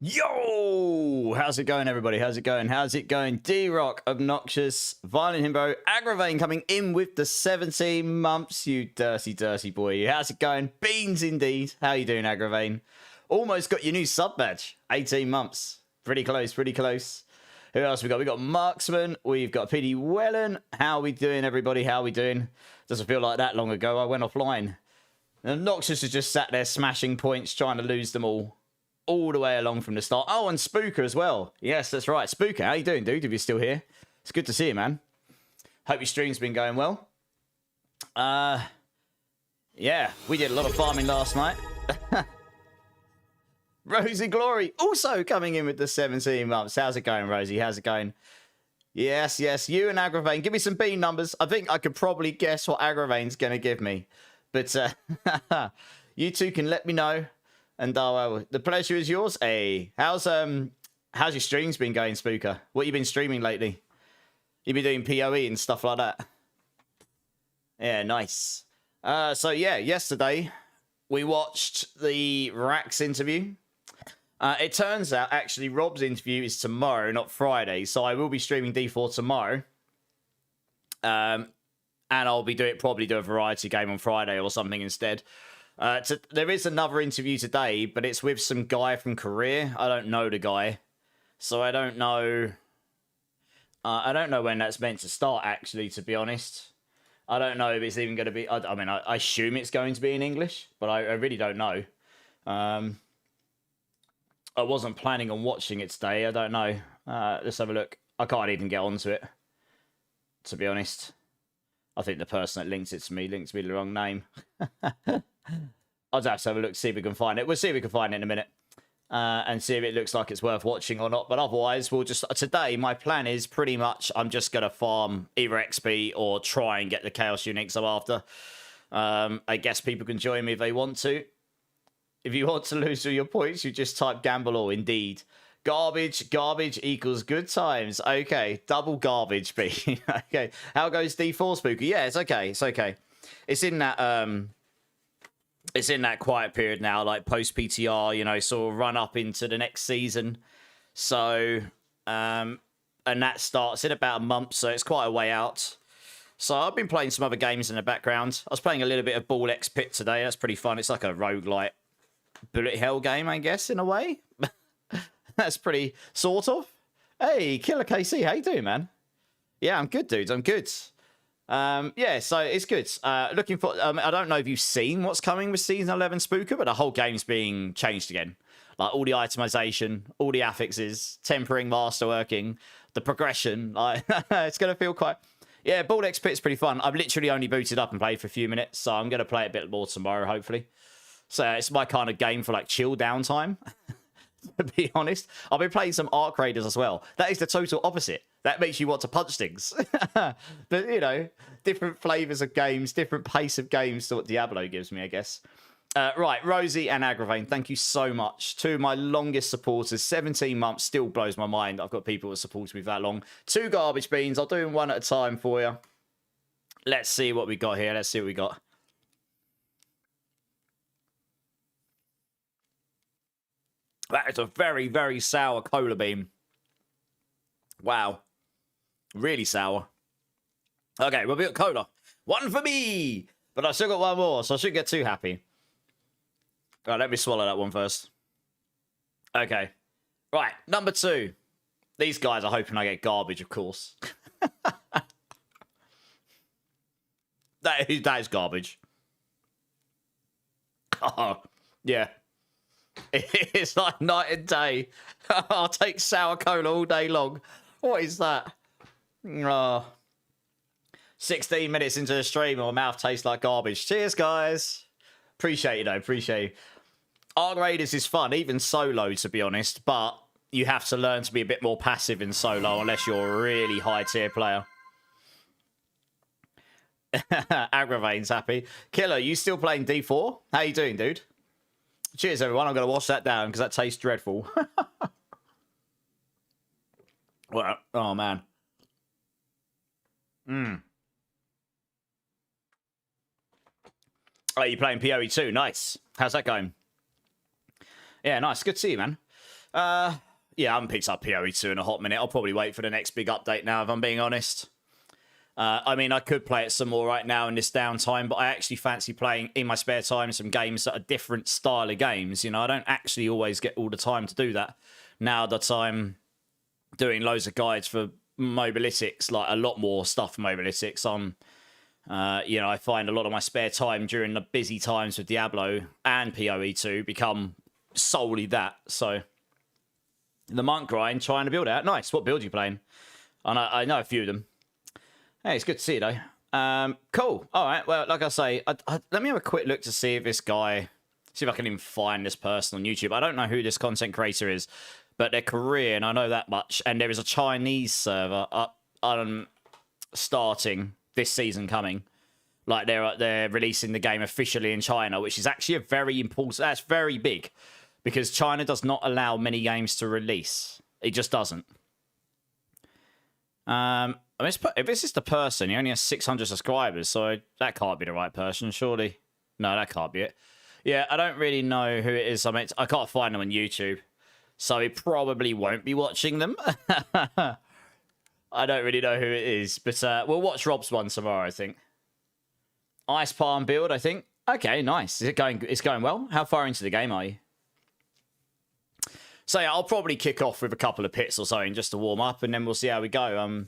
Yo! How's it going, everybody? How's it going? How's it going? D-Rock, Obnoxious, Violent Himbo, Aggravain coming in with the 17 months, you dirty, dirty boy. How's it going? Beans indeed. How you doing, Aggravain? Almost got your new sub badge. 18 months. Pretty close, pretty close. Who else we got? We got Marksman. We've got PD Wellen. How we doing, everybody? How we doing? Doesn't feel like that long ago. I went offline. And Obnoxious has just sat there smashing points, trying to lose them all the way along from the start. Oh, and Spooker as well. Yes, that's right. Spooker, how you doing, dude? If you're still here. It's good to see you, man. Hope your stream's been going well. Yeah, we did a lot of farming last night. Rosie Glory also coming in with the 17 months. How's it going, Rosie? How's it going? Yes, yes. You and Aggravain. Give me some bean numbers. I think I could probably guess what Aggravain's going to give me. But you two can let me know. And the pleasure is yours. Hey, how's your streams been going, Spooker? What you been streaming lately? You been doing PoE and stuff like that? Yeah, nice. So yeah, yesterday we watched the Rax interview. It turns out actually Rob's interview is tomorrow, not Friday. So I will be streaming D4 tomorrow. And I'll be probably do a variety game on Friday or something instead. There is another interview today, but it's with some guy from Korea. I don't know the guy, so I don't know. I don't know when that's meant to start. Actually, to be honest, I don't know if it's even going to be. I mean, I assume it's going to be in English, but I really don't know. I wasn't planning on watching it today. I don't know. Let's have a look. I can't even get onto it, to be honest. I think the person that linked me the wrong name. I'll just have to have a look, see if we can find it. We'll see if we can find it in a minute. And see if it looks like it's worth watching or not. But otherwise, we'll just... Today, my plan is pretty much I'm just going to farm either XP or try and get the Chaos Unix I'm after. I guess people can join me if they want to. If you want to lose all your points, you just type gamble all, indeed. Garbage equals good times. Okay, double garbage, B. Okay, how goes D4, Spooker? Yeah, it's okay, it's okay. It's in that quiet period now, like post PTR, you know, sort of run up into the next season. So, and that starts in about a month, so it's quite a way out. So I've been playing some other games in the background. I was playing a little bit of Ball X Pit today. That's pretty fun. It's like a roguelite bullet hell game, I guess, in a way. That's pretty sort of. Hey, Killer KC, how you doing, man? Yeah, I'm good, dudes. I'm good. Yeah, so it's good. Looking for. I don't know if you've seen what's coming with season 11 Spooker, but the whole game's being changed again. Like all the itemization, all the affixes, tempering, masterworking, the progression. Like it's gonna feel quite. Yeah, Ball X Pit's pretty fun. I've literally only booted up and played for a few minutes, so I'm gonna play it a bit more tomorrow, hopefully. So it's my kind of game for like chill downtime. To be honest, I've been playing some Arc Raiders as well. That is the total opposite. That makes you want to punch things. But, you know, different flavors of games, different pace of games to what Diablo gives me, I guess. Right, Rosie and Aggravain, thank you so much. Two of my longest supporters, 17 months, still blows my mind. I've got people that supported me that long. Two garbage beans. I'll do them one at a time for you. Let's see what we got here. Let's see what we got. That is a very, very sour cola bean. Wow. Really sour. Okay, we'll be at cola. One for me! But I still got one more, so I shouldn't get too happy. Right, let me swallow that one first. Okay. Right, number 2. These guys are hoping I get garbage, of course. That is garbage. Oh, yeah. It's like night and day. I'll take sour cola all day long. What is that? Oh. 16 minutes into the stream, my mouth tastes like garbage. Cheers, guys. Appreciate you, though. Appreciate you. Arc Raiders is fun, even solo, to be honest. But you have to learn to be a bit more passive in solo unless you're a really high-tier player. Aggravain's happy. Killer, you still playing D4? How you doing, dude? Cheers, everyone. I'm going to wash that down because that tastes dreadful. Well, oh, man. Oh, you playing PoE 2? Nice. How's that going? Yeah, nice. Good to see you, man. Yeah, I haven't picked up PoE 2 in a hot minute. I'll probably wait for the next big update now, if I'm being honest. I mean, I could play it some more right now in this downtime, but I actually fancy playing in my spare time some games that are different style of games. You know, I don't actually always get all the time to do that. Now that I'm doing loads of guides for Mobalytics, like a lot more stuff for Mobalytics, you know, I find a lot of my spare time during the busy times with Diablo and PoE 2 become solely that. So the monk grind, trying to build out. Nice. What build are you playing? I know a few of them. Hey, it's good to see you, though. Cool. All right. Well, like I say, let me have a quick look to see if this guy... See if I can even find this person on YouTube. I don't know who this content creator is, but they're Korean. I know that much. And there is a Chinese server starting this season coming. Like, they're releasing the game officially in China, which is actually a very important... That's very big. Because China does not allow many games to release. It just doesn't. If this is the person, he only has 600 subscribers, so that can't be the right person, surely. No, that can't be it. Yeah, I don't really know who it is. I mean, I can't find them on YouTube, so he probably won't be watching them. I don't really know who it is, but we'll watch Rob's one tomorrow, I think. Ice Palm build, I think. Okay, nice. Is it going? It's going well. How far into the game are you? So yeah, I'll probably kick off with a couple of pits or something just to warm up, and then we'll see how we go.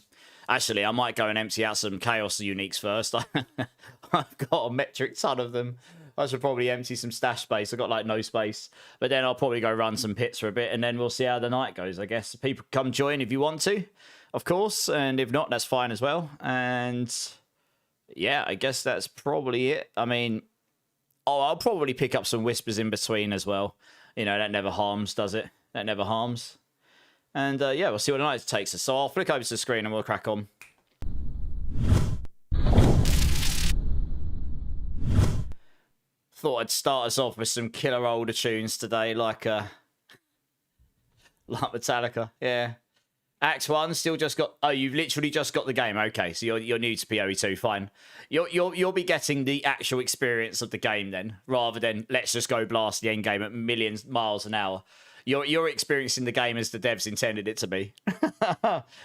Actually, I might go and empty out some Chaos Uniques first. I've got a metric ton of them. I should probably empty some stash space. I've got, like, no space. But then I'll probably go run some pits for a bit, and then we'll see how the night goes, I guess. People come join if you want to, of course. And if not, that's fine as well. And, yeah, I guess that's probably it. I mean, I'll probably pick up some whispers in between as well. You know, that never harms, does it? That never harms. And, yeah, we'll see what the night takes us. So I'll flick over to the screen and we'll crack on. Thought I'd start us off with some killer older tunes today, like Metallica. Yeah. Act 1 still just got... Oh, you've literally just got the game. Okay, so you're new to PoE 2. Fine. You'll be getting the actual experience of the game then, rather than let's just go blast the end game at millions miles an hour. You're experiencing the game as the devs intended it to be.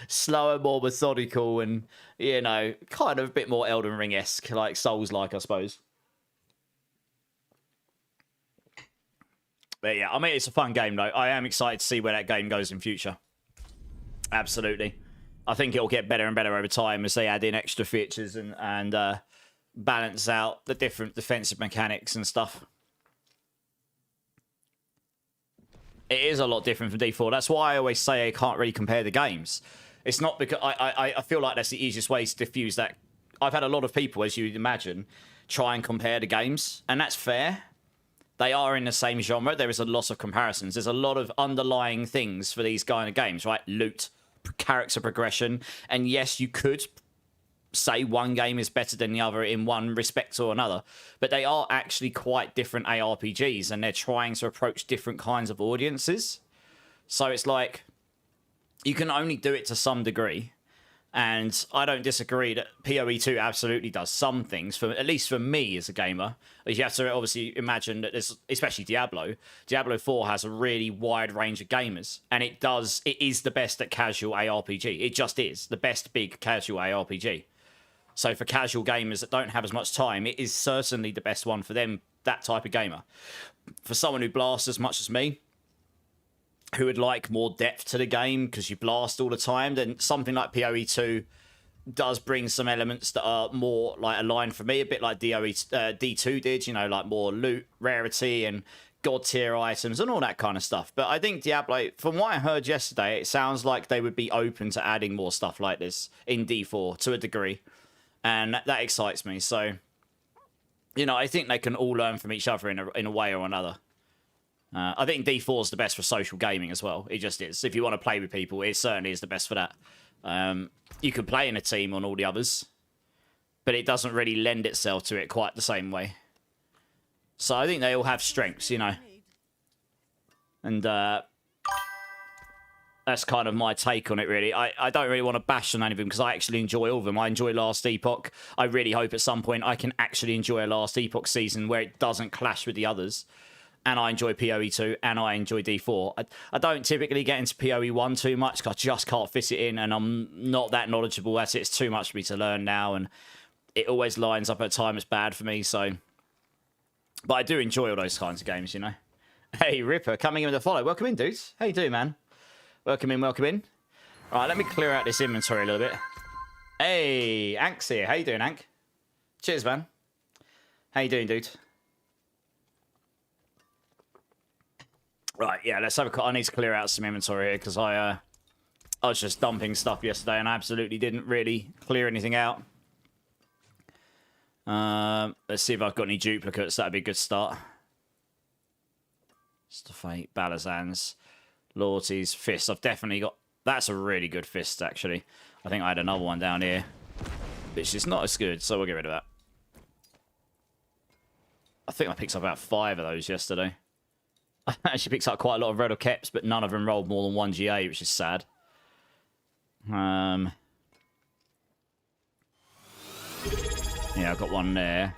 Slower, more methodical, and, you know, kind of a bit more Elden Ring-esque, like Souls-like, I suppose. But yeah, I mean, it's a fun game, though. I am excited to see where that game goes in future. Absolutely. I think it'll get better and better over time as they add in extra features and balance out the different defensive mechanics and stuff. It is a lot different from D4. That's why I always say I can't really compare the games. It's not because... I feel like that's the easiest way to diffuse that. I've had a lot of people, as you'd imagine, try and compare the games, and that's fair. They are in the same genre. There is a lot of comparisons. There's a lot of underlying things for these kind of games, right? Loot, character progression. And yes, you could say one game is better than the other in one respect or another. But they are actually quite different ARPGs, and they're trying to approach different kinds of audiences. So it's like, you can only do it to some degree. And I don't disagree that PoE 2 absolutely does some things, for at least for me as a gamer. You have to obviously imagine that there's, especially Diablo 4 has a really wide range of gamers. And it is the best at casual ARPG. It just is the best big casual ARPG. So for casual gamers that don't have as much time, it is certainly the best one for them, that type of gamer. For someone who blasts as much as me, who would like more depth to the game because you blast all the time, then something like PoE 2 does bring some elements that are more like aligned for me, a bit like D2 did, you know, like more loot, rarity, and god tier items and all that kind of stuff. But I think Diablo, from what I heard yesterday, it sounds like they would be open to adding more stuff like this in D4 to a degree, and that excites me. So, you know, I think they can all learn from each other in a way or another. I think D4 is the best for social gaming as well. It just is. If you want to play with people, it certainly is the best for that. You can play in a team on all the others, but it doesn't really lend itself to it quite the same way. So I think they all have strengths, you know. And that's kind of my take on it, really. I don't really want to bash on any of them because I actually enjoy all of them. I enjoy Last Epoch. I really hope at some point I can actually enjoy a Last Epoch season where it doesn't clash with the others. and I enjoy PoE 2, and I enjoy D4. I don't typically get into PoE 1 too much because I just can't fit it in, and I'm not that knowledgeable at it. It's too much for me to learn now, and it always lines up at a time that's bad for me, so... But I do enjoy all those kinds of games, you know. Hey, Ripper, coming in with a follow. Welcome in, dudes. How you doing, man? Welcome in, welcome in. All right, let me clear out this inventory a little bit. Hey, Ank's here. How you doing, Ank? Cheers, man. How you doing, dude? Right, yeah, let's have a... I need to clear out some inventory here because I was just dumping stuff yesterday and I absolutely didn't really clear anything out. Let's see if I've got any duplicates. That'd be a good start. Stafate, Balazans, Loyalties, Fists. I've definitely got... That's a really good fist, actually. I think I had another one down here, which is not as good, so we'll get rid of that. I think I picked up about 5 of those yesterday. I actually picked up quite a lot of Red Keps, but none of them rolled more than 1 GA, which is sad. Yeah, I've got one there.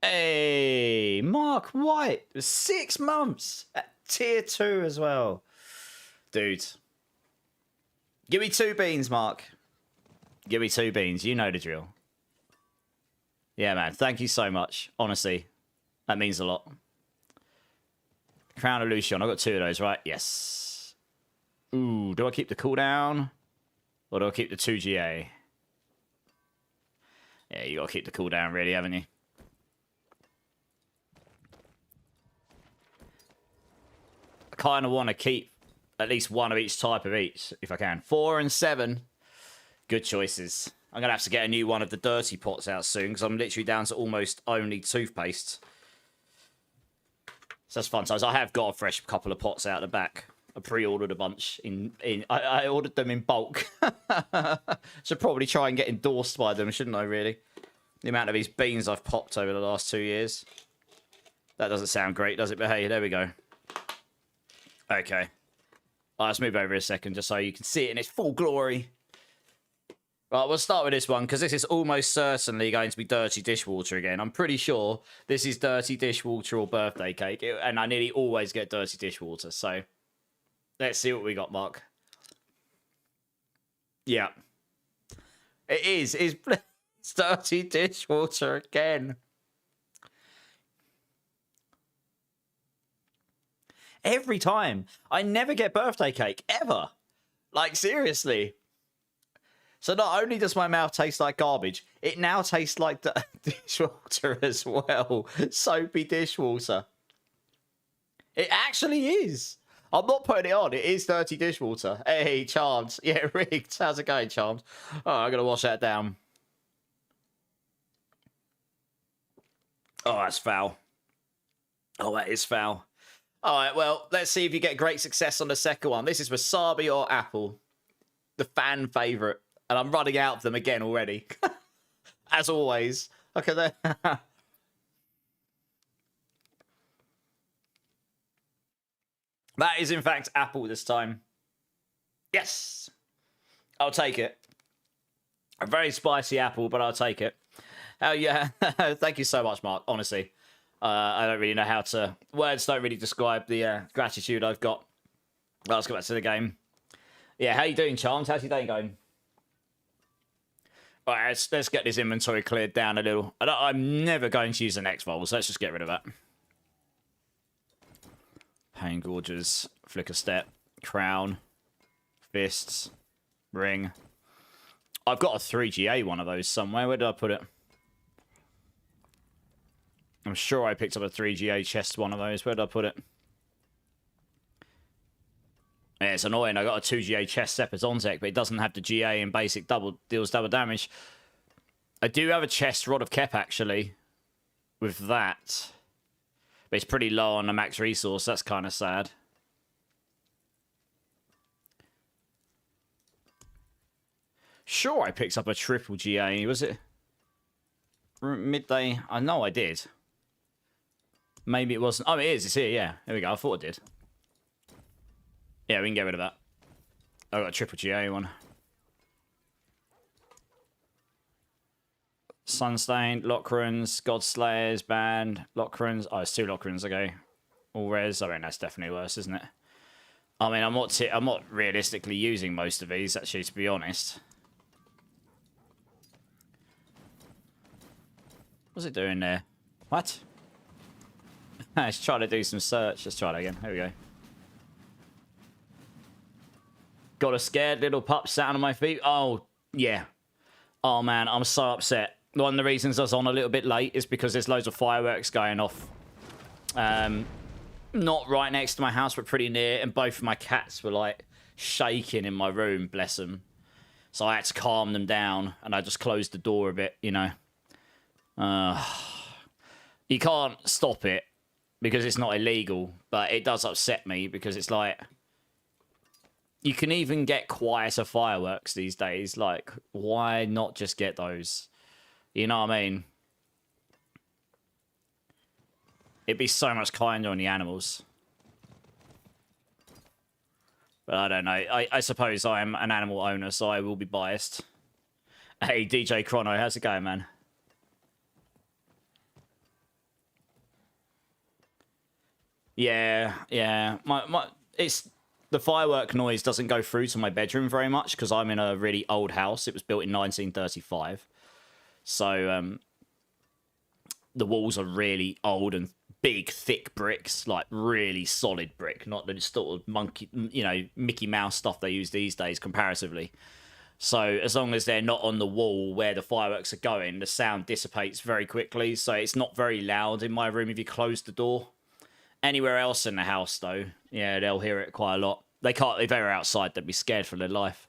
Hey, Mark White. 6 months at tier 2 as well. Dude. Give me 2 beans, Mark. Give me 2 beans. You know the drill. Yeah, man. Thank you so much. Honestly. That means a lot. Crown of Lucian. I've got 2 of those, right? Yes. Ooh, do I keep the cooldown? Or do I keep the 2 GA? Yeah, you got to keep the cooldown, really, haven't you? I kind of want to keep at least 1 of each type of each, if I can. 4 and 7. Good choices. I'm going to have to get a new one of the dirty pots out soon, because I'm literally down to almost only toothpaste. So that's fun times. I have got a fresh couple of pots out the back. I pre-ordered a bunch. I ordered them in bulk. Should probably try and get endorsed by them, shouldn't I, really? The amount of these beans I've popped over the last 2 years. That doesn't sound great, does it? But hey, there we go. Okay. Let's move over a second just so you can see it in its full glory. Right, we'll start with this one, because this is almost certainly going to be dirty dishwater again. I'm pretty sure this is dirty dishwater or birthday cake, and I nearly always get dirty dishwater, so let's see what we got, Mark. Yeah. It is. It's dirty dishwater again. Every time. I never get birthday cake, ever. Like, seriously. So not only does my mouth taste like garbage, it now tastes like dishwater as well. Soapy dishwater. It actually is. I'm not putting it on. It is dirty dishwater. Hey, Charms. Yeah, rigged. How's it going, Charms? Oh, I'm going to wash that down. Oh, that's foul. Oh, that is foul. All right, well, let's see if you get great success on the second one. This is wasabi or apple. The fan favourite. And I'm running out of them again already. As always. Okay, there. That is, in fact, apple this time. Yes. I'll take it. A very spicy apple, but I'll take it. Oh, yeah. Thank you so much, Mark. Honestly. I don't really know how to... Words don't really describe the gratitude I've got. Well, let's go back to the game. Yeah, how you doing, Charms? How's your day going? All right, let's get this inventory cleared down a little. I'm never going to use an X-Vol, so let's just get rid of that. Pain Gorges, Flicker Step, Crown, Fists, Ring. I've got a 3GA one of those somewhere. Where did I put it? I'm sure I picked up a 3GA chest one of those. Where did I put it? Yeah, it's annoying. I got a 2GA chest Seppers on deck, but it doesn't have the GA in basic deals double damage. I do have a chest Rod of Kep, actually, with that. But it's pretty low on the max resource. That's kind of sad. Sure, I picked up a triple GA. Was it midday? I know I did. Maybe it wasn't. Oh, it is. It's here, yeah. There we go. I thought I did. Yeah, we can get rid of that. I got a triple GA one. Sunstained, Lockruns, Godslayers, Band, Lockruns. Oh, it's 2 Lockruns, okay. All res. I mean, that's definitely worse, isn't it? I mean, I'm not realistically using most of these, actually, to be honest. What's it doing there? What? Let's try to do some search. Let's try that again. Here we go. Got a scared little pup sat on my feet. Oh, yeah. Oh, man, I'm so upset. One of the reasons I was on a little bit late is because there's loads of fireworks going off. Not right next to my house, but pretty near. And both of my cats were, like, shaking in my room, bless them. So I had to calm them down, and I just closed the door a bit, you know. You can't stop it because it's not illegal, but it does upset me because it's like... You can even get quieter fireworks these days. Like, why not just get those? You know what I mean? It'd be so much kinder on the animals. But I don't know. I suppose I am an animal owner, so I will be biased. Hey, DJ Chrono, how's it going, man? Yeah. It's... The firework noise doesn't go through to my bedroom very much because I'm in a really old house. It was built in 1935. So, the walls are really old and big, thick bricks, like really solid brick, not the sort of monkey, you know, Mickey Mouse stuff they use these days comparatively. So, as long as they're not on the wall where the fireworks are going, the sound dissipates very quickly. So, it's not very loud in my room if you close the door. Anywhere else in the house, though, yeah, they'll hear it quite a lot. They can't, if they were outside, they'd be scared for their life.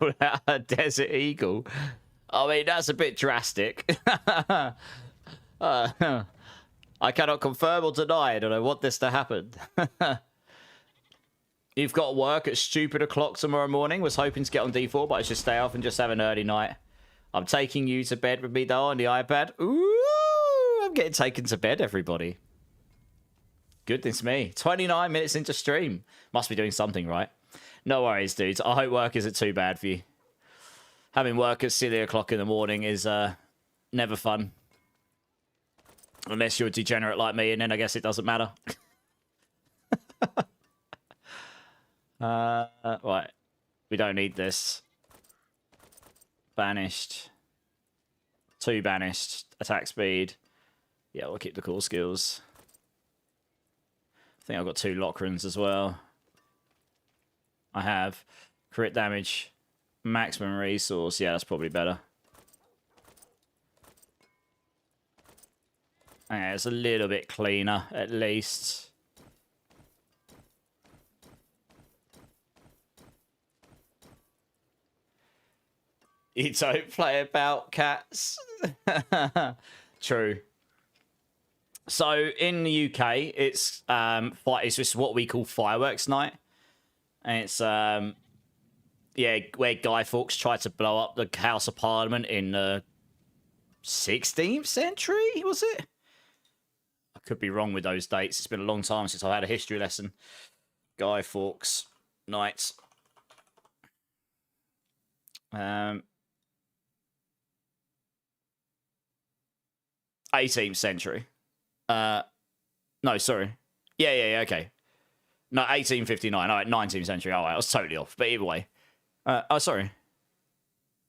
Put out a desert eagle. I mean, that's a bit drastic. I cannot confirm or deny it, and I want this to happen. You've got work at stupid o'clock tomorrow morning. Was hoping to get on D4, but I should stay off and just have an early night. I'm taking you to bed with me, though, on the iPad. Ooh, I'm getting taken to bed, everybody. Goodness me. 29 minutes into stream. Must be doing something right. No worries, dudes. I hope work isn't too bad for you. Having work at silly o'clock in the morning is never fun. Unless you're a degenerate like me, and then I guess it doesn't matter. Right. We don't need this. Banished. 2 banished. Attack speed. Yeah, we'll keep the cool skills. I think I've got 2 Lockruns as well. I have. Crit damage. Maximum resource. Yeah, that's probably better. Yeah, it's a little bit cleaner, at least. You don't play about cats. True. So in the UK, it's just what we call fireworks night, and it's yeah, where Guy Fawkes tried to blow up the House of Parliament in the 16th century. Was it? I could be wrong with those dates. It's been a long time since I've had a history lesson. Guy Fawkes night. 18th century. No, sorry. Yeah, okay. No, 1859. All right, 19th century. All right, I was totally off. But either way. Oh, sorry.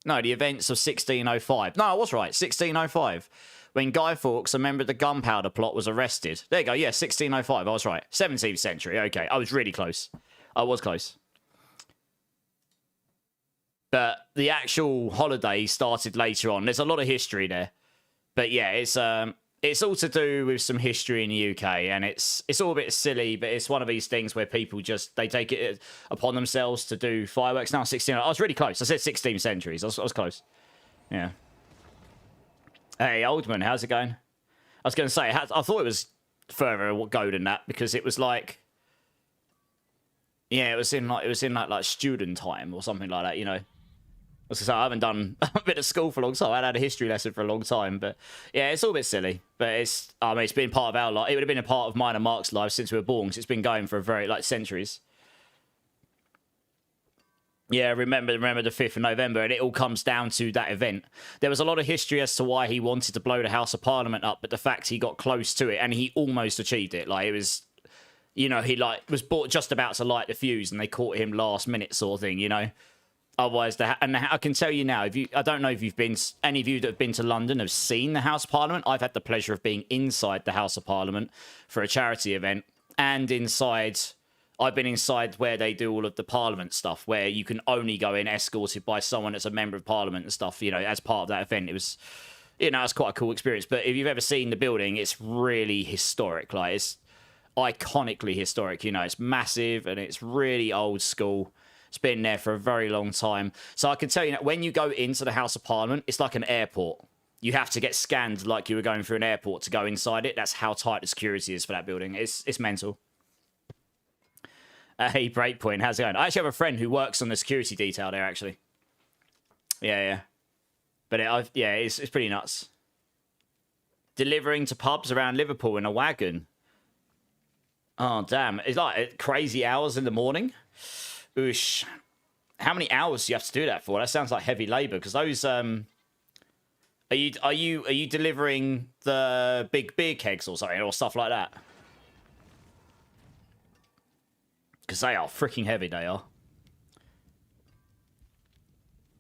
No, the events of 1605. No, I was right. 1605. When Guy Fawkes, a member of the gunpowder plot, was arrested. There you go. Yeah, 1605. I was right. 17th century. Okay, I was really close. I was close. But the actual holiday started later on. There's a lot of history there. But yeah, it's all to do with some history in the UK, and it's all a bit silly, but it's one of these things where people just, they take it upon themselves to do fireworks. Now 16, I was really close. I said 16th centuries. I was close. Yeah. Hey, Oldman, how's it going? I was going to say, I thought it was further go than that, because it was like, yeah, it was in like student time or something like that, you know. I haven't done a bit of school for a long time. I hadn't had a history lesson for a long time, but yeah, it's all a bit silly. But it's it's been part of our life. It would have been a part of mine and Mark's life since we were born, because it's been going for centuries. Yeah, remember the 5th of November, and it all comes down to that event. There was a lot of history as to why he wanted to blow the House of Parliament up, but the fact he got close to it, and he almost achieved it. Like, it was, you know, he, like, was just about to light the fuse, and they caught him last minute sort of thing, you know? Otherwise, and I can tell you now, I don't know if you've been, any of you that have been to London have seen the House of Parliament. I've had the pleasure of being inside the House of Parliament for a charity event, and inside... I've been inside where they do all of the Parliament stuff, where you can only go in escorted by someone that's a member of Parliament and stuff, you know, as part of that event. It was, you know, it's quite a cool experience. But if you've ever seen the building, it's really historic. Like, it's iconically historic, you know. It's massive and it's really old school. It's been there for a very long time. So I can tell you that when you go into the House of Parliament, it's like an airport. You have to get scanned like you were going through an airport to go inside it. That's how tight the security is for that building. It's mental. Hey, Breakpoint, how's it going? I actually have a friend who works on the security detail there, actually. Yeah. But it's pretty nuts. Delivering to pubs around Liverpool in a wagon. Oh, damn. It's like crazy hours in the morning. Oosh. How many hours do you have to do that for? That sounds like heavy labour, because those... Are you delivering the big beer kegs or something, or stuff like that? Because they are freaking heavy, they are.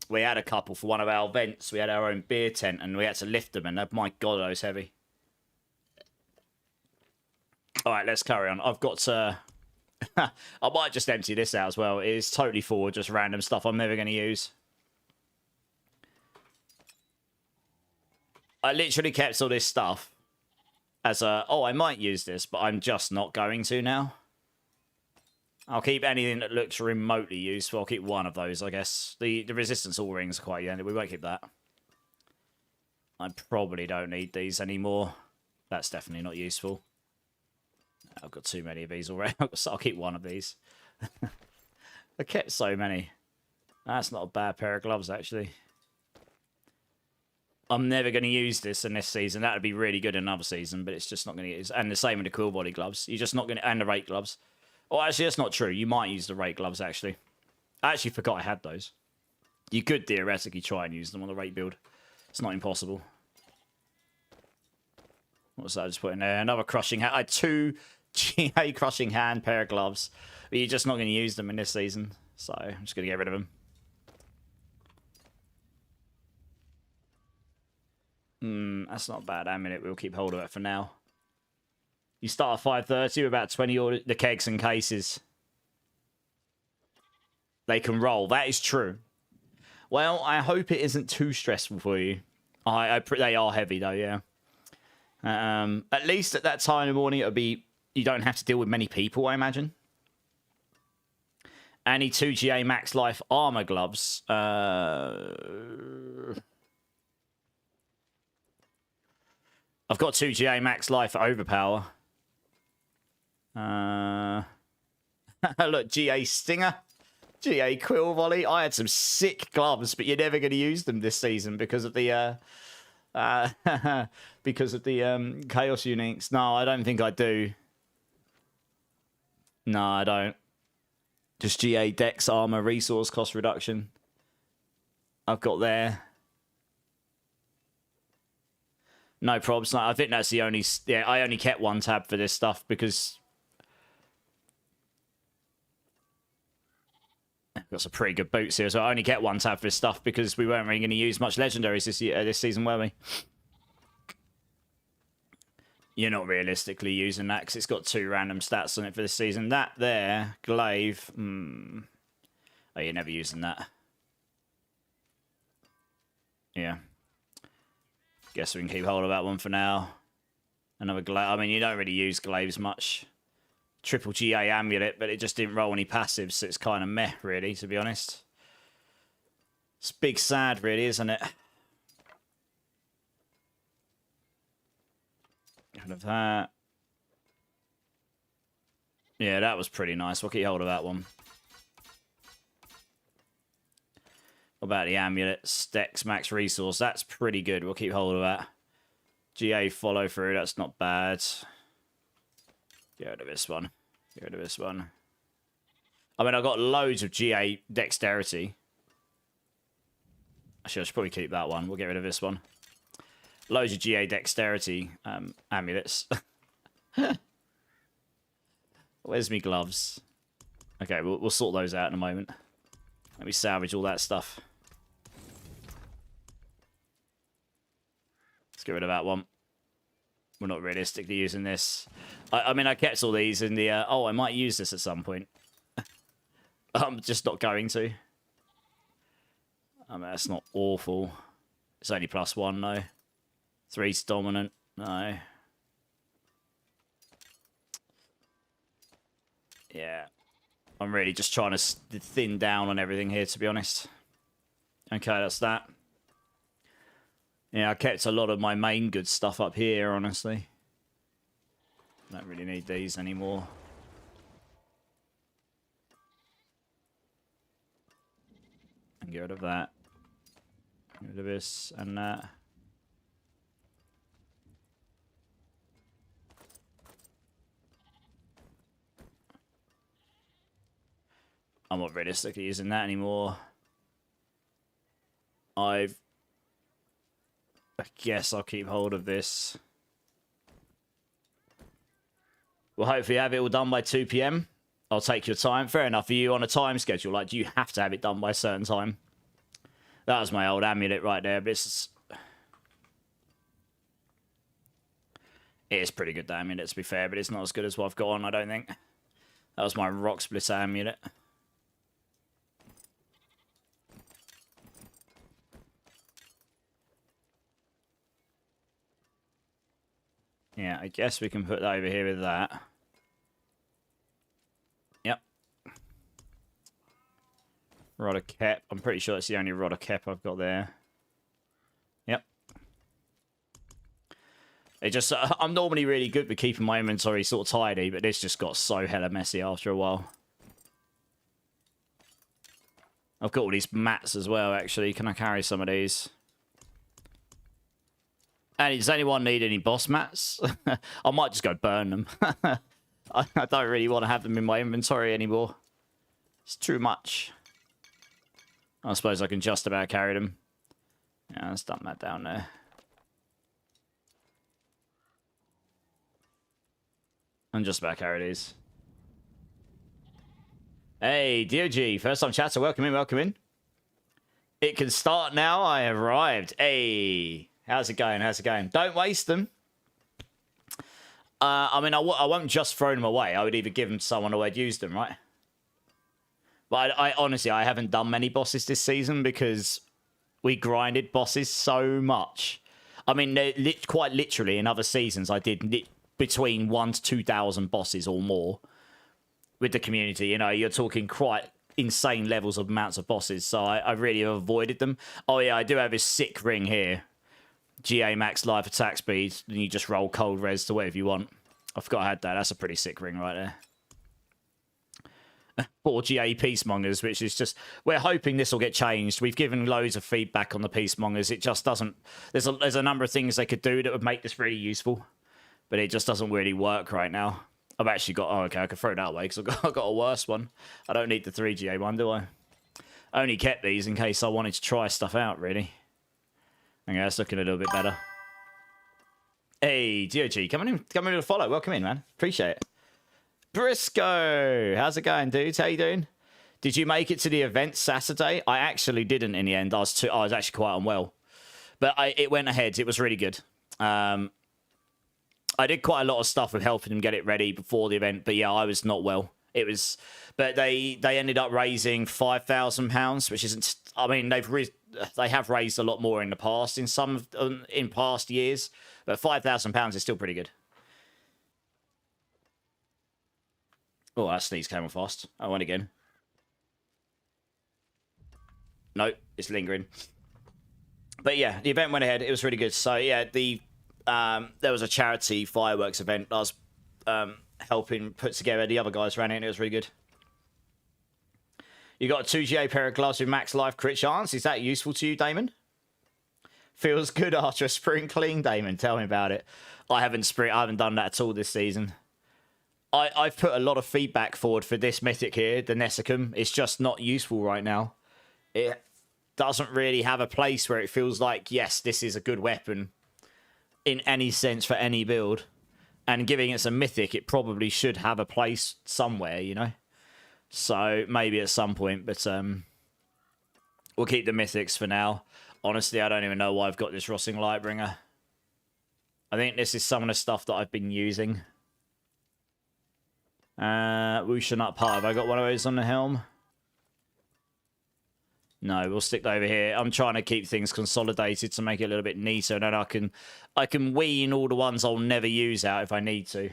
We had a couple for one of our events. We had our own beer tent, and we had to lift them, and my God, are those heavy. All right, let's carry on. I've got to... I might just empty this out as well. It is totally full of just random stuff I'm never going to use. I literally kept all this stuff as a... Oh, I might use this, but I'm just not going to now. I'll keep anything that looks remotely useful. I'll keep one of those, I guess. The resistance all rings are quite handy. We won't keep that. I probably don't need these anymore. That's definitely not useful. I've got too many of these already. I'll keep one of these. I kept so many. That's not a bad pair of gloves, actually. I'm never going to use this in this season. That would be really good in another season, but it's just not going to use. And the same with the quill body gloves. You're just not going to... And the rake gloves. Oh, actually, that's not true. You might use the rake gloves, actually. I actually forgot I had those. You could theoretically try and use them on the rake build. It's not impossible. What's that I just put in there? Another crushing hand. I had 2 GA crushing hand pair of gloves. But you're just not going to use them in this season. So I'm just going to get rid of them. That's not a bad amulet. We'll keep hold of it for now. You start at 5:30 with about 20 orders. The kegs and cases. They can roll. That is true. Well, I hope it isn't too stressful for you. They are heavy, though, yeah. At least at that time in the morning, it'll be... You don't have to deal with many people, I imagine. I need 2 GA Max Life armor gloves. I've got 2 GA Max Life Overpower. Look, GA Stinger, GA Quill Volley. I had some sick gloves, but you're never going to use them this season because of the Chaos Uniques. No, I don't think I do. No, I don't. Just GA Dex Armor Resource Cost Reduction. I've got there. No probs. No, I think that's the only... Yeah, I only kept 1 tab for this stuff because... I've got some pretty good boots here, so I only kept 1 tab for this stuff because we weren't really going to use much legendaries this season, were we? You're not realistically using that because it's got 2 random stats on it for this season. That there, glaive. Oh, you're never using that. Yeah. Guess we can keep hold of that one for now. Another glaive. I mean, you don't really use glaives much. Triple GA amulet, but it just didn't roll any passives, so it's kind of meh, really, to be honest. It's big sad, really, isn't it? Kind of that. Yeah, that was pretty nice. We'll keep hold of that one. What about the amulet? Dex Max Resource. That's pretty good. We'll keep hold of that. GA follow through. That's not bad. Get rid of this one. Get rid of this one. I mean, I've got loads of GA dexterity. Actually, I should probably keep that one. We'll get rid of this one. Loads of GA dexterity amulets. Where's me gloves? Okay, we'll sort those out in a moment. Let me salvage all that stuff. Let's get rid of that one. We're not realistically using this. I mean, I kept all these in the... oh, I might use this at some point. I'm just not going to. I mean, that's not awful. It's only +1, though. 3's dominant. No. Yeah. I'm really just trying to thin down on everything here, to be honest. Okay, that's that. Yeah, I kept a lot of my main good stuff up here, honestly. Don't really need these anymore. And get rid of that. Get rid of this and that. I'm not realistically using that anymore. I guess I'll keep hold of this. We'll hopefully have it all done by 2 PM. I'll take your time. Fair enough. Are you on a time schedule? Like, do you have to have it done by a certain time? That was my old amulet right there. But it is pretty good, the amulet, to be fair. But it's not as good as what I've got on, I don't think. That was my rock splitter amulet. Yeah, I guess we can put that over here with that. Yep. Rod of Kep. I'm pretty sure that's the only Rod of Kep I've got there. Yep. It just... I'm normally really good with keeping my inventory sort of tidy, but this just got so hella messy after a while. I've got all these mats as well, actually. Can I carry some of these? And does anyone need any boss mats? I might just go burn them. I don't really want to have them in my inventory anymore. It's too much. I suppose I can just about carry them. Yeah, let's dump that down there. And just about carry these. Hey, DOG, first time chatter. Welcome in, welcome in. It can start now. I have arrived. Hey. How's it going? How's it going? Don't waste them. I mean, I won't just throw them away. I would either give them to someone or I'd use them, right? But I honestly, I haven't done many bosses this season because we grinded bosses so much. I mean, quite literally in other seasons, I did between 1,000 to 2,000 bosses or more with the community. You know, you're talking quite insane levels of amounts of bosses. So I really have avoided them. Oh, yeah, I do have this sick ring here. GA max life attack speed, and you just roll cold res to whatever you want. I forgot I had that. That's a pretty sick ring right there. 4 GA Peacemongers, which is just... We're hoping this will get changed. We've given loads of feedback on the Peacemongers. It just doesn't... There's a number of things they could do that would make this really useful, but it just doesn't really work right now. I've actually got... Oh, okay, I can throw it that way, because I've got a worse one. I don't need the 3 GA one, do I? I only kept these in case I wanted to try stuff out, really. Okay, that's looking a little bit better. Hey, DOG, coming in to follow. Welcome in, man. Appreciate it. Briscoe, how's it going, dudes? How you doing? Did you make it to the event Saturday? I actually didn't in the end. I was actually quite unwell, but it went ahead. It was really good. I did quite a lot of stuff with helping them get it ready before the event, but yeah, I was not well. It was, but they ended up raising £5,000, which isn't. I mean, they have raised a lot more in the past in past years, but £5,000 is still pretty good. Oh, that sneeze came on fast. I went again. Nope, it's lingering. But yeah, the event went ahead. It was really good. So yeah, there was a charity fireworks event I was helping put together. The other guys ran it, and it was really good. You got a 2 GA pair of gloves with max life crit chance. Is that useful to you, Damon? Feels good after a spring clean, Damon. Tell me about it. I haven't done that at all this season. I've put a lot of feedback forward for this mythic here, the Nessicum. It's just not useful right now. It doesn't really have a place where it feels like, yes, this is a good weapon in any sense for any build. And giving it some mythic, it probably should have a place somewhere, you know? So maybe at some point, but we'll keep the mythics for now. Honestly, I don't even know why I've got this Rossing Lightbringer. I think this is some of the stuff that I've been using. Wusha Nut Pie. Have I got one of those on the helm? No, we'll stick over here. I'm trying to keep things consolidated to make it a little bit neater, and then I can wean all the ones I'll never use out if I need to.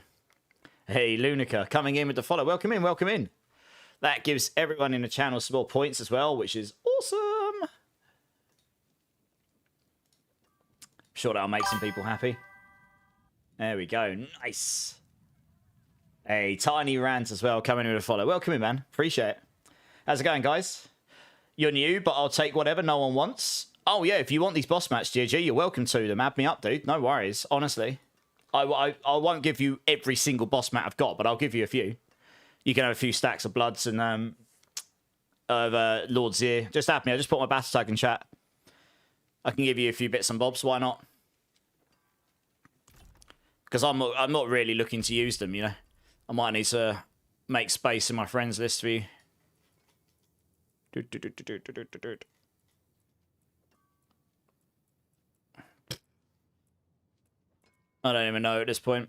Hey, Lunica, coming in with the follow. Welcome in, welcome in. That gives everyone in the channel some more points as well, which is awesome. I'm sure that'll make some people happy. There we go. Nice. Hey, Tiny Rant as well, coming in with a follow. Welcome in, man. Appreciate it. How's it going, guys? You're new, but I'll take whatever no one wants. Oh, yeah, if you want these boss match, GG, you're welcome to them. Add me up, dude. No worries, honestly. I won't give you every single boss mat I've got, but I'll give you a few. You can have a few stacks of Bloods and of Lord Zir. Just add me. I just put my battle tag in chat. I can give you a few bits and bobs. Why not? Because I'm not really looking to use them, you know. I might need to make space in my friends list for you. I don't even know at this point.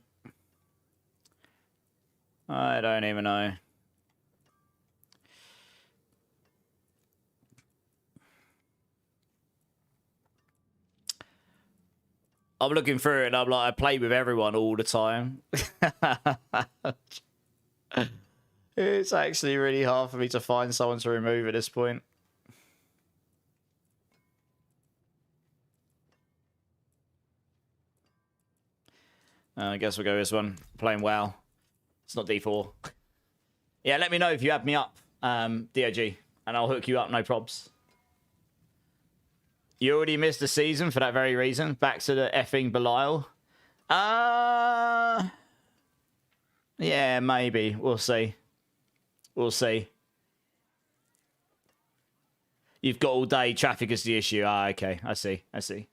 I don't even know. I'm looking through it and I'm like, I play with everyone all the time. It's actually really hard for me to find someone to remove at this point. I guess we'll go with this one. Playing WoW. It's not D4. Yeah, let me know if you add me up, DOG, and I'll hook you up, no probs. You already missed the season for that very reason. Back to the effing Belial. Yeah, maybe. We'll see. We'll see. You've got all day. Traffic is the issue. Ah, okay. I see. I see.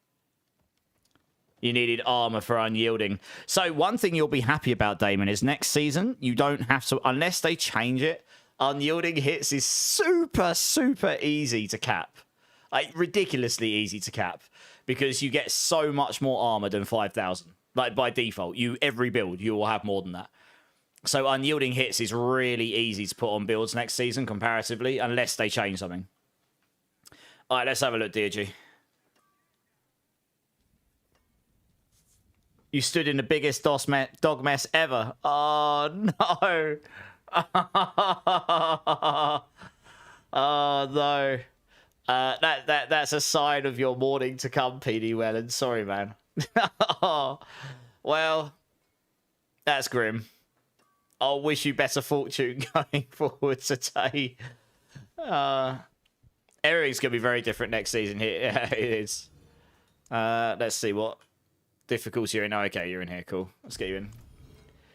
You needed armor for unyielding. So one thing you'll be happy about, Damon, is next season, you don't have to, unless they change it, unyielding hits is super, super easy to cap. Like, ridiculously easy to cap. Because you get so much more armor than 5,000. Like, by default. Every build, you will have more than that. So unyielding hits is really easy to put on builds next season, comparatively, unless they change something. All right, let's have a look, DG. You stood in the biggest dog mess ever. Oh, no. Oh, no. That's a sign of your morning to come, PD Wellen. Sorry, man. Oh, well, that's grim. I'll wish you better fortune going forward today. Everything's going to be very different next season here. Yeah, it is. Let's see what difficulty you're in. Oh, okay, you're in here. Cool. Let's get you in.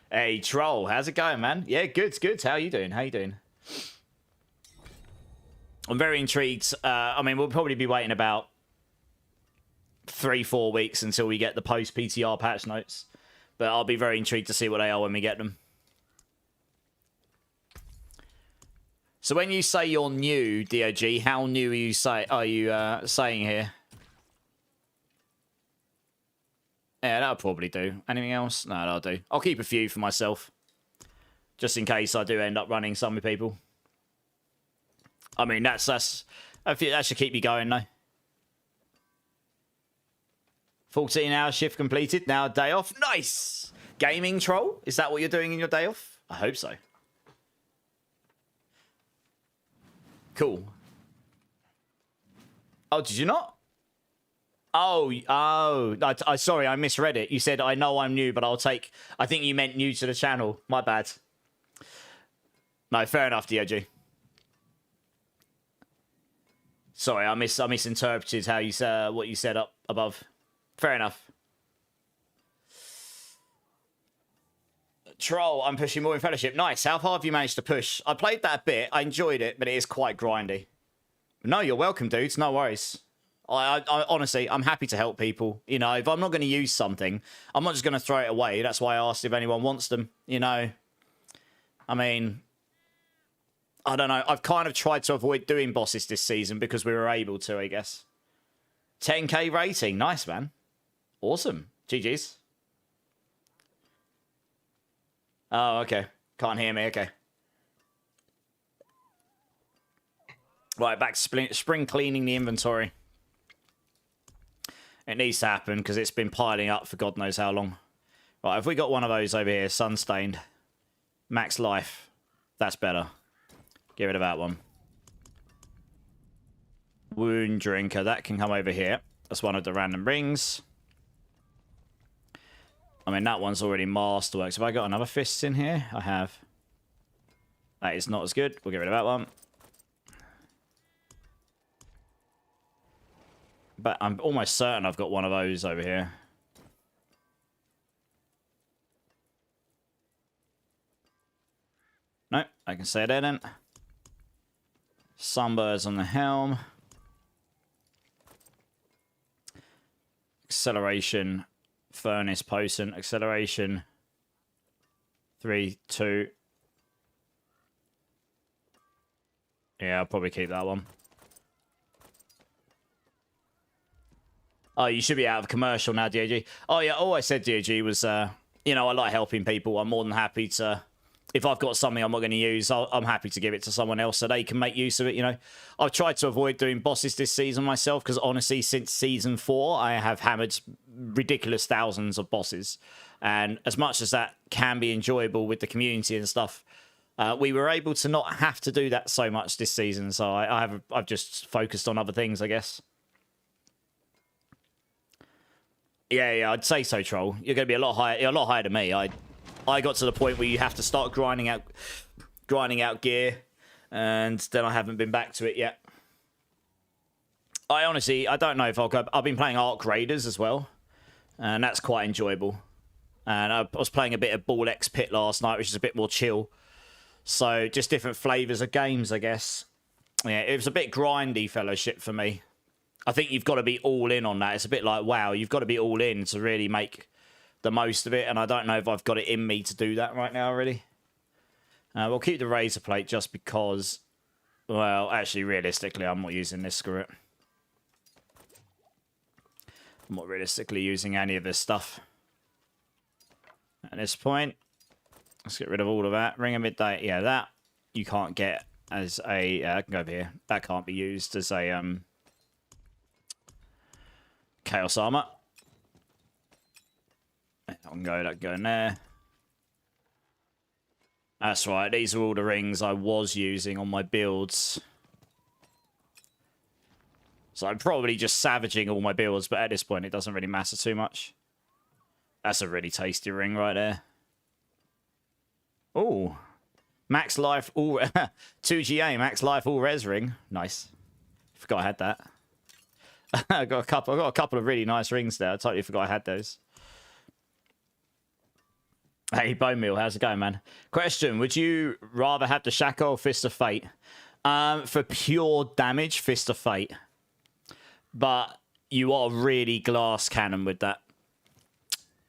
Hey, Troll. How's it going, man? Yeah, good, good. How you doing? How you doing? I'm very intrigued. I mean, we'll probably be waiting about 3-4 weeks until we get the post-PTR patch notes. But I'll be very intrigued to see what they are when we get them. So when you say you're new, DOG, how new are you saying here? Yeah, that'll probably do. Anything else? No, that'll do. I'll keep a few for myself. Just in case I do end up running some with people. I mean, that should keep you going, though. 14-hour shift completed. Now a day off. Nice! Gaming Troll? Is that what you're doing in your day off? I hope so. Cool. Oh, did you not? Oh, sorry, I misread it. You said, I know I'm new, but I'll take... I think you meant new to the channel. My bad. No, fair enough, DOG. Sorry, I misinterpreted how you said what you said up above. Fair enough. Troll, I'm pushing more in Fellowship. Nice. How far have you managed to push? I played that a bit. I enjoyed it, but it is quite grindy. No, you're welcome, dudes. No worries. I honestly, I'm happy to help people. You know, if I'm not going to use something, I'm not just going to throw it away. That's why I asked if anyone wants them. You know, I mean, I don't know. I've kind of tried to avoid doing bosses this season because we were able to, I guess. 10k rating. Nice, man. Awesome. GG's. Oh, okay. Can't hear me. Okay. Right, back to spring cleaning the inventory. It needs to happen because it's been piling up for God knows how long. Right, have we got one of those over here? Sunstained. Max life. That's better. Get rid of that one. Wound drinker. That can come over here. That's one of the random rings. I mean, that one's already masterworks. Have I got another fist in here? I have. That is not as good. We'll get rid of that one. But I'm almost certain I've got one of those over here. Nope, I can say that then. Sunbirds on the helm. Acceleration. Furnace potent. Acceleration. 3, 2. Yeah, I'll probably keep that one. Oh, you should be out of commercial now, DOG. Oh, yeah, all I said, DOG, was, you know, I like helping people. I'm more than happy to... If I've got something I'm not going to use, I'm happy to give it to someone else so they can make use of it, you know. I've tried to avoid doing bosses this season myself because, honestly, since Season 4, I have hammered ridiculous thousands of bosses. And as much as that can be enjoyable with the community and stuff, we were able to not have to do that so much this season. So I've just focused on other things, I guess. Yeah, I'd say so, Troll. You're going to be a lot higher than me. I got to the point where you have to start grinding out gear, and then I haven't been back to it yet. I don't know if I'll go... I've been playing Arc Raiders as well, and that's quite enjoyable. And I was playing a bit of Ball X Pit last night, which is a bit more chill. So, just different flavours of games, I guess. Yeah, it was a bit grindy Fellowship for me. I think you've got to be all in on that. It's a bit like, wow, you've got to be all in to really make the most of it, and I don't know if I've got it in me to do that right now, really. We'll keep the razor plate just because, well, actually, realistically, I'm not using this, screw it. I'm not realistically using any of this stuff. At this point, let's get rid of all of that. Ring of Midday, yeah, that you can't get as a, I can go over here. That can't be used as a, Chaos Armor. That can go in there. That's right, these are all the rings I was using on my builds. So I'm probably just savaging all my builds, but at this point it doesn't really matter too much. That's a really tasty ring right there. Oh, max life all 2GA max life all res ring. Nice. Forgot I had that. I got a couple of really nice rings there. I totally forgot I had those. Hey, Bone Meal, how's it going, man? Question, would you rather have the Shaco or Fist of Fate? For pure damage, Fist of Fate. But you are really glass cannon with that.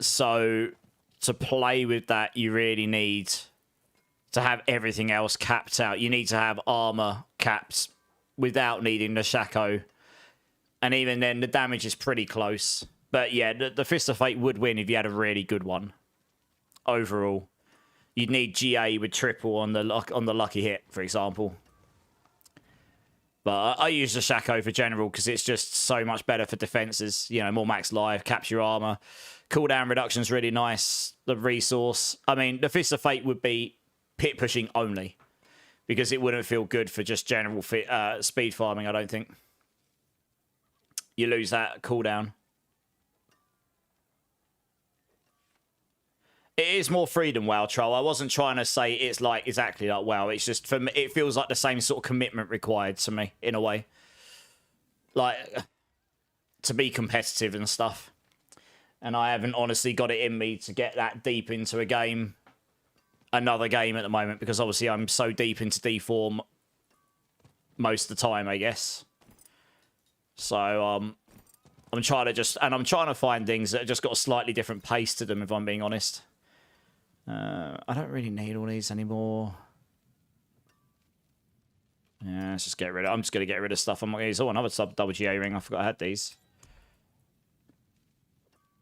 So, to play with that, you really need to have everything else capped out. You need to have armor caps without needing the Shaco. And even then, the damage is pretty close. But yeah, the Fist of Fate would win if you had a really good one. Overall, you'd need GA with triple on the lucky hit, for example. But I use the Shaco for general because it's just so much better for defenses. You know, more max life, capture armor, cooldown reduction is really nice. The resource, I mean, the Fist of Fate would be pit pushing only because it wouldn't feel good for just general speed farming. I don't think you lose that cooldown. It is more free than WoW, Troll. I wasn't trying to say it's like exactly like WoW. It's just, for me, it feels like the same sort of commitment required to me, in a way. Like, to be competitive and stuff. And I haven't honestly got it in me to get that deep into a game another game at the moment because obviously I'm so deep into D4 most of the time, I guess. So I'm trying to find things that have just got a slightly different pace to them, if I'm being honest. I don't really need all these anymore. Yeah, let's just get rid of... I'm just going to get rid of stuff. I'm not going to use... Oh, another double GA ring. I forgot I had these.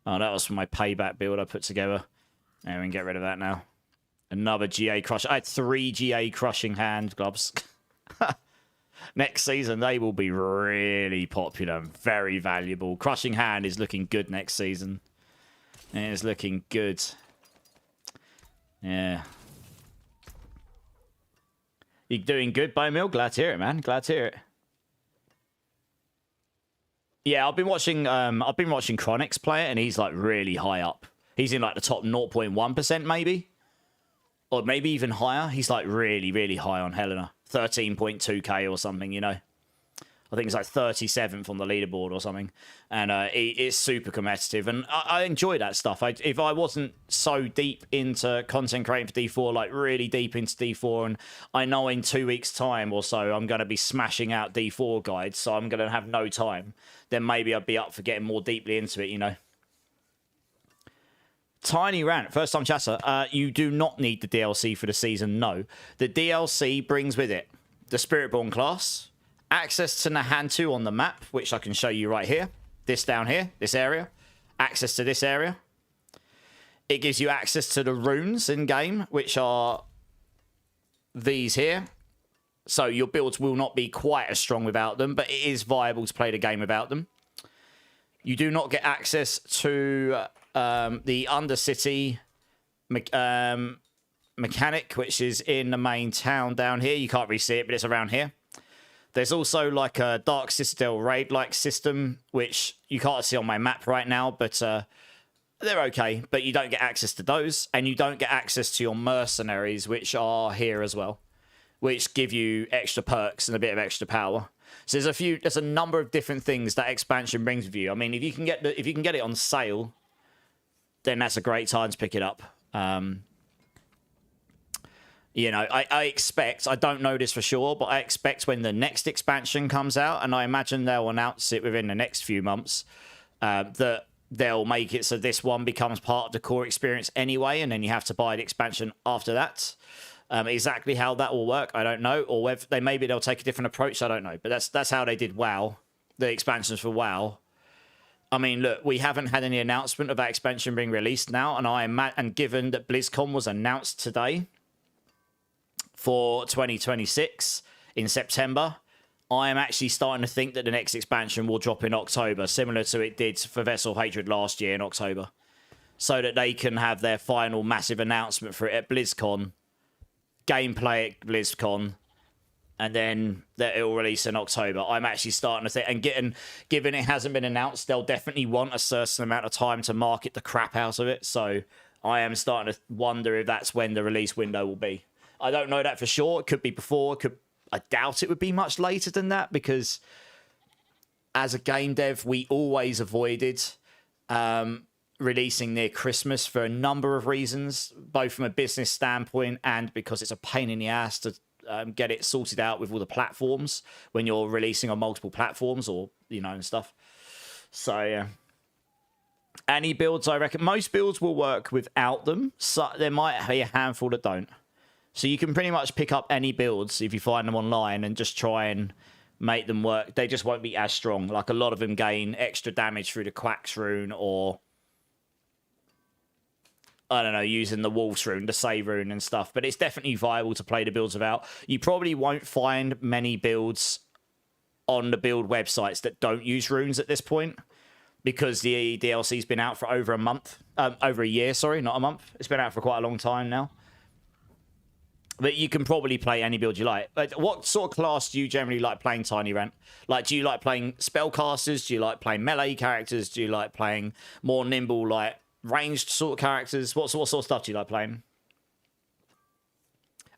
Oh, that was from my payback build I put together. Yeah, we can get rid of that now. Another GA crush. I had 3 GA crushing hand gloves. Next season, they will be really popular and very valuable. Crushing hand is looking good next season. It is looking good. Yeah. You're doing good, Bowmill? Glad to hear it, man. Glad to hear it. Yeah, I've been watching Chronix play it, and he's like really high up. He's in like the top 0.1% maybe. Or maybe even higher. He's like really, really high on Helena. 13.2k or something, you know. I think it's like 37th on the leaderboard or something. And it's super competitive. And I enjoy that stuff. If I wasn't so deep into content creating for D4, like really deep into D4, and I know in 2 weeks' time or so I'm going to be smashing out D4 guides, so I'm going to have no time, then maybe I'd be up for getting more deeply into it, you know. Tiny rant, first time chatter. You do not need the DLC for the season, no. The DLC brings with it the Spiritborn class, access to Nahantu on the map, which I can show you right here. This down here, this area. Access to this area. It gives you access to the runes in-game, which are these here. So your builds will not be quite as strong without them, but it is viable to play the game without them. You do not get access to the Undercity mechanic, which is in the main town down here. You can't really see it, but it's around here. There's also like a Dark Citadel raid-like system, which you can't see on my map right now, but they're okay. But you don't get access to those, and you don't get access to your mercenaries, which are here as well, which give you extra perks and a bit of extra power. So there's a number of different things that expansion brings with you. I mean, if you can get it on sale, then that's a great time to pick it up. You know, I expect, I don't know this for sure, but I expect when the next expansion comes out, and I imagine they'll announce it within the next few months, that they'll make it so this one becomes part of the core experience anyway, and then you have to buy the expansion after that. Exactly how that will work, I don't know. Or whether maybe they'll take a different approach, I don't know. But that's how they did WoW, the expansions for WoW. I mean, look, we haven't had any announcement of that expansion being released now, and given that BlizzCon was announced today for 2026 in September, I am actually starting to think that the next expansion will drop in October, similar to it did for Vessel Hatred last year in October, so that they can have their final massive announcement for it at BlizzCon, gameplay at BlizzCon, and then that it will release in October. I'm actually starting to think, and given it hasn't been announced, they'll definitely want a certain amount of time to market the crap out of it. So I am starting to wonder if that's when the release window will be. I don't know that for sure. It could be before. I doubt it would be much later than that, because as a game dev, we always avoided releasing near Christmas for a number of reasons, both from a business standpoint and because it's a pain in the ass to get it sorted out with all the platforms when you're releasing on multiple platforms, or, you know, and stuff. So, yeah. Any builds, I reckon, most builds will work without them. So there might be a handful that don't. So you can pretty much pick up any builds if you find them online and just try and make them work. They just won't be as strong. Like, a lot of them gain extra damage through the Quacks rune, or I don't know, using the Wolves rune, the Save rune and stuff. But it's definitely viable to play the builds without. You probably won't find many builds on the build websites that don't use runes at this point, because the DLC's been out for over a month. Over a year, sorry, not a month. It's been out for quite a long time now. But you can probably play any build you like. Like, what sort of class do you generally like playing, Tiny Rant? Like, do you like playing spellcasters? Do you like playing melee characters? Do you like playing more nimble, like, ranged sort of characters? What sort of stuff do you like playing?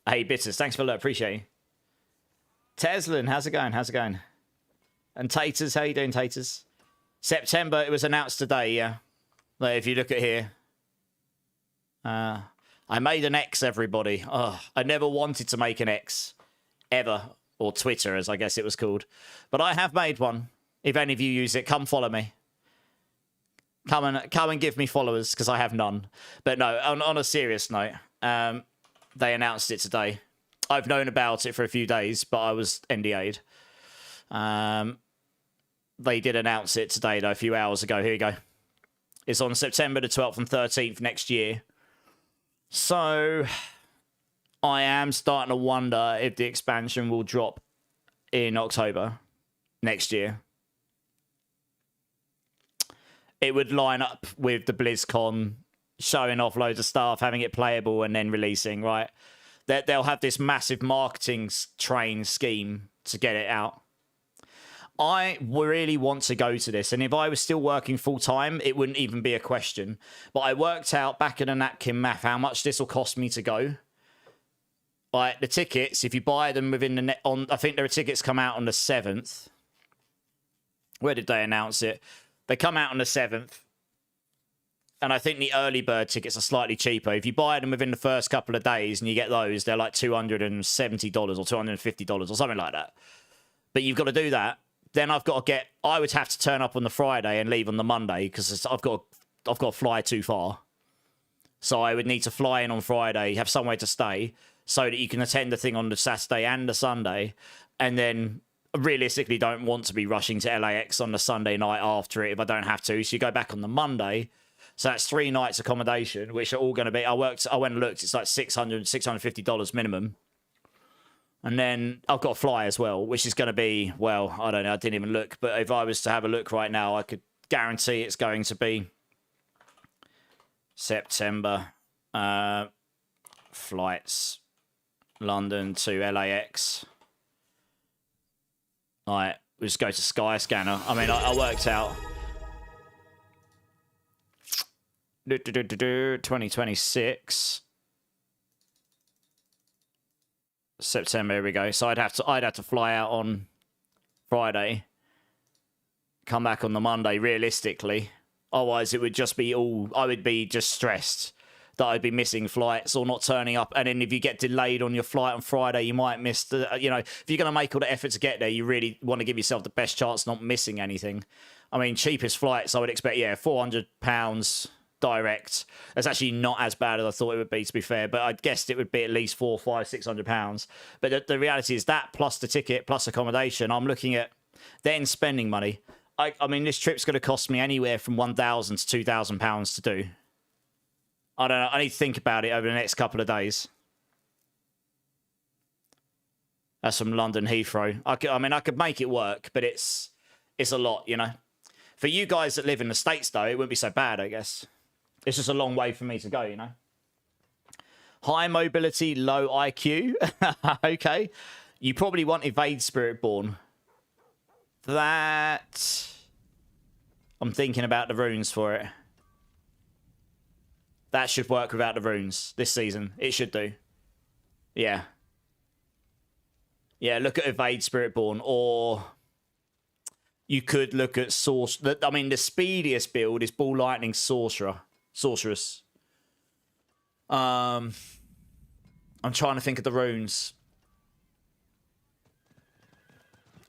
Hey, Bitters, thanks for that. Appreciate you. Teslin, how's it going? How's it going? And Taters, how you doing, Taters? September, it was announced today, yeah. Like, if you look at here. I made an X, everybody. Oh, I never wanted to make an X, ever. Or Twitter, as I guess it was called. But I have made one. If any of you use it, come follow me. Come and give me followers, because I have none. But no, on a serious note, they announced it today. I've known about it for a few days, but I was NDA'd. They did announce it today, though, a few hours ago. Here you go. It's on September the 12th and 13th next year. So I am starting to wonder if the expansion will drop in October next year. It would line up with the BlizzCon showing off loads of stuff, having it playable, and then releasing, right? They'll have this massive marketing train scheme to get it out. I really want to go to this, and if I was still working full-time, it wouldn't even be a question. But I worked out back in a napkin math how much this will cost me to go. Like, the tickets, if you buy them within the... I think there are tickets come out on the 7th. Where did they announce it? They come out on the 7th. And I think the early bird tickets are slightly cheaper. If you buy them within the first couple of days and you get those, they're like $270 or $250 or something like that. But you've got to do that. Then I've got to get... I would have to turn up on the Friday and leave on the Monday because I've got to fly too far. So I would need to fly in on Friday, have somewhere to stay, so that you can attend the thing on the Saturday and the Sunday. And then realistically don't want to be rushing to LAX on the Sunday night after it if I don't have to. So you go back on the Monday. So that's 3 nights accommodation, which are all going to be... I went and looked. It's like $650 minimum. And then I've got to fly as well, which is going to be, well, I don't know. I didn't even look. But if I was to have a look right now, I could guarantee it's going to be September. Flights. London to LAX. All right, we'll just go to Skyscanner. I mean, I worked out... 2026... September, here we go. So I'd have to fly out on Friday, come back on the Monday, realistically. Otherwise, it would just be all... I would be just stressed that I'd be missing flights or not turning up. And then if you get delayed on your flight on Friday, you might miss the... You know, if you're going to make all the effort to get there, you really want to give yourself the best chance not missing anything. I mean, cheapest flights, I would expect, yeah, £400... direct. That's actually not as bad as I thought it would be, to be fair, but I guessed it would be at least £400, £500, £600. But the reality is that plus the ticket plus accommodation, I'm looking at then spending money. I mean, this trip's going to cost me anywhere from £1,000 to £2,000 to do. I don't know. I need to think about it over the next couple of days. That's from London Heathrow. I mean, I could make it work, but it's a lot, you know. For you guys that live in the States, though, it wouldn't be so bad, I guess. It's just a long way for me to go, you know. High mobility, low IQ. Okay. You probably want Evade Spiritborn. That... I'm thinking about the runes for it. That should work without the runes this season. It should do. Yeah. Yeah, look at Evade Spiritborn. Or... you could look at I mean, the speediest build is Ball Lightning Sorceress. I'm trying to think of the runes.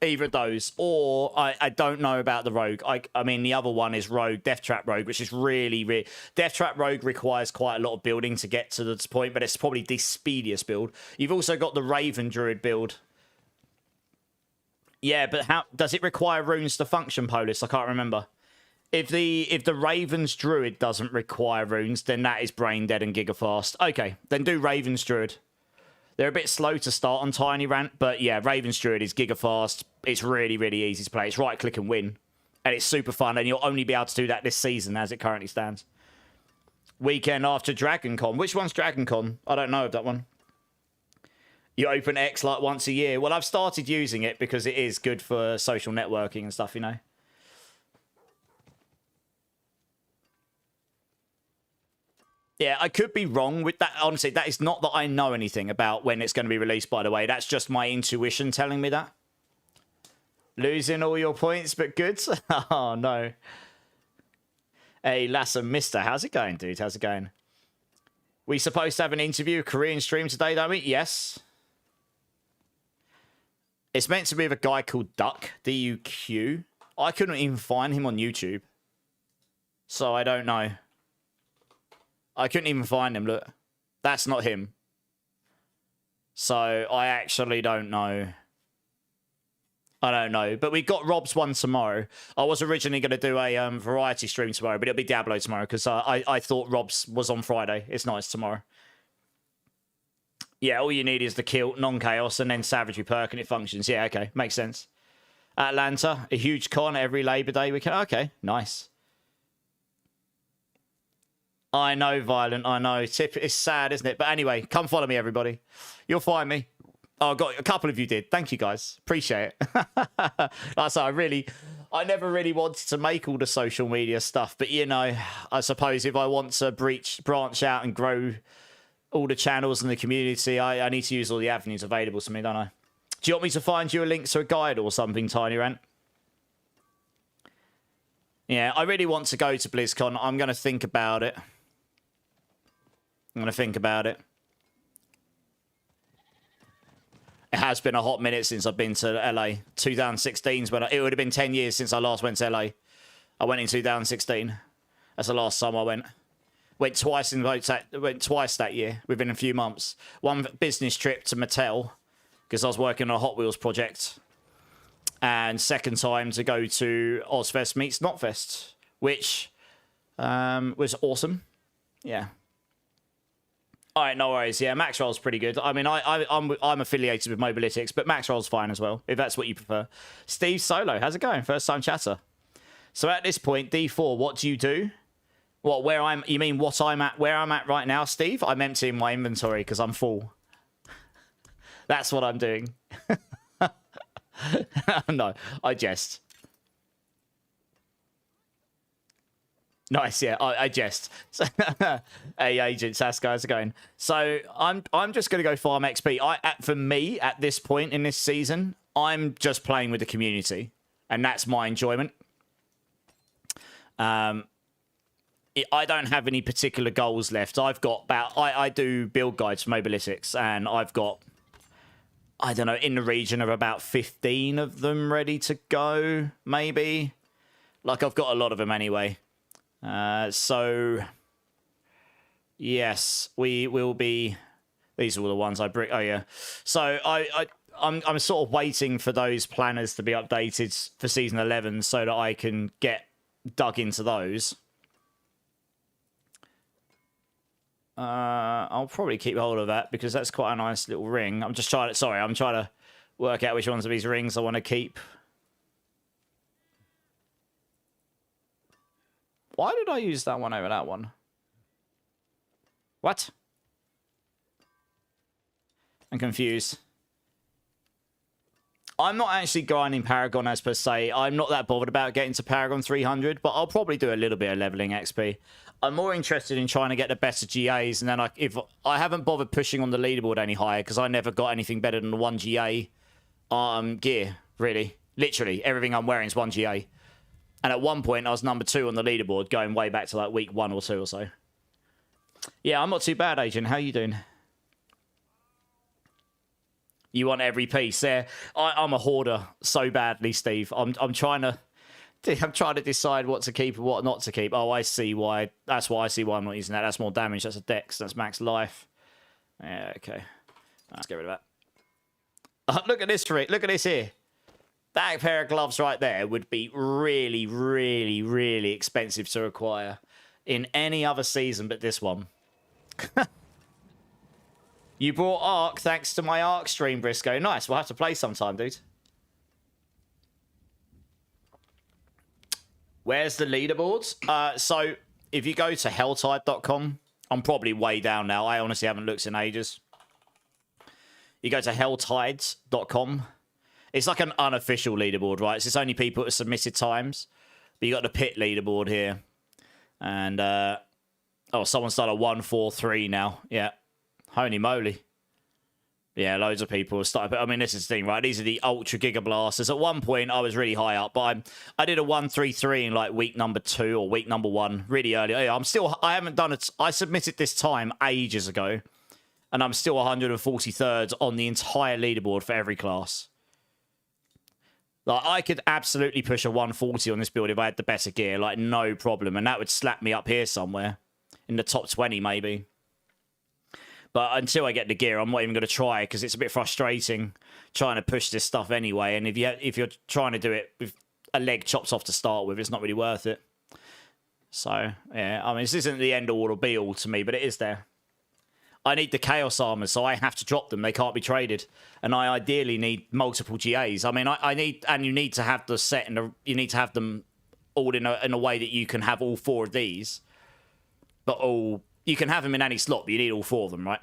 Either of those. Or I don't know about the Rogue. I mean, the other one is Rogue, Death Trap Rogue, which is really... Death Trap Rogue requires quite a lot of building to get to this point, but it's probably the speediest build. You've also got the Raven Druid build. Yeah, but how does it require runes to function, Polis? I can't remember. If the Raven's Druid doesn't require runes, then that is brain dead and gigafast. Okay, then do Raven's Druid. They're a bit slow to start on Tiny Rant, but yeah, Raven's Druid is gigafast. It's really, really easy to play. It's right click and win. And it's super fun, and you'll only be able to do that this season as it currently stands. Weekend after DragonCon. Which one's DragonCon? I don't know of that one. You open X like once a year. Well, I've started using it because it is good for social networking and stuff, you know. Yeah, I could be wrong with that. Honestly, that is not that I know anything about when it's going to be released, by the way. That's just my intuition telling me that. Losing all your points, but good? Oh, no. Hey, Lassa Mister, how's it going, dude? How's it going? We supposed to have an interview, a Korean stream today, don't we? Yes. It's meant to be with a guy called Duck, D-U-Q. I couldn't even find him on YouTube. So I don't know. I couldn't even find him, look. That's not him. So I actually don't know. I don't know. But we've got Rob's one tomorrow. I was originally going to do a variety stream tomorrow, but it'll be Diablo tomorrow because I thought Rob's was on Friday. It's not, it's tomorrow. Yeah, all you need is the kill, non-chaos, and then savagery perk, and it functions. Yeah, okay. Makes sense. Atlanta, a huge con every Labor Day weekend. Okay, nice. I know, Violent, I know. Tip, it's sad, isn't it? But anyway, come follow me, everybody. You'll find me. Oh, got a couple of you did. Thank you, guys. Appreciate it. Like I said, I never really wanted to make all the social media stuff, but you know, I suppose if I want to branch out and grow all the channels in the community, I need to use all the avenues available to me, don't I? Do you want me to find you a link to a guide or something, Tiny Rant? Yeah, I really want to go to BlizzCon. I'm going to think about it. I'm going to think about it. It has been a hot minute since I've been to LA. 2016's when it would have been 10 years since I last went to LA. I went in 2016. That's the last time I went. Went twice that year within a few months. One business trip to Mattel because I was working on a Hot Wheels project. And second time to go to Ozfest meets Knotfest, which was awesome. Yeah. All right, no worries. Yeah, Max Roll's pretty good. I mean, I'm affiliated with Mobalytics, but Max Roll's fine as well, if that's what you prefer. Steve Solo, how's it going? First time chatter. So at this point, D4, what do you do? What, you mean what I'm at, where I'm at right now, Steve? I'm emptying my inventory because I'm full. That's what I'm doing. No, I jest. Nice, yeah, I jest. Hey, agents, how's guys going? So I'm just gonna go farm XP. For me, at this point in this season, I'm just playing with the community, and that's my enjoyment. I don't have any particular goals left. I've got about I do build guides for Mobalytics, and I've got, I don't know, in the region of about 15 of them ready to go, maybe. Like, I've got a lot of them anyway. So, yes, we will be... These are all the ones I bring... Oh, yeah. So, I'm sort of waiting for those planners to be updated for Season 11 so that I can get dug into those. I'll probably keep hold of that because that's quite a nice little ring. I'm trying to work out which ones of these rings I want to keep. Why did I use that one over that one? What? I'm confused. I'm not actually grinding Paragon as per se. I'm not that bothered about getting to Paragon 300, but I'll probably do a little bit of leveling XP. I'm more interested in trying to get the better GAs, and then if I haven't bothered pushing on the leaderboard any higher because I never got anything better than the 1 GA gear, really. Literally, everything I'm wearing is 1 GA. And at one point, I was number 2 on the leaderboard, going way back to like week 1 or 2 or so. Yeah, I'm not too bad, Agent. How you doing? You want every piece there. I'm a hoarder so badly, Steve. I'm trying to decide what to keep and what not to keep. Oh, I see why. That's why I see why I'm not using that. That's more damage. That's a dex. That's max life. Yeah, okay. Let's get rid of that. Look at this trick. Look at this here. That pair of gloves right there would be really, really, really expensive to acquire in any other season but this one. You brought Ark thanks to my Ark stream, Briscoe. Nice. We'll have to play sometime, dude. Where's the leaderboards? So if you go to helltide.com, I'm probably way down now. I honestly haven't looked in ages. You go to helltides.com. It's like an unofficial leaderboard, right? It's only people that have submitted times. But you got the pit leaderboard here. And, oh, someone's done a 1-4-3 now. Yeah. Holy moly. Yeah, loads of people have started. But I mean, this is the thing, right? These are the Ultra Giga Blasters. At one point, I was really high up, but I did a 133 in like week number 2 or week number 1, really early. Yeah, I haven't done it. I submitted this time ages ago, and I'm still 143rd on the entire leaderboard for every class. Like, I could absolutely push a 140 on this build if I had the better gear, like, no problem. And that would slap me up here somewhere in the top 20, maybe. But until I get the gear, I'm not even going to try because it's a bit frustrating trying to push this stuff anyway. And if you're trying to do it with a leg chopped off to start with, it's not really worth it. So, yeah, I mean, this isn't the end all or be all to me, but it is there. I need the Chaos Armors, so I have to drop them. They can't be traded. And I ideally need multiple GAs. I mean, I need, and you need to have the set, and you need to have them all in a way that you can have all 4 of these. But you can have them in any slot, but you need all 4 of them, right?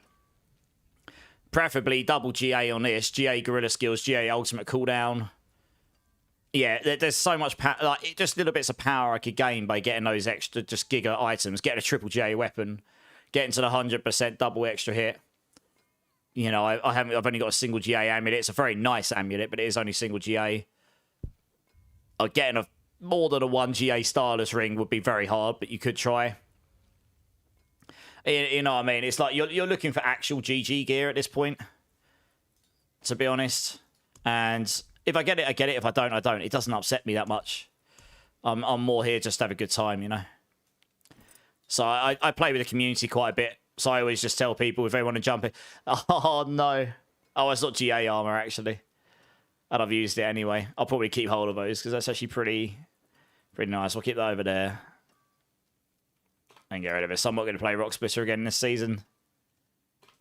Preferably double GA on this. GA Gorilla Skills, GA Ultimate Cooldown. Yeah, there's so much power. Like, just little bits of power I could gain by getting those extra just Giga items. Getting a triple GA weapon. Getting to the 100% double extra hit. You know, I've only got a single GA amulet. It's a very nice amulet, but it is only single GA. Getting more than a 1 GA Starless ring would be very hard, but you could try. You know what I mean? It's like you're looking for actual GG gear at this point, to be honest. And if I get it, I get it. If I don't, I don't. It doesn't upset me that much. I'm more here just to have a good time, you know. So I play with the community quite a bit. So I always just tell people if they want to jump in. Oh, no. Oh, it's not GA armor, actually. And I've used it anyway. I'll probably keep hold of those because that's actually pretty nice. We'll keep that over there. And get rid of this. I'm not going to play Rock Splitter again this season.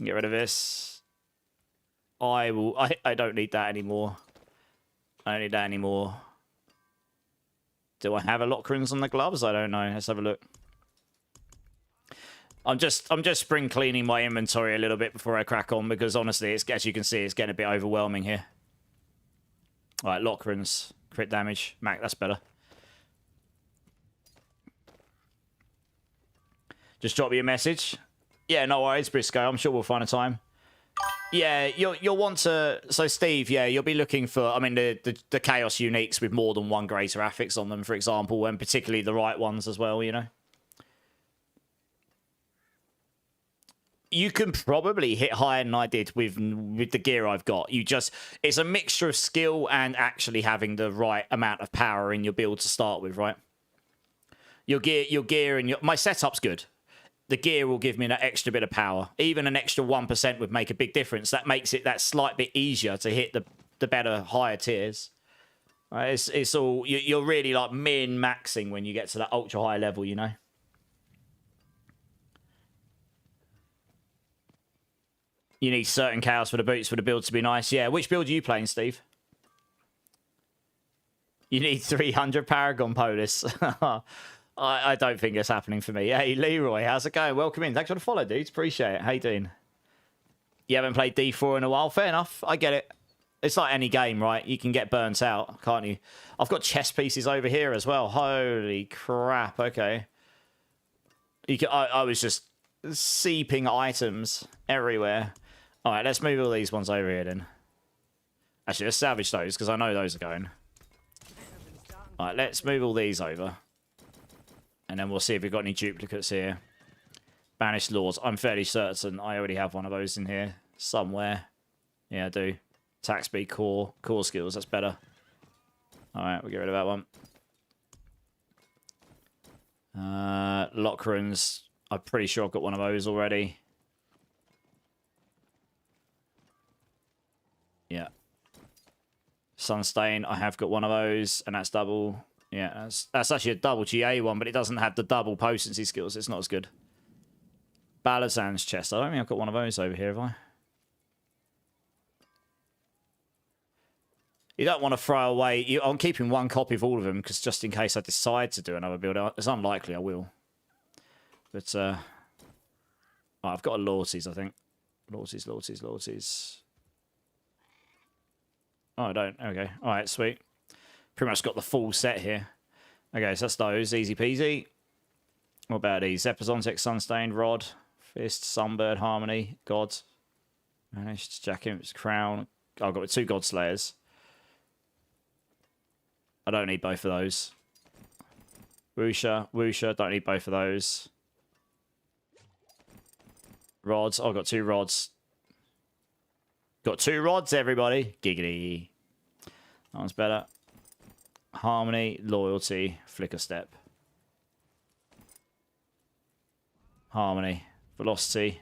Get rid of this. I don't need that anymore. I don't need that anymore. Do I have a Lockrins on the gloves? I don't know. Let's have a look. I'm just spring cleaning my inventory a little bit before I crack on because honestly, as you can see, it's getting a bit overwhelming here. All right, Lockrins, crit damage. Mac, that's better. Just drop me a message. Yeah, no worries, Briscoe. I'm sure we'll find a time. Yeah, you'll want to... So, Steve, yeah, you'll be looking for... I mean, the Chaos Uniques with more than 1 greater affix on them, for example, and particularly the right ones as well, you know? You can probably hit higher than I did with the gear I've got. It's a mixture of skill and actually having the right amount of power in your build to start with, right? Your gear and my setup's good. The gear will give me that extra bit of power. Even an extra 1% would make a big difference. That makes it that slight bit easier to hit the better, higher tiers. Right? It's all... You're really like min-maxing when you get to that ultra-high level, you know? You need certain chaos for the boots for the build to be nice. Yeah, which build are you playing, Steve? You need 300 Paragon Polis. I don't think it's happening for me. Hey, Leroy, how's it going? Welcome in. Thanks for the follow, dudes. Appreciate it. How you doing? You haven't played D4 in a while? Fair enough. I get it. It's like any game, right? You can get burnt out, can't you? I've got chess pieces over here as well. Holy crap. Okay. I was just seeping items everywhere. All right, let's move all these ones over here then. Actually, let's salvage those because I know those are going. All right, let's move all these over. And then we'll see if we've got any duplicates here. Banished Lords. I'm fairly certain I already have one of those in here somewhere. Yeah, I do. Attack speed, core skills. That's better. All right, we'll get rid of that one. Lockrins. I'm pretty sure I've got one of those already. Yeah. Sunstain. I have got one of those, and that's double... Yeah, that's actually a double GA one, but it doesn't have the double potency skills. It's not as good. Balazan's chest. I don't think I've got one of those over here, have I? You don't want to throw away... I'm keeping 1 copy of all of them, because just in case I decide to do another build, it's unlikely I will. But, oh, I've got a Lorties, I think. Lorties. Oh, I don't. Okay. All right, sweet. Pretty much got the full set here. Okay, so that's those. Easy peasy. What about these? Epizontic, Sunstained, Rod, Fist, Sunbird, Harmony, God. Managed Jackim's crown. Oh, I've got 2 God Slayers. I don't need both of those. Woosha, don't need both of those. Rods, oh, I've got 2 rods. Got 2 rods, everybody. Giggity. That one's better. Harmony, loyalty, flicker step. Harmony, velocity.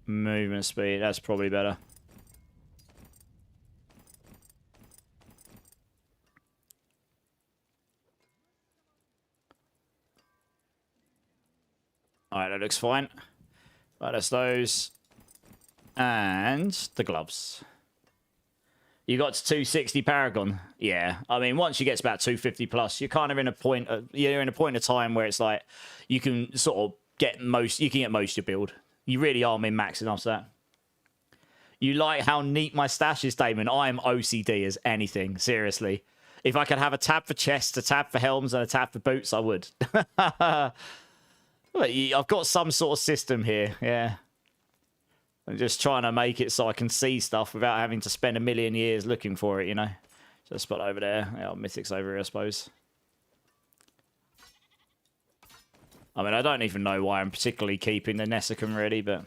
Movement speed, that's probably better. Alright, that looks fine. Right, that's those. And the gloves. You got to 260 Paragon. Yeah, I mean, once you get to about 250 plus, you're kind of in a point. You're in a point of time where it's like you can sort of get most. You can get most of your build. You really are min maxing after that. You like how neat my stash is, Damon? I am OCD as anything. Seriously, if I could have a tab for chests, a tab for helms, and a tab for boots, I would. I've got some sort of system here. Yeah. I'm just trying to make it so I can see stuff without having to spend a million years looking for it, you know. So spot over there. Yeah, Mythic's over here, I suppose. I mean, I don't even know why I'm particularly keeping the Nessicum ready, but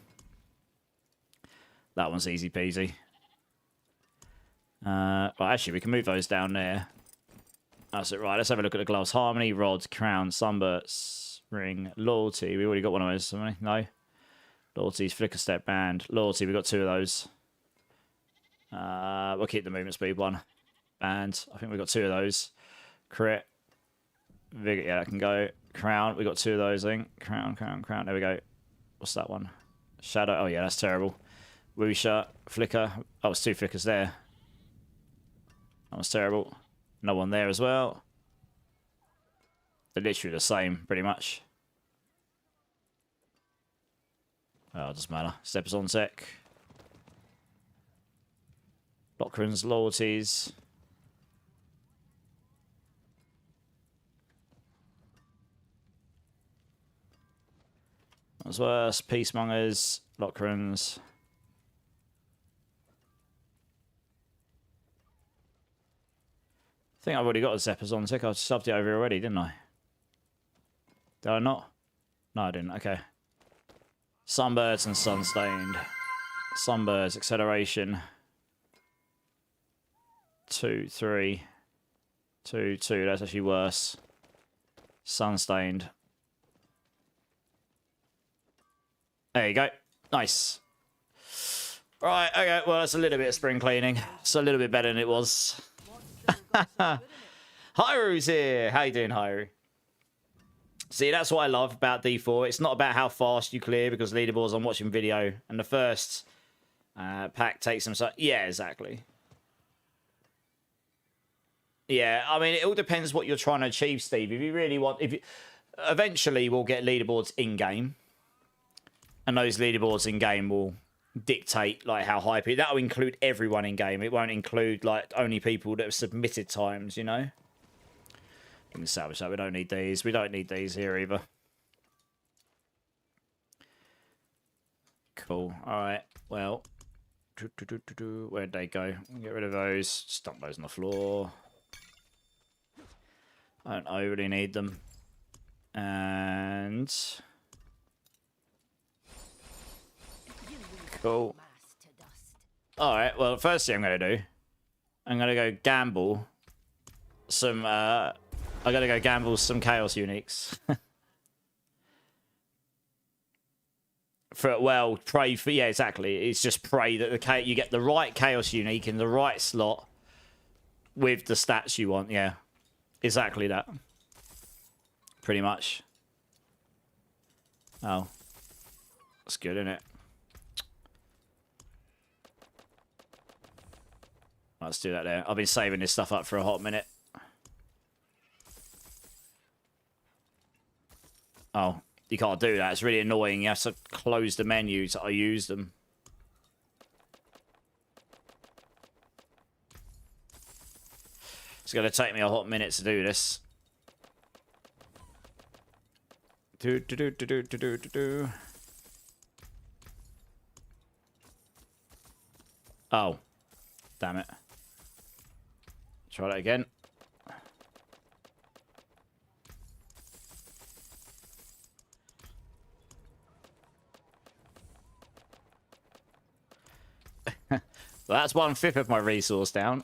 that one's easy peasy. Well, actually, we can move those down there. That's it, right. Let's have a look at the gloves. Harmony, Rod, Crown, Sunburst, Ring, Loyalty. We already got one of those, haven't we? No? Loyalty's Flicker Step Band. Loyalty, we got 2 of those. We'll keep the movement speed one. Band, I think we got 2 of those. Crit. Vigor, yeah, that can go. Crown, we got 2 of those, I think. Crown. There we go. What's that one? Shadow. Oh, yeah, that's terrible. Woosha. Flicker. Oh, it's 2 flickers there. That was terrible. No one there as well. They're literally the same, pretty much. Oh, it doesn't matter. Steps on sec. Lochran's loyalties. That's worse. Peacemongers. Lochran's. I think I've already got a Zeppers on tick. I subbed it over already, didn't I? Did I not? No, I didn't. Okay. Sunbirds and Sunstained. Sunbirds, acceleration. 2, 3. 2, 2. That's actually worse. Sunstained. There you go. Nice. Right, okay. Well, that's a little bit of spring cleaning. It's a little bit better than it was. Hyru's here. How you doing, Hyru? See, that's what I love about D4. It's not about how fast you clear, because leaderboards, I'm watching video, and the first pack takes them. So yeah, exactly. Yeah, I mean, it all depends what you're trying to achieve, Steve. If you really want, eventually we'll get leaderboards in game, and those leaderboards in game will dictate like how high people. That'll include everyone in game. It won't include like only people that have submitted times, you know. We can salvage that. We don't need these. We don't need these here either. Cool. All right. Well, where'd they go? Get rid of those. Just dump those on the floor. I don't overly need them. And cool. All right. Well, first thing I'm gonna do, I'm gonna go gamble some. I gotta go gamble some Chaos Uniques. Pray for, yeah, exactly. It's just pray that you get the right Chaos Unique in the right slot with the stats you want. Yeah, exactly that. Pretty much. Oh, that's good, isn't it? Let's do that there. I've been saving this stuff up for a hot minute. Oh, you can't do that. It's really annoying. You have to close the menu to use them. It's going to take me a hot minute to do this. Oh. Damn it. Try that again. Well, that's 1/5 of my resource down.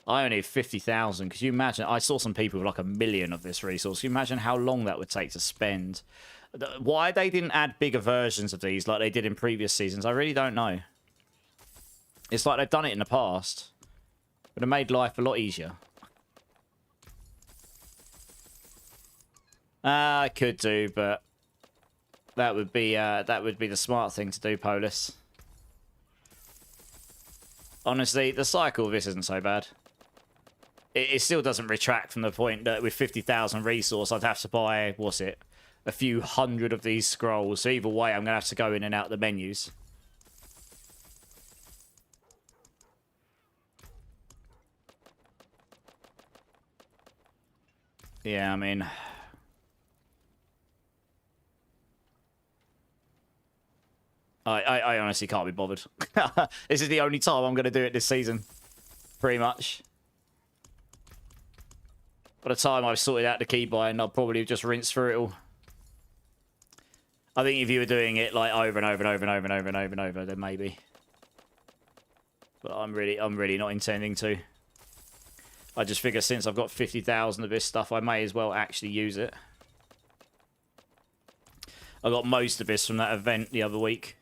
I only have 50,000. Could you imagine? I saw some people with like 1 million of this resource. Can you imagine how long that would take to spend? Why they didn't add bigger versions of these like they did in previous seasons, I really don't know. It's like they've done it in the past. Would have made life a lot easier. I could do, but that would be the smart thing to do, Polis. Honestly, the cycle of this isn't so bad. It still doesn't retract from the point that with 50,000 resource, I'd have to buy, what's it, a few hundred of these scrolls. So either way, I'm going to have to go in and out the menus. Yeah, I mean... I honestly can't be bothered. This is the only time I'm going to do it this season. Pretty much. By the time I've sorted out the key buying, I'll probably just rinse through it all. I think if you were doing it like over and over and over and over and over and over and over, then maybe. But I'm really not intending to. I just figure since I've got 50,000 of this stuff, I may as well actually use it. I got most of this from that event the other week.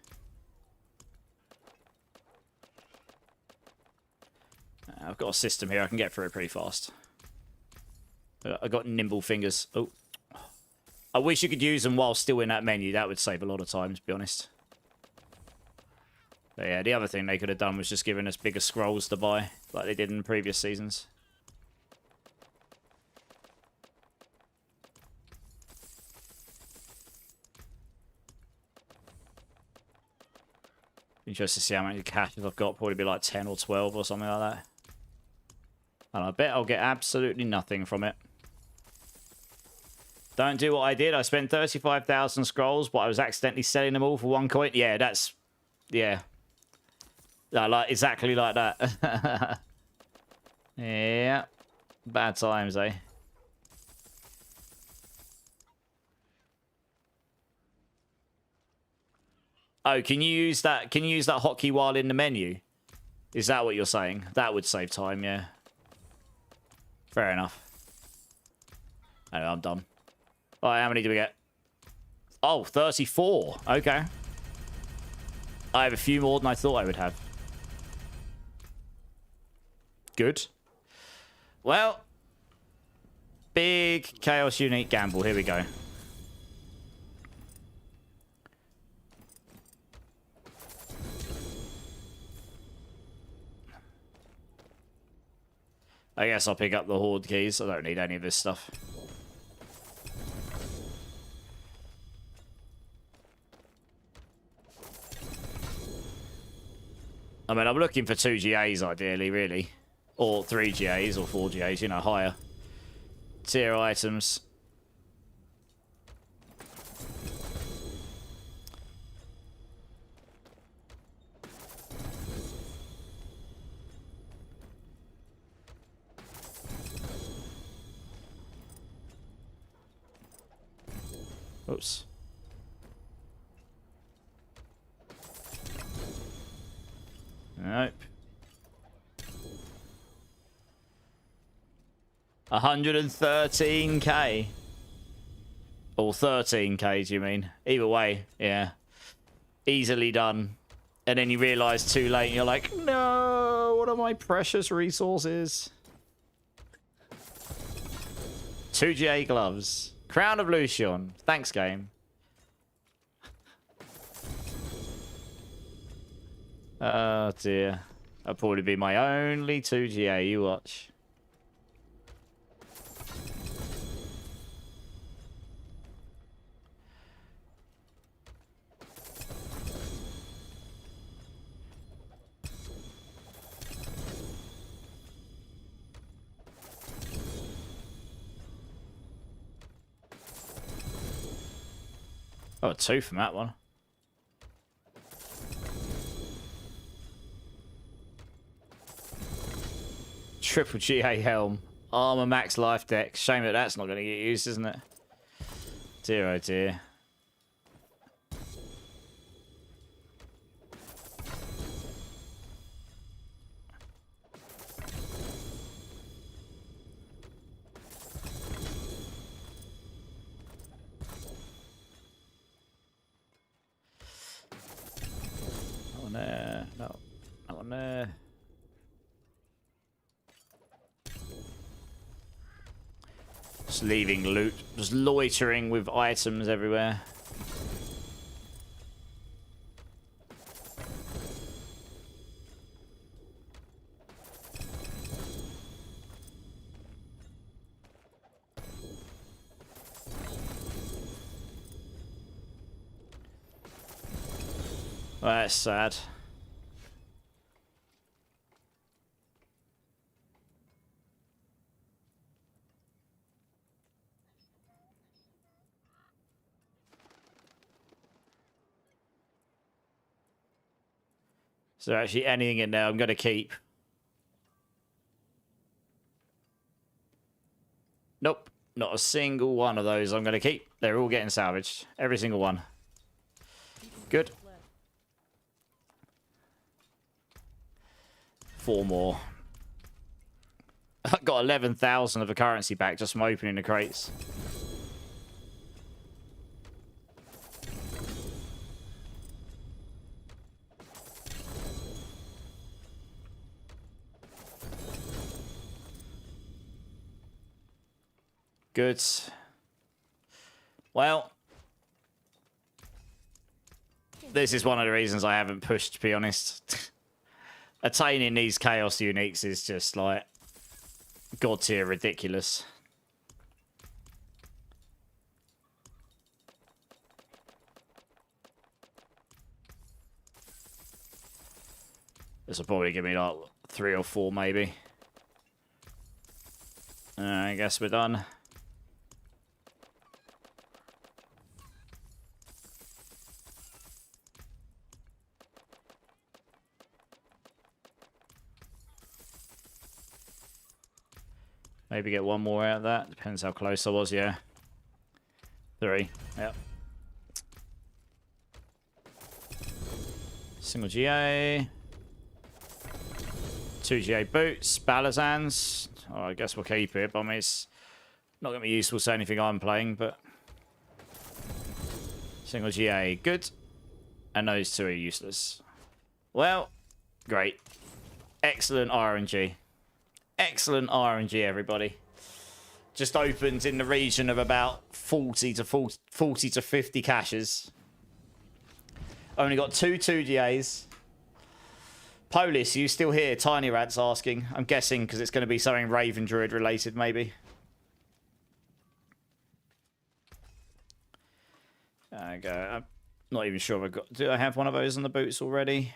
I've got a system here. I can get through it pretty fast. I got nimble fingers. Oh. I wish you could use them while still in that menu. That would save a lot of time, to be honest. But yeah, the other thing they could have done was just given us bigger scrolls to buy, like they did in previous seasons. Interested to see how many caches I've got. Probably be like 10 or 12 or something like that. And I bet I'll get absolutely nothing from it. Don't do what I did. I spent 35,000 scrolls, but I was accidentally selling them all for 1 coin. Yeah, that's... Yeah. Like exactly like that. Yeah. Bad times, eh? Oh, can you use that? Can you use that hotkey while in the menu? Is that what you're saying? That would save time, yeah. Fair enough. Anyway, I'm done. All right, how many do we get? Oh, 34. Okay. I have a few more than I thought I would have. Good. Well, big Chaos Unique gamble. Here we go. I guess I'll pick up the Horde keys. I don't need any of this stuff. I mean, I'm looking for 2 GAs ideally, really. Or 3 GAs or 4 GAs, you know, higher tier items. Oops. Nope. 113k. Or 13k, do you mean? Either way, yeah. Easily done. And then you realise too late and you're like, no, what are my precious resources? 2 GA gloves. Crown of Lucian. Thanks, game. Oh, dear. That'll probably be my only 2 GA. You watch. Oh, 2 from that one. Triple GA helm. Armor max life deck. Shame that that's not going to get used, isn't it? Dear oh dear. That one there. No. That one there. Just leaving loot. Just loitering with items everywhere. Well, that's sad. Is there actually anything in there I'm going to keep? Nope. Not a single one of those I'm going to keep. They're all getting salvaged. Every single one. Good. 4 more. I got 11,000 of the currency back just from opening the crates. Good. Well, this is one of the reasons I haven't pushed, to be honest. Attaining these Chaos Uniques is just like god tier ridiculous. This will probably give me like 3 or 4 maybe. I guess we're done. Maybe get 1 more out of that. Depends how close I was, yeah. 3, yep. Single GA. 2 GA boots. Balazans. Oh, I guess we'll keep it, but I mean, it's not going to be useful to anything I'm playing, but... Single GA, good. And those 2 are useless. Well, great. Excellent RNG. Excellent RNG, everybody. Just opened in the region of about 40 to 50 caches. Only got 2 2GAs. Polis, you still here? Tiny Rat's asking. I'm guessing because it's going to be something Raven Druid related, maybe. There I go. I'm not even sure if I got... Do I have one of those on the boots already?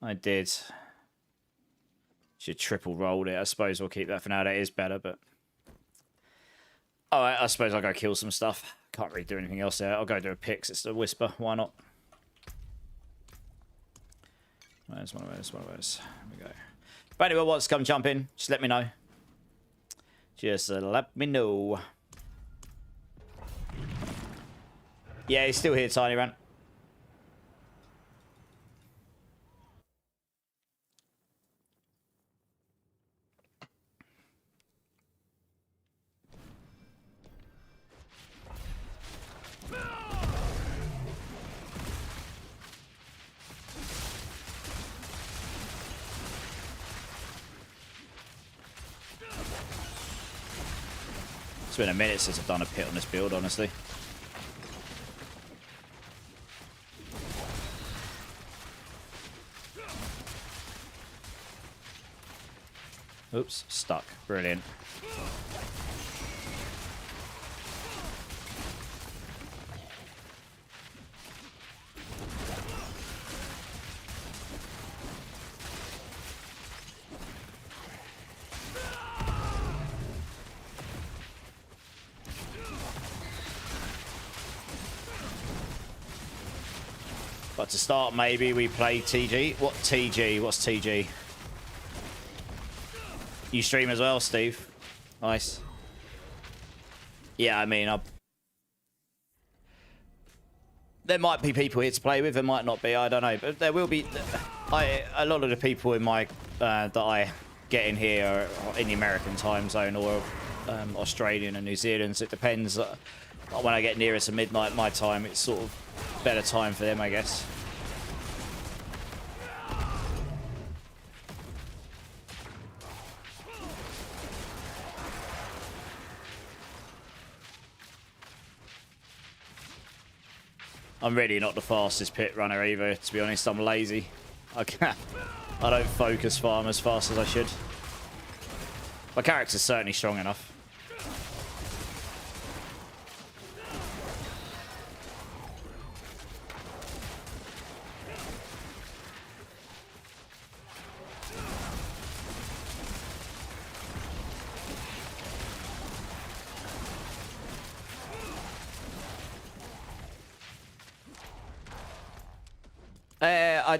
I did. Should triple rolled it. I suppose we'll keep that for now. That is better, but... Alright, I suppose I'll go kill some stuff. Can't really do anything else there. I'll go do a pix. It's a whisper. Why not? There's one of those. One of those. There we go. But anyway, what's come jump in? Just let me know. Just let me know. Yeah, he's still here, Tiny Rant. It's been a minute since I've done a pit on this build, honestly. Oops, stuck. Brilliant. But to start, maybe we play TG. What TG? What's TG? You stream as well, Steve? Nice. Yeah, I mean, there might be people here to play with. There might not be. I don't know. But there will be. A lot of the people in my that I get in here are in the American time zone or Australian and New Zealand. So it depends. When I get nearer to midnight my time, it's sort of better time for them, I guess. I'm really not the fastest pit runner either, to be honest. I'm lazy. I don't focus farm as fast as I should. My character's certainly strong enough.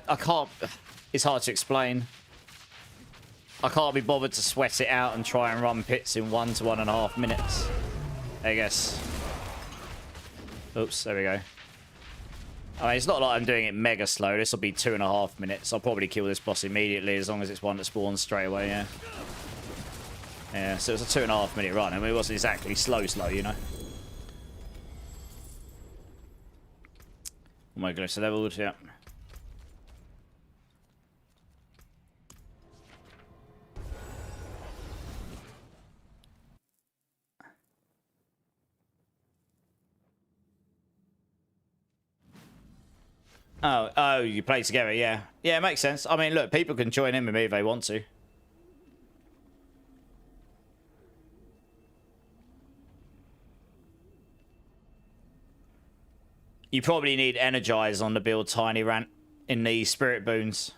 I can't... It's hard to explain. I can't be bothered to sweat it out and try and run pits in 1 to 1.5 minutes, I guess. Oops, there we go. I mean, it's not like I'm doing it mega slow. This will be 2.5 minutes. I'll probably kill this boss immediately as long as it's one that spawns straight away, yeah. Yeah, so it's a 2.5 minute run. I mean, it wasn't exactly slow, you know. Oh my goodness, so leveled, yeah. Oh, you play together, yeah. Yeah, it makes sense. I mean, look, people can join in with me if they want to. You probably need Energize on the build Tiny Rant in the Spirit Boons.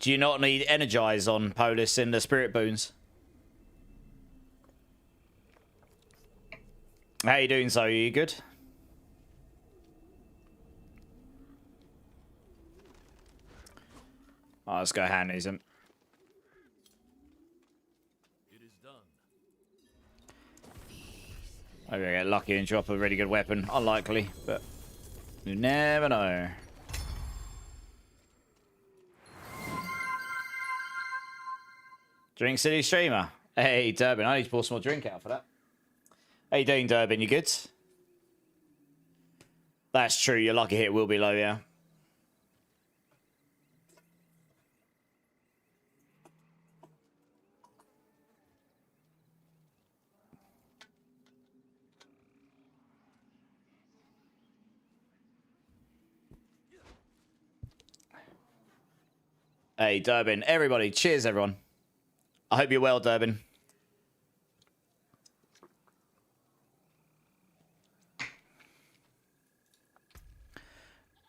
Do you not need Energize on Polis in the Spirit Boons? How you doing, Zoe? You good? Oh, let's go Handism. It is done. Maybe I get lucky and drop a really good weapon. Unlikely, but you never know. Drink City Streamer. Hey, Durbin. I need to pour some more drink out for that. How you doing, Durbin? You good? That's true. Your lucky hit will be low, yeah. Hey, Durbin. Everybody, cheers, everyone. I hope you're well, Durbin.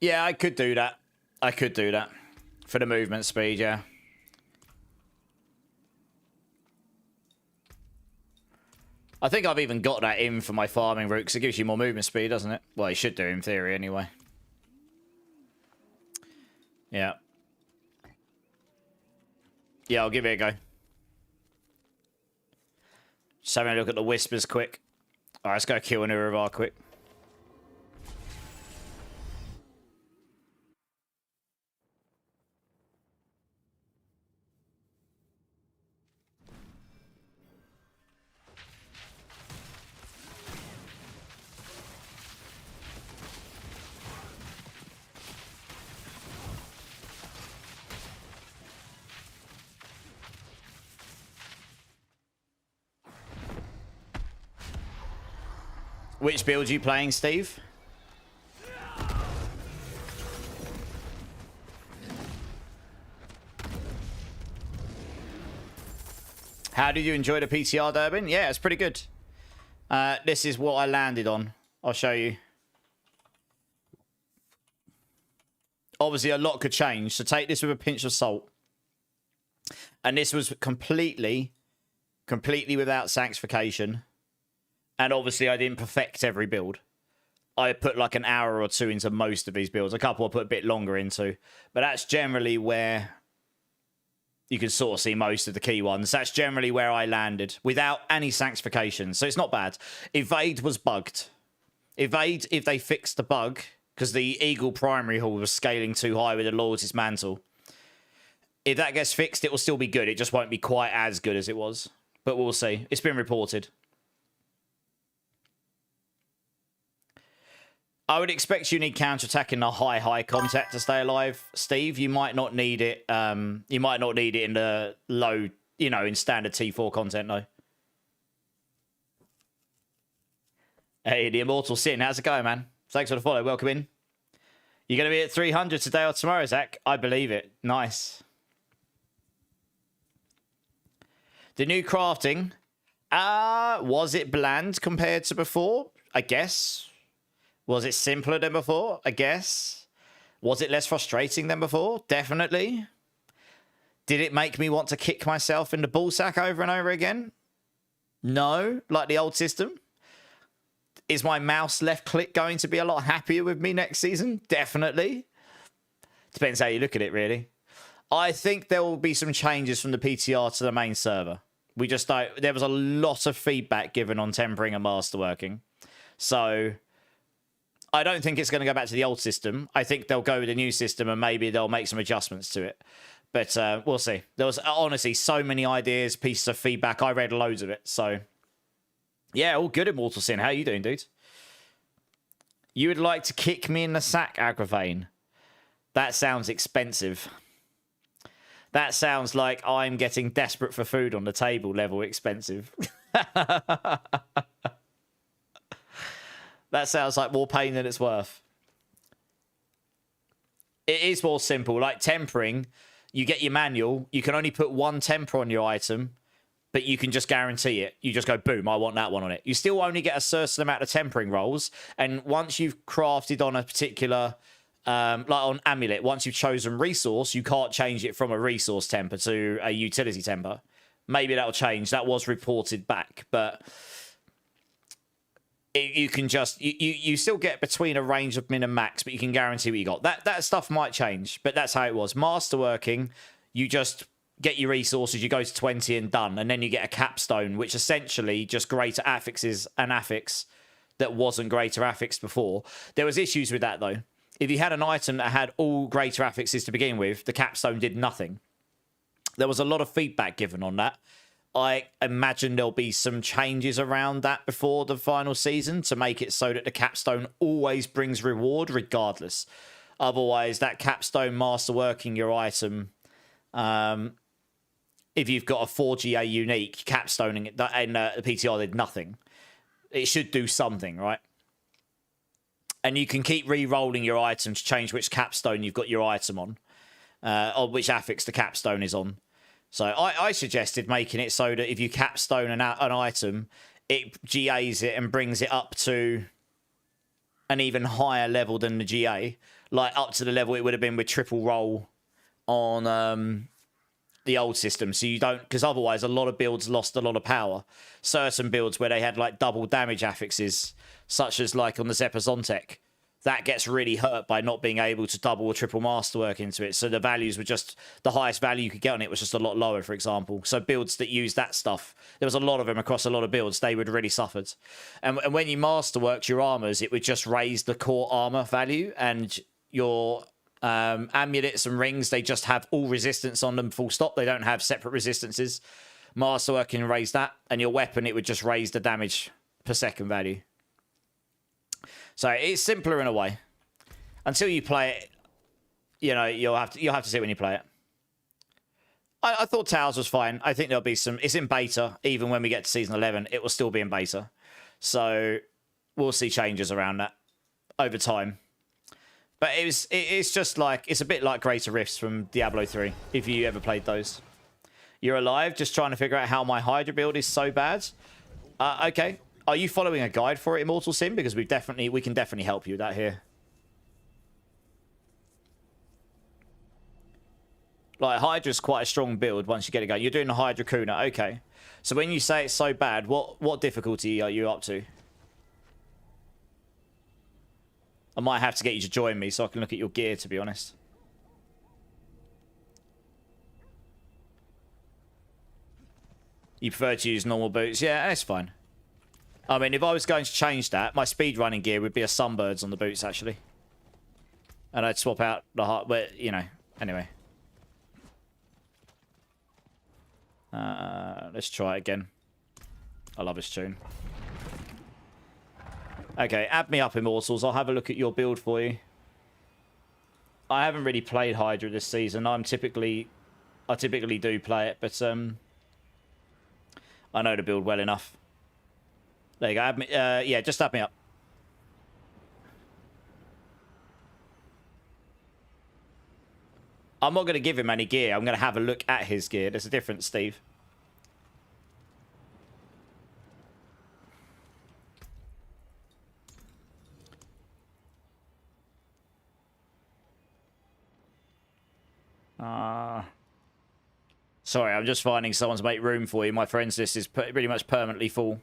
Yeah, I could do that. I could do that. For the movement speed, yeah. I think I've even got that in for my farming route, because it gives you more movement speed, doesn't it? Well, it should do in theory, anyway. Yeah. Yeah, I'll give it a go. Just having a look at the whispers quick. Alright, let's go kill an Uravar quick. Which build are you playing, Steve? How did you enjoy the PTR, Durbin? Yeah, it's pretty good. This is what I landed on. I'll show you. Obviously, a lot could change, so take this with a pinch of salt. And this was completely without sanctification. And obviously, I didn't perfect every build. I put like an hour or two into most of these builds. A couple I put a bit longer into. But that's generally where you can sort of see most of the key ones. That's generally where I landed without any sanctification. So it's not bad. Evade was bugged. Evade, if they fixed the bug, because the Eagle primary hall was scaling too high with the Lord's Mantle. If that gets fixed, it will still be good. It just won't be quite as good as it was. But we'll see. It's been reported. I would expect you need counter-attack in the high contact to stay alive. Steve, you might not need it. You might not need it in the low, you know, in standard T4 content, though. Hey, the Immortal Sin. How's it going, man? Thanks for the follow. Welcome in. You're going to be at 300 today or tomorrow, Zach? I believe it. Nice. The new crafting. Was it bland compared to before? I guess. Was it simpler than before? I guess. Was it less frustrating than before? Definitely. Did it make me want to kick myself in the ballsack over and over again? No, like the old system. Is my mouse left click going to be a lot happier with me next season? Definitely. Depends how you look at it, really. I think there will be some changes from the PTR to the main server. We just don't... There was a lot of feedback given on tempering and masterworking. So... I don't think it's going to go back to the old system. I think they'll go with the new system and maybe they'll make some adjustments to it. But we'll see. There was honestly so many ideas, pieces of feedback. I read loads of it. So, yeah, all good, Immortal Sin. How you doing, dude? You would like to kick me in the sack, Agravane? That sounds expensive. That sounds like I'm getting desperate for food on the table level expensive. That sounds like more pain than it's worth. It is more simple. Like tempering, you get your manual. You can only put one temper on your item, but you can just guarantee it. You just go, boom, I want that one on it. You still only get a certain amount of tempering rolls. And once you've crafted on a particular, like on Amulet, once you've chosen resource, you can't change it from a resource temper to a utility temper. Maybe that'll change. That was reported back, but... You can just you still get between a range of min and max, but you can guarantee what you got. That stuff might change, but that's how it was. Masterworking, you just get your resources, you go to 20 and done, and then you get a capstone, which essentially just greater affixes an affix that wasn't greater affixed before. There was issues with that though. If you had an item that had all greater affixes to begin with, the capstone did nothing. There was a lot of feedback given on that. I imagine there'll be some changes around that before the final season to make it so that the capstone always brings reward regardless. Otherwise, that capstone masterworking your item, if you've got a 4GA unique, capstoning it, and the PTR did nothing. It should do something, right? And you can keep re-rolling your item to change which capstone you've got your item on, or which affix the capstone is on. So I suggested making it so that if you capstone an item, it GAs it and brings it up to an even higher level than the GA. Like up to the level it would have been with triple roll on the old system. So you don't... Because otherwise a lot of builds lost a lot of power. Certain builds where they had like double damage affixes, such as like on the Zepazontech, that gets really hurt by not being able to double or triple masterwork into it. So the values were just... The highest value you could get on it was just a lot lower, for example. So builds that use that stuff, there was a lot of them across a lot of builds, they would really suffered. And when you masterworked your armors, it would just raise the core armor value, and your amulets and rings, they just have all resistance on them, full stop. They don't have separate resistances. Masterworking raised that, and your weapon, it would just raise the damage per second value. So it's simpler in a way. Until you play it, you know, you'll have to see it when you play it. I thought Towers was fine. I think there'll be some... It's in beta. Even when we get to Season 11, it will still be in beta. So we'll see changes around that over time. But it's just like... It's a bit like Greater Rifts from Diablo 3, if you ever played those. You're alive, just trying to figure out how my Hydra build is so bad. Okay. Are you following a guide for it, Immortal Sin? Because we can definitely help you with that here. Like, Hydra's quite a strong build once you get it going. You're doing a Hydra Kuna, okay. So when you say it's so bad, what difficulty are you up to? I might have to get you to join me so I can look at your gear, to be honest. You prefer to use normal boots? Yeah, that's fine. I mean, if I was going to change that, my speedrunning gear would be a Sunbirds on the boots, actually. And I'd swap out the heart, but, you know, anyway. Let's try it again. I love this tune. Okay, add me up, Immortals. I'll have a look at your build for you. I haven't really played Hydra this season. I typically do play it, but I know the build well enough. There you go. Add me, yeah, just add me up. I'm not going to give him any gear. I'm going to have a look at his gear. There's a difference, Steve. Sorry, I'm just finding someone to make room for you. My friends list is pretty much permanently full.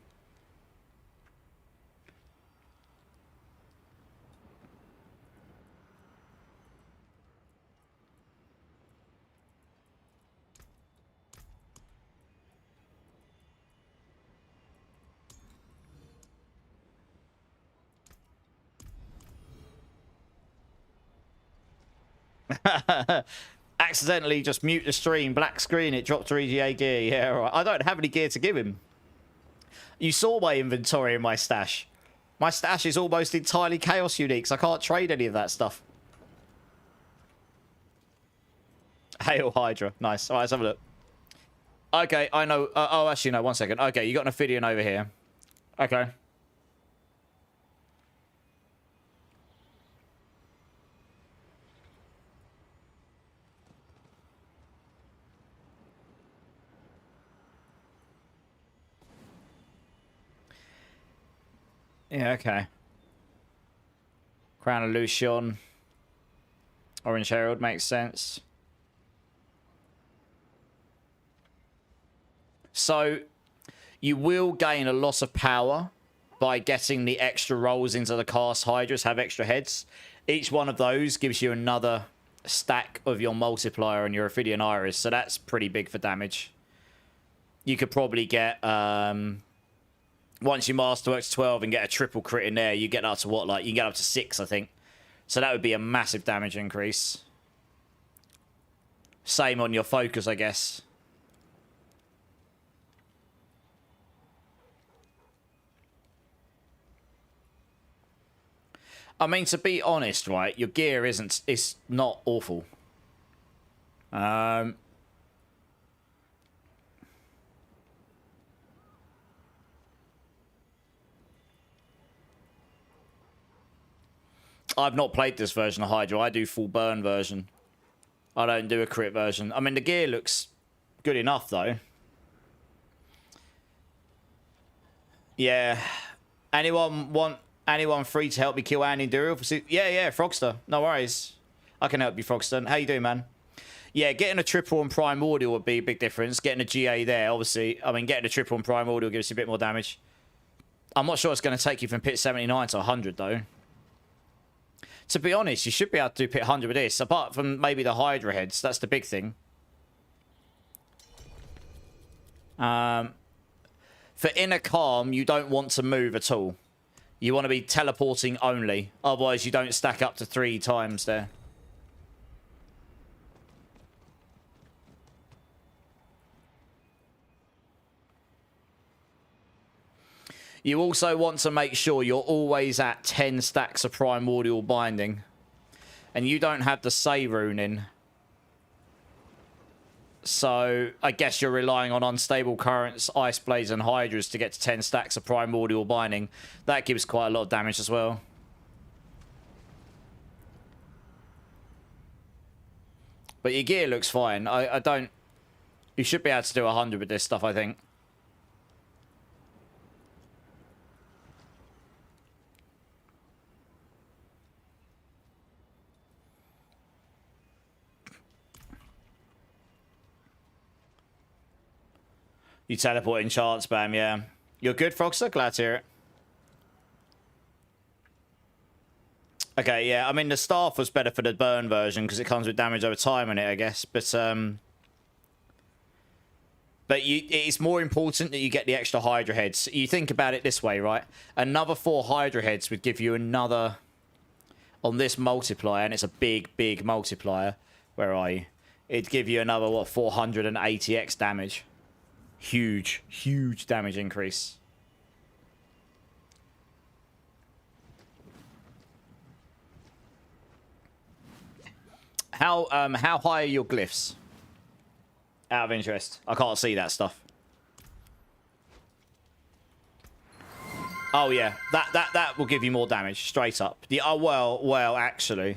Accidentally just mute the stream, black screen, it dropped to EGA gear. Yeah, all right. I don't have any gear to give him. You saw my inventory in my stash. My stash is almost entirely Chaos Uniques. I can't trade any of that stuff. Hail Hydra. Nice. All right, let's have a look. Okay, I know. Oh, actually, no, 1 second. Okay, you got an Ophidian over here. Okay. Yeah, okay. Crown of Lucian. Orange Herald makes sense. So, you will gain a loss of power by getting the extra rolls into the cast Hydras, have extra heads. Each one of those gives you another stack of your multiplier and your Ophidian Iris, so that's pretty big for damage. You could probably get... once you Masterworks 12 and get a triple crit in there, you get up to what, like, you can get up to 6, I think. So that would be a massive damage increase. Same on your focus, I guess. I mean, to be honest, right, your gear it's not awful. I've not played this version of Hydra. I do full burn version. I don't do a crit version. I mean, the gear looks good enough, though. Yeah. Anyone free to help me kill Andy Duriel? Yeah, Frogster. No worries. I can help you, Frogster. How you doing, man? Yeah, getting a triple on Primordial would be a big difference. Getting a GA there, obviously. I mean, getting a triple on Primordial gives you a bit more damage. I'm not sure it's going to take you from pit 79 to 100, though. To be honest, you should be able to do pit 100 with this. Apart from maybe the Hydra heads. That's the big thing. For Inner Calm, you don't want to move at all. You want to be teleporting only. Otherwise, you don't stack up to 3 times there. You also want to make sure you're always at 10 stacks of Primordial Binding. And you don't have the Say rune in. So, I guess you're relying on Unstable Currents, Ice Blades, and Hydras to get to 10 stacks of Primordial Binding. That gives quite a lot of damage as well. But your gear looks fine. I don't... You should be able to do 100 with this stuff, I think. You teleport in chance spam, yeah. You're good, Frogster? Glad to hear it. Okay, yeah. I mean, the staff was better for the burn version because it comes with damage over time in it, I guess. But it's more important that you get the extra Hydra heads. You think about it this way, right? Another 4 Hydra heads would give you another... On this multiplier, and it's a big, big multiplier. Where are you? It'd give you another, what, 480x damage. Huge, huge damage increase. How high are your glyphs? Out of interest. I can't see that stuff. Oh yeah, that will give you more damage straight up. The well, actually.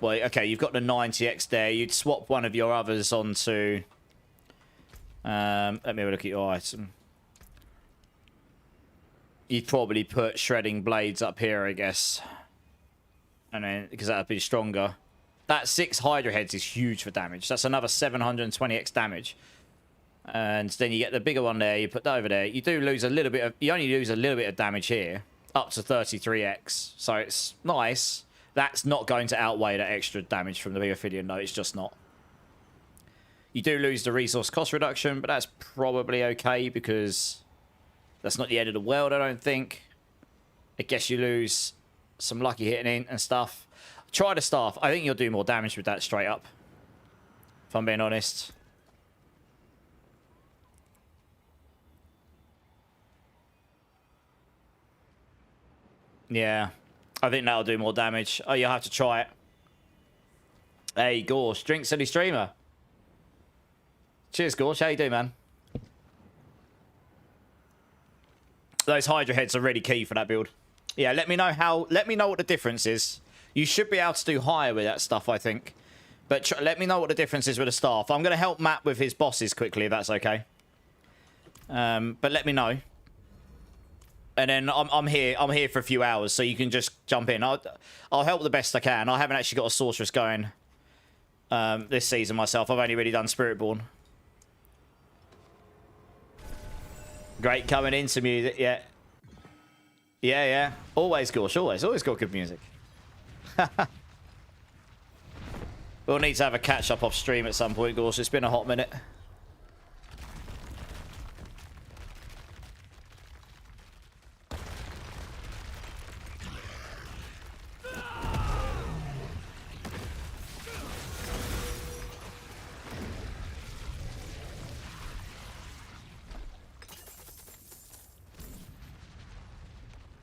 Well, okay, you've got the 90x there. You'd swap one of your others onto. Let me have a look at your item. You'd probably put shredding blades up here, I guess, and then because that'd be stronger. That 6 Hydra heads is huge for damage. That's another 720x damage. And then you get the bigger one there. You put that over there. You do lose a little bit of... You only lose a little bit of damage here. Up to 33x. So it's nice. That's not going to outweigh that extra damage from the big Ophidian. No, it's just not. You do lose the resource cost reduction. But that's probably okay. Because that's not the end of the world, I don't think. I guess you lose some lucky hitting in and stuff. Try the staff. I think you'll do more damage with that straight up. If I'm being honest. Yeah. I think that'll do more damage. Oh, you'll have to try it. Hey, Gorsh. Drink Silly Streamer. Cheers, Gorsh. How you doing, man? Those Hydra heads are really key for that build. Yeah, let me know how... Let me know what the difference is. You should be able to do higher with that stuff, I think. But let me know what the difference is with the staff. I'm going to help Matt with his bosses quickly, if that's okay. But let me know. And then I'm here for a few hours, so you can just jump in. I'll help the best I can. I haven't actually got a sorceress going this season myself. I've only really done Spiritborn. Great coming into music, yeah. Yeah. Always, Gorsh, always got good music. We'll need to have a catch-up off stream at some point, Gorsh. It's been a hot minute.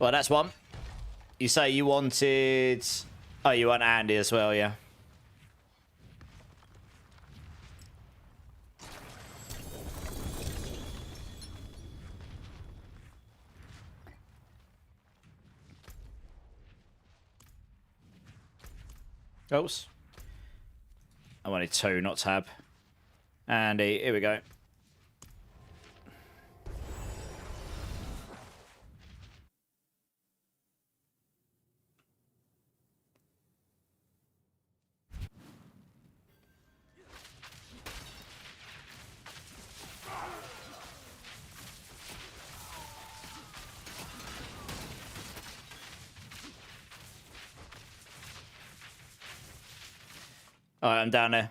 Well, that's one. You say you wanted... Oh, you want Andy as well, yeah. Oops. I wanted 2, not tab. Andy, here we go. Alright, I'm down there.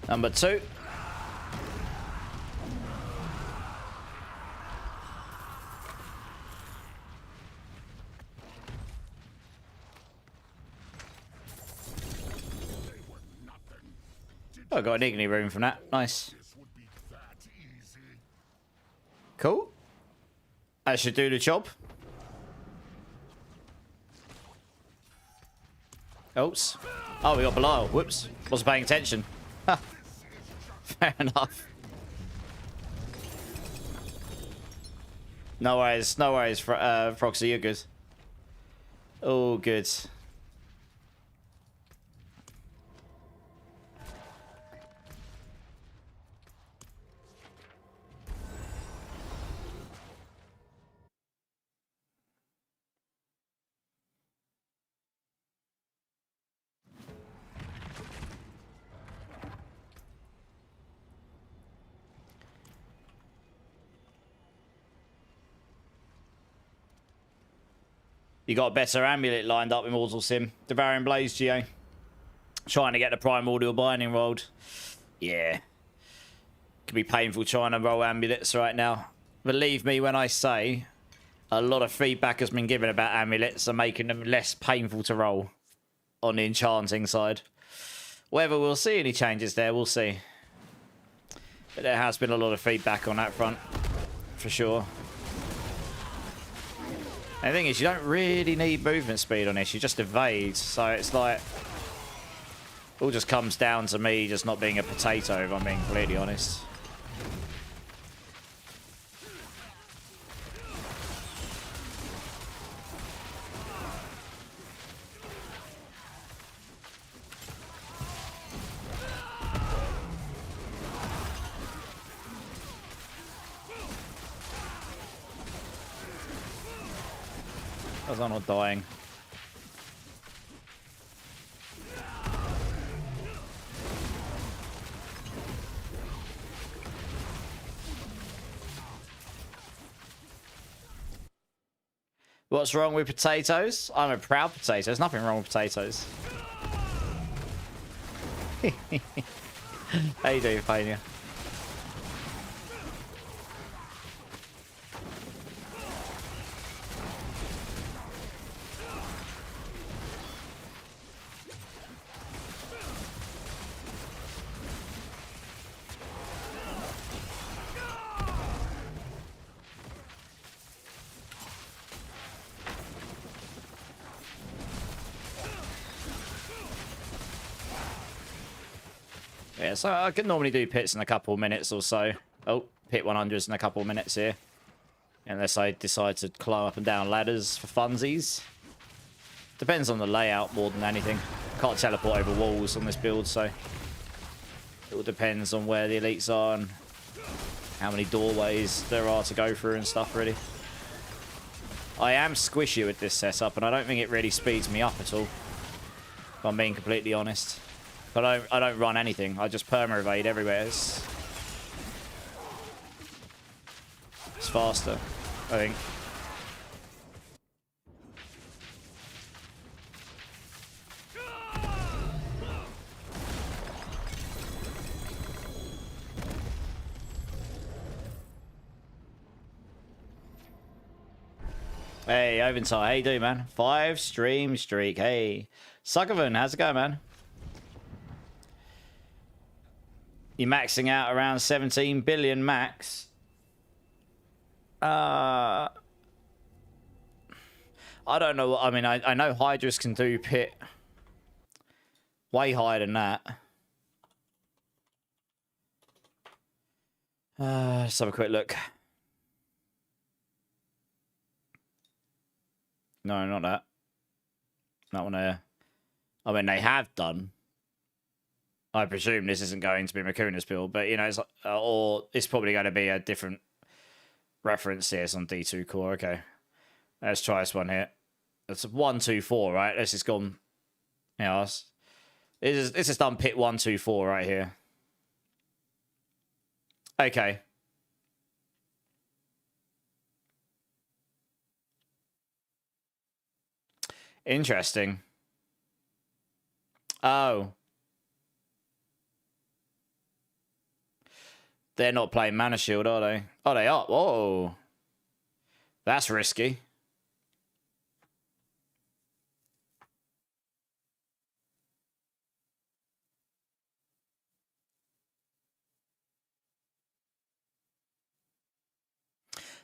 Number 2. Oh, I got an Igni room from that. Nice. Cool. That should do the job. Oops. Oh, we got Belial. Whoops. Wasn't paying attention. Fair enough. No worries, Proxy, you're good. Oh, good. You got a better amulet lined up in Mortal Sim. Devouring Blaze, GA. Trying to get the Primordial Binding rolled. Yeah. Can be painful trying to roll amulets right now. Believe me when I say a lot of feedback has been given about amulets and making them less painful to roll on the enchanting side. Whether we'll see any changes there, we'll see. But there has been a lot of feedback on that front, for sure. And the thing is, you don't really need movement speed on this. You just evade. So it's like... it all just comes down to me just not being a potato, if I'm being completely honest. Because I'm not dying. What's wrong with potatoes? I'm a proud potato. There's nothing wrong with potatoes. How you doing, Pania? Yeah, so I can normally do pits in a couple of minutes or so. Oh, pit 100s in a couple of minutes here. Unless I decide to climb up and down ladders for funsies. Depends on the layout more than anything. Can't teleport over walls on this build, so... it all depends on where the elites are and how many doorways there are to go through and stuff, really. I am squishy with this setup, and I don't think it really speeds me up at all. If I'm being completely honest. But I don't run anything. I just perma-evade everywhere. It's faster, I think. Hey, Oventai, how you doing, man? 5 stream streak. Hey, Suckervan, how's it going, man? You're maxing out around 17 billion max. I don't know. I mean, I know Hydras can do pit way higher than that. Let's have a quick look. No, not that. That one there. I mean, they have done. I presume this isn't going to be Makuna's build, but, you know, it's, or it's probably going to be a different reference here. It's on D2 core. Okay. Let's try this one here. It's 1, 2, 4, right? This is gone. Yeah, this is done pit 1, 2, 4 right here. Okay. Interesting. Oh. They're not playing Mana Shield, are they? Oh, they are. Whoa. That's risky.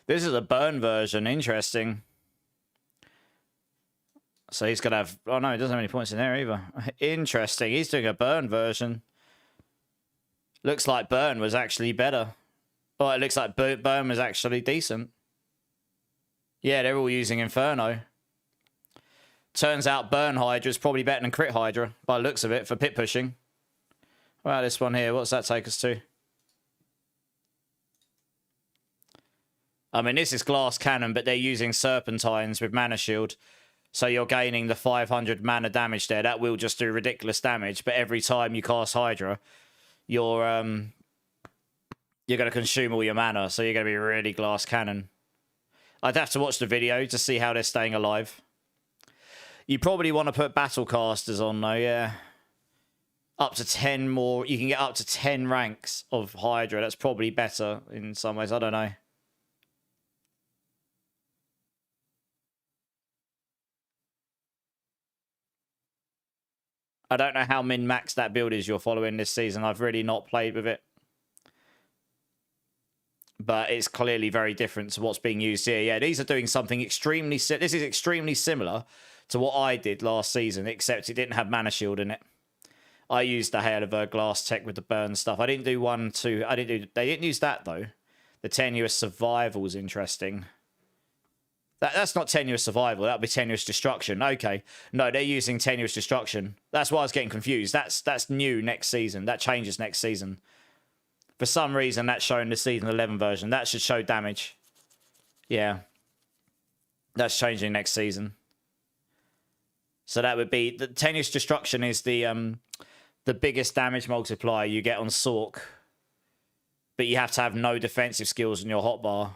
This is a burn version. Interesting. So he's going to have... oh, no, he doesn't have any points in there either. Interesting. He's doing a burn version. Looks like burn was actually better. Oh, it looks like burn was actually decent. Yeah, they're all using Inferno. Turns out burn Hydra is probably better than crit Hydra, by the looks of it, for pit pushing. Well, this one here, what's that take us to? I mean, this is glass cannon, but they're using serpentines with mana shield. So you're gaining the 500 mana damage there. That will just do ridiculous damage, but every time you cast Hydra, you're going to consume all your mana, so you're going to be really glass cannon. I'd have to watch the video to see how they're staying alive. You probably want to put battle casters on though, yeah. Up to 10 more. You can get up to 10 ranks of Hydra. That's probably better in some ways. I don't know. I don't know how min-max that build is you're following this season. I've really not played with it. But it's clearly very different to what's being used here. Yeah, these are doing something extremely... This is extremely similar to what I did last season, except it didn't have Mana Shield in it. I used the Hail of Glass tech with the burn stuff. I didn't do 1, 2... They didn't use that, though. The Tenuous Survival is interesting. That's not Tenuous Survival. That would be Tenuous Destruction. Okay. No, they're using Tenuous Destruction. That's why I was getting confused. That's new next season. That changes next season. For some reason, that's showing the Season 11 version. That should show damage. Yeah. That's changing next season. So that would be... The Tenuous Destruction is the biggest damage multiplier you get on Sork. But you have to have no defensive skills in your hotbar.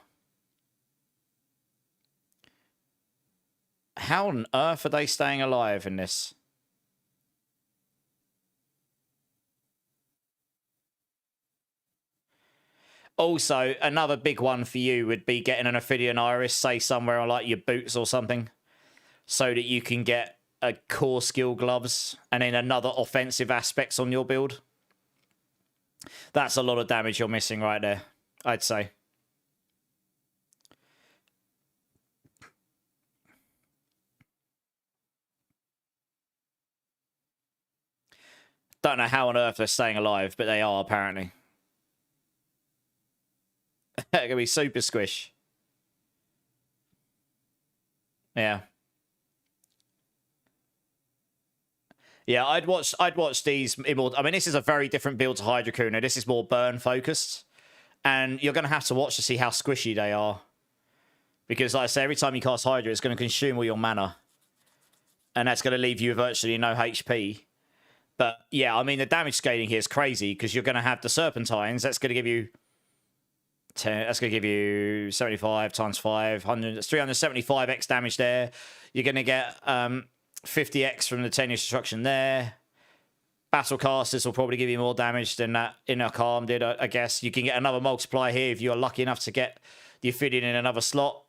How on earth are they staying alive in this? Also, another big one for you would be getting an Ophidian Iris, say somewhere on like your boots or something, so that you can get a core skill gloves and then another offensive aspects on your build. That's a lot of damage you're missing right there, I'd say. Don't know how on earth they're staying alive, but they are apparently. They're gonna be super squish. Yeah. Yeah, I'd watch these Immortal. I mean, this is a very different build to Hydrocuna. This is more burn focused. And you're gonna have to watch to see how squishy they are. Because like I say, every time you cast Hydra, it's gonna consume all your mana. And that's gonna leave you virtually no HP. But yeah, I mean the damage scaling here is crazy because you're gonna have the Serpentines, that's gonna give you 10, that's going to give you 75 times 5, 100, that's 375x damage there. You're going to get 50x from the Tenuous Destruction there. Battle Casters will probably give you more damage than that Inner Calm did, I guess. You can get another multiplier here if you're lucky enough to get the Ophidian in another slot.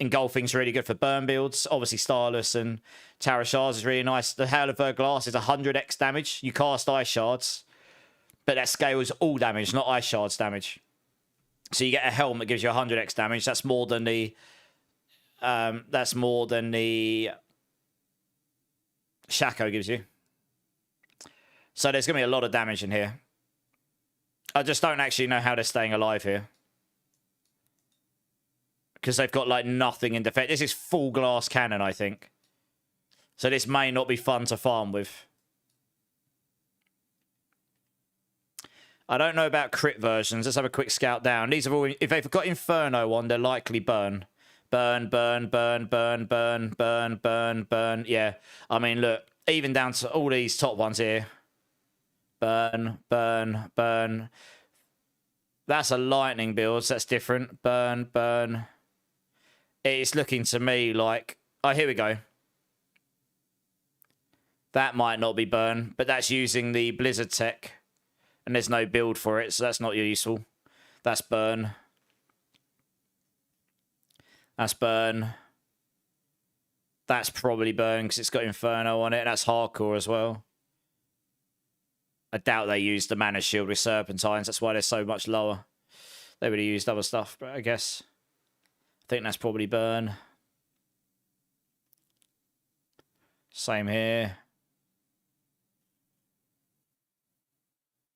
Engulfing's really good for burn builds. Obviously, Starless and Tower Shards is really nice. The Hail of Glass is 100x damage. You cast Ice Shards, but that scales all damage, not Ice Shards damage. So you get a helm that gives you 100x damage. That's more than the Shaco gives you. So there's going to be a lot of damage in here. I just don't actually know how they're staying alive here. Because they've got like nothing in defense. This is full glass cannon, I think. So this may not be fun to farm with. I don't know about crit versions. Let's have a quick scout down. These are all... If they've got Inferno on, they're likely burn. Burn, burn, burn, burn, burn, burn, burn, burn. Yeah. I mean, look. Even down to all these top ones here. Burn, burn, burn. That's a lightning build, so that's different. Burn, burn. It's looking to me like... Oh, here we go. That might not be burn, but that's using the Blizzard tech. And there's no build for it, so that's not useful. That's burn. That's burn. That's probably burn because it's got Inferno on it. That's hardcore as well. I doubt they used the Mana Shield with Serpentines. That's why they're so much lower. They would have used other stuff, but I guess... I think that's probably burn. Same here.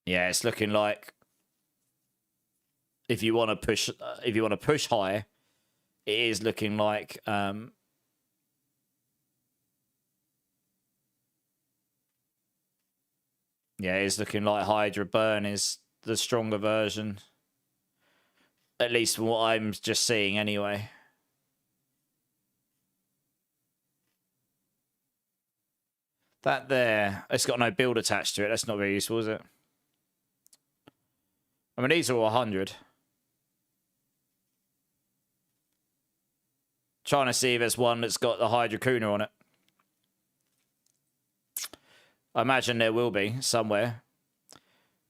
Yeah, it's looking like if you want to push high, it is looking like yeah, it's looking like Hydra Burn is the stronger version. At least from what I'm just seeing anyway. That there, it's got no build attached to it. That's not very useful, is it? I mean, these are all 100. Trying to see if there's one that's got the Hydrocuna on it. I imagine there will be somewhere.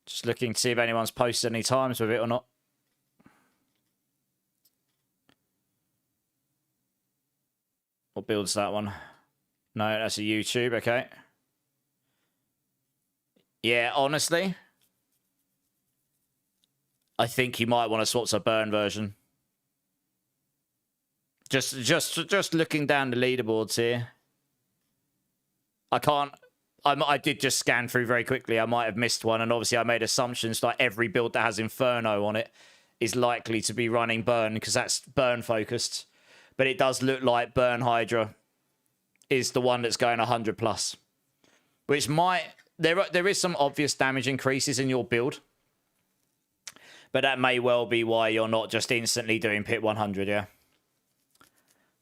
Just looking to see if anyone's posted any times with it or not. What builds that one? No, that's a YouTube, okay. Yeah, honestly, I think you might want to swap to a burn version. Just looking down the leaderboards here. I did just scan through very quickly. I might have missed one, and obviously I made assumptions like every build that has Inferno on it is likely to be running burn because that's burn focused. But it does look like Burn Hydra is the one that's going 100 plus, which might there is some obvious damage increases in your build, but that may well be why you're not just instantly doing pit 100. Yeah.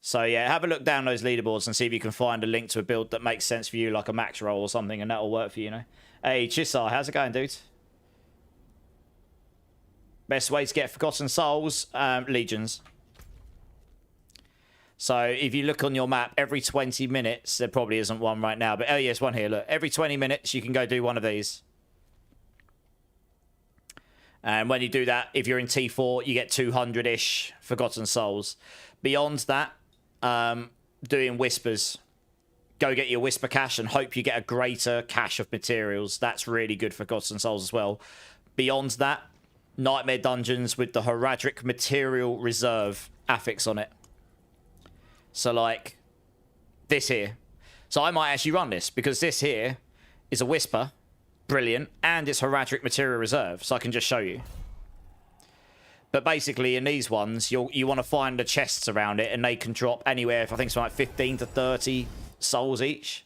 So yeah, have a look down those leaderboards and see if you can find a link to a build that makes sense for you, like a max roll or something, and that'll work for you, you know. Hey, Chisar, how's it going, dude? Best way to get Forgotten Souls, Legions. So if you look on your map, every 20 minutes, there probably isn't one right now, but oh yes, one here, look. Every 20 minutes, you can go do one of these. And when you do that, if you're in T4, you get 200-ish Forgotten Souls. Beyond that, doing Whispers. Go get your Whisper cache and hope you get a greater cache of materials. That's really good for Forgotten Souls as well. Beyond that, Nightmare Dungeons with the Heradric Material Reserve affix on it. So like this here. So I might actually run this because this here is a Whisper, brilliant, and it's Heradric Material Reserve, so I can just show you. But basically in these ones, you want to find the chests around it, and they can drop anywhere, I think it's like 15 to 30 souls each.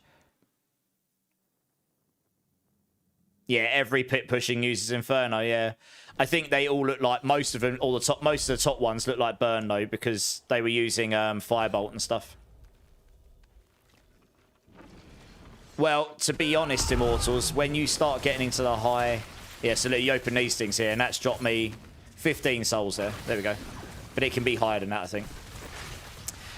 Yeah, every pit pushing uses Inferno, yeah. I think they all look like, most of them, most of the top ones look like burn though, because they were using Firebolt and stuff. Well, to be honest, Immortals, when you start getting into the high... Yeah, so look, you open these things here, and that's dropped me 15 souls there. There we go. But it can be higher than that, I think.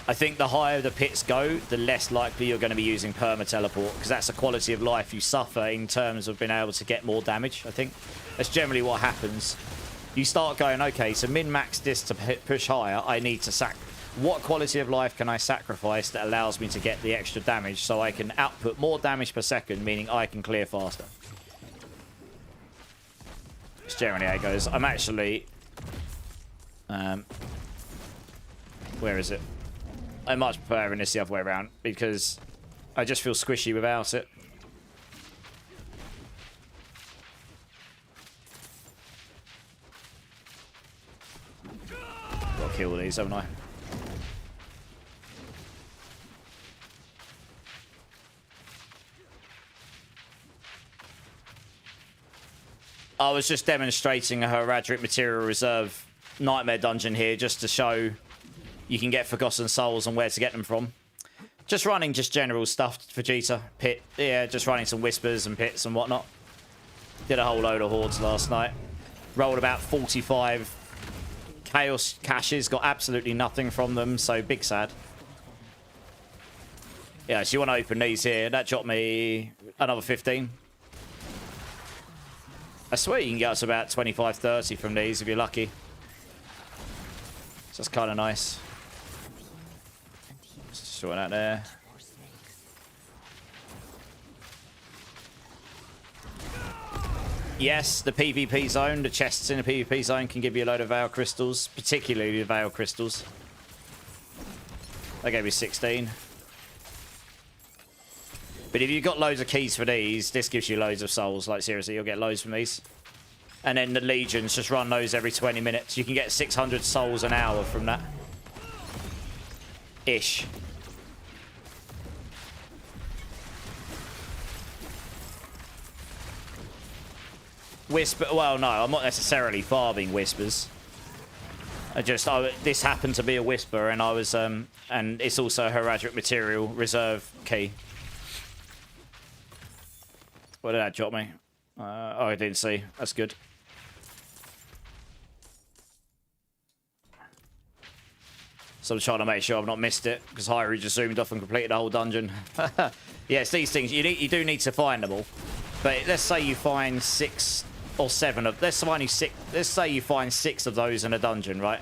I think the higher the pits go, the less likely you're going to be using perma-teleport, because that's a quality of life you suffer in terms of being able to get more damage, I think. That's generally what happens. You start going, okay, so min-max this to push higher, I need to what quality of life can I sacrifice that allows me to get the extra damage so I can output more damage per second, meaning I can clear faster. It's generally how it goes. I'm actually... where is it? I'm much preferring this the other way around because I just feel squishy without it. Gotta kill these, haven't I? I was just demonstrating a Heradric Material Reserve Nightmare Dungeon here just to show you can get Forgotten Souls and where to get them from. Just running just general stuff for Vegeta. Pit, yeah, just running some Whispers and pits and whatnot. Did a whole load of hordes last night. Rolled about 45 Chaos caches, got absolutely nothing from them, so big sad. Yeah, so you want to open these here. That dropped me another 15. I swear you can get us about 25, 30 from these if you're lucky. So that's kind of nice. Just throw it out there. Yes, the PvP zone, the chests in the PvP zone can give you a load of Veil Crystals, particularly the Veil Crystals. They gave me 16. But if you've got loads of keys for these, this gives you loads of souls. Like, seriously, you'll get loads from these. And then the Legions, just run those every 20 minutes. You can get 600 souls an hour from that. Ish. Whisper, well, no, I'm not necessarily farming Whispers. This happened to be a Whisper, and I was, and it's also a Heradric Material Reserve key. What did that drop me? Oh, I didn't see. That's good. So I'm trying to make sure I've not missed it, because Hyru just zoomed off and completed the whole dungeon. Yeah, it's these things. You do need to find them all. But let's say you find 6 or 7 of... Let's say you find 6 of those in a dungeon, right?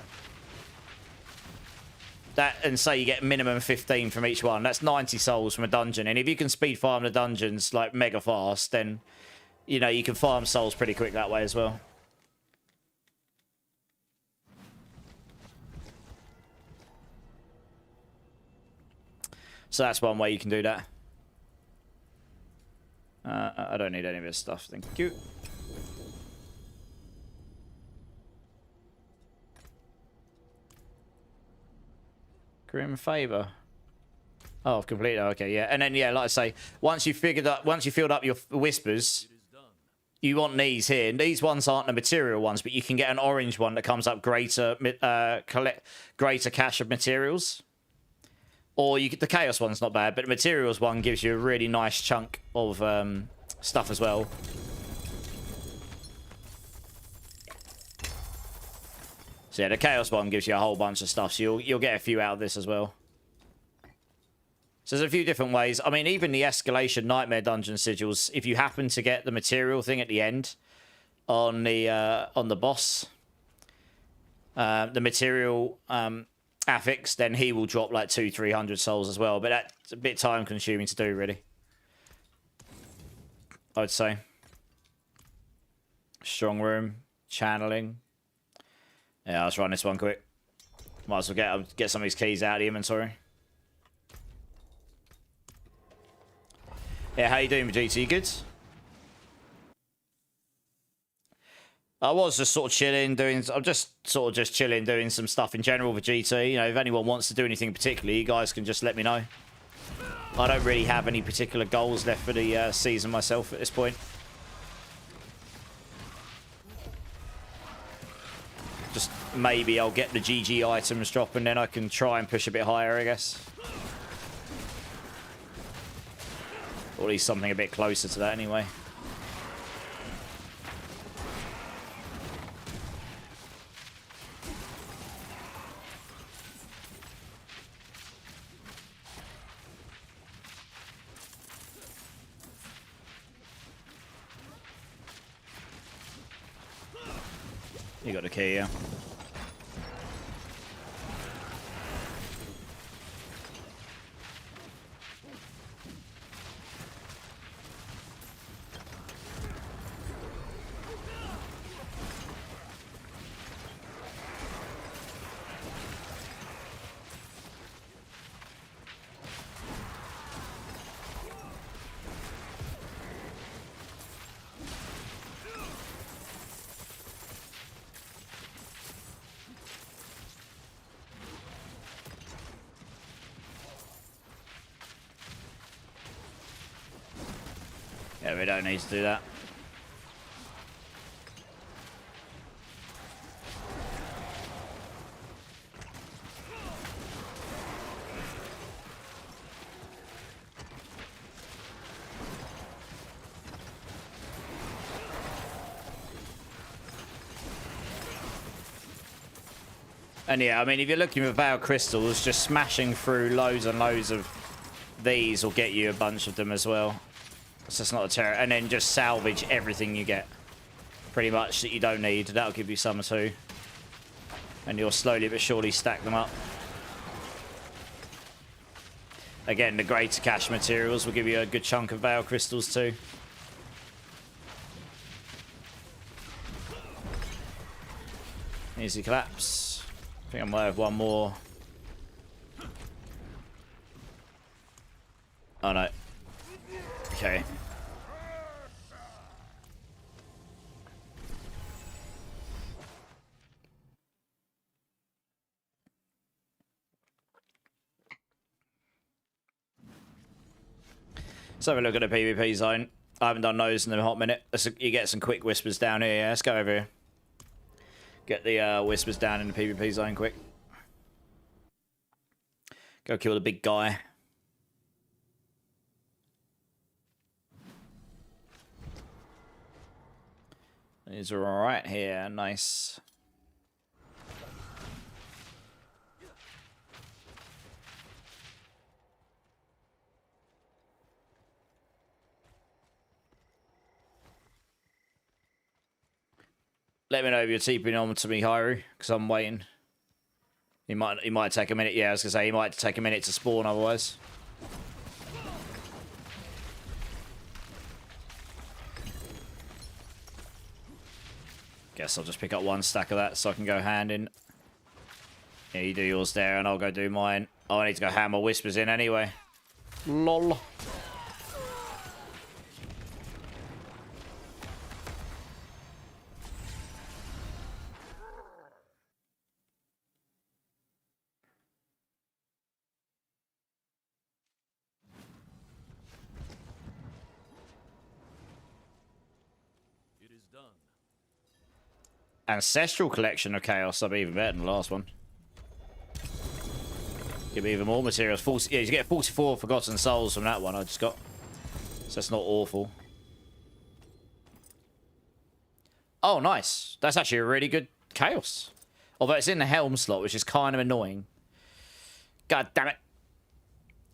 And say you get minimum 15 from each one. That's 90 souls from a dungeon. And if you can speed farm the dungeons, like, mega fast, then, you know, you can farm souls pretty quick that way as well. So that's one way you can do that. I don't need any of this stuff. Thank you. Grim Favor. Oh, I've completed. Okay, yeah. And then, yeah, like I say, once you filled up your whispers, you want these here. And these ones aren't the material ones, but you can get an orange one that comes up greater cache of materials. Or you get the Chaos one's not bad, but the Materials one gives you a really nice chunk of stuff as well. So yeah, the Chaos one gives you a whole bunch of stuff, so you'll get a few out of this as well. So there's a few different ways. I mean, even the Escalation Nightmare Dungeon sigils, if you happen to get the material thing at the end on the boss, the material affix, then he will drop like 200-300 souls as well, but that's a bit time consuming to do, really, I would say. Strong Room, channeling. Yeah, let's run this one quick. Might as well get some of these keys out of the inventory. Yeah, how you doing, Vegeta? You good? I was just sort of chilling, I'm just sort of chilling, doing some stuff in general for GT. You know, if anyone wants to do anything particularly, you guys can just let me know. I don't really have any particular goals left for the season myself at this point. Just maybe I'll get the GG items drop and then I can try and push a bit higher, I guess. Or at least something a bit closer to that anyway. You got the key, yeah. Yeah, we don't need to do that. And yeah, I mean, if you're looking for Veil Crystals, just smashing through loads and loads of these will get you a bunch of them as well. So it's not a terror. And then just salvage everything you get, pretty much, that you don't need. That'll give you some too. And you'll slowly but surely stack them up. Again, the greater cache materials will give you a good chunk of Veil Crystals too. Easy collapse. I think I might have one more. Oh no. Okay. Let's have a look at the PvP zone. I haven't done those in a hot minute. You get some quick whispers down here. Yeah, let's go over here. Get the whispers down in the PvP zone quick. Go kill the big guy. He's right here. Nice. Let me know if you're TPing on to me, Hyru, because I'm waiting. He might take a minute. Yeah, I was gonna say he might take a minute to spawn otherwise. Guess I'll just pick up one stack of that so I can go hand in. Yeah, you do yours there and I'll go do mine. Oh, I need to go hammer whispers in anyway. Lol. Ancestral collection of chaos. That'll be even better than the last one. Give me even more materials. 40, yeah, you get 44 forgotten souls from that one I just got. So that's not awful. Oh, nice. That's actually a really good chaos. Although it's in the helm slot, which is kind of annoying. God damn it.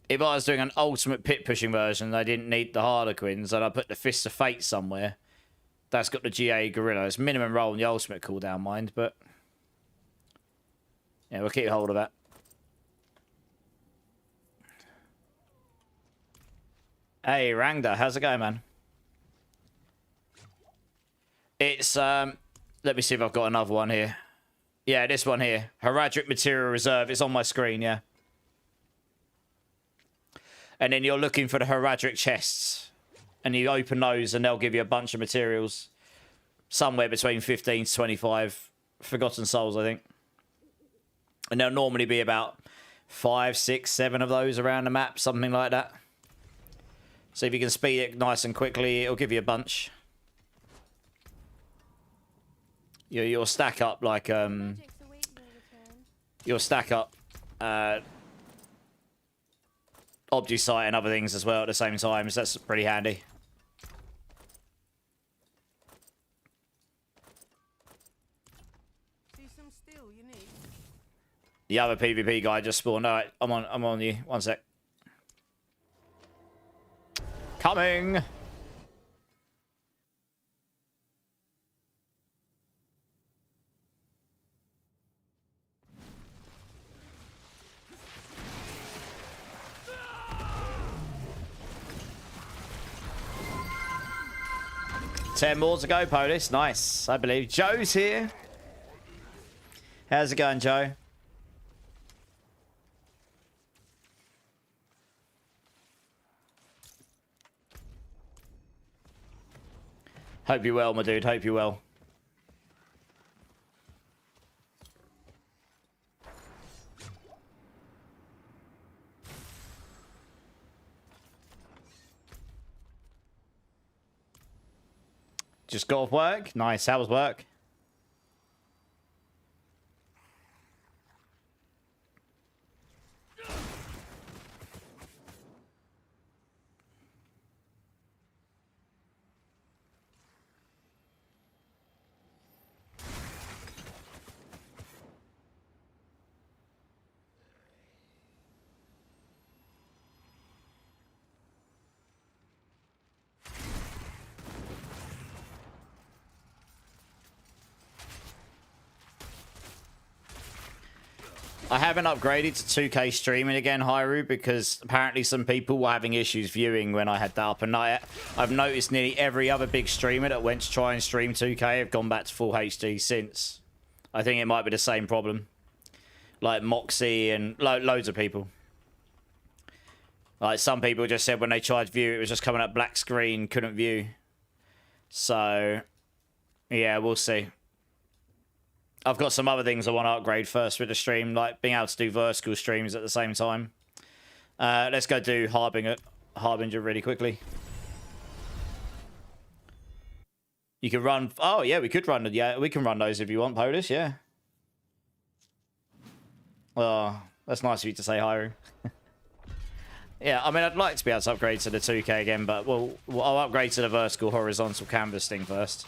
If I was doing an ultimate pit pushing version, I didn't need the Harlequins, and I put the Fists of Fate somewhere. That's got the GA Gorilla. It's minimum roll in the ultimate cooldown, mind, but... yeah, we'll keep hold of that. Hey, Rangda, how's it going, man? It's, let me see if I've got another one here. Yeah, this one here. Heraldric Material Reserve. It's on my screen, yeah. And then you're looking for the Heraldric chests. And you open those and they'll give you a bunch of materials. Somewhere between 15 to 25 Forgotten Souls, I think. And there'll normally be about 5, 6, 7 of those around the map. Something like that. So if you can speed it nice and quickly, it'll give you a bunch. You'll stack up like... you'll stack up... Obdusite and other things as well at the same time. So that's pretty handy. The other PvP guy just spawned. Alright, I'm on you. One sec. Coming! Ten more to go, Polis. Nice. I believe Joe's here. How's it going, Joe? Hope you're well, my dude. Hope you're well. Just got off work. Nice. How was work? I haven't upgraded to 2K streaming again, Hyru, because apparently some people were having issues viewing when I had that up. And I've noticed nearly every other big streamer that went to try and stream 2K have gone back to full HD since. I think it might be the same problem. Like Moxie and loads of people. Like some people just said when they tried to view, it was just coming up black screen, couldn't view. So, yeah, we'll see. I've got some other things I want to upgrade first with the stream, like being able to do vertical streams at the same time. Let's go do Harbinger really quickly. You can run... oh, yeah, we could run... yeah, we can run those if you want, Polish, yeah. Oh, that's nice of you to say, Hyru. Yeah, I mean, I'd like to be able to upgrade to the 2K again, but I'll upgrade to the vertical horizontal canvas thing first.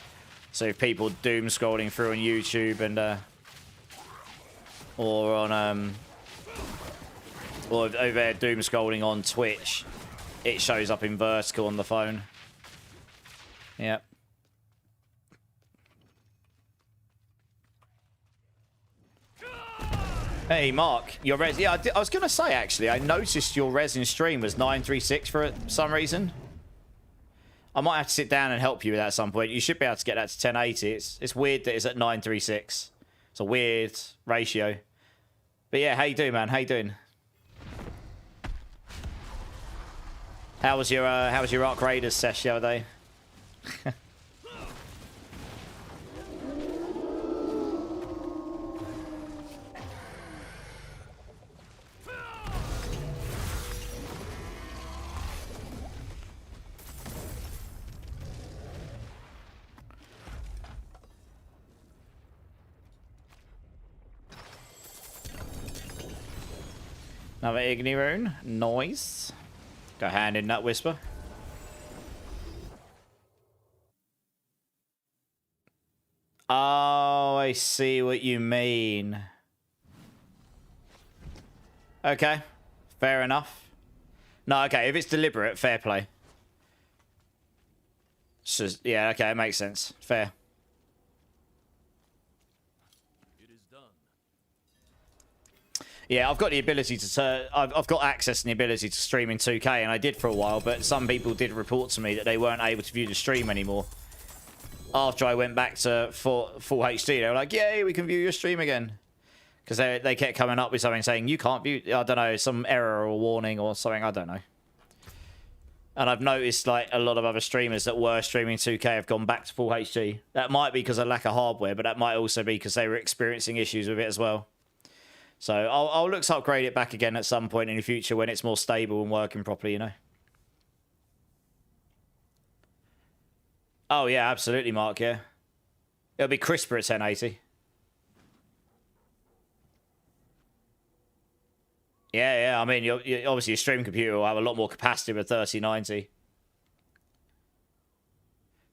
So if people doom scrolling through on YouTube and or on or over there doom scrolling on Twitch, it shows up in vertical on the phone. Yep. Hey, Mark, your res... Yeah, I was going to say, actually, I noticed your res in stream was 936 for some reason. I might have to sit down and help you with that at some point. You should be able to get that to 1080. It's weird that it's at 936. It's a weird ratio. But yeah, how you doing, man? How you doing? How was your Ark Raiders sesh the other day? Another Igni rune. Nice. Go hand in that whisper. Oh, I see what you mean. Okay. Fair enough. No, okay. If it's deliberate, fair play. So, yeah, okay. It makes sense. Fair. Yeah, I've got the ability to... I've got access and the ability to stream in 2K, and I did for a while, but some people did report to me that they weren't able to view the stream anymore. After I went back to full HD, they were like, yay, we can view your stream again. Because they kept coming up with something saying, you can't view... I don't know, some error or warning or something, I don't know. And I've noticed, like, a lot of other streamers that were streaming 2K have gone back to full HD. That might be because of lack of hardware, but that might also be because they were experiencing issues with it as well. So I'll look to upgrade it back again at some point in the future when it's more stable and working properly, you know. Oh, yeah, absolutely, Mark, yeah. It'll be crisper at 1080. Yeah, I mean, obviously your stream computer will have a lot more capacity with 3090.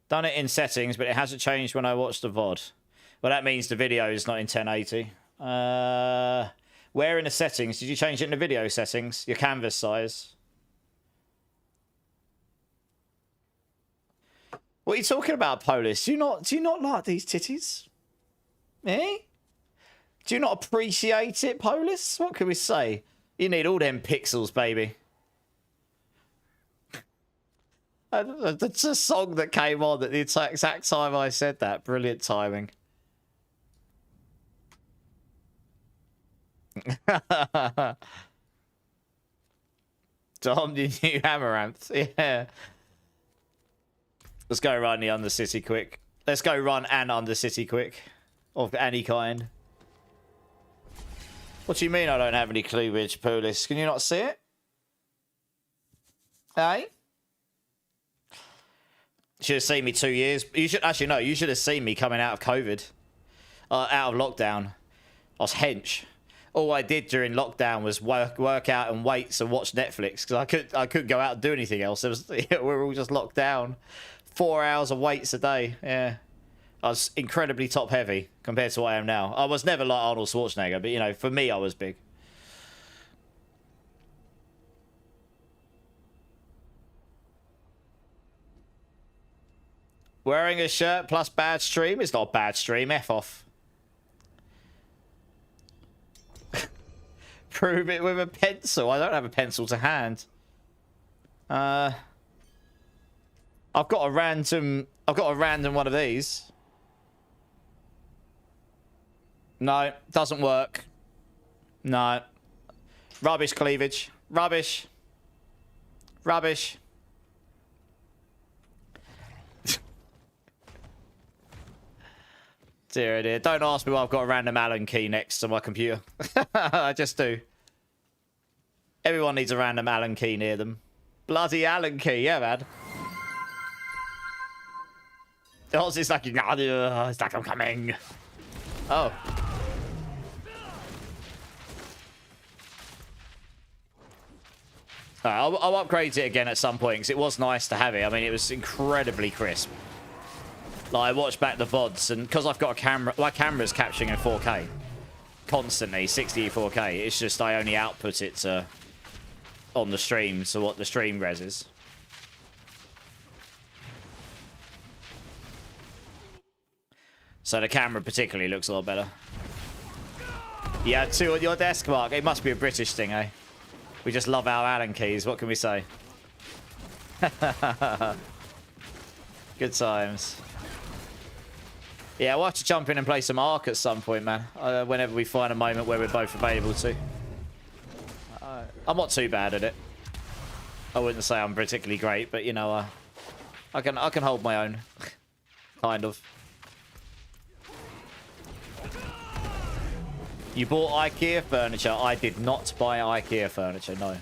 Done it in settings, but it hasn't changed when I watched the VOD. Well, that means the video is not in 1080. Where in the settings? Did you change it in the video settings? Your canvas size? What are you talking about, Polis? Do you not like these titties? Eh? Do you not appreciate it, Polis? What can we say? You need all them pixels, baby. That's a song that came on at the exact time I said that. Brilliant timing. Dom, the new Amaranth. Yeah. Let's go run the Undercity quick. Let's go run an Undercity quick. Of any kind. What do you mean I don't have any cleavage, Polis? Can you not see it? Hey? Should have seen me 2 years. You should actually no. You should have seen me coming out of COVID, out of lockdown. I was hench. All I did during lockdown was work out and weights and watch Netflix because I couldn't go out and do anything else. We were all just locked down. 4 hours of weights a day. Yeah, I was incredibly top heavy compared to what I am now. I was never like Arnold Schwarzenegger, but you know, for me, I was big. Wearing a shirt plus bad stream is not a bad stream. F off. Prove it with a pencil. I don't have a pencil to hand. I've got a random one of these. No, doesn't work. No. Rubbish cleavage. Rubbish. Rubbish. Dear, oh dear. Don't ask me why I've got a random Allen key next to my computer. I just do. Everyone needs a random Allen key near them. Bloody Allen key, yeah, man. It's like, it's like I'm coming. Oh. I'll upgrade it again at some point because it was nice to have it. I mean, it was incredibly crisp. Like, I watched back the VODs, and because I've got a camera, my camera's capturing in 4K constantly, 60 4K. It's just I only output it to on the stream, so what the stream res is. So the camera particularly looks a lot better. Yeah, 2 on your desk, Mark. It must be a British thing, eh? We just love our Allen keys. What can we say? Good times. Yeah, we'll have to jump in and play some Ark at some point, man. Whenever we find a moment where we're both available to. I'm not too bad at it. I wouldn't say I'm particularly great, but you know, I can hold my own, kind of. You bought IKEA furniture? I did not buy IKEA furniture. No.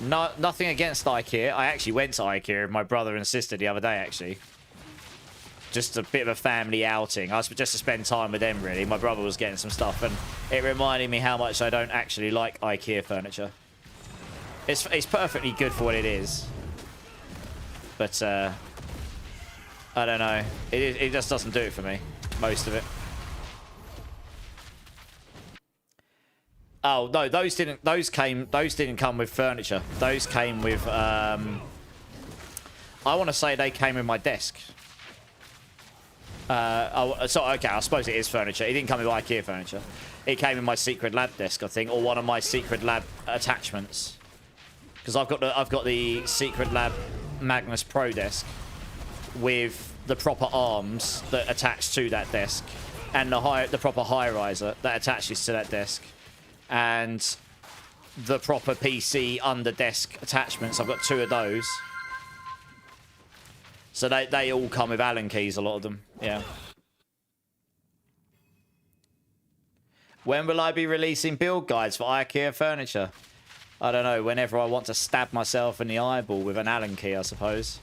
No, nothing against IKEA. I actually went to IKEA with my brother and sister the other day, actually. Just a bit of a family outing. I was just to spend time with them, really. My brother was getting some stuff, and it reminded me how much I don't actually like IKEA furniture. It's perfectly good for what it is. But, I don't know. It just doesn't do it for me. Most of it. Oh, no, those didn't come with furniture. Those came with, I want to say they came with my desk. Okay, I suppose it is furniture. It didn't come with IKEA furniture. It came with my Secret Lab desk, I think, or one of my Secret Lab attachments. Because I've got the Secret Lab Magnus Pro desk with the proper arms that attach to that desk, and the proper high riser that attaches to that desk, and the proper PC under desk attachments. I've got 2 of those. So they all come with Allen keys, a lot of them. Yeah. When will I be releasing build guides for IKEA furniture? I don't know. Whenever I want to stab myself in the eyeball with an Allen key, I suppose.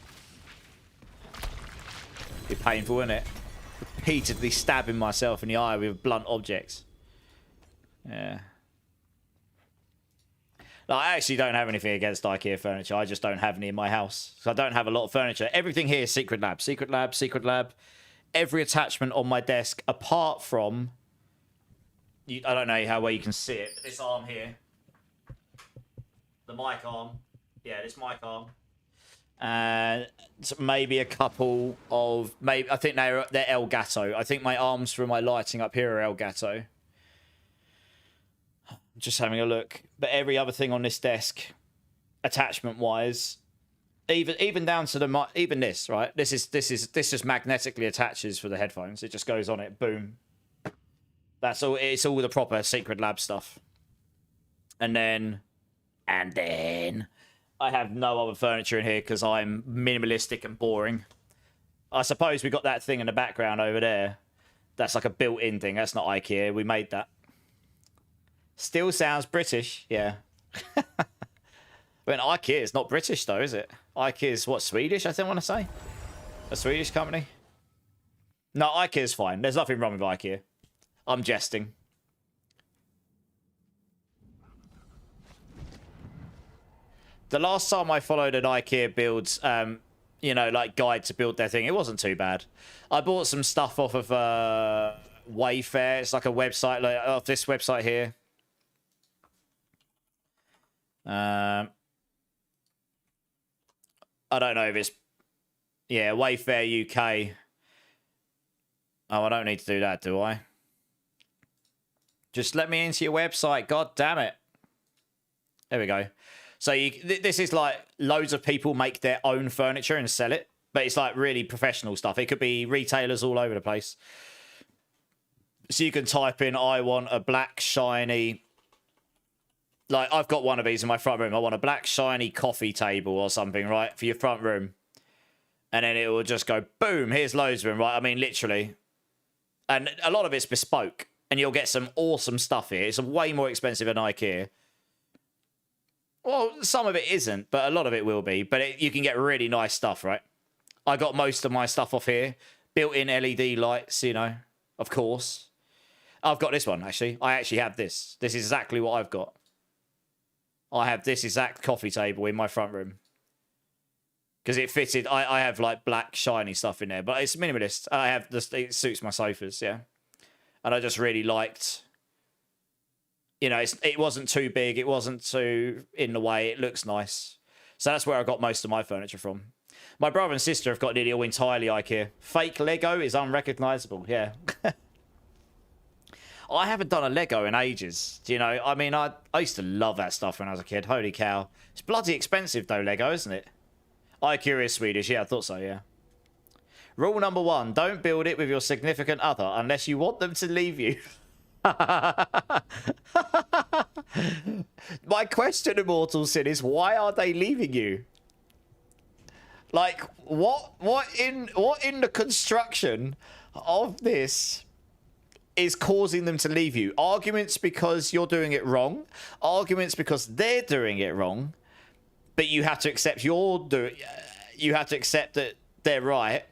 Be painful, isn't it? Repeatedly stabbing myself in the eye with blunt objects. Yeah. I actually don't have anything against IKEA furniture. I just don't have any in my house. So I don't have a lot of furniture. Everything here is Secret Lab. Secret Lab, Secret Lab. Every attachment on my desk, apart from... I don't know how well you can see it, but this arm here. The mic arm. Yeah, this mic arm. And maybe a couple of... I think they're Elgato. I think my arms for my lighting up here are Elgato. Just having a look, but every other thing on this desk, attachment wise, even down to the even this, right? This just magnetically attaches for the headphones. It just goes on it, boom. That's all. It's all the proper Secret Lab stuff. And then I have no other furniture in here because I'm minimalistic and boring. I suppose we got that thing in the background over there. That's like a built-in thing. That's not IKEA. We made that. Still sounds British, yeah. But IKEA is not British, though, is it? IKEA is, what, Swedish, I think I want to say? A Swedish company? No, IKEA is fine. There's nothing wrong with IKEA. I'm jesting. The last time I followed an IKEA builds, you know, like guide to build their thing, it wasn't too bad. I bought some stuff off of Wayfair. It's like a website, like off this website here. I don't know if it's... Yeah, Wayfair UK. Oh, I don't need to do that, do I? Just let me into your website. God damn it. There we go. So this is like loads of people make their own furniture and sell it. But it's like really professional stuff. It could be retailers all over the place. So you can type in, I want a black, shiny... Like, I've got one of these in my front room. I want a black, shiny coffee table or something, right? For your front room. And then it will just go, boom, here's loads of them, right? I mean, literally. And a lot of it's bespoke. And you'll get some awesome stuff here. It's way more expensive than IKEA. Well, some of it isn't, but a lot of it will be. But you can get really nice stuff, right? I got most of my stuff off here. Built-in LED lights, you know, of course. I've got this one, actually. I actually have this. This is exactly what I've got. I have this exact coffee table in my front room. Because it fitted. I have, like, black, shiny stuff in there. But it's minimalist. I have this. It suits my sofas, yeah. And I just really liked... You know, it wasn't too big. It wasn't too in the way. It looks nice. So that's where I got most of my furniture from. My brother and sister have got nearly all entirely IKEA. Fake Lego is unrecognisable, yeah. I haven't done a Lego in ages. Do you know? I mean, I used to love that stuff when I was a kid. Holy cow. It's bloody expensive, though, Lego, isn't it? Curious Swedish. Yeah, I thought so, yeah. Rule number 1. Don't build it with your significant other unless you want them to leave you. My question, Immortal Sin, is why are they leaving you? Like, what in the construction of this is causing them to leave you? Arguments because you're doing it wrong, arguments because they're doing it wrong, but you have to accept you have to accept that they're right,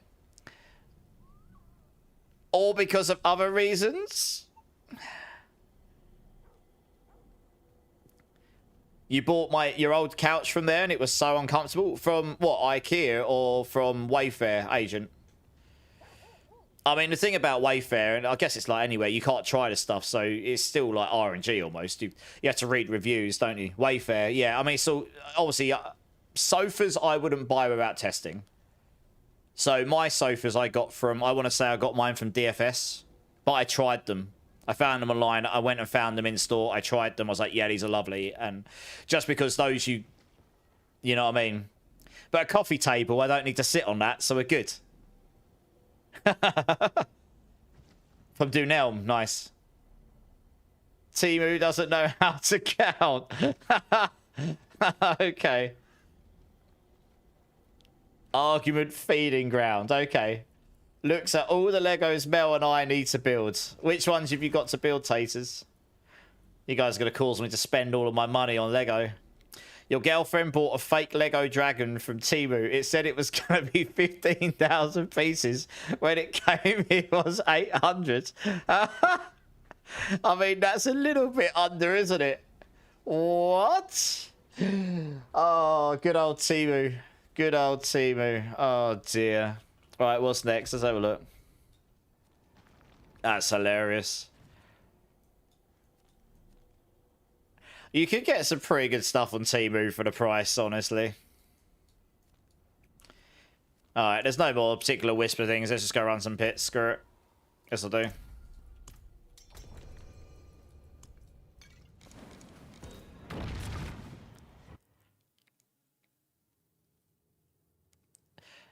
or because of other reasons. You bought your old couch from there and it was so uncomfortable. From what, IKEA or from Wayfair, agent? I mean, the thing about Wayfair, and I guess it's like anywhere, you can't try the stuff, so it's still like RNG almost. You have to read reviews, don't you? Wayfair, yeah. I mean, so obviously, sofas I wouldn't buy without testing. So my sofas I got from, I want to say I got mine from DFS, but I tried them. I found them online. I went and found them in store. I tried them. I was like, yeah, these are lovely. And just because those you know what I mean? But a coffee table, I don't need to sit on that, so we're good. From Dunelm, nice. Timu doesn't know how to count. Okay. Argument feeding ground. Okay. Looks at all the Legos Mel and I need to build. Which ones have you got to build, Taters? You guys are going to cause me to spend all of my money on Lego. Your girlfriend bought a fake Lego dragon from Temu. It said it was going to be 15,000 pieces. When it came, it was 800. I mean, that's a little bit under, isn't it? What? Oh, good old Temu. Good old Temu. Oh, dear. Right, what's next? Let's have a look. That's hilarious. You could get some pretty good stuff on Temu for the price, honestly. Alright, there's no more particular whisper things. Let's just go run some pits. Screw it. Guess I'll do.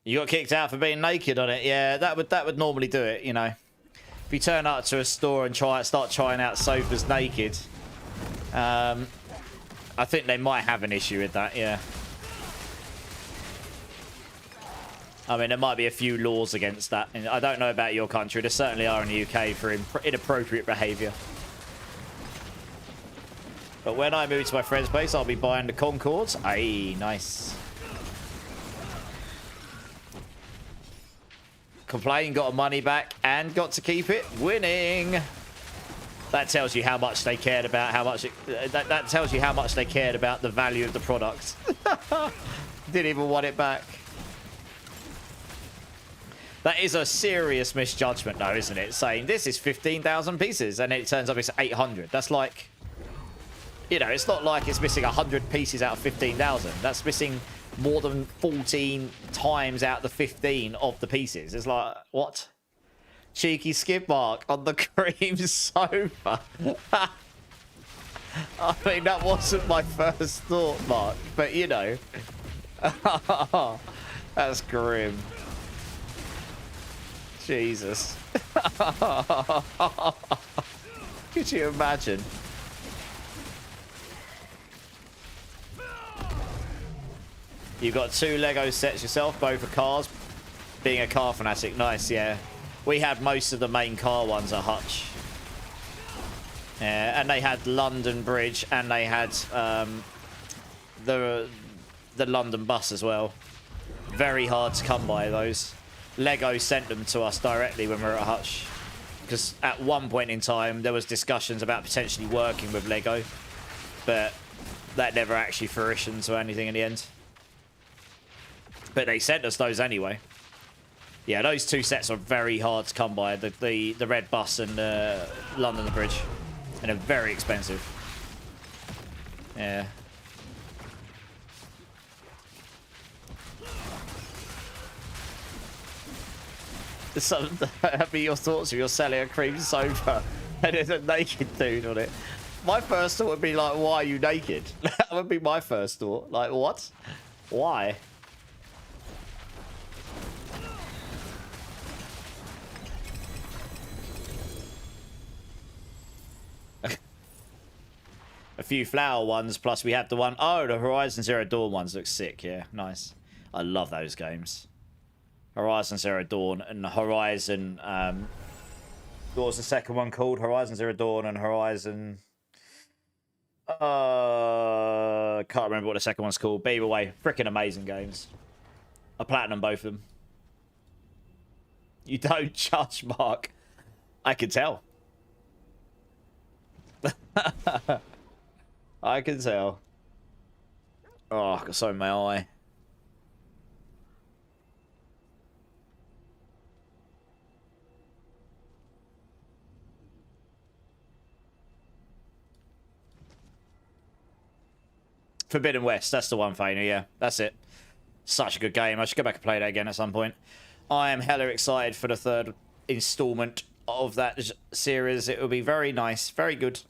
You got kicked out for being naked on it. Yeah, that would normally do it, you know. If you turn up to a store and start trying out sofas naked, I think they might have an issue with that, yeah. I mean, there might be a few laws against that. And I don't know about your country. There certainly are in the UK for inappropriate behaviour. But when I move to my friend's place, I'll be buying the Concords. Aye, nice. Complain, got a money back, and got to keep it. Winning. That tells you how much they cared about that tells you how much they cared about the value of the product. Didn't even want it back. That is a serious misjudgment, though, isn't it? Saying this is 15,000 pieces, and it turns up it's 800. That's like, you know, it's not like it's missing 100 pieces out of 15,000. That's missing more than 14 times out of the 15 of the pieces. It's like, what? Cheeky skip mark on the cream sofa. I mean, that wasn't my first thought, Mark, but you know. That's grim. Jesus. Could you imagine? You've got 2 Lego sets yourself, both for cars. Being a car fanatic, nice, yeah. We had most of the main car ones at Hutch. Yeah, and they had London Bridge, and they had the London bus as well. Very hard to come by those. Lego sent them to us directly when we were at Hutch. Because at one point in time, there was discussions about potentially working with Lego. But that never actually fruitioned to anything in the end. But they sent us those anyway. Yeah, those 2 sets are very hard to come by. The red bus and the London Bridge. And they're very expensive. Yeah. That'd be your thoughts if you're selling a cream sofa. And there's a naked dude on it. My first thought would be like, why are you naked? That would be my first thought. Like, what? Why? A few flower ones, plus we have the one... Oh, the Horizon Zero Dawn ones look sick, yeah. Nice. I love those games. Horizon Zero Dawn and Horizon... what was the second one called? Horizon Zero Dawn and Horizon... can't remember what the second one's called. But either way, freaking amazing games. I platinum both of them. You don't judge, Mark. I can tell. I can tell. Oh, I've got something in my eye. Forbidden West, that's the one, Faina, yeah. That's it. Such a good game. I should go back and play that again at some point. I am hella excited for the third installment of that series. It will be very nice, very good.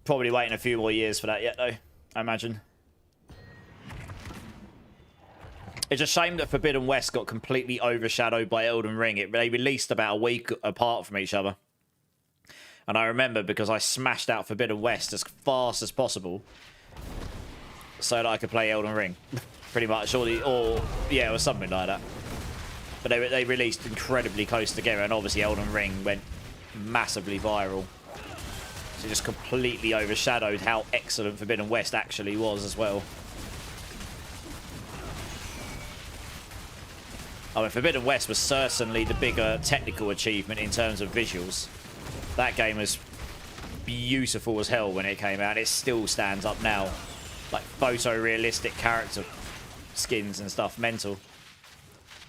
Probably waiting a few more years for that yet, though, I imagine. It's a shame that Forbidden West got completely overshadowed by Elden Ring. They released about a week apart from each other. And I remember because I smashed out Forbidden West as fast as possible so that I could play Elden Ring. Pretty much. Or yeah, it was something like that. But they released incredibly close together, and obviously Elden Ring went massively viral. So it just completely overshadowed how excellent Forbidden West actually was as well. I mean, Forbidden West was certainly the bigger technical achievement in terms of visuals. That game was beautiful as hell when it came out. It still stands up now. Like photorealistic character skins and stuff. Mental.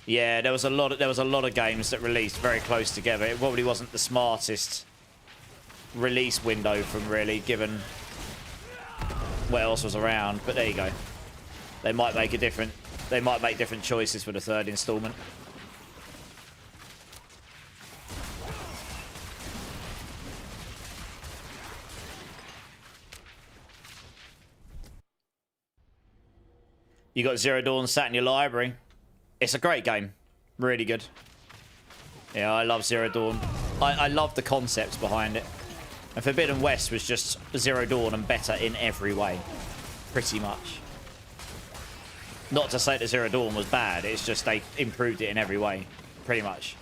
Yeah, there was a lot of games that released very close together. It probably wasn't the smartest release window from really, given what else was around, but there you go. They might make different choices for the third installment. You got Zero Dawn sat in your library. It's a great game. Really good. Yeah, I love Zero Dawn. I love the concepts behind it. And Forbidden West was just Zero Dawn and better in every way. Pretty much. Not to say that Zero Dawn was bad, it's just they improved it in every way. Pretty much.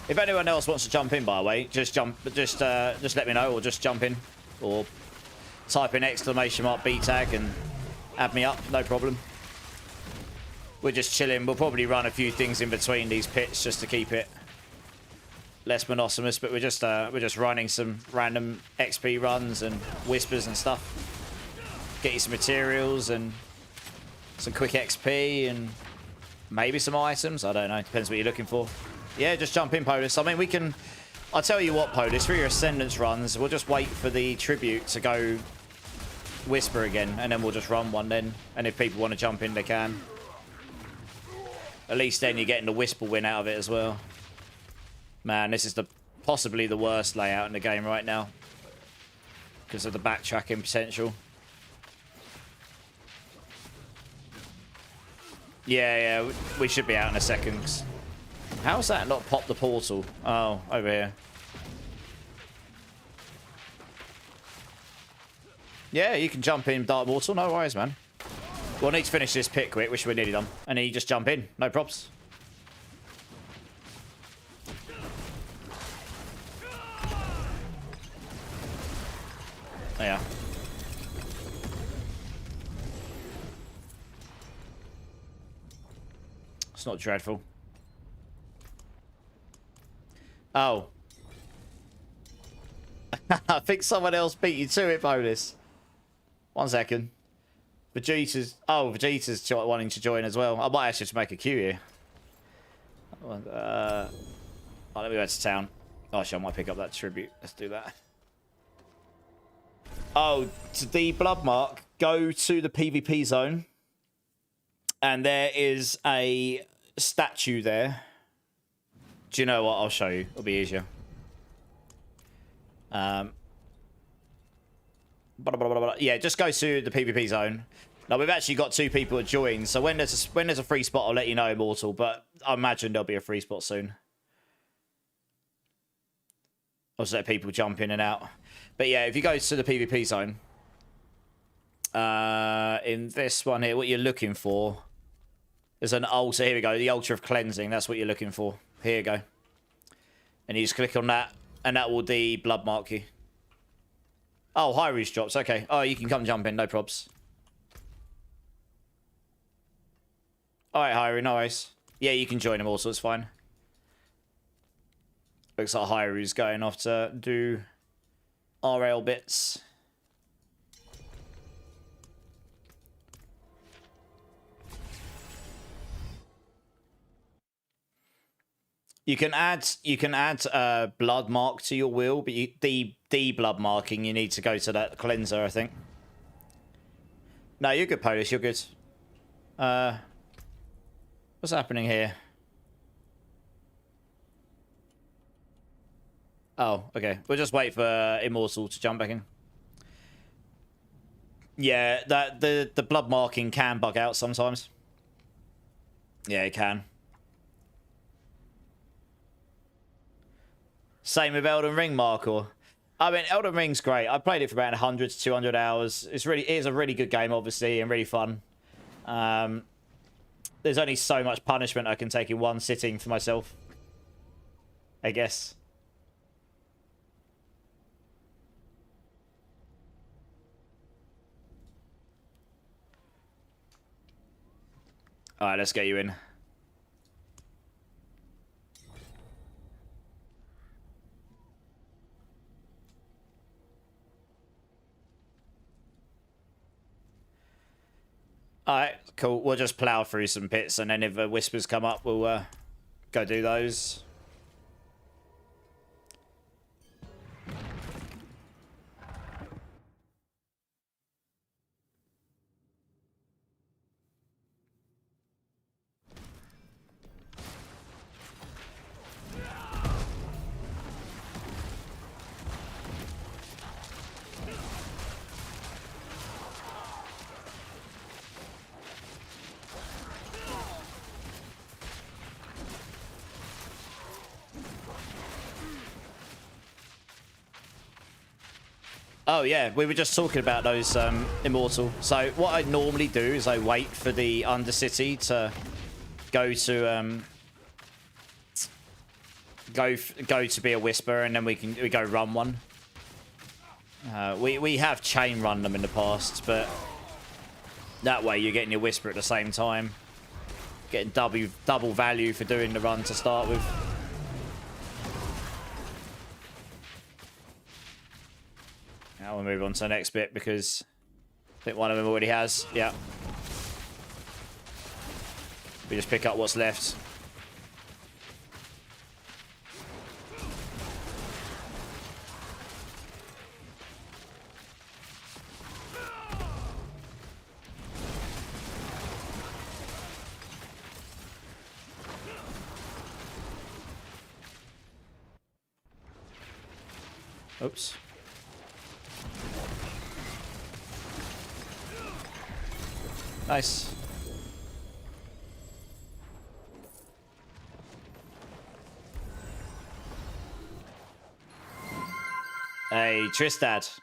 If anyone else wants to jump in, by the way, just let me know, or just jump in, or type in !B tag and add me up, no problem. We're just chilling. We'll probably run a few things in between these pits just to keep it less monotonous, but we're just running some random XP runs and whispers and stuff. Get you some materials and some quick XP and maybe some items. I don't know. Depends what you're looking for. Yeah, just jump in, Polis. I mean, we can... I'll tell you what, Polis, for your Ascendance runs, we'll just wait for the tribute to go Whisper again, and then we'll just run one then. And if people want to jump in, they can. At least then you're getting the Whisper win out of it as well. Man, this is possibly the worst layout in the game right now. Because of the backtracking potential. Yeah, we should be out in a second. How's that not pop the portal? Oh, over here. Yeah, you can jump in Dark Portal, no worries, man. We'll need to finish this pit quick, which we're nearly done. And then you just jump in, no props. Yeah. It's not dreadful. Oh. I think someone else beat you to it, Bonus. 1 second. Vegeta's wanting to join as well. I might actually just make a queue here. Let me go to town. Actually, I might pick up that tribute. Let's do that. Oh, to the blood mark, go to the PvP zone. And there is a statue there. Do you know what? I'll show you. It'll be easier. Yeah, just go to the PvP zone. Now, we've actually got 2 people to join. So when there's a free spot, I'll let you know, Immortal. But I imagine there'll be a free spot soon. I'll just let people jump in and out. But yeah, if you go to the PvP zone, in this one here, what you're looking for is an altar. Here we go, the altar of cleansing. That's what you're looking for. Here you go. And you just click on that, and that will blood mark you. Oh, Hyru's drops. Okay. Oh, you can come jump in. No probs. All right, Hyru. No worries. Yeah, you can join him also. It's fine. Looks like Hyru's going off to do RL bits. You can add blood mark to your wheel, but the blood marking, you need to go to that cleanser, I think. No, you're good, Polish. You're good. What's happening here? Oh, okay. We'll just wait for Immortal to jump back in. Yeah, the blood marking can bug out sometimes. Yeah, it can. Same with Elden Ring, Marco. I mean, Elden Ring's great. I played it for about 100 to 200 hours. It is a really good game, obviously, and really fun. There's only so much punishment I can take in one sitting for myself, I guess. All right, let's get you in. Alright, cool. We'll just plow through some pits, and then if whispers come up, we'll go do those. Oh yeah, we were just talking about those Immortal. So what I normally do is I wait for the Undercity to go to go to be a Whisper, and then we go run one. We have chain run them in the past, but that way you're getting your Whisper at the same time, getting double value for doing the run to start with. Now we'll move on to the next bit because I think one of them already has. Yeah. We just pick up what's left. Oops. Nice. Hey, Tristad.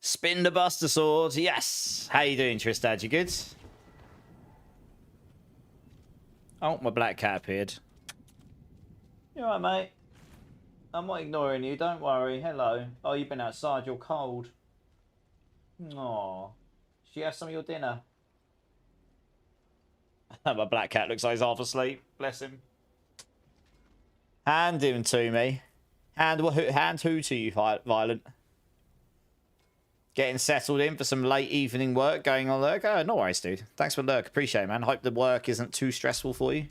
Spin the Buster Sword. Yes. How you doing, Tristad? You good? Oh, my black cat appeared. You alright, mate? I'm not ignoring you. Don't worry. Hello. Oh, you've been outside. You're cold. Aww. Did you have some of your dinner? My black cat looks like he's half asleep. Bless him. Hand him to me. Hand who to you, Violent? Getting settled in for some late evening work going on, Lurk? Oh, no worries, dude. Thanks for Lurk. Appreciate it, man. Hope the work isn't too stressful for you.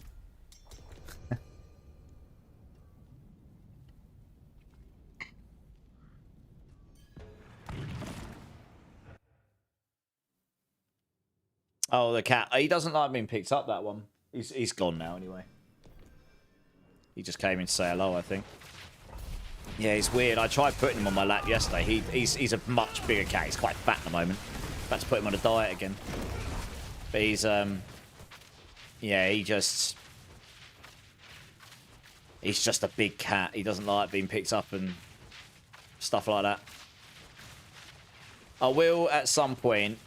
Oh, the cat. He doesn't like being picked up, that one. He's gone now, anyway. He just came in to say hello, I think. Yeah, he's weird. I tried putting him on my lap yesterday. He's a much bigger cat. He's quite fat at the moment. About to put him on a diet again. But he's, yeah, he's just a big cat. He doesn't like being picked up and stuff like that. I will, at some point...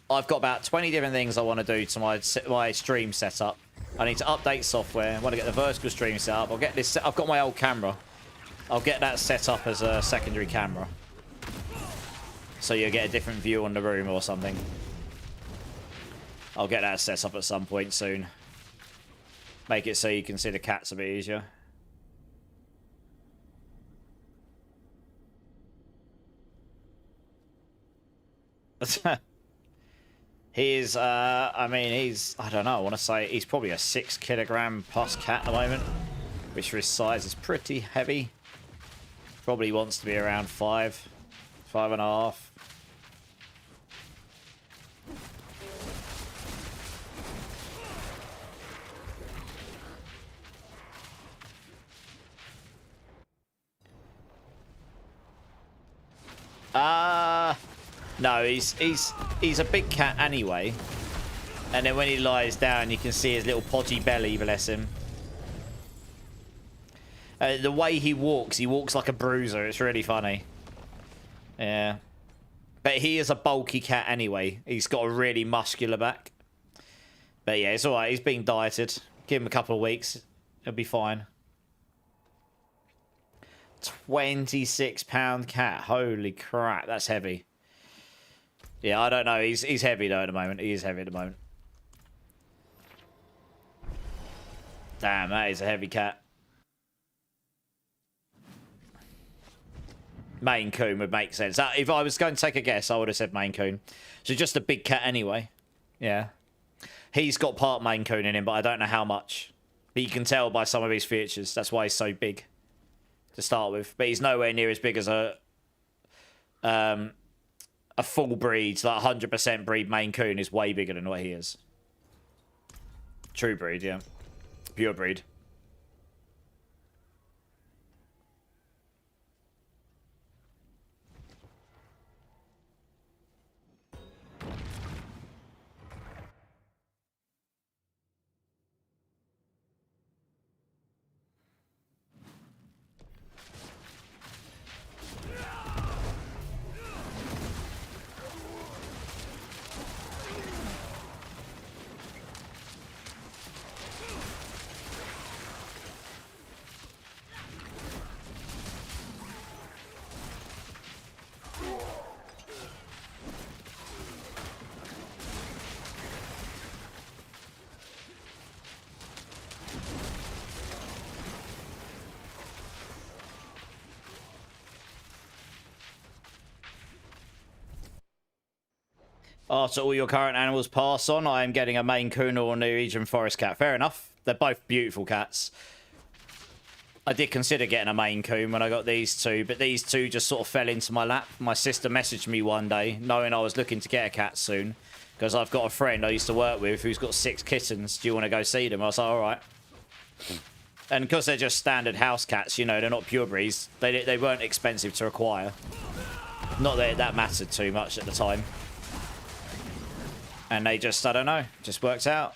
I've got about 20 different things I want to do to my stream setup. I need to update software. I want to get the vertical stream set up. I'll get this. I've got my old camera. I'll get that set up as a secondary camera, so you get a different view on the room or something. I'll get that set up at some point soon. Make it so you can see the cats a bit easier. He's, I mean, I don't know, I want to say he's probably a 6 kilogram plus cat at the moment, which for his size is pretty heavy. Probably wants to be around 5, 5.5. No, he's a big cat anyway. And then when he lies down, you can see his little podgy belly, bless him. The way he walks like a bruiser. It's really funny. Yeah. But he is a bulky cat anyway. He's got a really muscular back. But yeah, it's alright. He's being dieted. Give him a couple of weeks. He'll be fine. 26-pound cat. Holy crap, that's heavy. Yeah, I don't know. He's heavy though at the moment. He is heavy at the moment. Damn, that is a heavy cat. Maine Coon would make sense. If I was going to take a guess, I would have said Maine Coon. So just a big cat anyway. Yeah. He's got part Maine Coon in him, but I don't know how much. But you can tell by some of his features. That's why he's so big to start with. But he's nowhere near as big as a full breed, like 100% breed Maine Coon is way bigger than what he is. True breed, yeah. Pure breed. After all your current animals pass on, I am getting a Maine Coon or a Norwegian Forest Cat. Fair enough. They're both beautiful cats. I did consider getting a Maine Coon when I got these two, but these two just sort of fell into my lap. My sister messaged me one day, knowing I was looking to get a cat soon, because I've got a friend I used to work with who's got 6 kittens. Do you want to go see them? I was like, all right. And because they're just standard house cats, you know, they're not pure breeds. They weren't expensive to acquire. Not that that mattered too much at the time. And they just, I don't know, just worked out.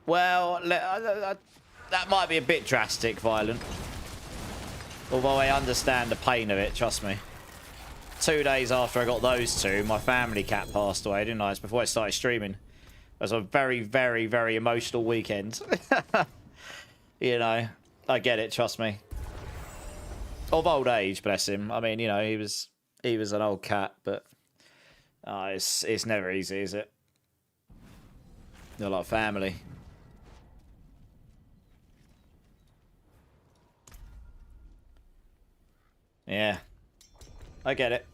Well, that might be a bit drastic, Violent. Although I understand the pain of it, trust me. 2 days after I got those two, my family cat passed away, didn't I? It's before I started streaming. It was a very, very, very emotional weekend. You know, I get it, trust me. Of old age, bless him. I mean, you know, he was an old cat, but it's never easy, is it? They're like family. Yeah, I get it.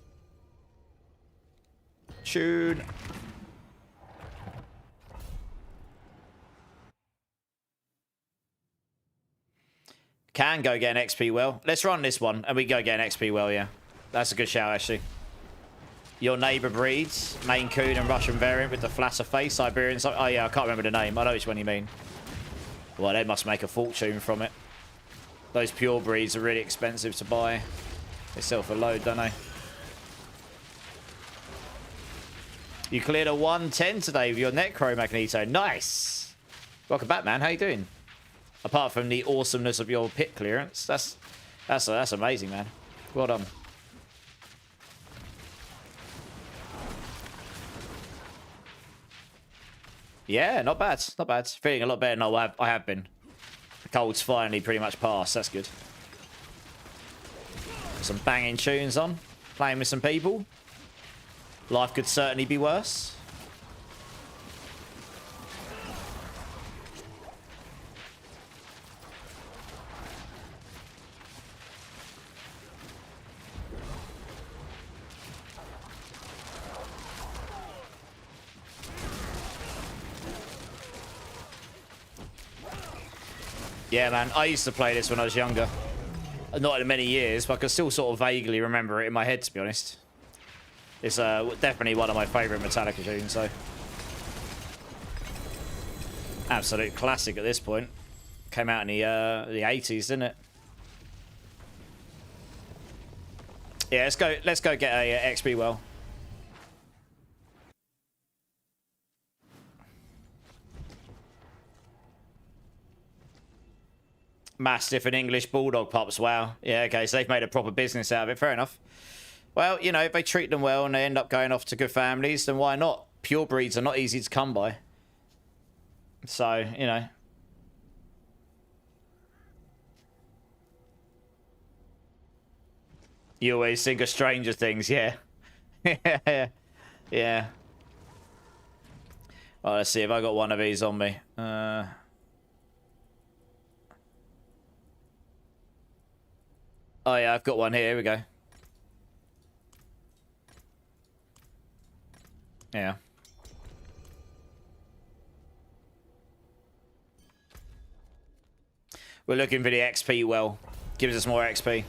Tune. can go get an XP well. Let's run this one and we go get an XP well, yeah. That's a good shout, actually. Your neighbour breeds, Maine Coon and Russian variant with the flatter face, Siberian... Oh, yeah, I can't remember the name. I know which one you mean. Well, they must make a fortune from it. Those pure breeds are really expensive to buy. They sell for load, don't they? You cleared a 110 today with your Necro Magneto. Nice! Welcome back, man. How you doing? Apart from the awesomeness of your pit clearance, that's amazing, man. Well done. Yeah, not bad. Not bad. Feeling a lot better than I have been. The cold's finally pretty much passed. That's good. Some banging tunes on. Playing with some people. Life could certainly be worse. Yeah, man. I used to play this when I was younger. Not in many years, but I can still sort of vaguely remember it in my head, to be honest. It's definitely one of my favourite Metallica tunes, so... Absolute classic at this point. Came out in the 80s, didn't it? Yeah, let's go get a XP well. Mastiff and English Bulldog pups, wow. Yeah, okay, so they've made a proper business out of it, fair enough. Well, you know, if they treat them well and they end up going off to good families, then why not? Pure breeds are not easy to come by. So, you know. You always think of Stranger Things, yeah. Yeah. Well, let's see if I got one of these on me. Oh, yeah, I've got one here. Here we go. Yeah. We're looking for the XP well. Gives us more XP.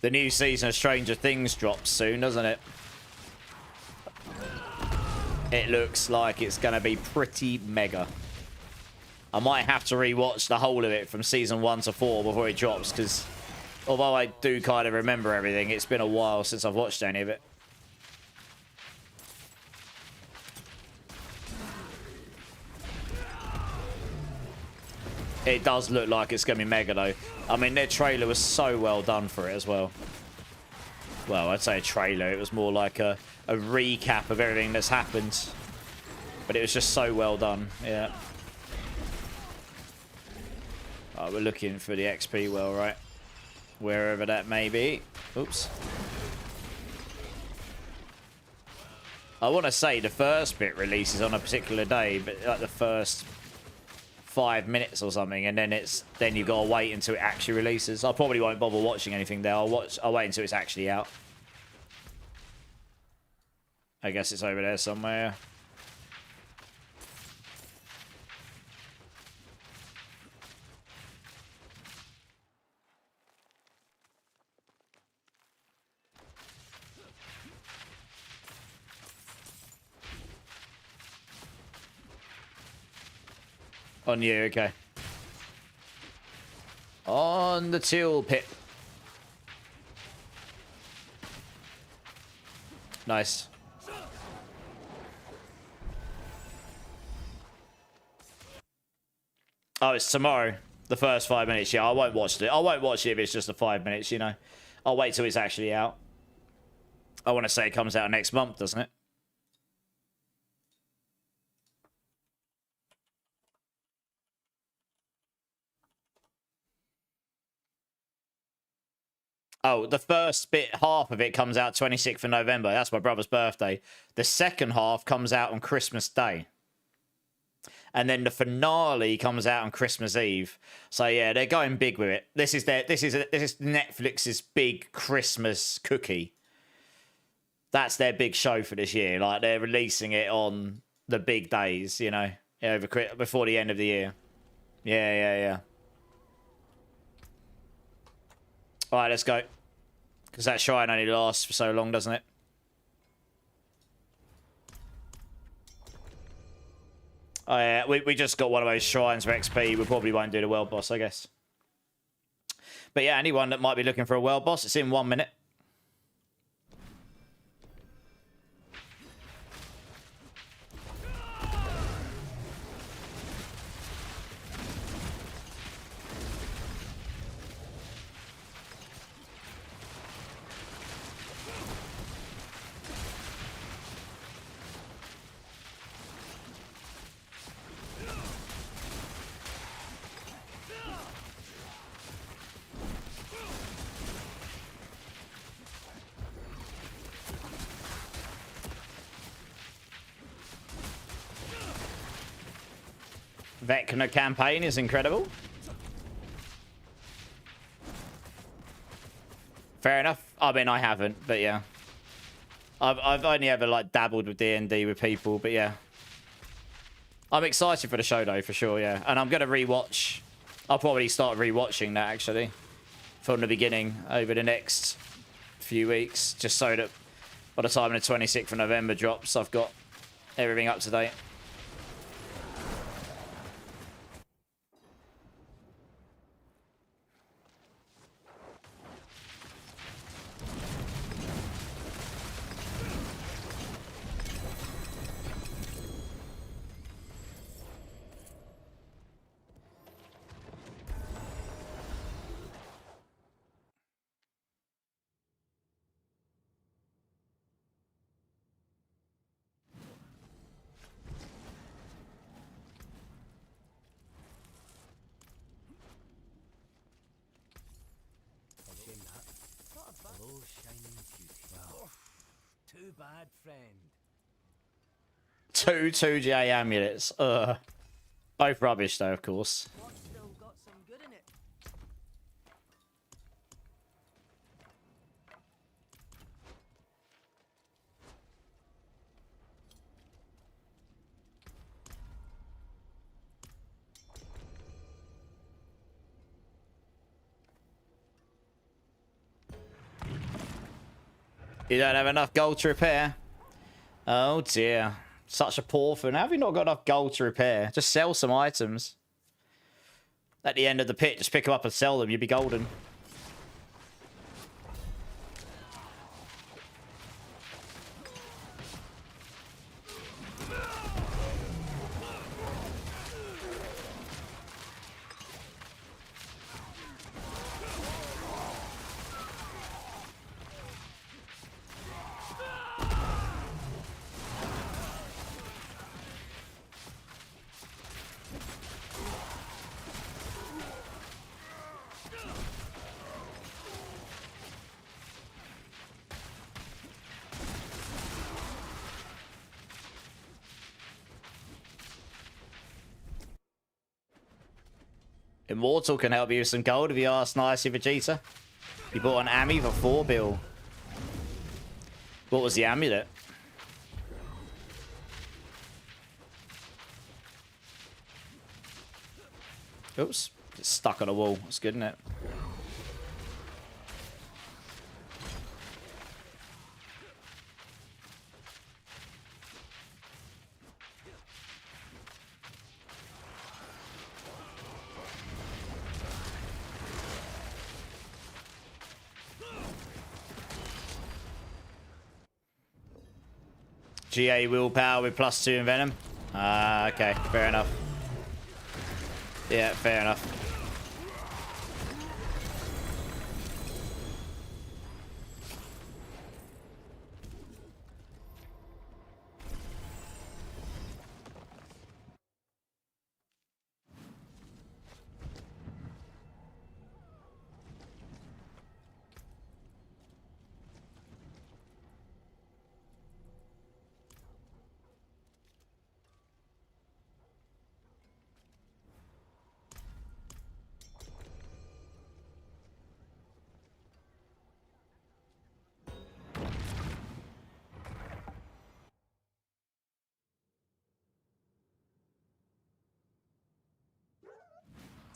The new season of Stranger Things drops soon, doesn't it? It looks like it's going to be pretty mega. I might have to rewatch the whole of it from season 1 to 4 before it drops, because although I do kind of remember everything, it's been a while since I've watched any of it. It does look like it's going to be mega, though. I mean, their trailer was so well done for it as well. Well, I'd say a trailer. It was more like a recap of everything that's happened. But it was just so well done, yeah. Oh, we're looking for the XP well, right? Wherever that may be. Oops. I want to say the first bit releases on a particular day, but like the first 5 minutes or something, and then you've got to wait until it actually releases. I probably won't bother watching anything there. I'll wait until it's actually out. I guess it's over there somewhere. On you, okay. On the teal pit. Nice. Oh, it's tomorrow. The first 5 minutes, yeah. I won't watch it. I won't watch it if it's just the 5 minutes, you know. I'll wait till it's actually out. I want to say it comes out next month, doesn't it? Oh, the first bit, half of it comes out 26th of November. That's my brother's birthday. The second half comes out on Christmas Day. And then the finale comes out on Christmas Eve. So yeah, they're going big with it. This is Netflix's big Christmas cookie. That's their big show for this year. Like, they're releasing it on the big days, you know, before the end of the year. Yeah. All right, let's go. Because that shrine only lasts for so long, doesn't it? Oh, yeah, we just got one of those shrines for XP. We probably won't do the world boss, I guess. But yeah, anyone that might be looking for a world boss, it's in 1 minute. Vecna campaign is incredible. Fair enough. I mean, I haven't, but yeah. I've only ever, like, dabbled with D&D with people, but yeah. I'm excited for the show, though, for sure, yeah. And I'm going to rewatch. I'll probably start rewatching that, actually, from the beginning over the next few weeks, just so that by the time the 26th of November drops, I've got everything up to date. Too bad, friend. 2J amulets. Both rubbish, though, of course. What's still got some good in it? You don't have enough gold to repair. Oh, dear. Such a poor thing. How have you not got enough gold to repair? Just sell some items. At the end of the pit, just pick them up and sell them. You'd be golden. Immortal can help you with some gold if you ask nicely, Vegeta. You bought an Ami for 4 bill. What was the amulet? Oops. It's stuck on a wall. That's good, isn't it? GA willpower with +2 in Venom. Okay, fair enough. Yeah, fair enough.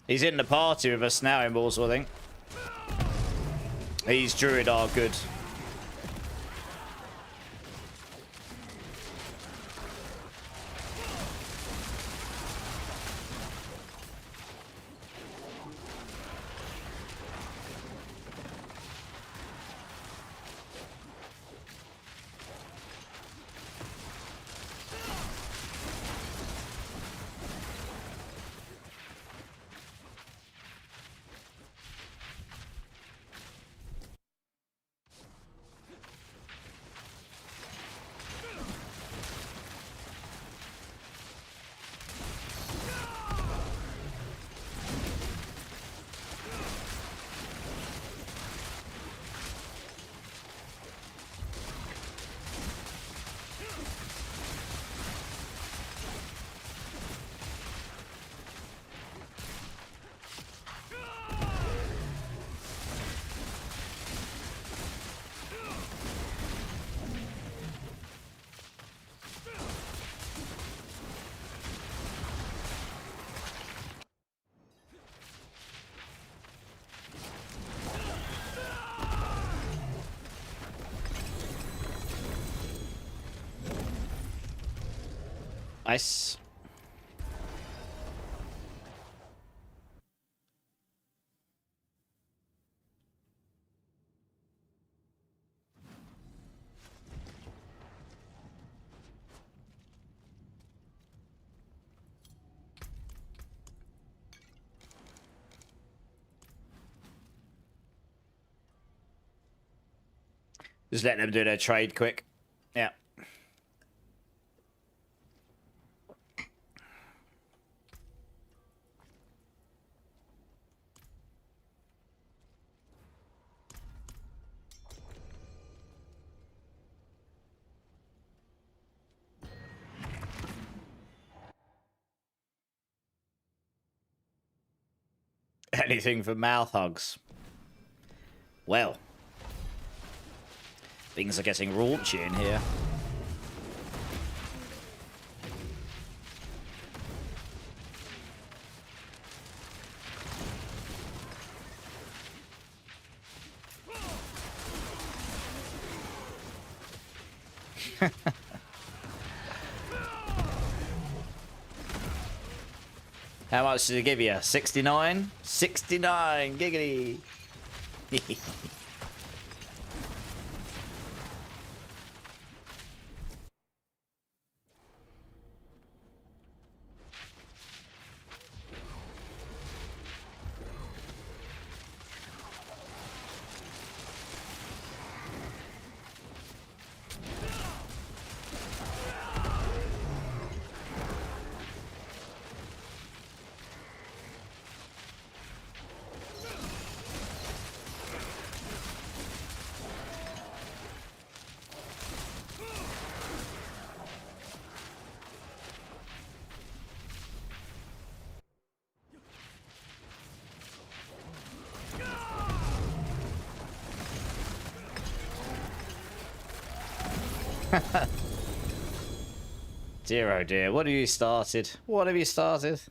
He's in the party with us now in Warsaw, I think. These Druid are good. Nice. Just let them do their trade quick. Yeah. Anything for mouth hugs. Well. Things are getting raunchy in here. How much did it give you? 69? 69! Giggity! Dear oh dear, what have you started? What have you started?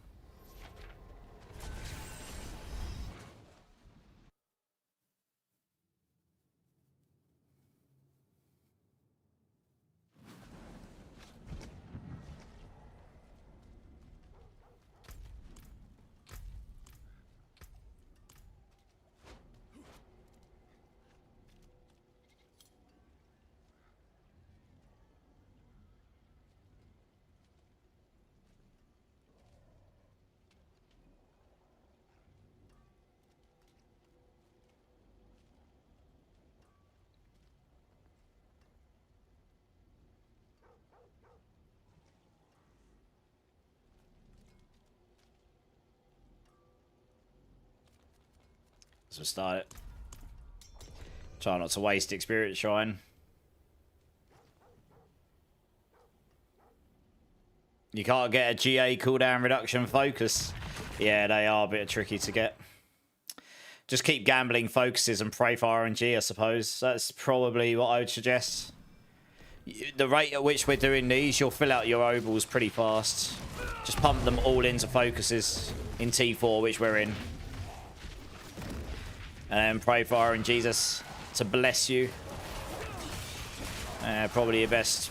So start it. Try not to waste experience shrine. You can't get a GA cooldown reduction focus. Yeah, they are a bit tricky to get. Just keep gambling focuses and pray for RNG, I suppose. That's probably what I would suggest. The rate at which we're doing these, you'll fill out your ovals pretty fast. Just pump them all into focuses. in T4, which we're in. And then pray for our and Jesus to bless you. Probably your best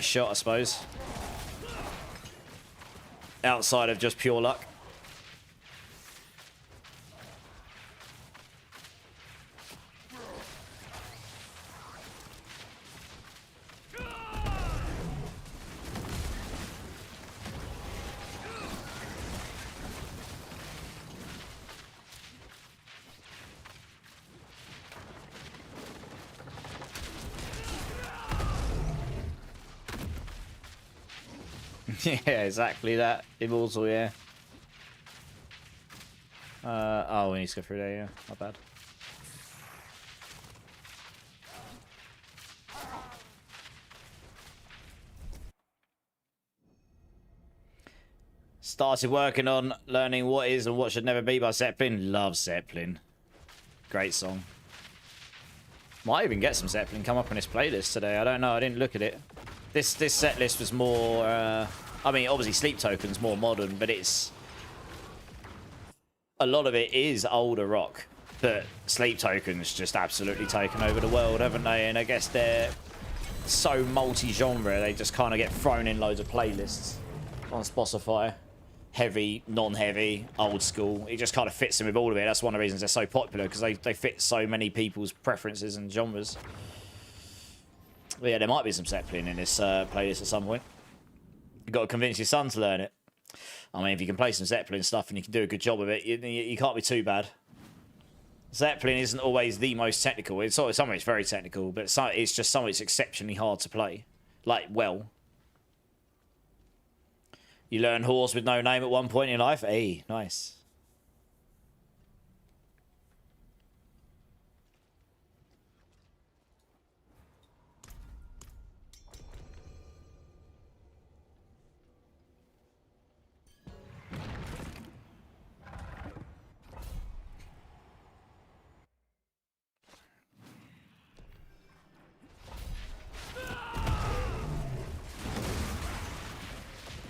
shot, I suppose. Outside of just pure luck. Yeah, exactly that. Immortal, yeah. Oh, we need to go through there, yeah. Not bad. Started working on learning what is and what should never be by Zeppelin. Love Zeppelin. Great song. Might even get some Zeppelin come up on this playlist today. I don't know. I didn't look at it. This set list was more... I mean, obviously Sleep Token's more modern, but it's... A lot of it is older rock. But Sleep Token's just absolutely taken over the world, haven't they? And I guess they're so multi-genre, they just kind of get thrown in loads of playlists on Spotify. Heavy, non-heavy, old school. It just kind of fits in with all of it. That's one of the reasons they're so popular, because they fit so many people's preferences and genres. But yeah, there might be some Zeppelin in this playlist at some point. You've got to convince your son to learn it. I mean, if you can play some Zeppelin stuff and you can do a good job of it, you can't be too bad. Zeppelin isn't always the most technical. It's always something that's very technical, but it's just something that's exceptionally hard to play. Like, well. You learn horse with no name at one point in your life? Hey, nice.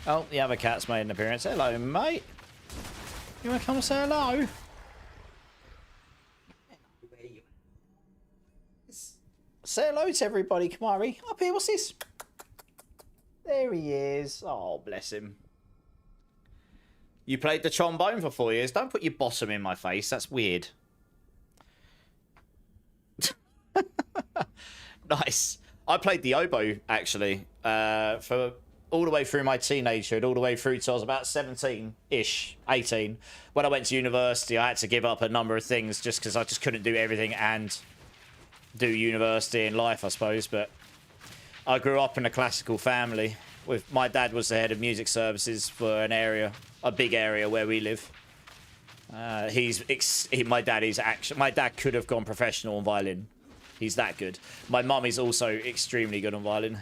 Oh, the other cat's made an appearance. Hello, mate. You want to come and say hello? Say hello to everybody, Kamari. Up here, what's this? There he is. Oh, bless him. You played the trombone for 4 years. Don't put your bottom in my face. That's weird. Nice. I played the oboe, actually, for... all the way through my teenagehood, all the way through till I was about 17-ish, 18. When I went to university, I had to give up a number of things just because I just couldn't do everything and do university in life, I suppose. But I grew up in a classical family. My dad was the head of music services for an area, a big area where we live. My dad could have gone professional on violin. He's that good. My mum is also extremely good on violin.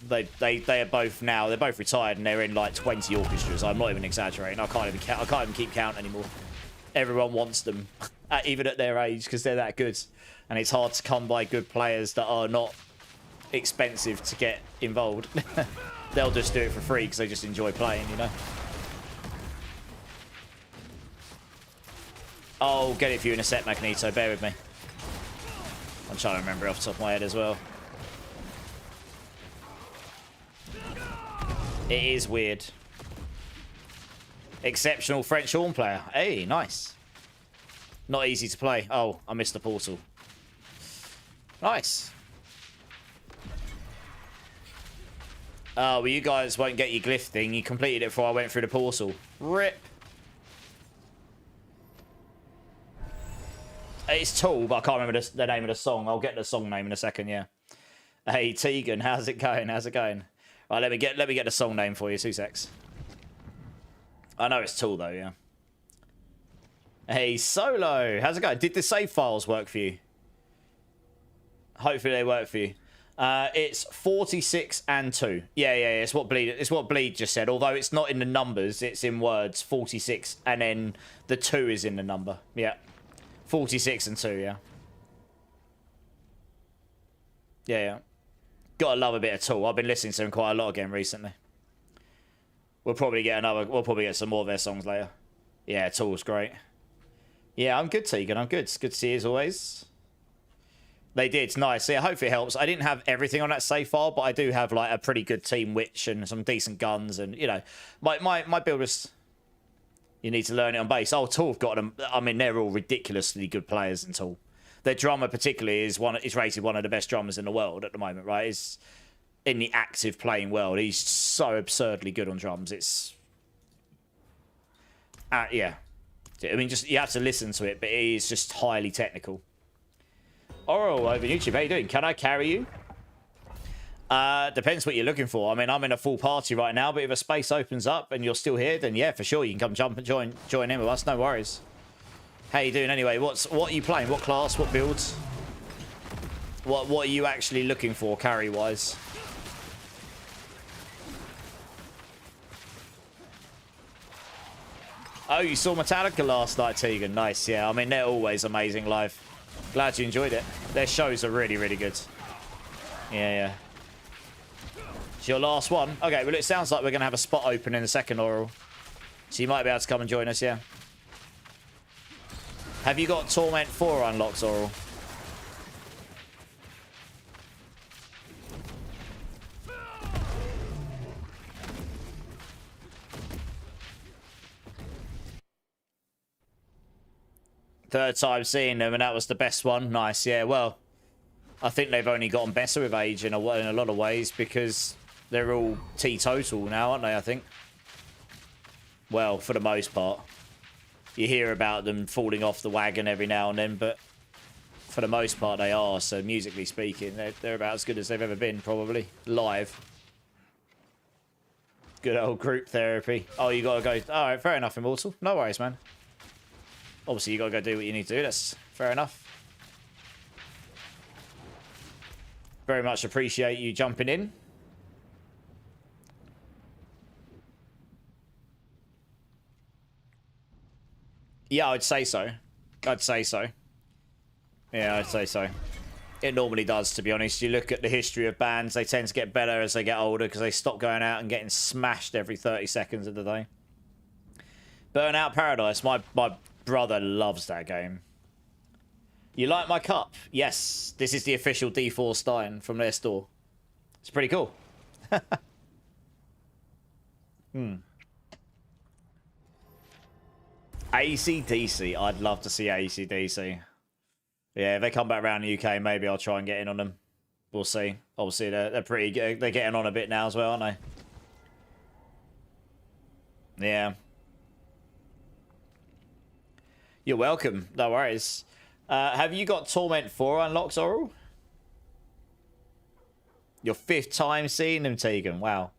They are both now. They're both retired and they're in like 20 orchestras. I'm not even exaggerating. I can't even keep count anymore. Everyone wants them, even at their age, because they're that good. And it's hard to come by good players that are not expensive to get involved. They'll just do it for free because they just enjoy playing, you know. I'll get it for you in a sec, Magneto. Bear with me. I'm trying to remember off the top of my head as well. It is weird. Exceptional French horn player. Hey, nice. Not easy to play. Oh, I missed the portal. Nice. Oh, well, you guys won't get your glyph thing. You completed it before I went through the portal. Rip. It's Tool, but I can't remember the name of the song. I'll get the song name in a second, yeah. Hey, Tegan, how's it going? How's it going? Right, let me get the song name for you. 2 secs. I know it's Tool though, yeah. Hey, Solo, how's it going? Did the save files work for you? Hopefully they work for you. It's 46 and 2. Yeah. It's what Bleed just said. Although it's not in the numbers, it's in words. 46 and then the 2 is in the number. Yeah. 46 and 2. Yeah. Yeah. Gotta love a bit of Tool. I've been listening to him quite a lot again recently. We'll probably get some more of their songs later. Yeah, Tool's great. Yeah, I'm good, Tegan. I'm good. It's good to see you as always. They did. It's nice. Yeah, hopefully it helps. I didn't have everything on that save file, but I do have like a pretty good team witch and some decent guns, and you know, my build was. You need to learn it on base. Oh, Tool have got them. I mean, they're all ridiculously good players in Tool. Their drummer particularly is rated one of the best drummers in the world at the moment, right? Is in the active playing world. He's so absurdly good on drums. It's yeah. I mean, just you have to listen to it, but it is just highly technical. Oral over YouTube, how you doing? Can I carry you? Depends what you're looking for. I mean, I'm in a full party right now, but if a space opens up and you're still here, then yeah, for sure, you can come jump and join in with us. No worries. How you doing anyway? What are you playing? What class? What builds? What are you actually looking for carry-wise? Oh, you saw Metallica last night, Tegan. Nice, yeah. I mean, they're always amazing live. Glad you enjoyed it. Their shows are really, really good. Yeah. It's your last one. Okay, well, it sounds like we're going to have a spot open in the second oral. So you might be able to come and join us, yeah. Have you got Torment 4 unlocked, Oral? Third time seeing them, and that was the best one. Nice, yeah. Well, I think they've only gotten better with age in a lot of ways because they're all teetotal now, aren't they, I think? Well, for the most part. You hear about them falling off the wagon every now and then, but for the most part they are. So musically speaking, they're about as good as they've ever been, probably. Live. Good old group therapy. Oh, you gotta go. Alright, fair enough, Immortal. No worries, man. Obviously, you gotta go do what you need to do. That's fair enough. Very much appreciate you jumping in. Yeah, I'd say so. I'd say so. Yeah, I'd say so. It normally does, to be honest. You look at the history of bands, they tend to get better as they get older because they stop going out and getting smashed every 30 seconds of the day. Burnout Paradise. My brother loves that game. You like my cup? Yes. This is the official D4 Stein from their store. It's pretty cool. AC/DC. I'd love to see AC/DC. Yeah, if they come back around the UK, maybe I'll try and get in on them. We'll see. Obviously, they're pretty good. They're getting on a bit now as well, aren't they? Yeah. You're welcome. No worries. Have you got Torment 4 unlocked, Oral? Your 5th time seeing them, Tegan. Wow.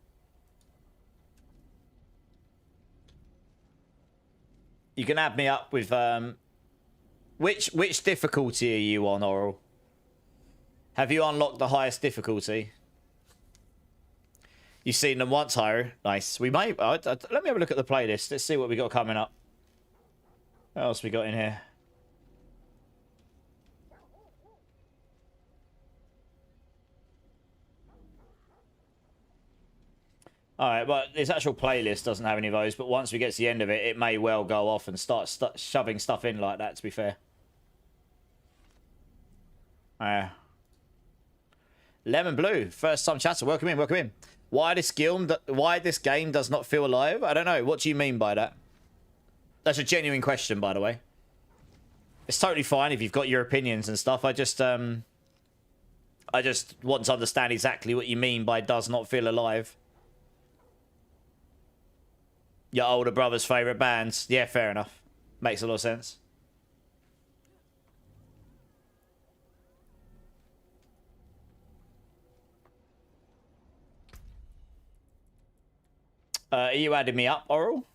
You can add me up with which difficulty are you on, Oral? Have you unlocked the highest difficulty? You've seen them once, Hiro. Nice. We may let me have a look at the playlist. Let's see what we got coming up. What else we got in here? Alright, well, this actual playlist doesn't have any of those, but once we get to the end of it, it may well go off and start shoving stuff in like that, to be fair. Lemon Blue, first time chatter. Welcome in, welcome in. Why this game does not feel alive? I don't know. What do you mean by that? That's a genuine question, by the way. It's totally fine if you've got your opinions and stuff. I just want to understand exactly what you mean by does not feel alive. Your older brother's favourite bands. Yeah, fair enough. Makes a lot of sense. Are you adding me up, Oral?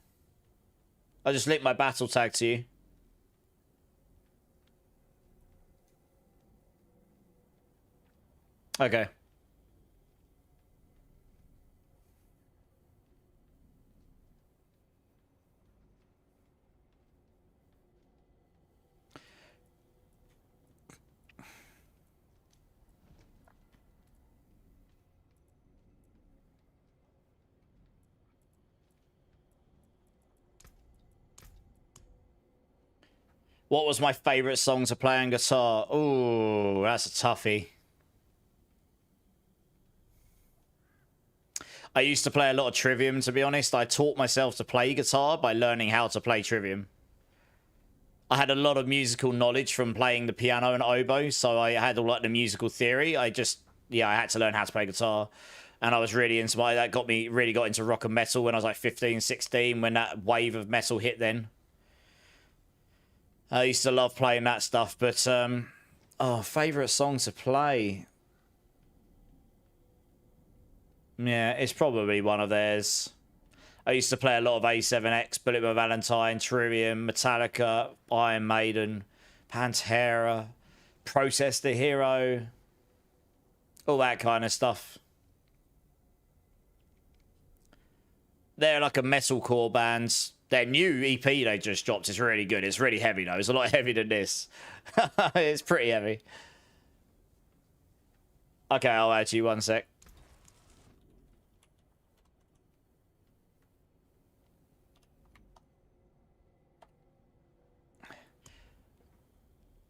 I just linked my battle tag to you. Okay. What was my favourite song to play on guitar? Ooh, that's a toughie. I used to play a lot of Trivium, to be honest. I taught myself to play guitar by learning how to play Trivium. I had a lot of musical knowledge from playing the piano and oboe, so I had all like the musical theory. I had to learn how to play guitar. And I was really into that really got into rock and metal when I was like 15, 16, when that wave of metal hit then. I used to love playing that stuff, but favourite song to play. Yeah, it's probably one of theirs. I used to play a lot of A7X, Bullet for Valentine, Trivium, Metallica, Iron Maiden, Pantera, Protest the Hero, all that kind of stuff. They're like a metalcore band. Their new EP they just dropped is really good. It's really heavy though. It's a lot heavier than this. It's pretty heavy. Okay, I'll add you 1 sec.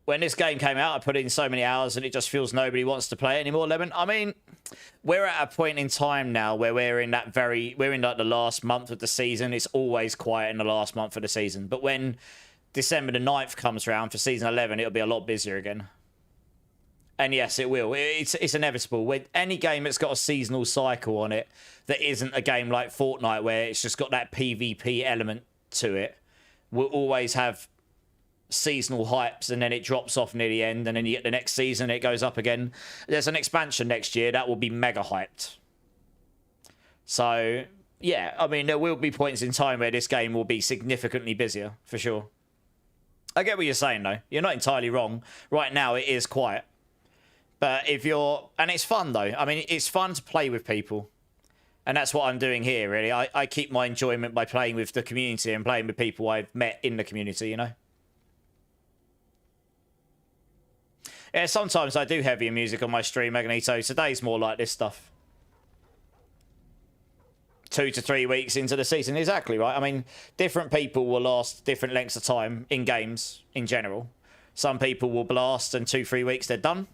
When this game came out, I put in so many hours and it just feels nobody wants to play it anymore, Lemon. I mean, we're at a point in time now where we're in like the last month of the season. It's always quiet in the last month of the season. But when December the 9th comes around for season 11, it'll be a lot busier again. And yes, it will. It's inevitable. With any game that's got a seasonal cycle on it that isn't a game like Fortnite where it's just got that PvP element to it, we'll always have seasonal hypes and then it drops off near the end and then you get the next season, it goes up again. There's an expansion next year that will be mega hyped. So, yeah, I mean, there will be points in time where this game will be significantly busier, for sure. I get what you're saying, though. You're not entirely wrong. Right now, it is quiet. But if you're... And it's fun, though. I mean, it's fun to play with people. And that's what I'm doing here, really. I keep my enjoyment by playing with the community and playing with people I've met in the community, you know? Yeah, sometimes I do heavier music on my stream, Magneto. Today's more like this stuff. 2 to 3 weeks into the season. Exactly, right? I mean, different people will last different lengths of time in games, in general. Some people will blast and 2-3 weeks, they're done.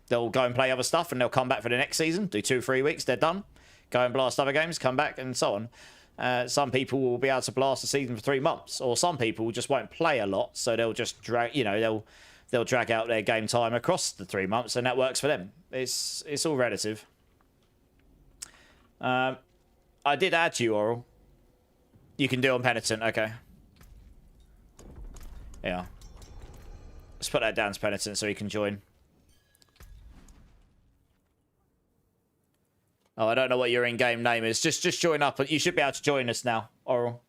They'll go and play other stuff and they'll come back for the next season. Do 2-3 weeks, they're done. Go and blast other games, come back, and so on. Some people will be able to blast a season for 3 months. Or some people just won't play a lot, so they'll just drag, you know, they'll drag out their game time across the 3 months, and that works for them. It's all relative. I did add you, Oral. You can do on Penitent, okay. Yeah. Let's put that down as Penitent so he can join. Oh, I don't know what your in-game name is. Just join up. You should be able to join us now, Oral.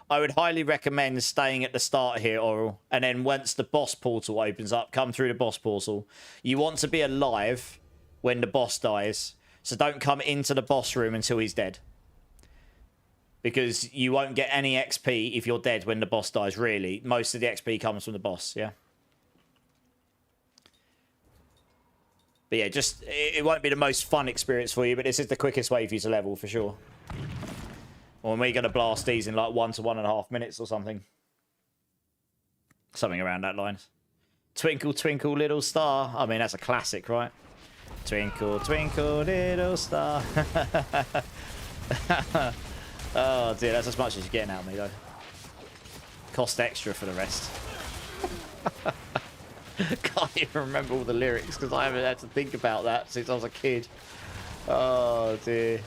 I would highly recommend staying at the start here, Oral. And then once the boss portal opens up, come through the boss portal. You want to be alive when the boss dies. So don't come into the boss room until he's dead. Because you won't get any XP if you're dead when the boss dies, really. Most of the XP comes from the boss, yeah? But yeah, just... It won't be the most fun experience for you, but this is the quickest way for you to level, for sure. Or we're going to blast these in like 1 to 1.5 minutes or something. Something around that line. Twinkle, twinkle, little star. I mean, that's a classic, right? Twinkle, twinkle, little star. Oh, dear, that's as much as you're getting out of me, though. Cost extra for the rest. Can't even remember all the lyrics because I haven't had to think about that since I was a kid. Oh, dear.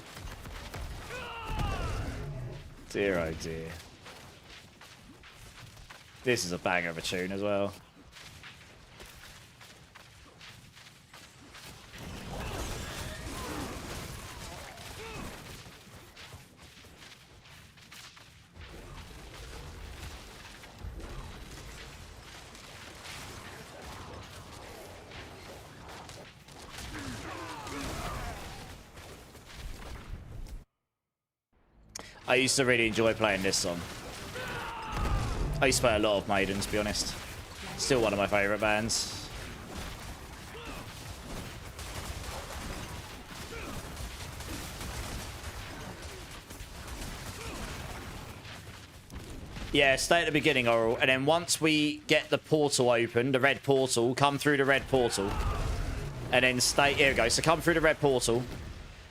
Dear, oh, dear. This is a banger of a tune as well. I used to really enjoy playing this song. I used to play a lot of Maiden, to be honest. Still one of my favourite bands. Yeah, stay at the beginning, Oral. And then once we get the portal open, the red portal, come through the red portal. And then stay... Here we go. So come through the red portal.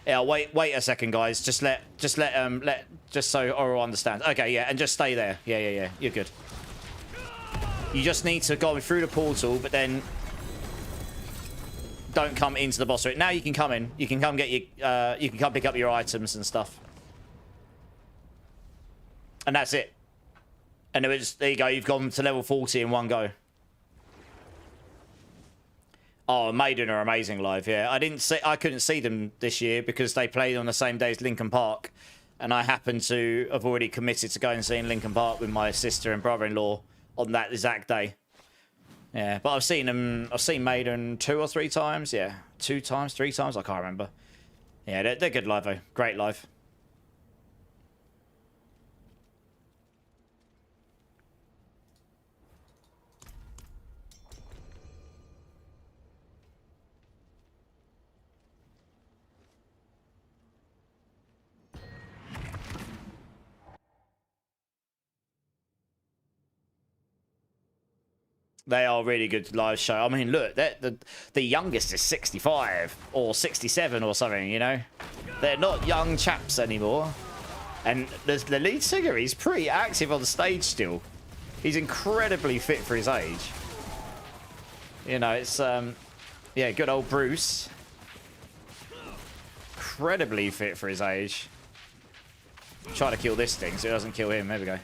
Yeah, wait a second, guys. Just so Oral understands. Okay, yeah, and just stay there. Yeah. You're good. You just need to go through the portal, but then don't come into the boss room. Now you can come in. You can come get your you can come pick up your items and stuff. And that's it. And it was, there you go, you've gone to level 40 in one go. Oh, Maiden are amazing live, yeah. I couldn't see them this year because they played on the same day as Lincoln Park. And I happened to have already committed to going and seeing Lincoln Park with my sister and brother-in-law on that exact day. Yeah, but I've seen Maiden 2 or 3 times, yeah. 2 times, 3 times, I can't remember. Yeah, they're good live though, great live. They are really good live show. I mean, look, the youngest is 65 or 67 or something, you know? They're not young chaps anymore. And the lead singer, he's pretty active on the stage still. He's incredibly fit for his age. You know, it's, yeah, good old Bruce. Incredibly fit for his age. Try to kill this thing so it doesn't kill him. There we go.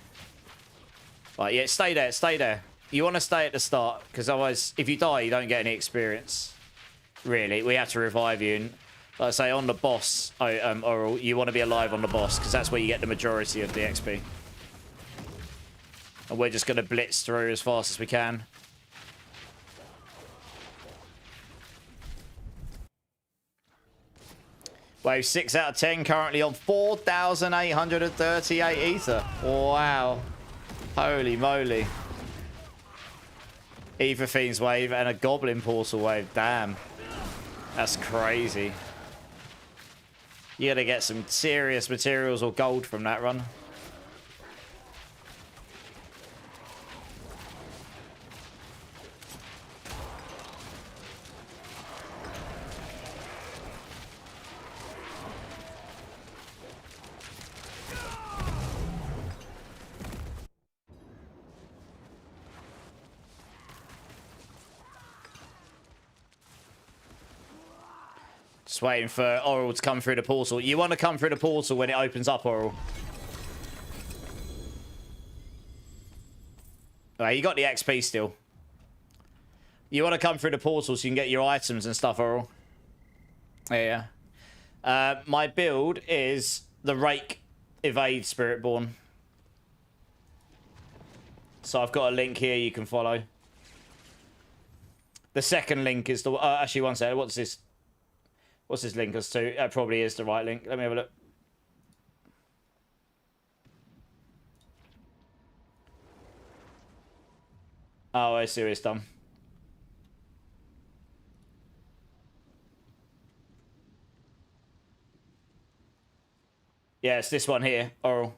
Right, yeah, stay there, stay there. You want to stay at the start, because otherwise, if you die, you don't get any experience. Really, we have to revive you. And like I say, on the boss, Oral, you want to be alive on the boss, because that's where you get the majority of the XP. And we're just going to blitz through as fast as we can. Wave 6 out of 10, currently on 4,838 ether. Wow. Holy moly. Ether Fiends wave and a Goblin Portal wave. Damn. That's crazy. You gotta get some serious materials or gold from that run. Just waiting for Oral to come through the portal. You want to come through the portal when it opens up, Oral. Alright, you got the XP still. You want to come through the portal so you can get your items and stuff, Oral. Yeah. My build is the Rake Spiritborn. So I've got a link here you can follow. The second link is the... actually, one second. What's this? What's this link us to? That probably is the right link. Let me have a look. Oh, I see what it's done. Yeah, it's this one here, Oral.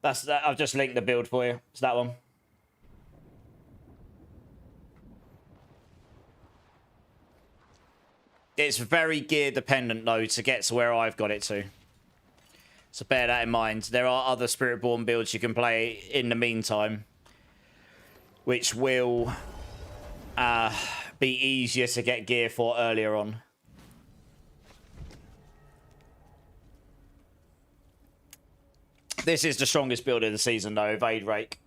That's that. I've just linked the build for you. It's that one. It's very gear dependent though to get to where I've got it to. So bear that in mind. There are other Spiritborn builds you can play in the meantime, which will be easier to get gear for earlier on. This is the strongest build of the season though, Evade Rake,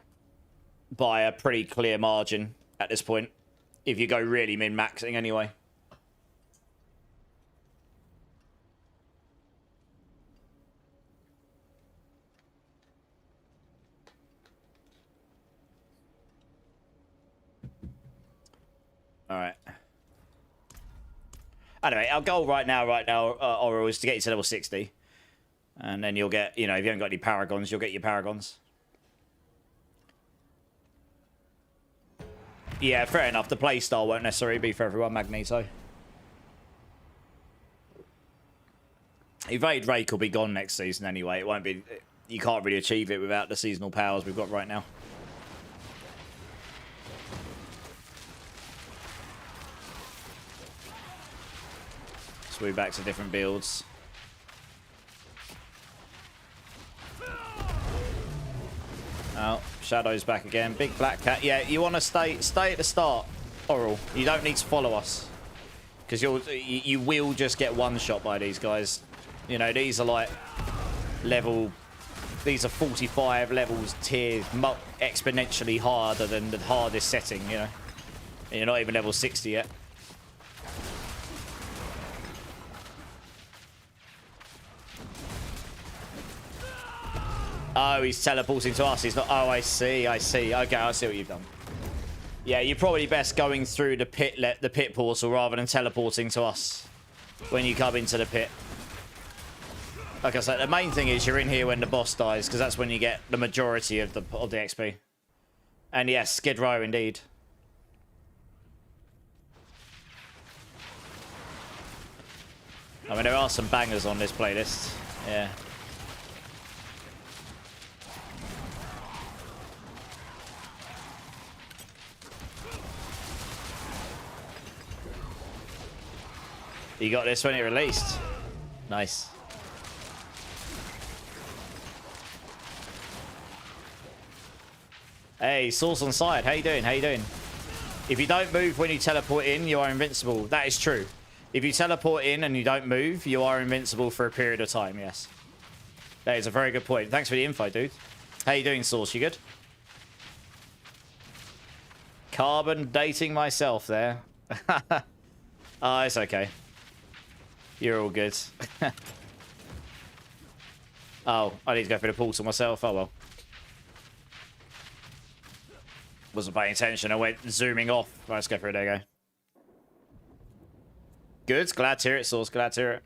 by a pretty clear margin at this point, if you go really min-maxing anyway. Alright. Anyway, our goal right now, Oral, is to get you to level 60. And then you'll get, you know, if you haven't got any Paragons, you'll get your Paragons. Yeah, fair enough. The playstyle won't necessarily be for everyone, Magneto. Evade Rake will be gone next season anyway. It won't be... you can't really achieve it without the seasonal powers we've got right now. So we're back to different builds. Oh, Shadow's back again. Big black cat. Yeah, you want to stay at the start, Oral. You don't need to follow us. Because you will just get one shot by these guys. You know, these are like level... These are 45 levels tier exponentially harder than the hardest setting, you know. And you're not even level 60 yet. Oh, he's teleporting to us. He's not... Oh, I see. I see. Okay, I see what you've done. Yeah, you're probably best going through the pit portal rather than teleporting to us when you come into the pit. Like I said, the main thing is you're in here when the boss dies, because that's when you get the majority of the XP. And yes, Skid Row indeed. I mean, there are some bangers on this playlist. Yeah. You got this when it released. Nice. Hey, Source on side. How you doing? How you doing? If you don't move when you teleport in, you are invincible. That is true. If you teleport in and you don't move, you are invincible for a period of time, yes. That is a very good point. Thanks for the info, dude. How you doing, Source? You good? Carbon dating myself there. Oh, it's okay. You're all good. Oh, I need to go through the portal myself. Oh, well. Wasn't paying attention. I went zooming off. Right, let's go through it. There you go. Good. Glad to hear it, Source. Glad to hear it.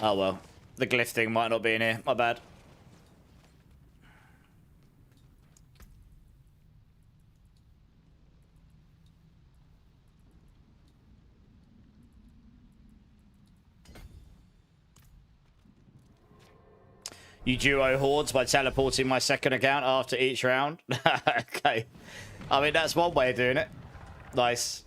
Oh, well. The glyph thing might not be in here. My bad. You duo hordes by teleporting my second account after each round. Okay. I mean, that's one way of doing it. Nice.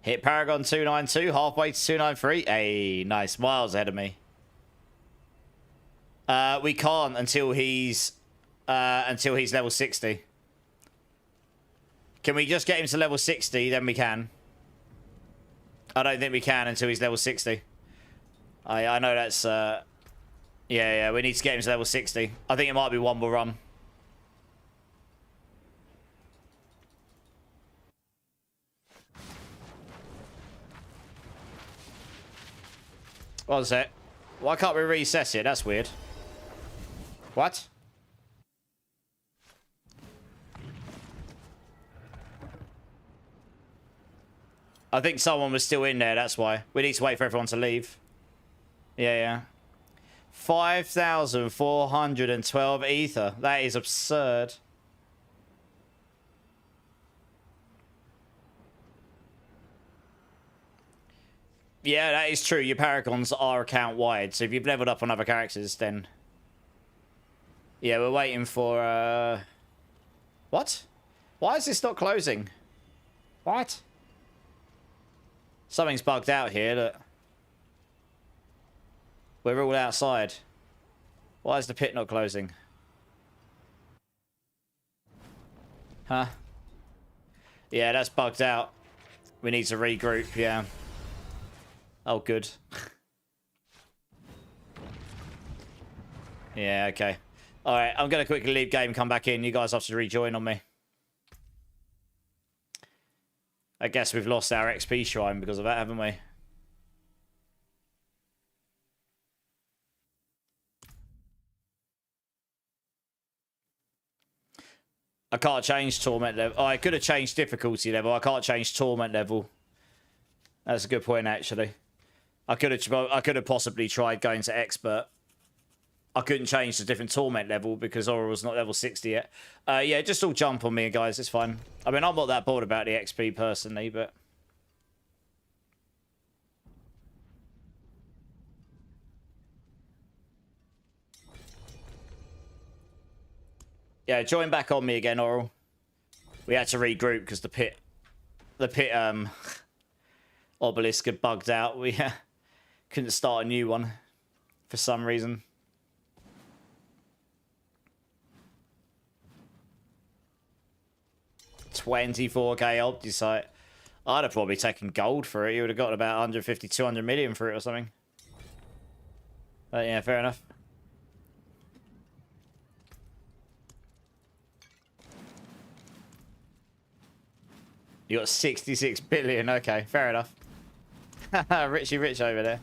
Hit Paragon 292, halfway to 293. Hey, nice. Miles ahead of me. We can't until he's level 60. Can we just get him to level 60? Then we can. I don't think we can until he's level 60. I know that's... yeah, we need to get him to level 60. I think it might be one more run. What was it? Why can't we reset it? That's weird. What? I think someone was still in there, that's why. We need to wait for everyone to leave. Yeah. 5,412 ether. That is absurd. Yeah, that is true. Your paragons are account wide. So if you've leveled up on other characters, then... Yeah, we're waiting for... What? Why is this not closing? What? Something's bugged out here. Look. We're all outside. Why is the pit not closing? Huh? Yeah, that's bugged out. We need to regroup, yeah. Oh, good. Yeah, okay. Alright, I'm going to quickly leave game, come back in. You guys have to rejoin on me. I guess we've lost our XP shrine because of that, haven't we? I can't change torment level. Oh, I could have changed difficulty level. I can't change torment level. That's a good point, actually. I could have possibly tried going to expert. I couldn't change to different torment level because Oral's not level 60 yet. Yeah, just all jump on me, guys. It's fine. I mean, I'm not that bored about the XP personally, but... Yeah, join back on me again, Oral. We had to regroup because the pit obelisk had bugged out. We couldn't start a new one for some reason. $24k Optisite. I'd have probably taken gold for it. You would have got about 150, 200 million for it or something. But yeah, fair enough. You got 66 billion. Okay, fair enough. Richie Rich over there.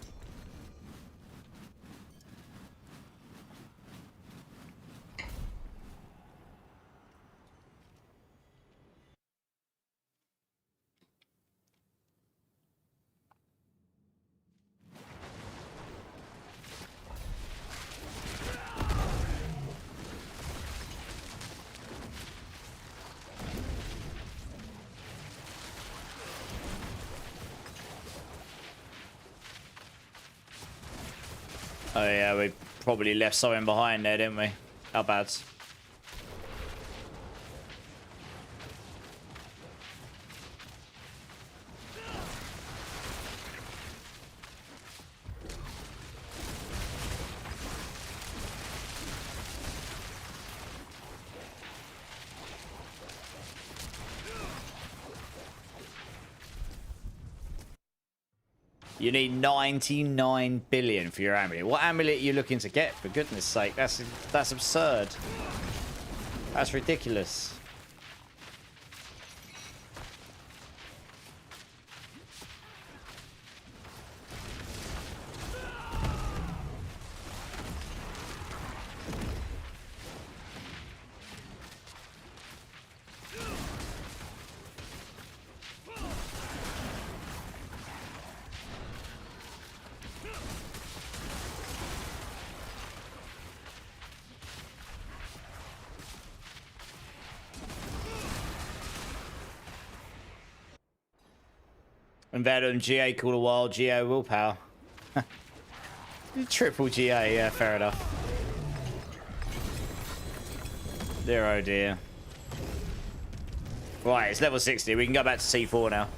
Oh yeah, we probably left something behind there, didn't we? How bad? You need 99 billion for your amulet. What amulet are you looking to get, for goodness sake? That's absurd. That's ridiculous. Venom GA called a while, GA willpower. Triple GA, yeah, fair enough. Dear oh dear. Right, it's level 60. We can go back to C4 now.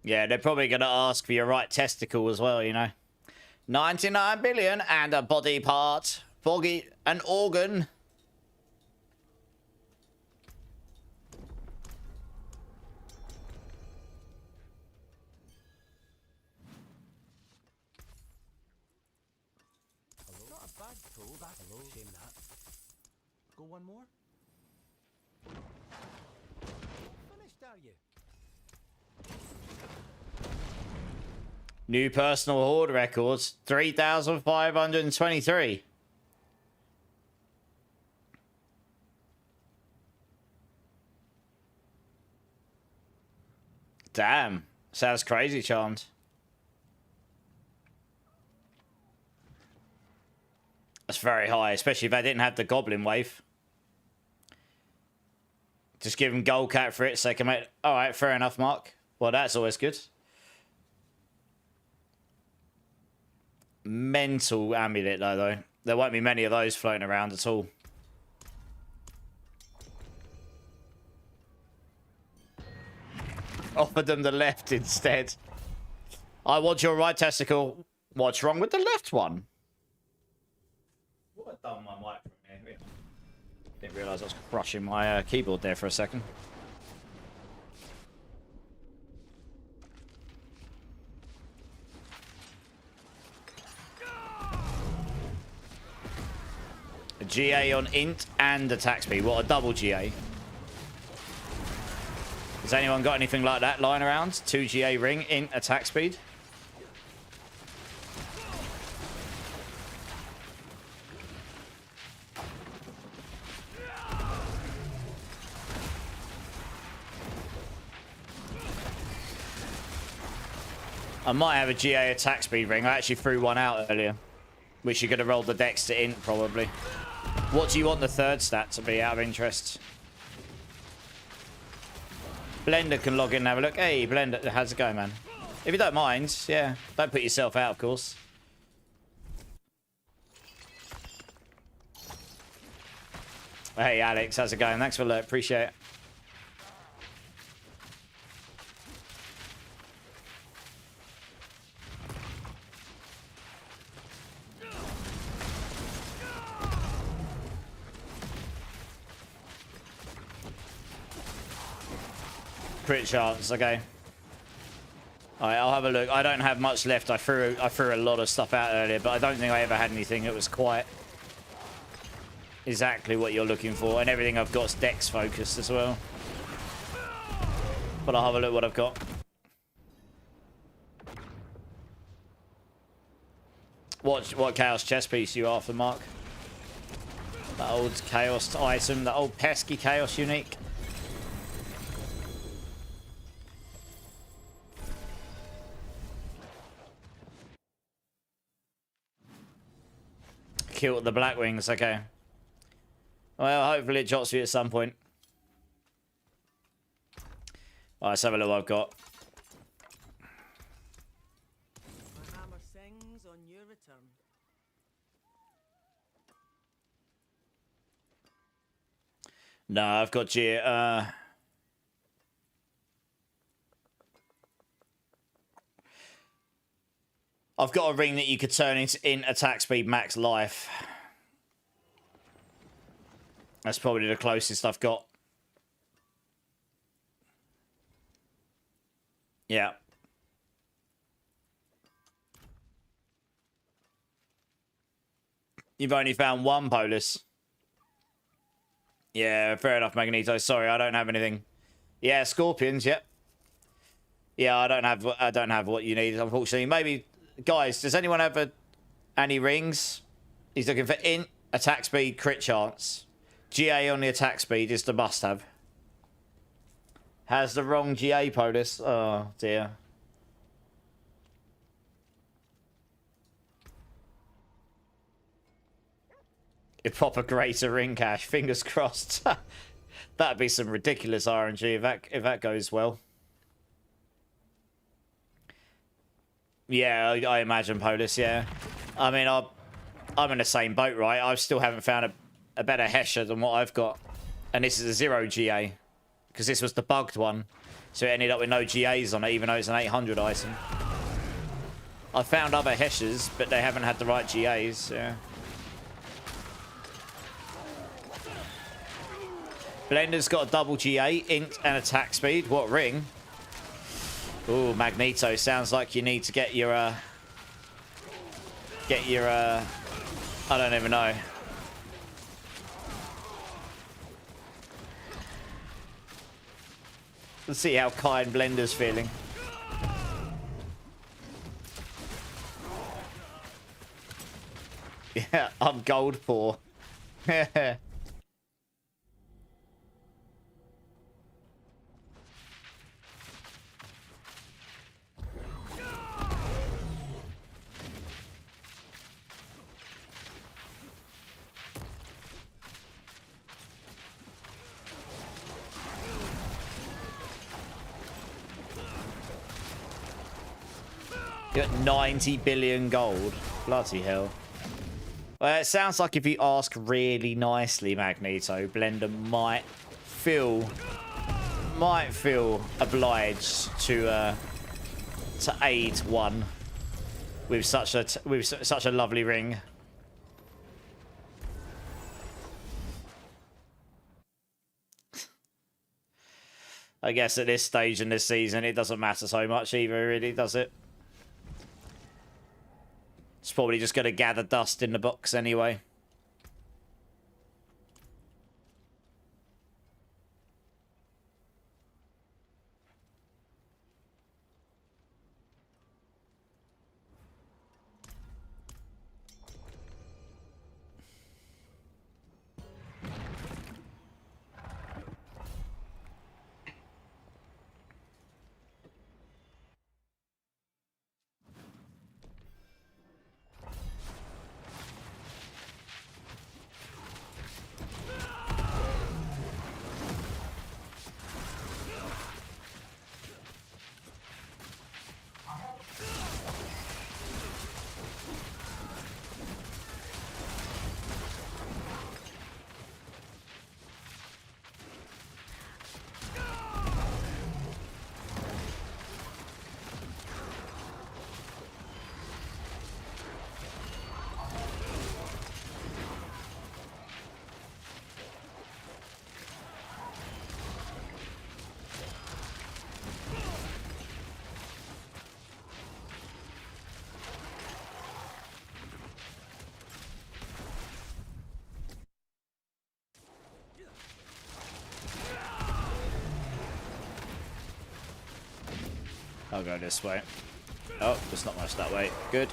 Yeah, they're probably going to ask for your right testicle as well, you know. 99 billion and a body part. An organ. Not a bad pull, that's a shame that. Go one more? Finished, are you? New personal horde records, 3,523. Damn, sounds crazy, Charmed. That's very high, especially if I didn't have the goblin wave. Just give them gold cat for it so they can make... Alright, fair enough, Mark. Well, that's always good. Mental amulet, though. There won't be many of those floating around at all. Offer them the left instead. I want your right testicle. What's wrong with the left one? What a dumb my mic from here. Didn't realise I was crushing my keyboard there for a second. A GA on int and attack speed. What, a double GA? Has anyone got anything like that lying around? 2 GA ring, int, attack speed? I might have a GA attack speed ring. I actually threw one out earlier. Wish you could have rolled the dex to int, probably. What do you want the third stat to be, out of interest? Blender can log in and have a look. Hey, Blender, how's it going, man? If you don't mind, yeah. Don't put yourself out, of course. Hey, Alex, how's it going? Thanks for the alert. Appreciate it. Crit chance, okay. Alright, I'll have a look. I don't have much left. I threw a lot of stuff out earlier, but I don't think I ever had anything that was quite exactly what you're looking for. And everything I've got is dex focused as well. But I'll have a look what I've got. What chaos chess piece you after, Mark? That old chaos item, that old pesky chaos unique. Killed the Black Wings, okay. Well, hopefully it drops you at some point. Alright, let's have a look what I've got. My hammer sings on your return. No, I've got I've got a ring that you could turn into in attack speed max life. That's probably the closest I've got. Yeah. You've only found one Polus. Yeah, fair enough, Magneto. Sorry, I don't have anything. Yeah, scorpions, yep. Yeah, I don't have what you need, unfortunately. Maybe, guys, does anyone have any rings? He's looking for int, attack speed, crit chance. GA on the attack speed is the must-have. Has the wrong GA, Polus. Oh, dear. A proper greater ring cache. Fingers crossed. That'd be some ridiculous RNG if that goes well. Yeah, I imagine, Polus, yeah. I mean, I'm in the same boat, right? I still haven't found a better Hesher than what I've got. And this is a 0 GA. Because this was the bugged one. So it ended up with no GAs on it, even though it's an 800 item. I found other Heshers, but they haven't had the right GAs, yeah. Blender's got a double GA, int and attack speed. What ring? Ooh, Magneto. Sounds like you need to get your, I don't even know. Let's see how kind Blender's feeling. Yeah, I'm gold poor. You got 90 billion gold. Bloody hell. Well, it sounds like if you ask really nicely, Magneto, Blender might feel obliged to aid one with such a lovely ring. I guess at this stage in this season, it doesn't matter so much either, really, does it? It's probably just going to gather dust in the box anyway. I'll go this way. Oh, there's not much that way. Good.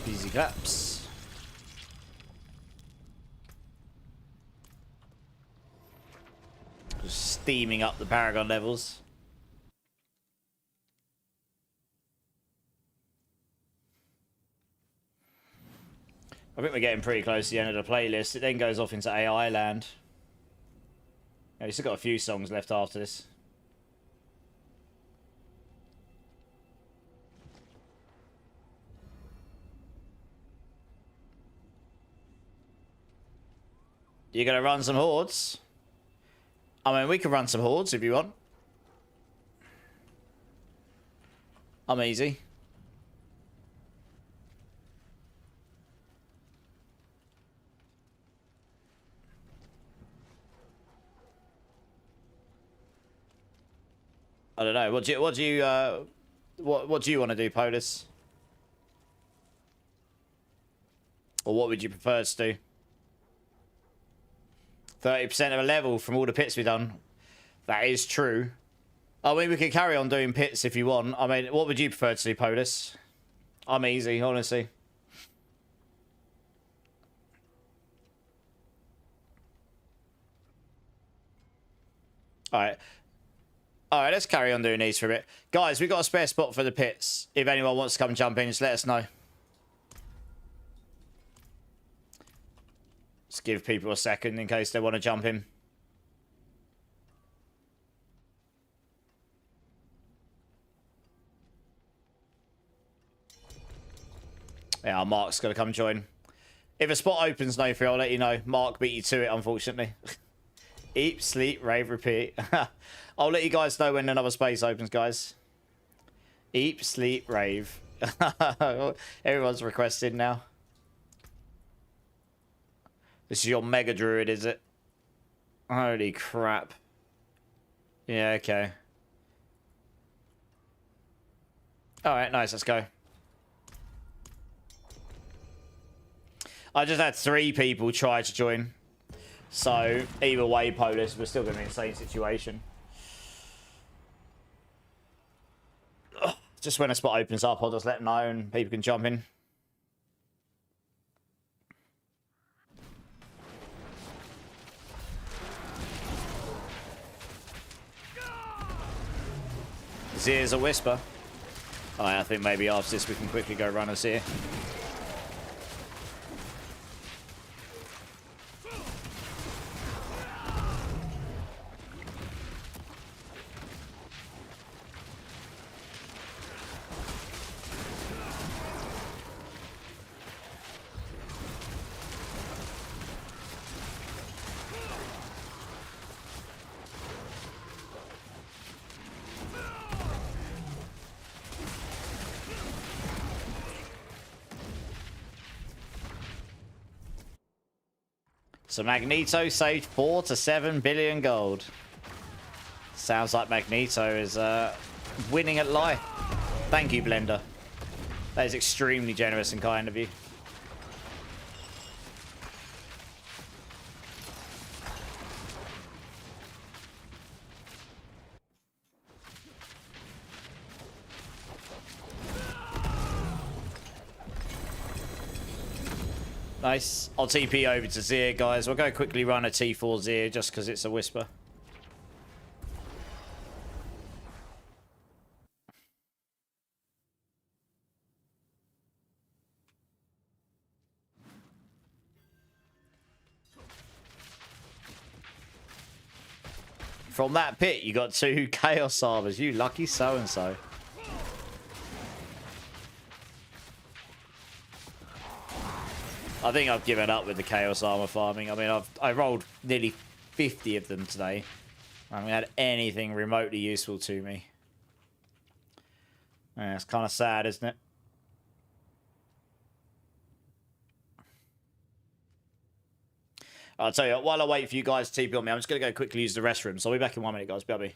Easy claps. Just steaming up the Paragon levels. I think we're getting pretty close to the end of the playlist. It then goes off into AI land. Yeah, we've still got a few songs left after this. You're going to run some hordes? I mean, we can run some hordes if you want. I'm easy. I don't know. What do you want to do, POTUS? Or what would you prefer to do? 30% of a level from all the pits we've done. That is true. I mean, we can carry on doing pits if you want. I mean, what would you prefer to do, POTUS? I'm easy, honestly. Alright. Alright, let's carry on doing these for a bit. Guys, we've got a spare spot for the pits. If anyone wants to come jump in, just let us know. Just give people a second in case they want to jump in. Yeah, Mark's got to come join. If a spot opens, Nofri, I'll let you know. Mark beat you to it, unfortunately. Eat, sleep, rave, repeat. I'll let you guys know when another space opens, guys. Eat, sleep, rave. Everyone's requested now. This is your Mega Druid, is it? Holy crap. Yeah, okay. Alright, nice, let's go. I just had 3 people try to join. So, either way, POTUS, we're still going to be in the same situation. Ugh. Just when a spot opens up, I'll just let them know and people can jump in. Zier's a whisper. I think maybe after this we can quickly go run a Zier. So Magneto saved 4 to 7 billion gold. Sounds like Magneto is winning at life. Thank you, Blender. That is extremely generous and kind of you. Nice. I'll TP over to Zier, guys. We'll go quickly run a T4 Zier just because it's a whisper. From that pit, you got 2 Chaos Arbors. You lucky so-and-so. I think I've given up with the Chaos Armor farming. I mean, I rolled nearly 50 of them today. I haven't had anything remotely useful to me. Yeah, it's kind of sad, isn't it? I'll tell you what, while I wait for you guys to TP on me, I'm just going to go quickly use the restroom. So I'll be back in 1 minute, guys. BRB.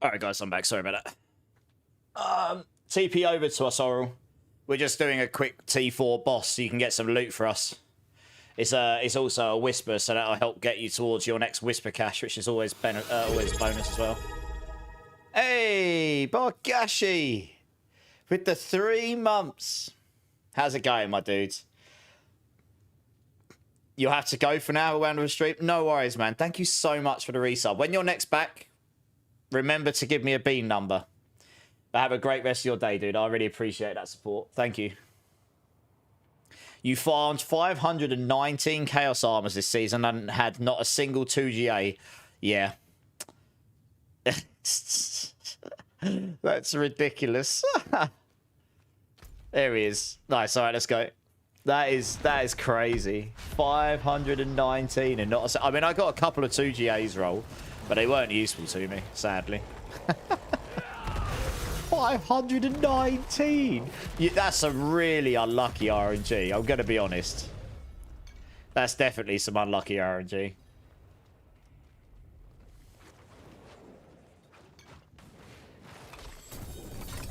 All right, guys, I'm back. Sorry about that. TP over to us, Oral. We're just doing a quick T4 boss so you can get some loot for us. It's also a whisper, so that'll help get you towards your next whisper cache, which is always always bonus as well. Hey, Bargashi, with the 3 months. How's it going, my dudes? You'll have to go for now around the stream. No worries, man. Thank you so much for the resub. When you're next back, remember to give me a bean number. But have a great rest of your day, dude. I really appreciate that support. Thank you. You farmed 519 Chaos Armors this season and had not a single 2GA. Yeah. That's ridiculous. There he is. Nice. All right, let's go. That is crazy. 519 and not a... I mean, I got a couple of 2GAs roll, but they weren't useful to me, sadly. 519! That's a really unlucky RNG. I'm going to be honest. That's definitely some unlucky RNG.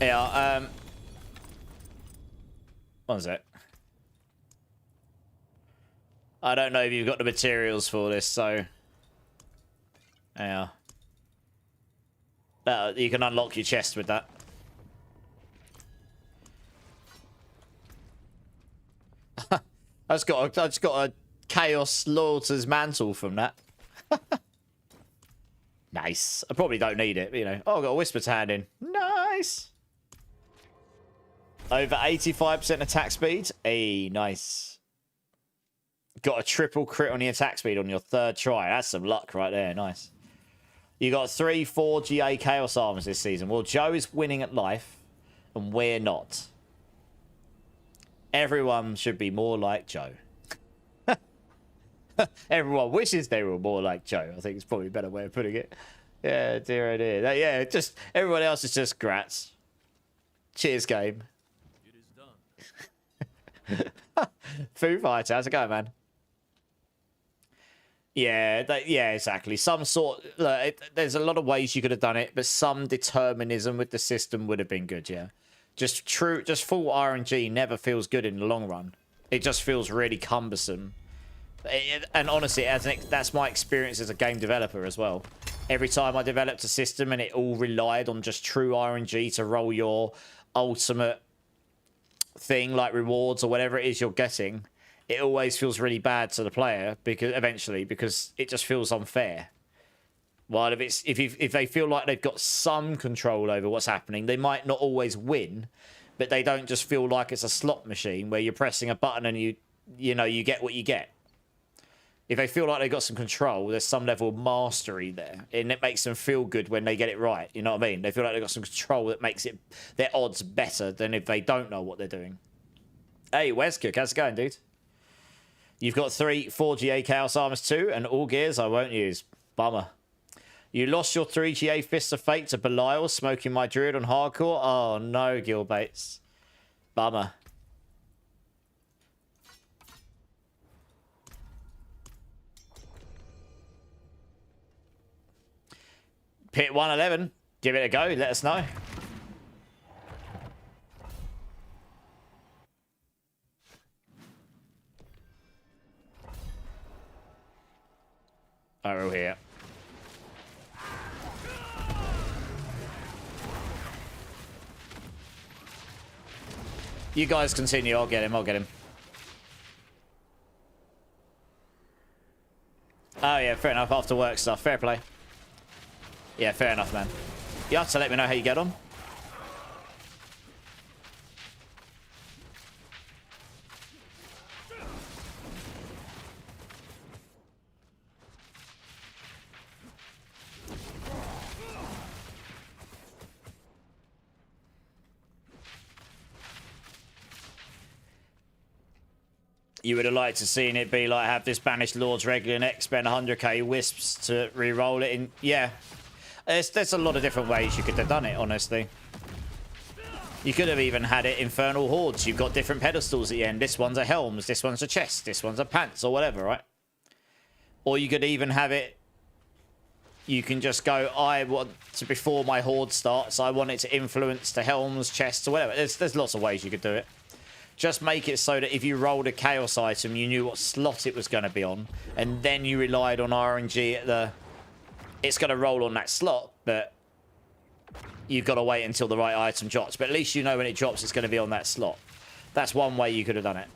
Yeah, what is it? I don't know if you've got the materials for this, so... Yeah. You can unlock your chest with that. I just got a Chaos Slaughter's mantle from that. Nice. I probably don't need it, but, you know. Oh, I got a Whisper to hand in. Nice. Over 85% attack speed. Hey, nice. Got a triple crit on the attack speed on your 3rd try. That's some luck right there. Nice. You got 3-4 GA Chaos Armors this season. Well, Joe is winning at life, and we're not. Everyone should be more like Joe. Everyone wishes they were more like Joe. I think it's probably a better way of putting it. Yeah, dear, oh dear. Yeah, just everyone else is just grats. Cheers, game. It is done. Foo Fighter, how's it going, man? Yeah, yeah, exactly. Some sort. Look, there's a lot of ways you could have done it, but some determinism with the system would have been good. Yeah, just full RNG never feels good in the long run. It just feels really cumbersome. And honestly, that's my experience as a game developer as well. Every time I developed a system and it all relied on just true RNG to roll your ultimate thing, like rewards or whatever it is you're getting, it always feels really bad to the player because it just feels unfair. While if they feel like they've got some control over what's happening, they might not always win, but they don't just feel like it's a slot machine where you're pressing a button and you get what you get. If they feel like they've got some control, there's some level of mastery there, and it makes them feel good when they get it right. You know what I mean? They feel like they've got some control that makes their odds better than if they don't know what they're doing. Hey, where's Cook? How's it going, dude? You've got 3 4GA Chaos Armors 2 and all gears I won't use. Bummer. You lost your 3GA Fists of Fate to Belial, smoking my druid on hardcore. Oh no, Gilbates. Bummer. Pit 111. Give it a go. Let us know. Oh, we're all here. You guys continue. I'll get him. I'll get him. Oh, yeah. Fair enough. After work stuff. Fair play. Yeah, fair enough, man. You have to let me know how you get on. You would have liked to seen it be like, have this Banished Lords regular neck, spend 100k Wisps to re-roll it in. Yeah. There's a lot of different ways you could have done it, honestly. You could have even had it Infernal Hordes. You've got different pedestals at the end. This one's a Helms, this one's a chest, this one's a pants, or whatever, right? Or you could even have it... You can just go, I want to, before my Horde starts, I want it to influence the Helms, chests, or whatever. There's lots of ways you could do it. Just make it so that if you rolled a Chaos item, you knew what slot it was going to be on, and then you relied on RNG at the... It's going to roll on that slot, but you've got to wait until the right item drops. But at least you know when it drops, it's going to be on that slot. That's one way you could have done it.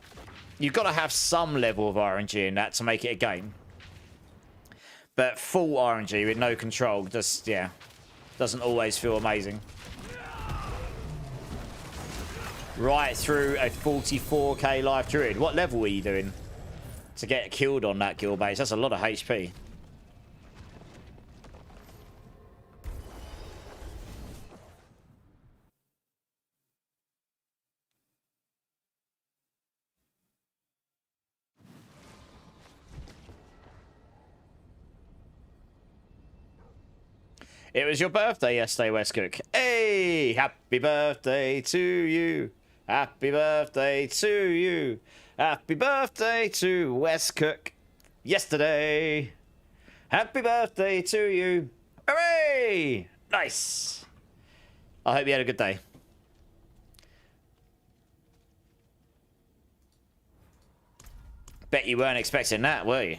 You've got to have some level of RNG in that to make it a game. But full RNG with no control just, yeah, doesn't always feel amazing. Right through a 44k life druid. What level are you doing to get killed on that guild base? That's a lot of HP. It was your birthday yesterday, Westcook. Hey, happy birthday to you. Happy birthday to you. Happy birthday to Westcook yesterday. Happy birthday to you. Hooray! Nice. I hope you had a good day. Bet you weren't expecting that, were you?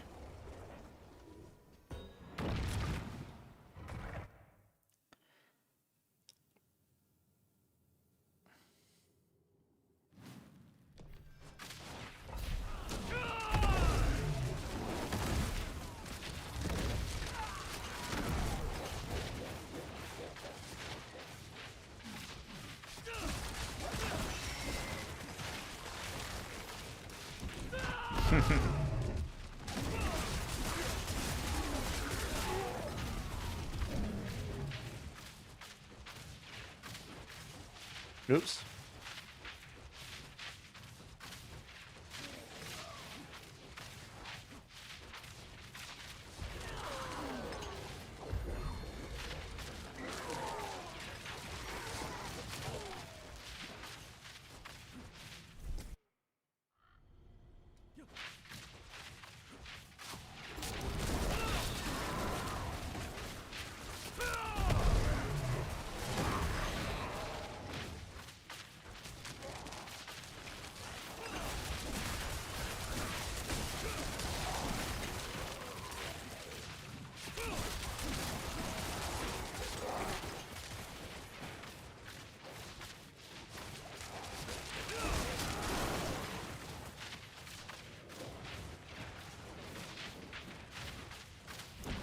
Oops.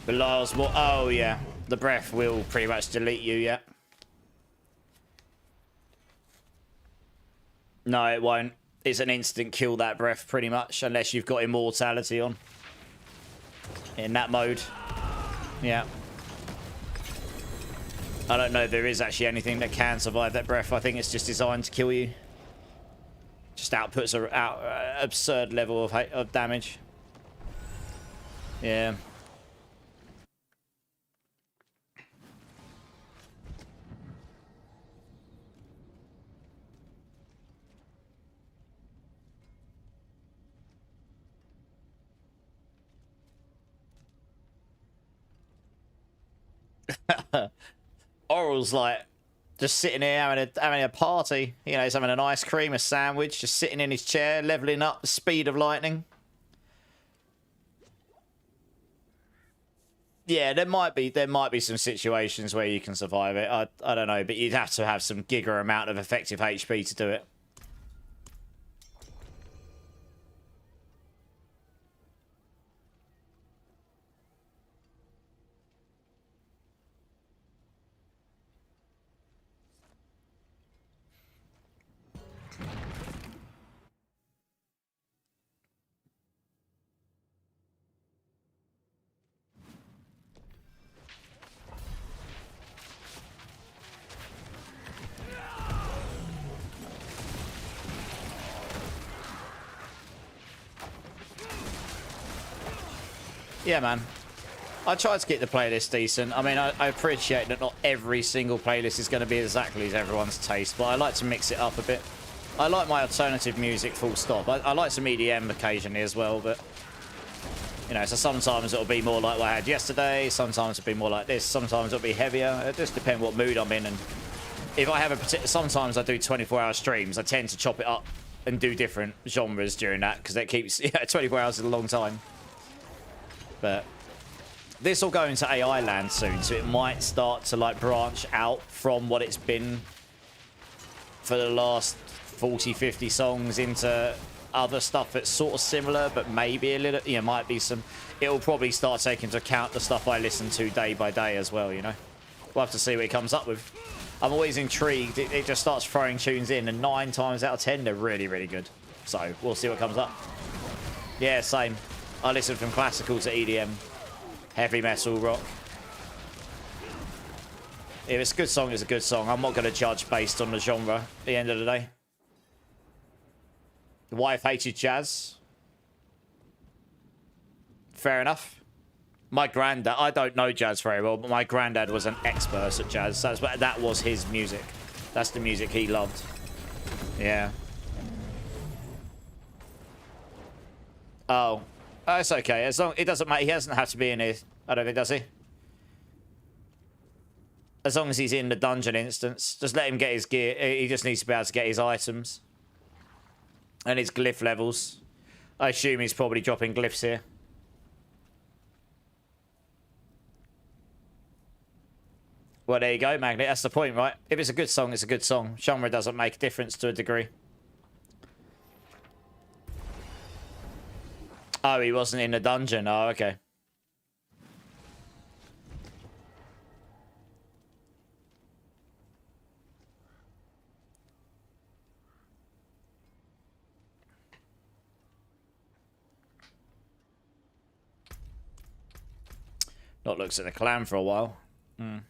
Belial's more. Oh, yeah. The breath will pretty much delete you, yeah. No, it won't. It's an instant kill, that breath, pretty much, unless you've got immortality on. In that mode. Yeah. I don't know if there is actually anything that can survive that breath. I think it's just designed to kill you. Just outputs an absurd level of damage. Yeah. Oral's like just sitting here having a party. You know, he's having an ice cream, a sandwich, just sitting in his chair, leveling up the speed of lightning. Yeah, there might be some situations where you can survive it. I don't know, but you'd have to have some giga amount of effective HP to do it. Yeah, man. I tried to get the playlist decent. I mean, I appreciate that not every single playlist is going to be exactly as everyone's taste, but I like to mix it up a bit. I like my alternative music, full stop. I like some EDM occasionally as well, but... You know, so sometimes it'll be more like what I had yesterday, sometimes it'll be more like this, sometimes it'll be heavier. It just depends what mood I'm in, and if I have a particular... Sometimes I do 24-hour streams. I tend to chop it up and do different genres during that, because that keeps... Yeah, 24 hours is a long time. But this will go into AI land soon, so it might start to like branch out from what it's been for the last 40, 50 songs into other stuff that's sort of similar, but maybe a little, you know, might be some... It'll probably start taking into account the stuff I listen to day by day as well, you know? We'll have to see what it comes up with. I'm always intrigued. It just starts throwing tunes in, and 9 times out of 10, they're really, really good. So we'll see what comes up. Yeah, same. I listen from classical to EDM, heavy metal, rock. If it's a good song, it's a good song. I'm not going to judge based on the genre at the end of the day. The wife hated jazz. Fair enough. My granddad, I don't know jazz very well, but my granddad was an expert at jazz. That was his music. That's the music he loved. Yeah. Oh. Oh, it's okay. As long it doesn't matter. He doesn't have to be in here. I don't think, does he? As long as he's in the dungeon instance, just let him get his gear. He just needs to be able to get his items and his glyph levels. I assume he's probably dropping glyphs here. Well, there you go, Magnet. That's the point, right? If it's a good song, it's a good song. Genre doesn't make a difference to a degree. Oh, he wasn't in the dungeon. Oh, okay. Not looks at the clan for a while. Hmm.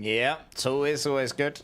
Yeah, tool is always good.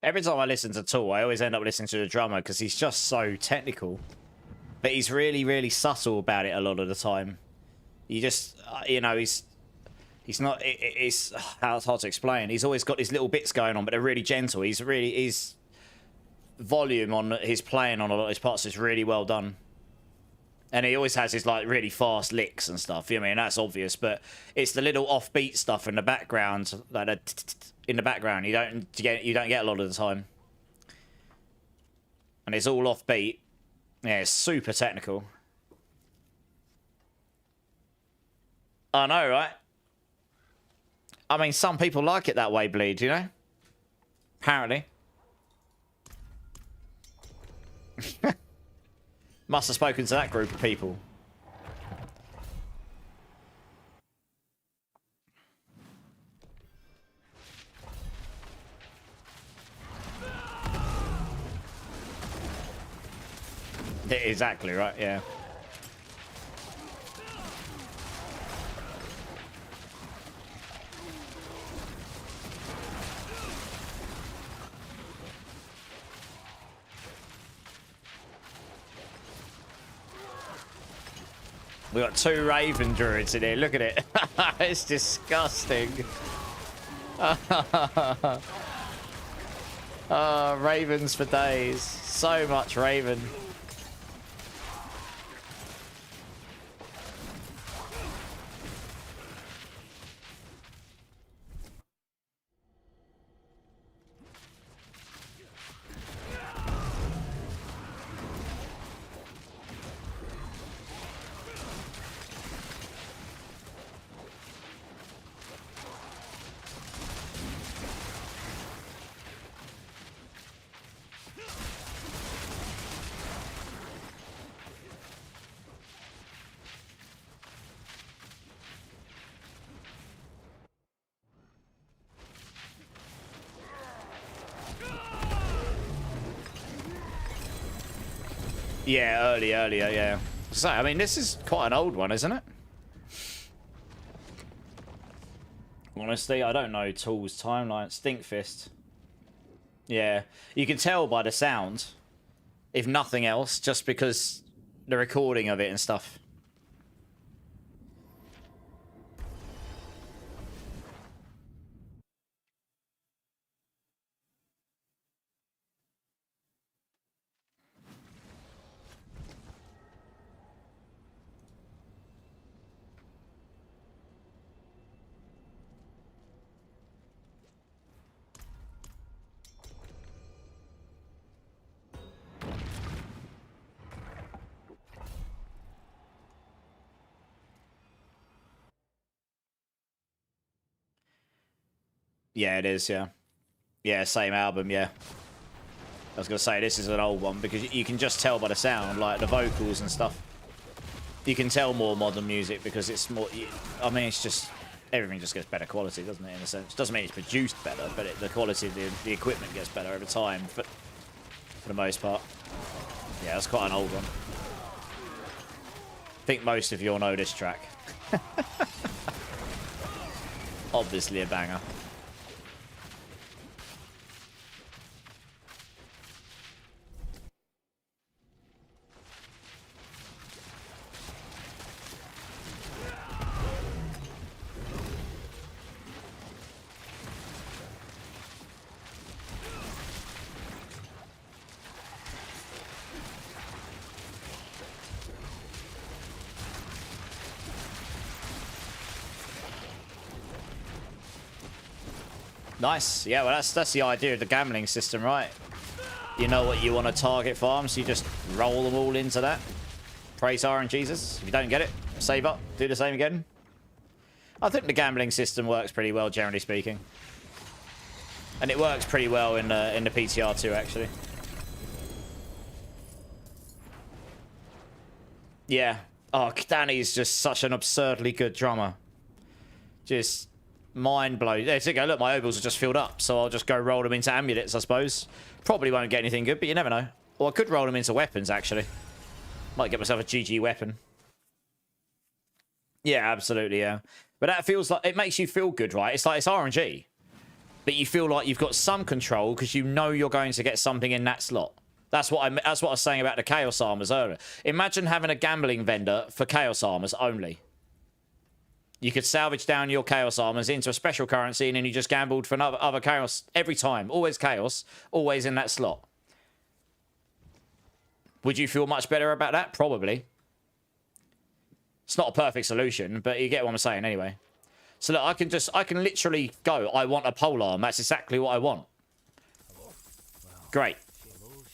Every time I listen to Tool, I always end up listening to the drummer because he's just so technical. But he's really, really subtle about it a lot of the time. You just, you know, he's not, it's hard to explain. He's always got these little bits going on, but they're really gentle. His volume on his playing on a lot of his parts is really well done. And he always has his like really fast licks and stuff. You know, I mean, that's obvious, but it's the little offbeat stuff in the background, like in the background. You don't get a lot of the time, and it's all offbeat. Yeah, it's super technical. I know, right? I mean, some people like it that way, Bleed. You know, apparently. Must have spoken to that group of people. Exactly right, yeah. We got 2 Raven Druids in here. Look at it. It's disgusting. Ravens for days. So much Raven. Yeah, earlier, yeah. So, I mean, this is quite an old one, isn't it? Honestly, I don't know Tool's timeline. Stinkfist. Yeah, you can tell by the sound, if nothing else, just because the recording of it and stuff. Yeah, it is, yeah. Yeah, same album, yeah. I was going to say, this is an old one, because you can just tell by the sound, like the vocals and stuff. You can tell more modern music, because it's more... I mean, it's just... Everything just gets better quality, doesn't it, in a sense? Doesn't mean it's produced better, but the quality of the equipment gets better over time, for the most part. Yeah, that's quite an old one. I think most of you all know this track. Obviously a banger. Nice. Yeah, well, that's the idea of the gambling system, right? You know what you want to target farm, so you just roll them all into that. Praise RNGesus. If you don't get it, save up, do the same again. I think the gambling system works pretty well, generally speaking. And it works pretty well in the PTR too, actually. Yeah. Oh, Danny's just such an absurdly good drummer. Just mind blown. There you go. Look, my obels are just filled up, so I'll just go roll them into amulets, I suppose. Probably won't get anything good, but you never know. Or I could roll them into weapons, actually. Might get myself a GG weapon. Yeah, absolutely, yeah. But that feels like... It makes you feel good, right? It's like it's RNG. But you feel like you've got some control because you know you're going to get something in that slot. That's what I was saying about the Chaos Armors earlier. Imagine having a gambling vendor for Chaos Armors only. You could salvage down your Chaos Armors into a special currency and then you just gambled for another other Chaos every time. Always Chaos. Always in that slot. Would you feel much better about that? Probably. It's not a perfect solution, but you get what I'm saying anyway. So look, I can literally go, I want a polearm. That's exactly what I want. Great.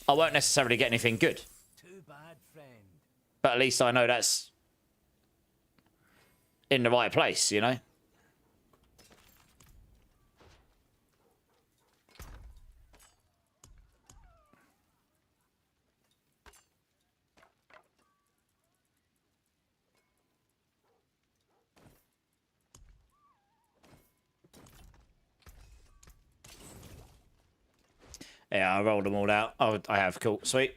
I won't necessarily get anything good. Too bad, friend. But at least I know that's in the right place, you know? Yeah, I rolled them all out. Oh, I have. Cool. Sweet.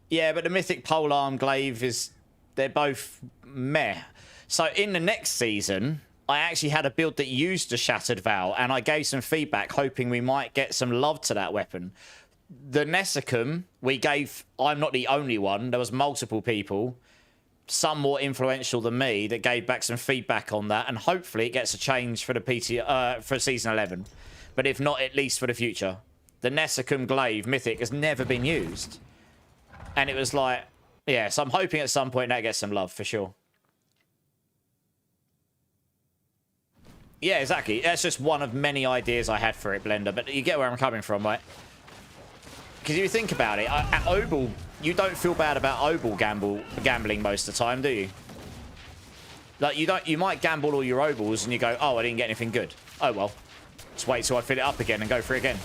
Yeah, but the Mythic Polearm Glaive is... They're both meh. So in the next season, I actually had a build that used the Shattered Vow, and I gave some feedback, hoping we might get some love to that weapon. The Nessicum, we gave... I'm not the only one. There was multiple people, some more influential than me, that gave back some feedback on that, and hopefully it gets a change for the for Season 11. But if not, at least for the future. The Nessicum Glaive Mythic has never been used. And it was like... Yeah, so I'm hoping at some point that gets some love, for sure. Yeah, exactly. That's just one of many ideas I had for it, Blender. But you get where I'm coming from, right? Because if you think about it, at Obel, you don't feel bad about Obel gambling most of the time, do you? Like, you might gamble all your Obels and you go, oh, I didn't get anything good. Oh, well. Just wait till I fill it up again and go for it again.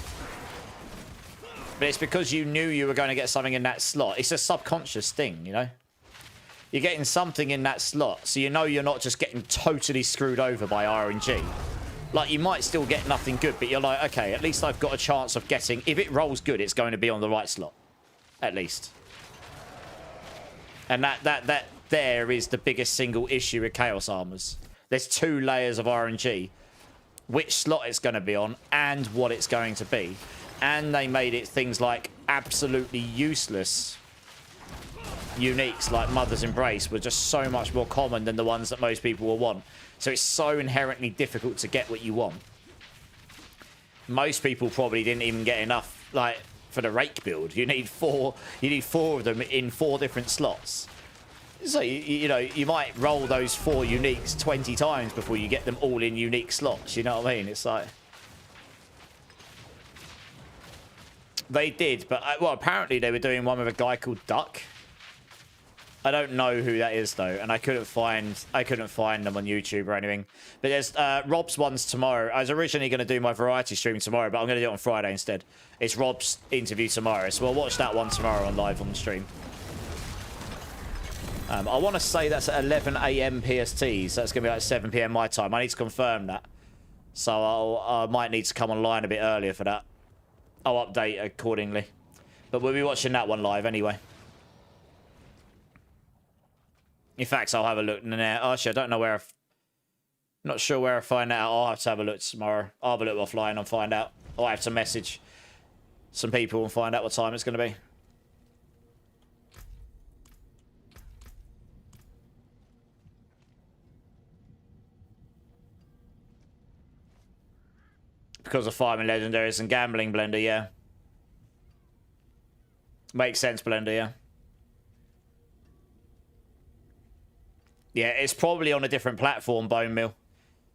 But it's because you knew you were going to get something in that slot. It's a subconscious thing, you know? You're getting something in that slot, so you know you're not just getting totally screwed over by RNG. Like, you might still get nothing good, but you're like, okay, at least I've got a chance of getting... If it rolls good, it's going to be on the right slot. At least. And that there is the biggest single issue with Chaos Armors. There's 2 layers of RNG. Which slot it's going to be on, and what it's going to be. And they made it things like absolutely useless uniques like Mother's Embrace were just so much more common than the ones that most people will want. So it's so inherently difficult to get what you want. Most people probably didn't even get enough, like, for the Rake build. You need 4 of them in 4 different slots. So, you know, you might roll those 4 uniques 20 times before you get them all in unique slots. You know what I mean? It's like... They did, but well, apparently they were doing one with a guy called Duck. I don't know who that is though, and I couldn't find them on YouTube or anything. But there's Rob's one's tomorrow. I was originally going to do my variety stream tomorrow, but I'm going to do it on Friday instead. It's Rob's interview tomorrow, so we'll watch that one tomorrow on live on the stream. I want to say that's at 11 AM PST, so that's going to be like 7 PM my time. I need to confirm that, so I might need to come online a bit earlier for that. I'll update accordingly. But we'll be watching that one live anyway. In fact, I'll have a look now. Actually, I don't know where... Not sure where I find that out. I'll have to have a look tomorrow. I'll have a look offline and find out. I'll have to message some people and find out what time it's going to be. Because of farming legendaries and gambling, Blender, yeah. Makes sense, Blender, yeah. Yeah, it's probably on a different platform, Bone Mill.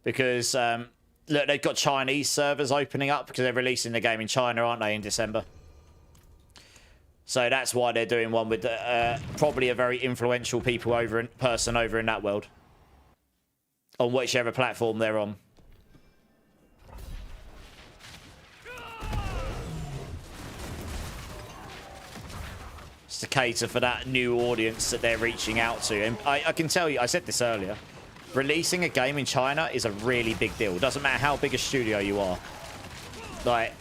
Because, look, they've got Chinese servers opening up because they're releasing the game in China, aren't they, in December? So that's why they're doing one with probably a very influential person over in that world. On whichever platform they're on. It's to cater for that new audience that they're reaching out to. And I can tell you, I said this earlier, releasing a game in China is a really big deal. It doesn't matter how big a studio you are. Like,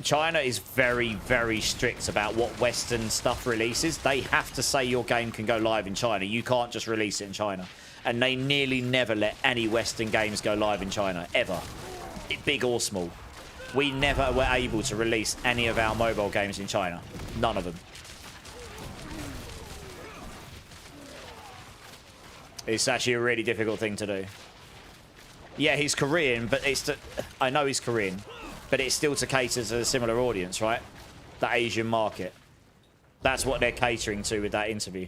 China is very, very strict about what Western stuff releases. They have to say your game can go live in China. You can't just release it in China. And they nearly never let any Western games go live in China, ever. Big or small. We never were able to release any of our mobile games in China. None of them. It's actually a really difficult thing to do. Yeah, he's Korean, but I know he's Korean, but it's still to cater to a similar audience, right? The Asian market. That's what they're catering to with that interview.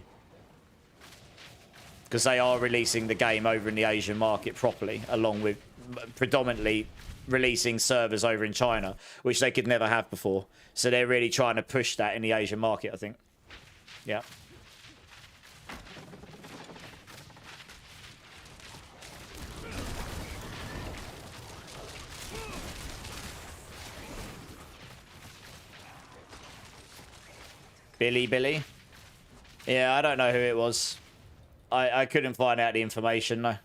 Because they are releasing the game over in the Asian market properly, along with predominantly releasing servers over in China, which they could never have before. So they're really trying to push that in the Asian market, I think. Yeah. Billy? Yeah, I don't know who it was. I couldn't find out the information, though.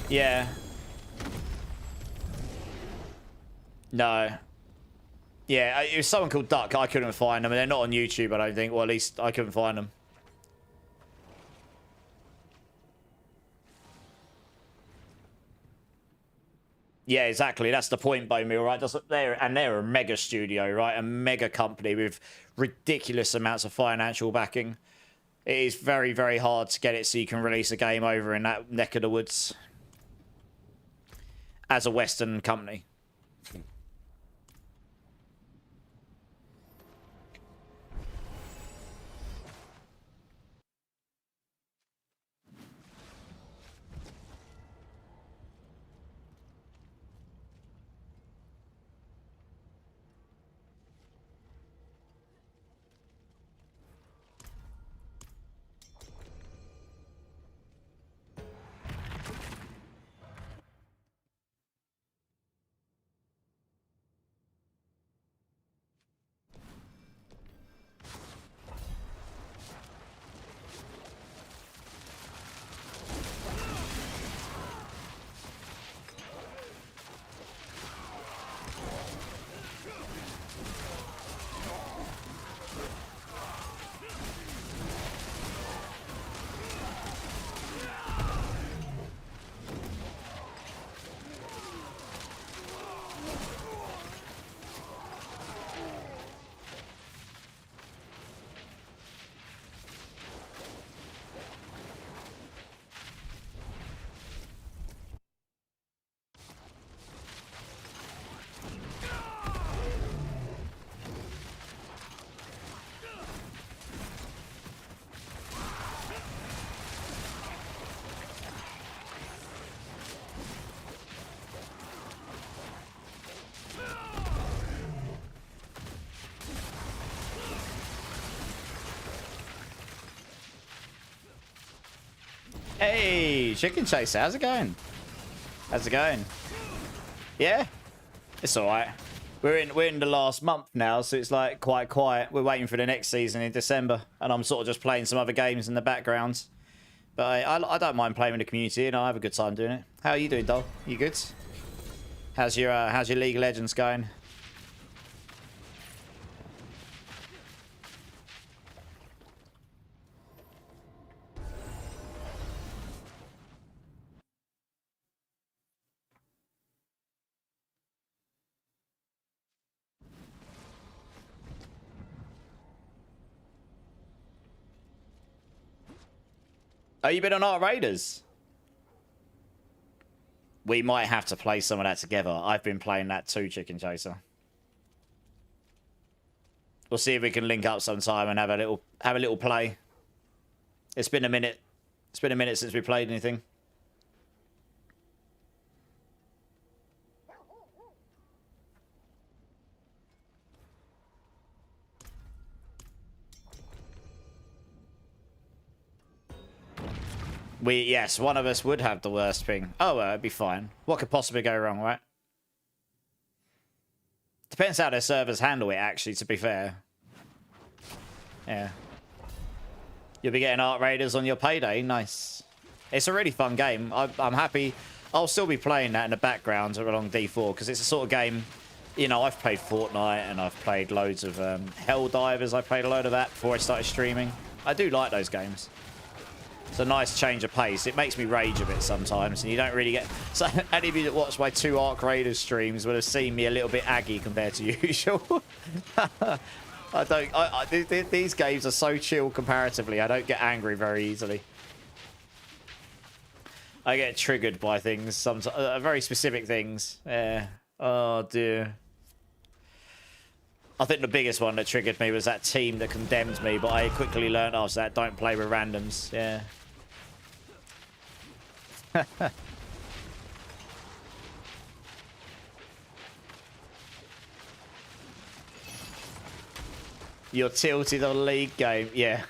Yeah. No. Yeah, it was someone called Duck. I couldn't find them. And they're not on YouTube, I don't think. Well, at least I couldn't find them. Yeah, exactly. That's the point, Bowmill, right? They're a mega studio, right? A mega company with ridiculous amounts of financial backing. It is very, very hard to get it so you can release a game over in that neck of the woods. As a Western company. Hey, Chicken Chaser, how's it going? How's it going? Yeah, it's all right. We're in the last month now, so it's like quite quiet. We're waiting for the next season in December, and I'm sort of just playing some other games in the background. But I don't mind playing with the community, and I have a good time doing it. How are you doing, Doll? You good? How's your League of Legends going? Oh, you been on Art Raiders? We might have to play some of that together. I've been playing that too, Chicken Chaser. We'll see if we can link up sometime and have a little play. It's been a minute. It's been a minute since we played anything. Yes, one of us would have the worst ping. Oh, it'd be fine. What could possibly go wrong, right? Depends how their servers handle it, actually, to be fair. Yeah. You'll be getting Art Raiders on your payday. Nice. It's a really fun game. I'm happy. I'll still be playing that in the background along D4, because it's a sort of game... You know, I've played Fortnite, and I've played loads of Helldivers. I played a load of that before I started streaming. I do like those games. It's a nice change of pace. It makes me rage a bit sometimes, and you don't really get... So any of you that watch my 2 Ark Raiders streams would have seen me a little bit aggy compared to usual. These games are so chill comparatively. I don't get angry very easily. I get triggered by things, sometimes, very specific things. Yeah. Oh, dear. I think the biggest one that triggered me was that team that condemned me, but I quickly learned after that, don't play with randoms. Yeah. You're tilted on League game. Yeah.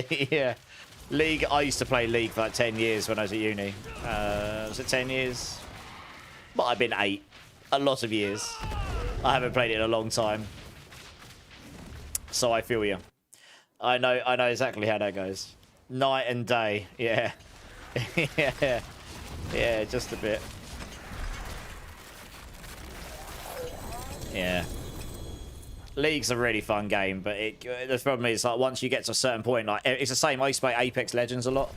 Yeah. League, I used to play League for like 10 years when I was at uni. Was it 10 years? Might have been 8. A lot of years. I haven't played it in a long time. So I feel you. I know exactly how that goes. Night and day. Yeah. Yeah. Yeah, just a bit. Yeah. League's a really fun game, but the problem is, like, once you get to a certain point, like, it's the same. I used to play Apex Legends a lot,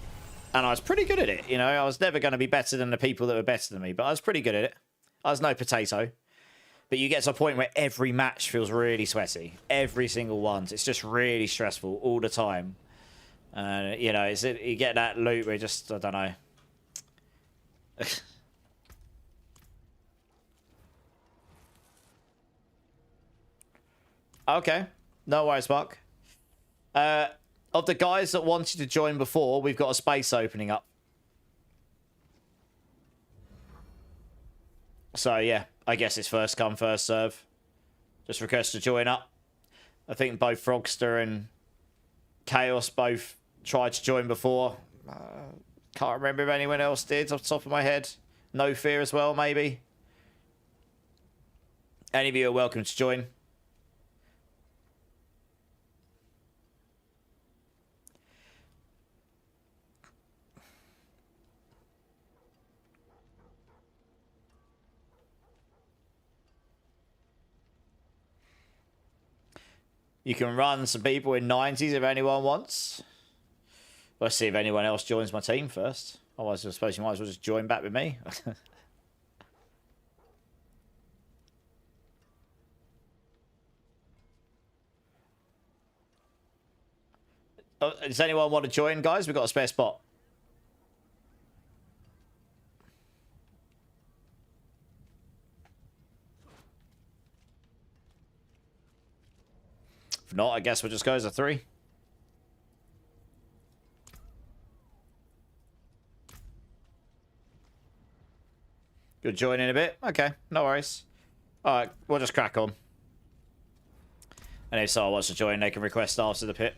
and I was pretty good at it. You know, I was never going to be better than the people that were better than me, but I was pretty good at it. I was no potato. But you get to a point where every match feels really sweaty. Every single one. It's just really stressful all the time. You know, you get that loop where just, I don't know. Okay. No worries, Mark. Of the guys that wanted to join before, we've got a space opening up. So, yeah. I guess it's first come, first serve. Just request to join up. I think both Frogster and Chaos both tried to join before. Can't remember if anyone else did off the top of my head. No Fear as well, maybe. Any of you are welcome to join. You can run some people in 90s if anyone wants. Let's see if anyone else joins my team first. Otherwise, I suppose you might as well just join back with me. Does anyone want to join, guys? We've got a spare spot. If not, I guess we'll just go as a 3. You'll join in a bit? Okay, no worries. Alright, we'll just crack on. And if someone wants to join, they can request after the pit.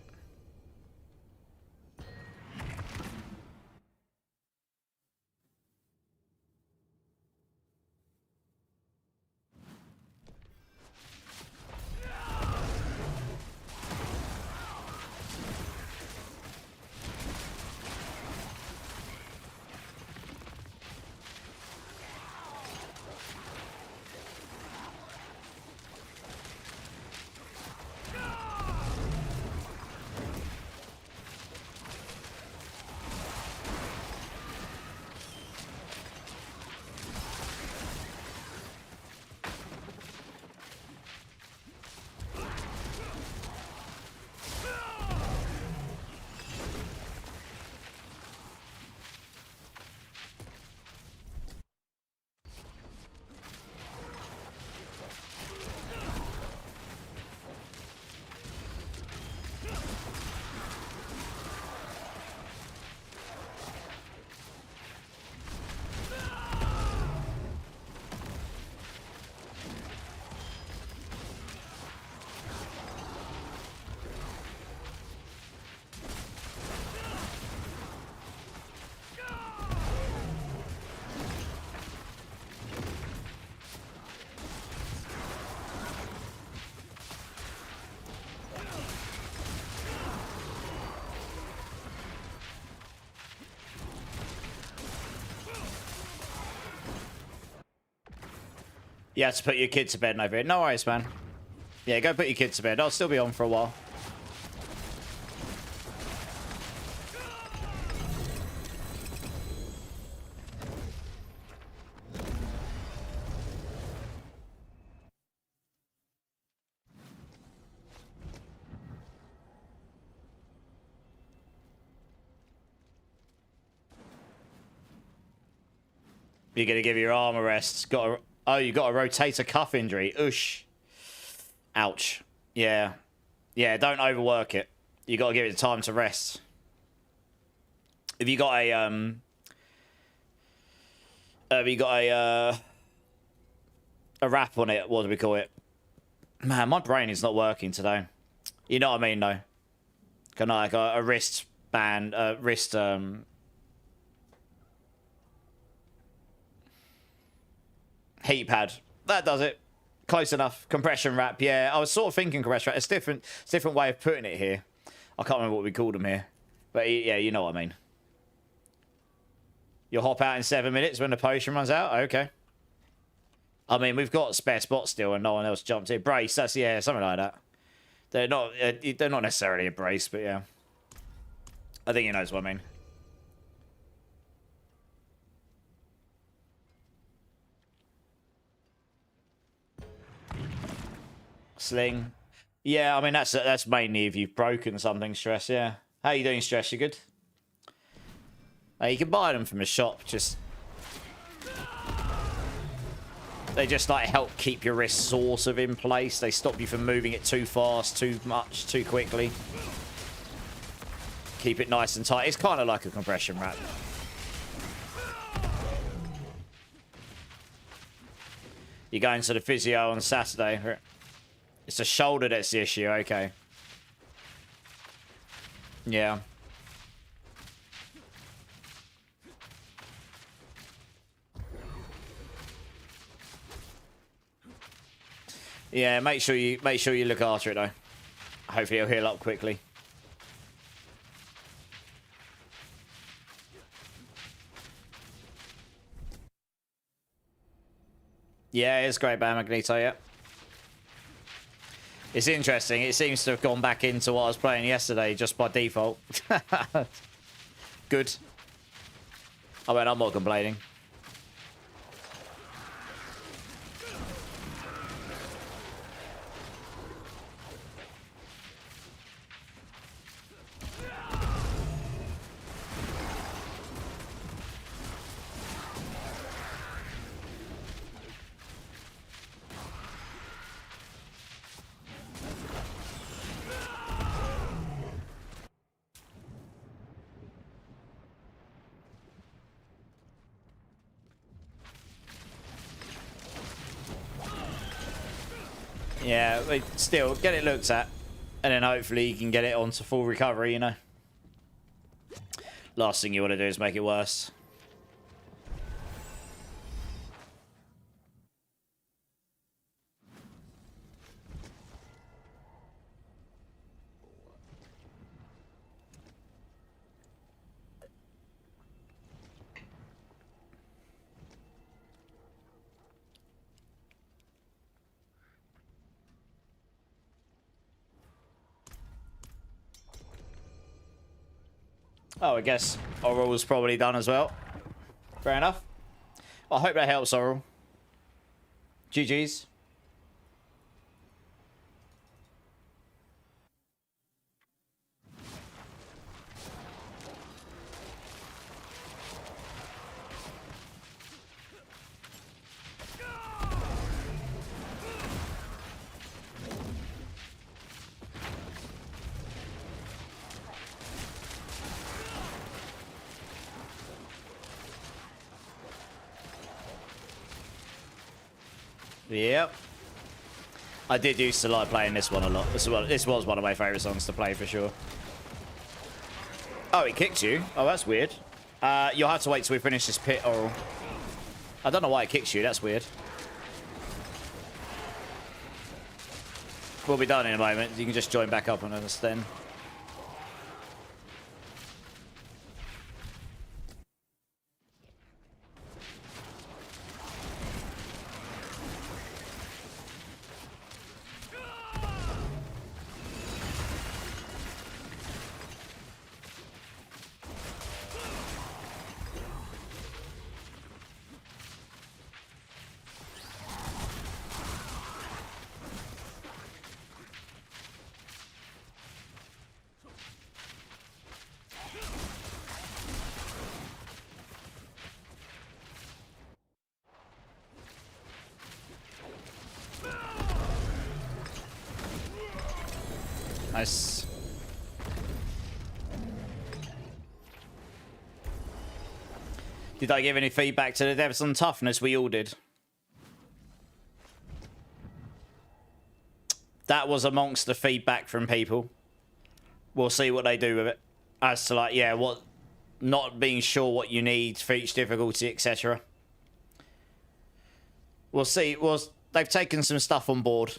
You have to put your kid to bed over here. No worries, man. Yeah, go put your kid to bed. I'll still be on for a while. You're gonna give your arm a rest. Oh, you got a rotator cuff injury. Oosh. Ouch. Yeah. Yeah, don't overwork it. You gotta give it time to rest. If you got a wrap on it, what do we call it? Man, my brain is not working today. You know what I mean, though. Kind of like a wrist band, heat pad. That does it. Close enough. Compression wrap. Yeah, I was sort of thinking compression wrap. It's different. It's a different way of putting it here. I can't remember what we called them here. But yeah, you know what I mean. You'll hop out in 7 minutes when the potion runs out? Okay. I mean, we've got spare spots still and no one else jumped in. Brace, that's, yeah, something like that. They're not necessarily a brace, but yeah. I think he knows what I mean. Sling. Yeah, I mean, that's mainly if you've broken something, Stress, yeah. How you doing, Stress? You good? You can buy them from the shop, just... They just, like, help keep your wrist sort of in place. They stop you from moving it too fast, too much, too quickly. Keep it nice and tight. It's kind of like a compression wrap. You're going to the physio on Saturday. It's the shoulder that's the issue, okay. Yeah. Yeah, make sure you look after it though. Hopefully it'll heal up quickly. Yeah, it's great, Bam Magneto, yeah. It's interesting. It seems to have gone back into what I was playing yesterday just by default. Good. I mean, I'm not complaining. Yeah, but still, get it looked at. And then hopefully you can get it onto full recovery, you know. Last thing you want to do is make it worse. Oh, I guess Oral was probably done as well. Fair enough. I hope that helps, Oral. GG's. Yep. I did used to like playing this one a lot. This was one of my favourite songs to play for sure. Oh, it kicked you? Oh, that's weird. You'll have to wait till we finish this pit, Oral. I don't know why it kicks you. That's weird. We'll be done in a moment. You can just join back up on us then. Nice. Did I give any feedback to the devs on toughness? We all did. That was amongst the feedback from people. We'll see what they do with it. As to like, yeah, what, not being sure what you need for each difficulty, etc. We'll see. They've taken some stuff on board,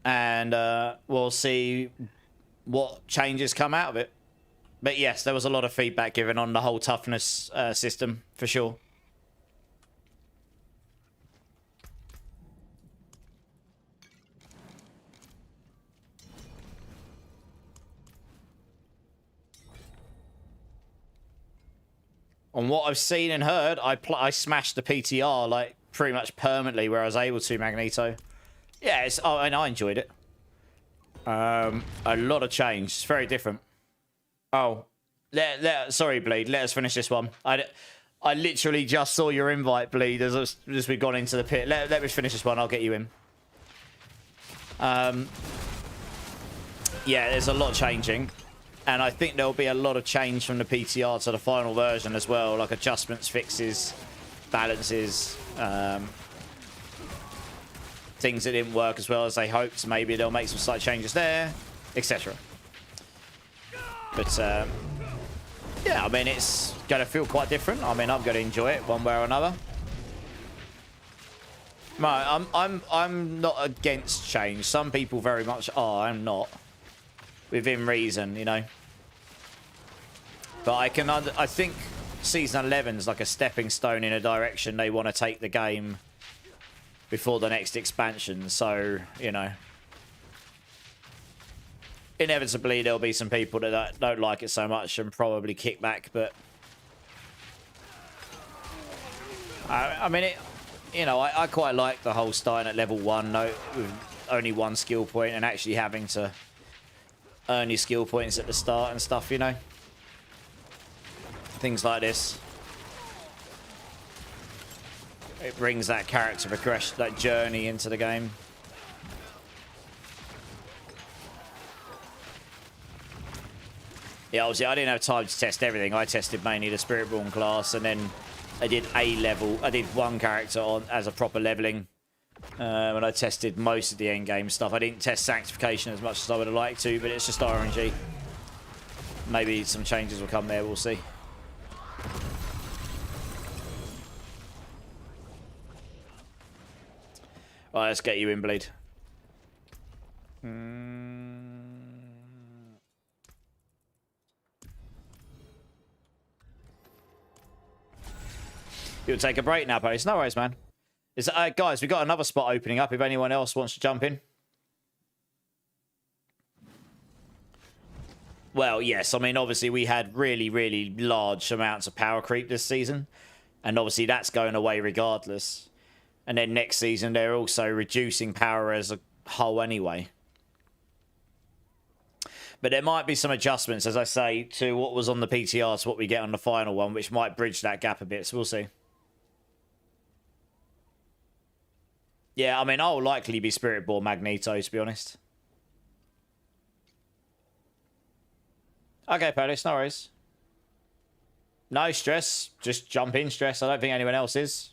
and we'll see what changes come out of it. But yes, there was a lot of feedback given on the whole toughness system, for sure. On what I've seen and heard, I smashed the PTR like pretty much permanently where I was able to, Magneto. Yeah, and I enjoyed it. A lot of change. It's very different. Oh, sorry, Bleed. Let us finish this one. I literally just saw your invite, Bleed, as we've gone into the pit. Let me finish this one. I'll get you in. Yeah, there's a lot changing. And I think there'll be a lot of change from the PTR to the final version as well. Like adjustments, fixes, balances. Things that didn't work as well as they hoped. Maybe they'll make some slight changes there, etc. But yeah, I mean, it's going to feel quite different. I mean, I'm going to enjoy it one way or another. No, I'm not against change. Some people very much are. I'm not. Within reason, you know. But I think Season 11 is like a stepping stone in a direction they want to take the game before the next expansion. So, you know. Inevitably, there'll be some people that don't like it so much and probably kick back, but I mean, you know, I quite like the whole starting at level 1 with only 1 skill point and actually having to earn your skill points at the start and stuff, you know. Things like this. It brings that character progression, that journey into the game. Yeah, obviously I didn't have time to test everything. I tested mainly the Spiritborn class, and then I did a level. I did 1 character on as a proper leveling, and I tested most of the end game stuff. I didn't test sanctification as much as I would have liked to, but it's just RNG. Maybe some changes will come there. We'll see. All right, let's get you in, Bleed. You'll take a break now, Paris. No worries, man. Guys, we've got another spot opening up if anyone else wants to jump in. Well, yes. I mean, obviously, we had really, really large amounts of power creep this season. And obviously, that's going away regardless. And then next season, they're also reducing power as a whole anyway. But there might be some adjustments, as I say, to what was on the PTR to what we get on the final one, which might bridge that gap a bit. So we'll see. Yeah, I mean, I'll likely be Spiritborn Magneto, to be honest. Okay, Palace, no worries. No stress. Just jump in, stress. I don't think anyone else is.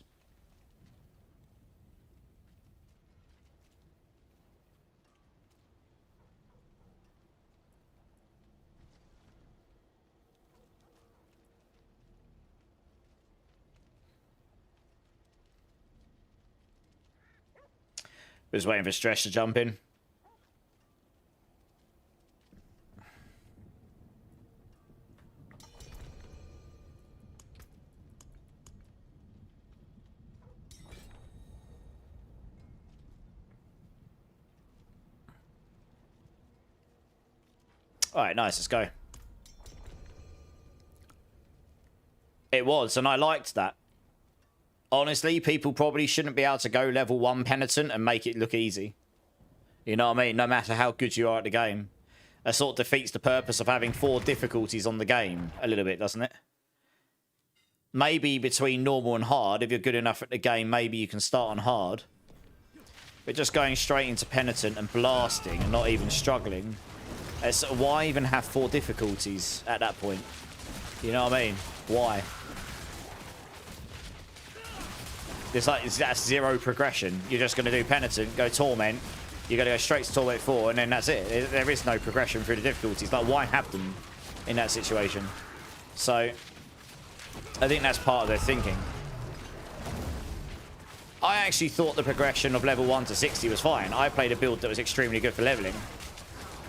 Just waiting for stress to jump in. All right, nice. Let's go. It was, and I liked that. Honestly, people probably shouldn't be able to go level 1 Penitent and make it look easy. You know what I mean? No matter how good you are at the game. That sort of defeats the purpose of having 4 difficulties on the game a little bit, doesn't it? Maybe between normal and hard, if you're good enough at the game, maybe you can start on hard. But just going straight into Penitent and blasting and not even struggling Why even have 4 difficulties at that point? You know what I mean? Why? That's 0 progression. You're just going to do Penitent, go Torment. You're going to go straight to Torment 4, and then that's it. There is no progression through the difficulties. Like, why have them in that situation? So, I think that's part of their thinking. I actually thought the progression of level 1 to 60 was fine. I played a build that was extremely good for leveling.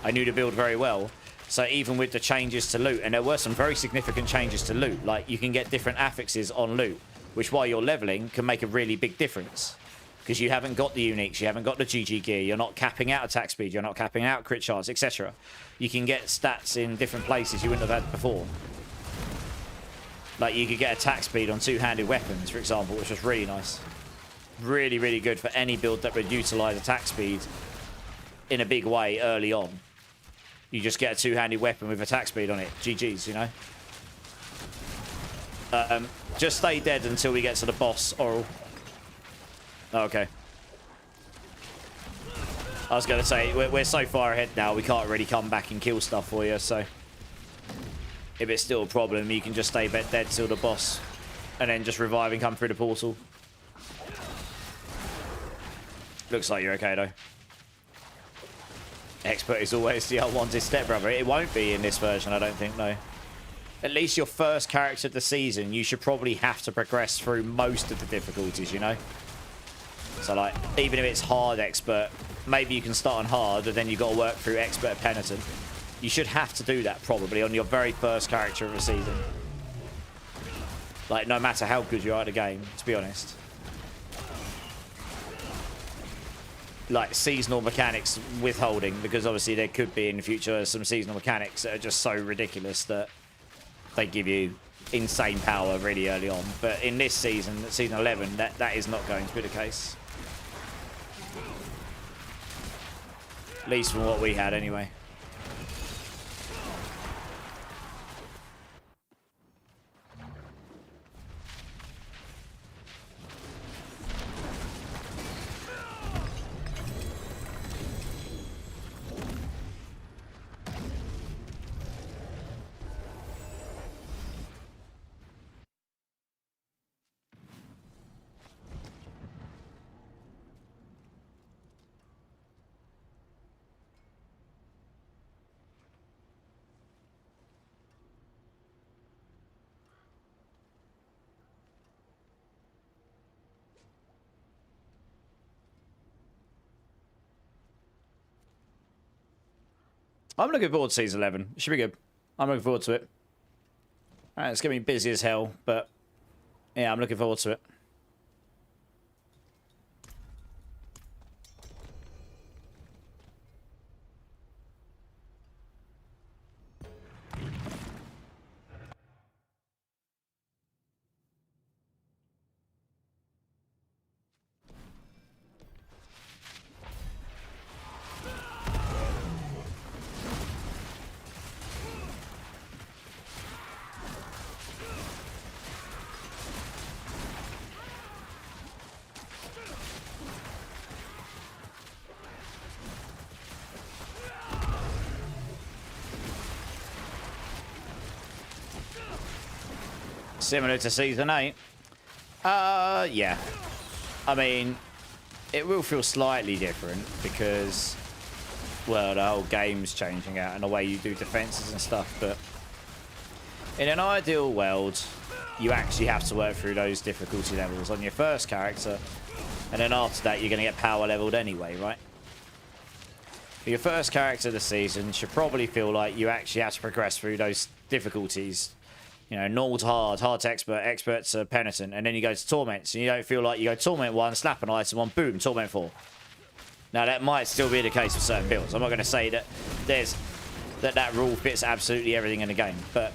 I knew the build very well. So even with the changes to loot, and there were some very significant changes to loot, like you can get different affixes on loot, which while you're leveling can make a really big difference. Because you haven't got the uniques, you haven't got the GG gear, you're not capping out attack speed, you're not capping out crit chance, etc. You can get stats in different places you wouldn't have had before. Like you could get attack speed on 2-handed weapons, for example, which was really nice. Really, really good for any build that would utilize attack speed in a big way early on. You just get a 2-handed weapon with attack speed on it. GG's, you know? Just stay dead until we get to the boss, Oral. Oh, okay. I was going to say, we're so far ahead now, we can't really come back and kill stuff for you, so... If it's still a problem, you can just stay dead till the boss. And then just revive and come through the portal. Looks like you're okay, though. Expert is always the unwanted stepbrother. It won't be in this version, I don't think, no. At least your first character of the season, you should probably have to progress through most of the difficulties, you know? So, like, even if it's hard expert, maybe you can start on hard, and then you've got to work through expert penitent. You should have to do that, probably, on your very first character of the season. Like, no matter how good you are at the game, to be honest. Like, seasonal mechanics withholding, because obviously there could be in the future some seasonal mechanics that are just so ridiculous that they give you insane power really early on. But in this season, season 11, that is not going to be the case. At least from what we had, anyway. I'm looking forward to season 11. It should be good. I'm looking forward to it. Alright, it's going to be busy as hell, but yeah, I'm looking forward to it. Similar to season 8. Yeah. I mean, it will feel slightly different because, well, the whole game's changing out and the way you do defenses and stuff. But in an ideal world, you actually have to work through those difficulty levels on your first character, and then after that, you're going to get power leveled anyway, right? But your first character of the season should probably feel like you actually have to progress through those difficulties. You know, normal to hard, hard to expert, expert to penitent, and then you go to torments, and you don't feel like you go torment 1, slap an item 1, boom, torment 4. Now that might still be the case with certain builds. I'm not going to say that that rule fits absolutely everything in the game, but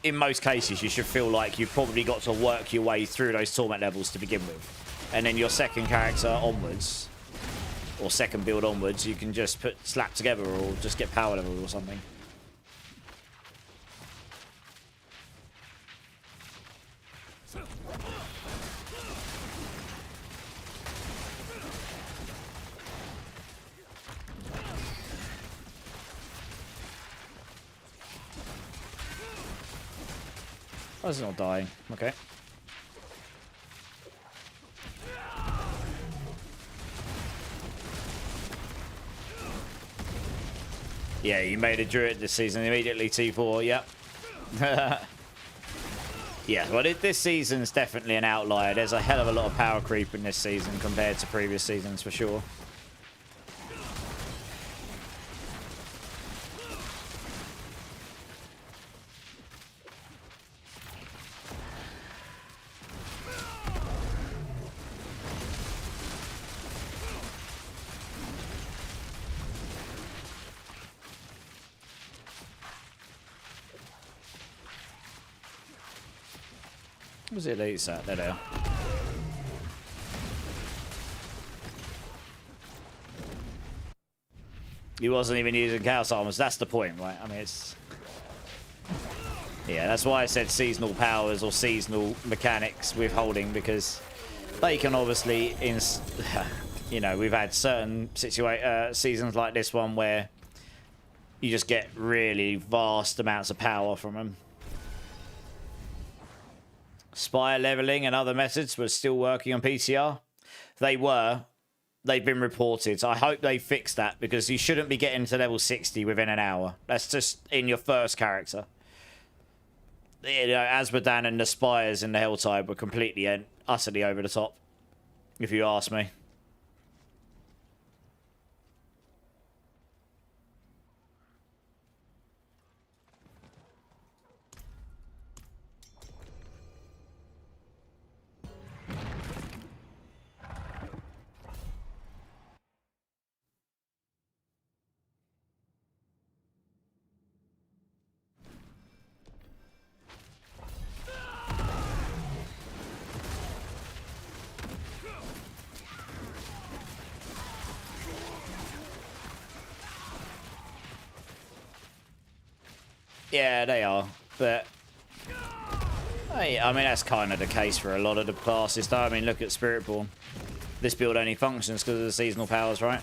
in most cases you should feel like you've probably got to work your way through those torment levels to begin with, and then your second character onwards, or second build onwards, you can just slap together or just get power level or something. Oh, it's not dying. Okay. Yeah, you made a druid this season. Immediately T4, yep. Yeah, well, this season's definitely an outlier. There's a hell of a lot of power creep in this season compared to previous seasons, for sure. Was it elites at? There they are. He wasn't even using Chaos Armors. That's the point, right? I mean, it's... Yeah, that's why I said seasonal powers or seasonal mechanics with holding, because they can obviously... You know, we've had certain seasons like this one where you just get really vast amounts of power from them. Spire leveling and other methods were still working on PTR. They were. They've been reported. I hope they fix that, because you shouldn't be getting to level 60 within an hour. That's just in your first character. You know, Asmodan and the Spires in the Helltide were completely and utterly over the top, if you ask me. Yeah, they are, but I mean, that's kind of the case for a lot of the classes, though. I mean, look at Spiritborn. This build only functions because of the seasonal powers, right?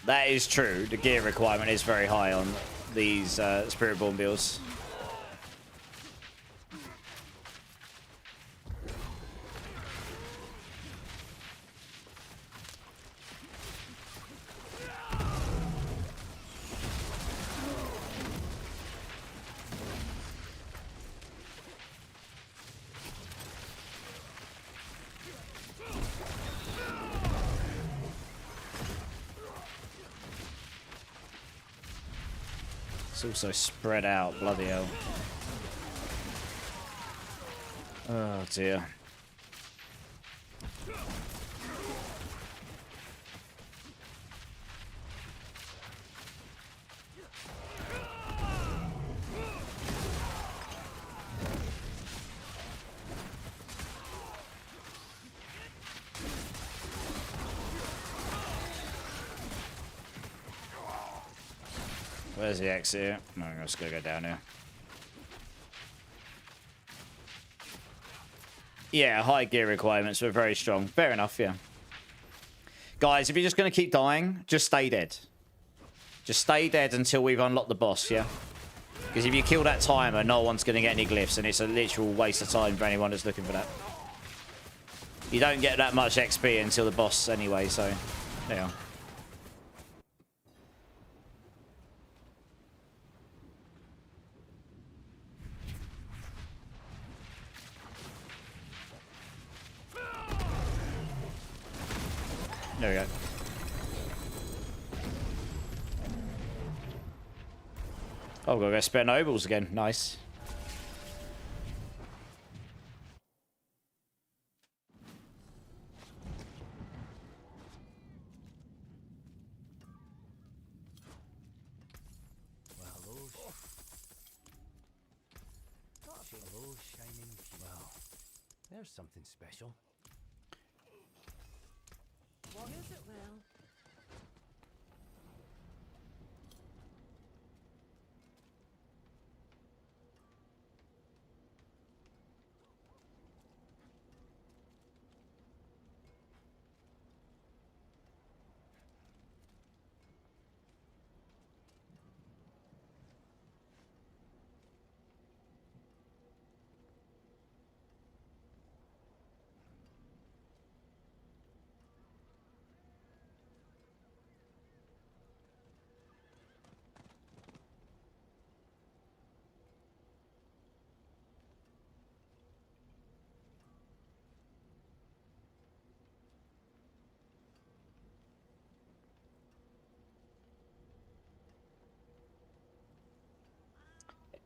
That is true. The gear requirement is very high on these Spiritborn builds. It's also spread out, bloody hell. Oh dear. Where's the exit here? No, I'm just gonna go down here. Yeah, high gear requirements were very strong. Fair enough, yeah. Guys, if you're just gonna keep dying, just stay dead. Just stay dead until we've unlocked the boss, yeah? Because if you kill that timer, no one's gonna get any glyphs, and it's a literal waste of time for anyone that's looking for that. You don't get that much XP until the boss anyway, so yeah. There we go. Oh, we've got to go spare nobles again. Nice. There's something special. Use it well.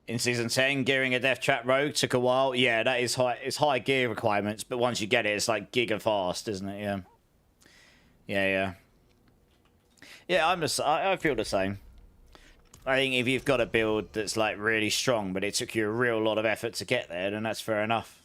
In season 10, gearing a death trap rogue took a while. Yeah, that is high. It's high gear requirements, but once you get it, it's like giga fast, isn't it? Yeah. Yeah. Yeah, I feel the same. I think if you've got a build that's like really strong, but it took you a real lot of effort to get there, then that's fair enough.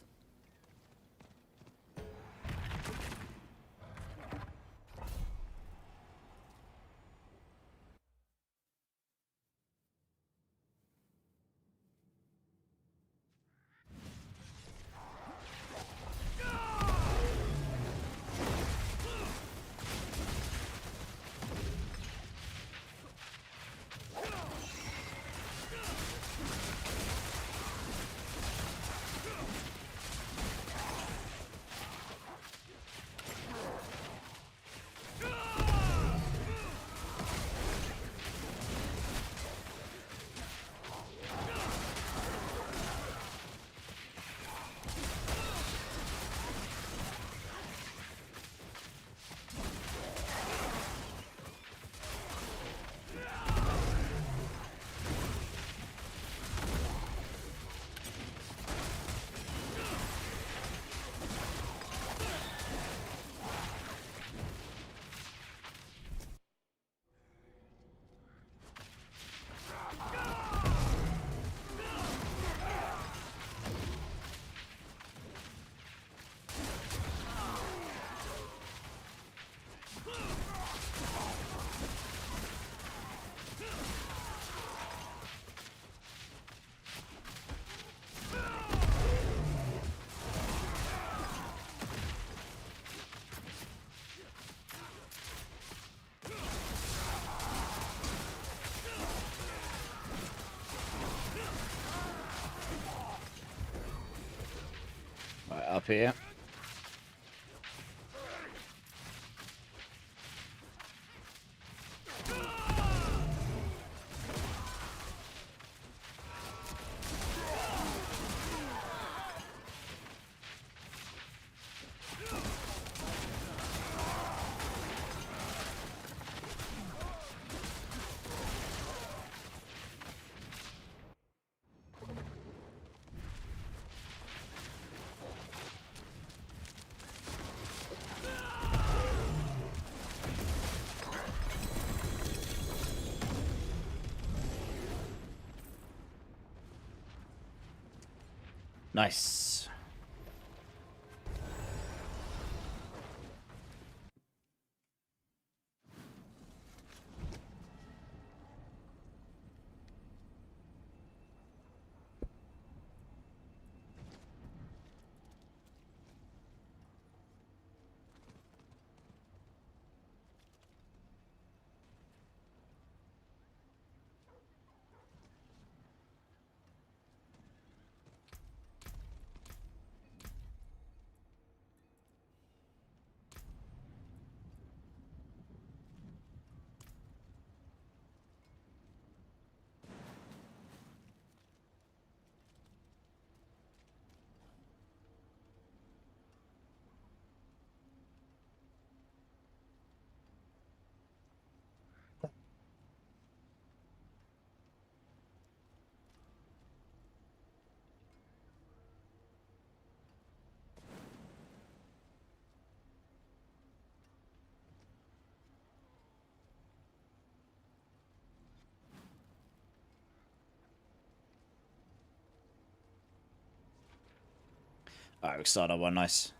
Right, up here. Nice. Alright, we start on one. Nice.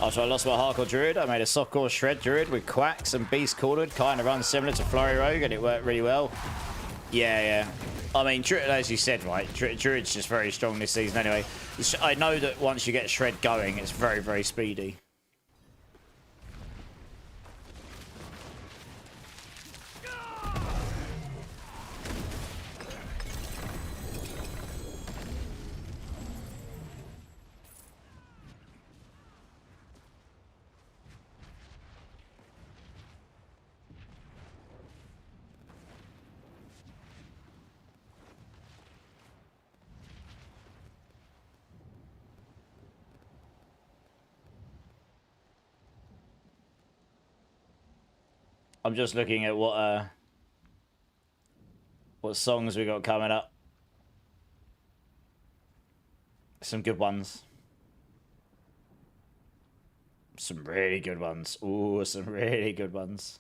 After I lost my hardcore druid, I made a softcore shred druid with quacks and beast cornered, kind of runs similar to Flurry Rogue, and it worked really well. Yeah. I mean, as you said, right, druid's just very strong this season anyway. I know that once you get shred going, it's very, very speedy. I'm just looking at what songs we got coming up. Some good ones. Some really good ones. Ooh, some really good ones.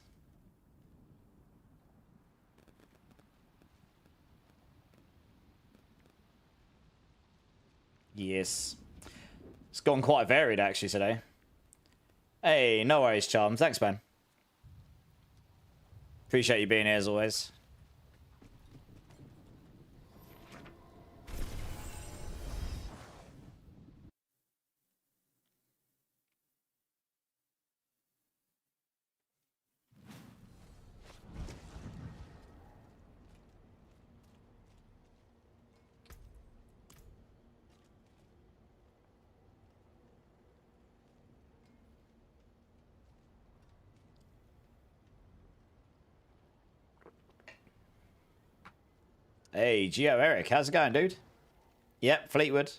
Yes. It's gone quite varied actually today. Hey, no worries, Charms. Thanks, man. Appreciate you being here as always. Hey, Geo Eric, how's it going, dude? Yep, Fleetwood.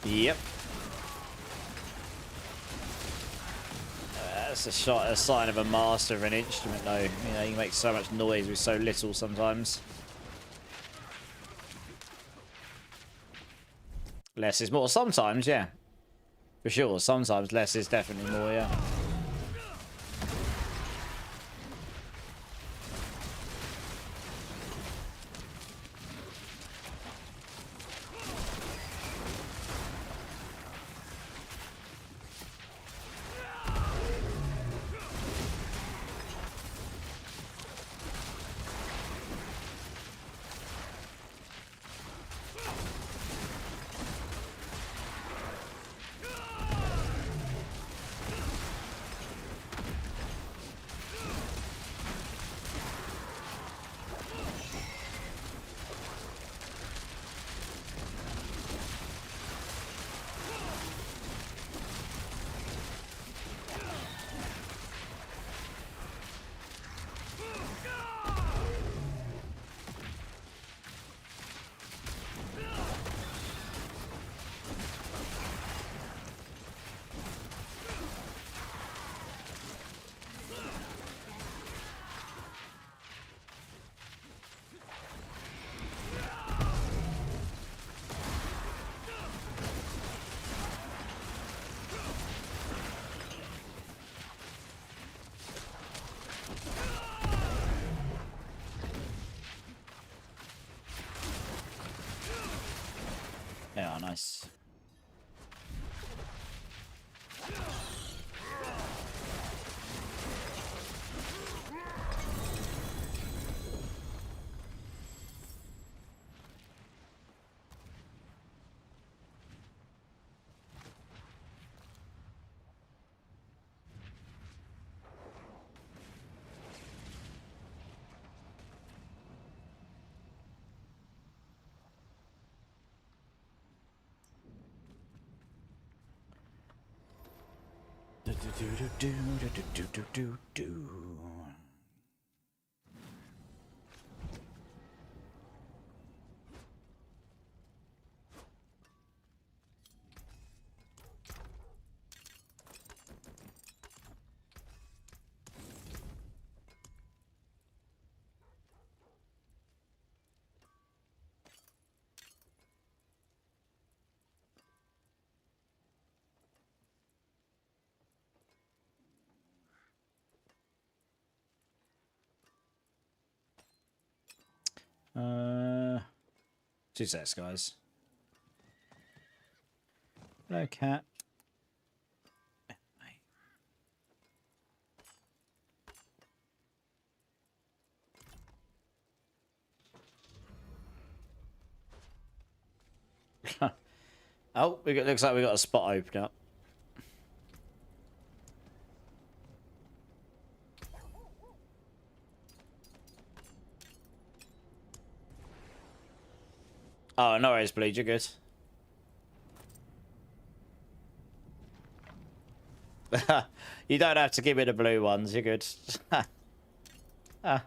Yep. That's a sign of a master of an instrument, though. You know, you make so much noise with so little sometimes. Less is more sometimes, yeah. For sure, sometimes less is definitely more, yeah. Yeah, nice. Two sets, guys. Hello, cat. Oh, looks like we got a spot open up. Oh, no worries, Bleed. You're good. You don't have to give me the blue ones. You're good. Ah.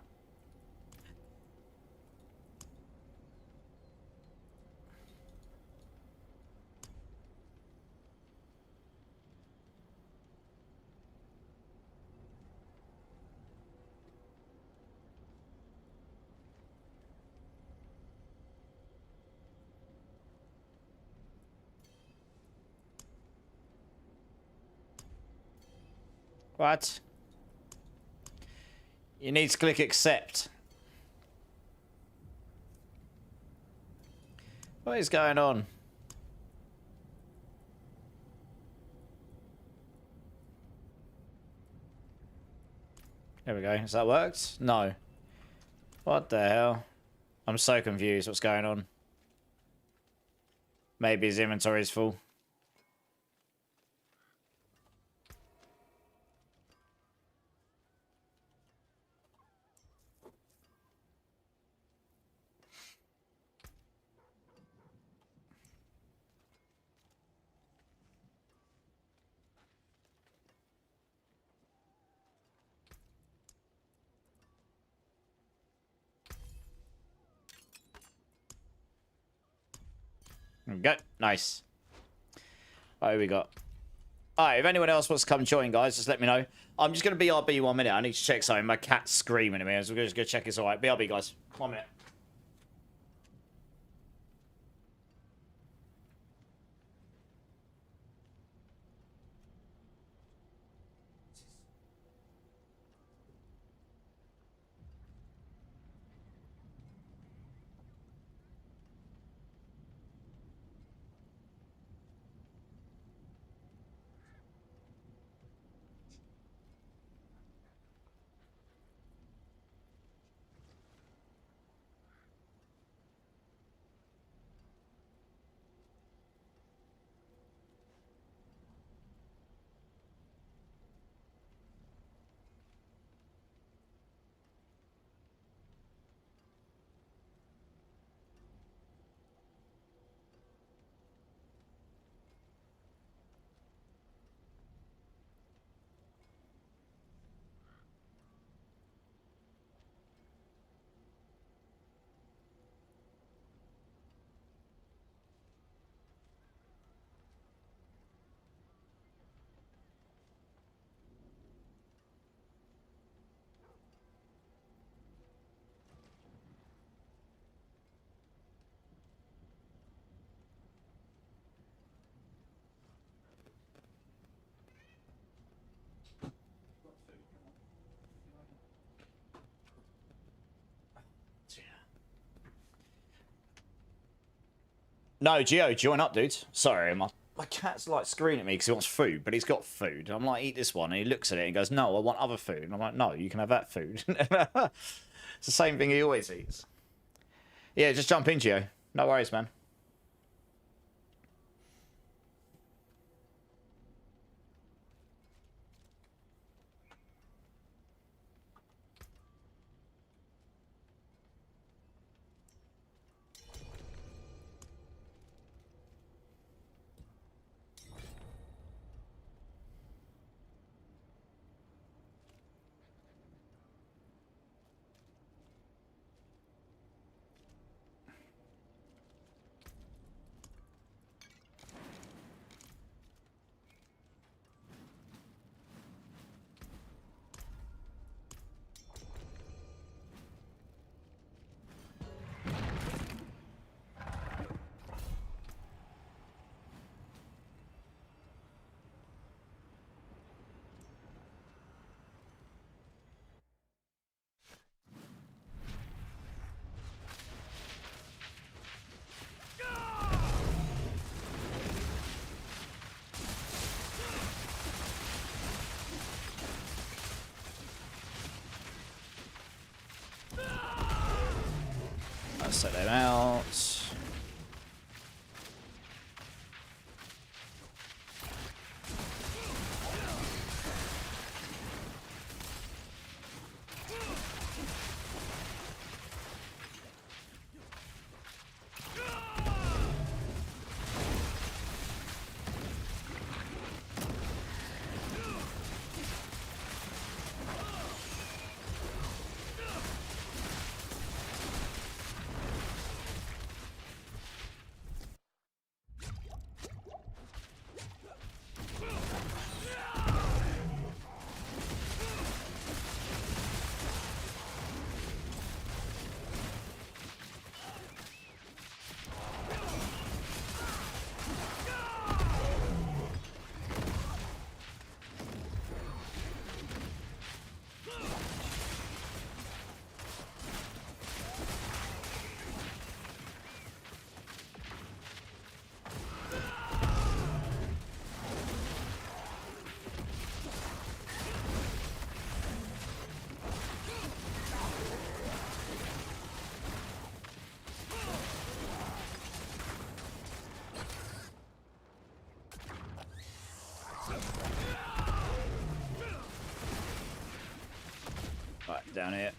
What? You need to click accept. What is going on? There we go. Has that worked? No. What the hell? I'm so confused. What's going on? Maybe his inventory is full. There we go. Nice. What have we got? Alright, if anyone else wants to come join, guys, just let me know. I'm just going to BRB 1 minute. I need to check something. My cat's screaming at me. So we're just going to check it's alright. BRB, guys. 1 minute. No, Gio, join up, dude. Sorry, my cat's like screaming at me because he wants food, but he's got food. I'm like, eat this one. And he looks at it and goes, no, I want other food. And I'm like, no, you can have that food. It's the same thing he always eats. Yeah, just jump in, Gio. No worries, man. Let's set them out. Right, down here.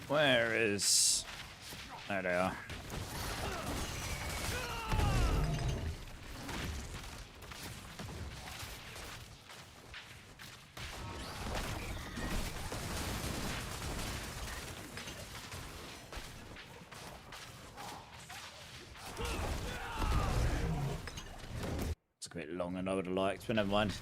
Where is... There they are. a bit longer than I would have liked, but never mind.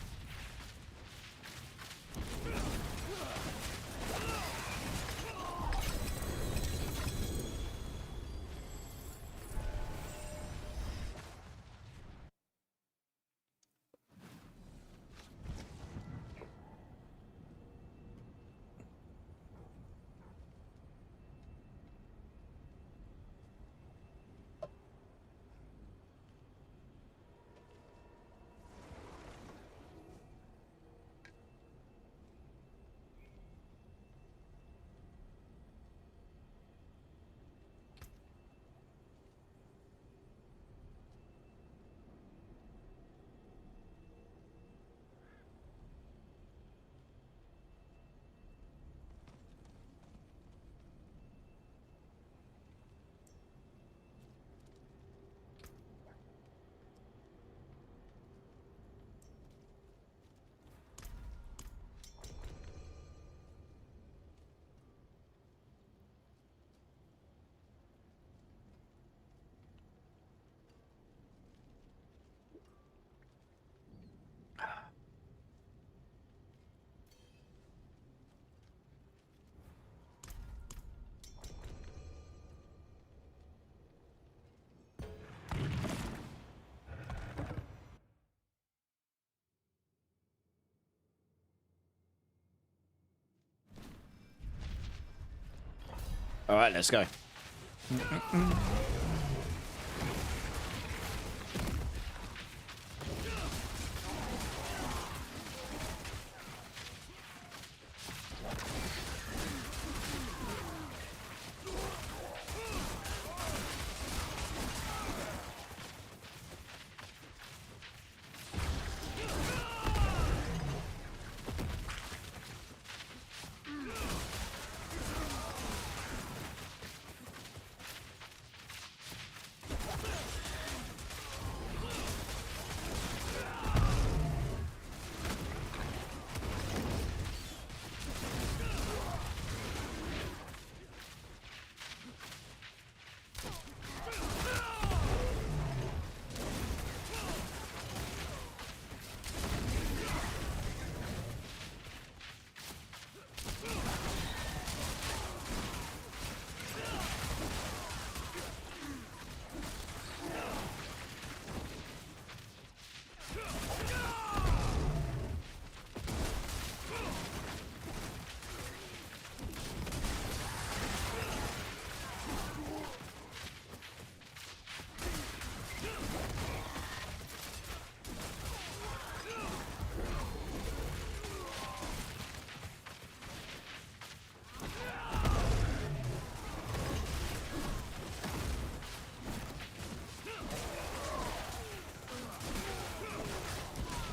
All right, let's go.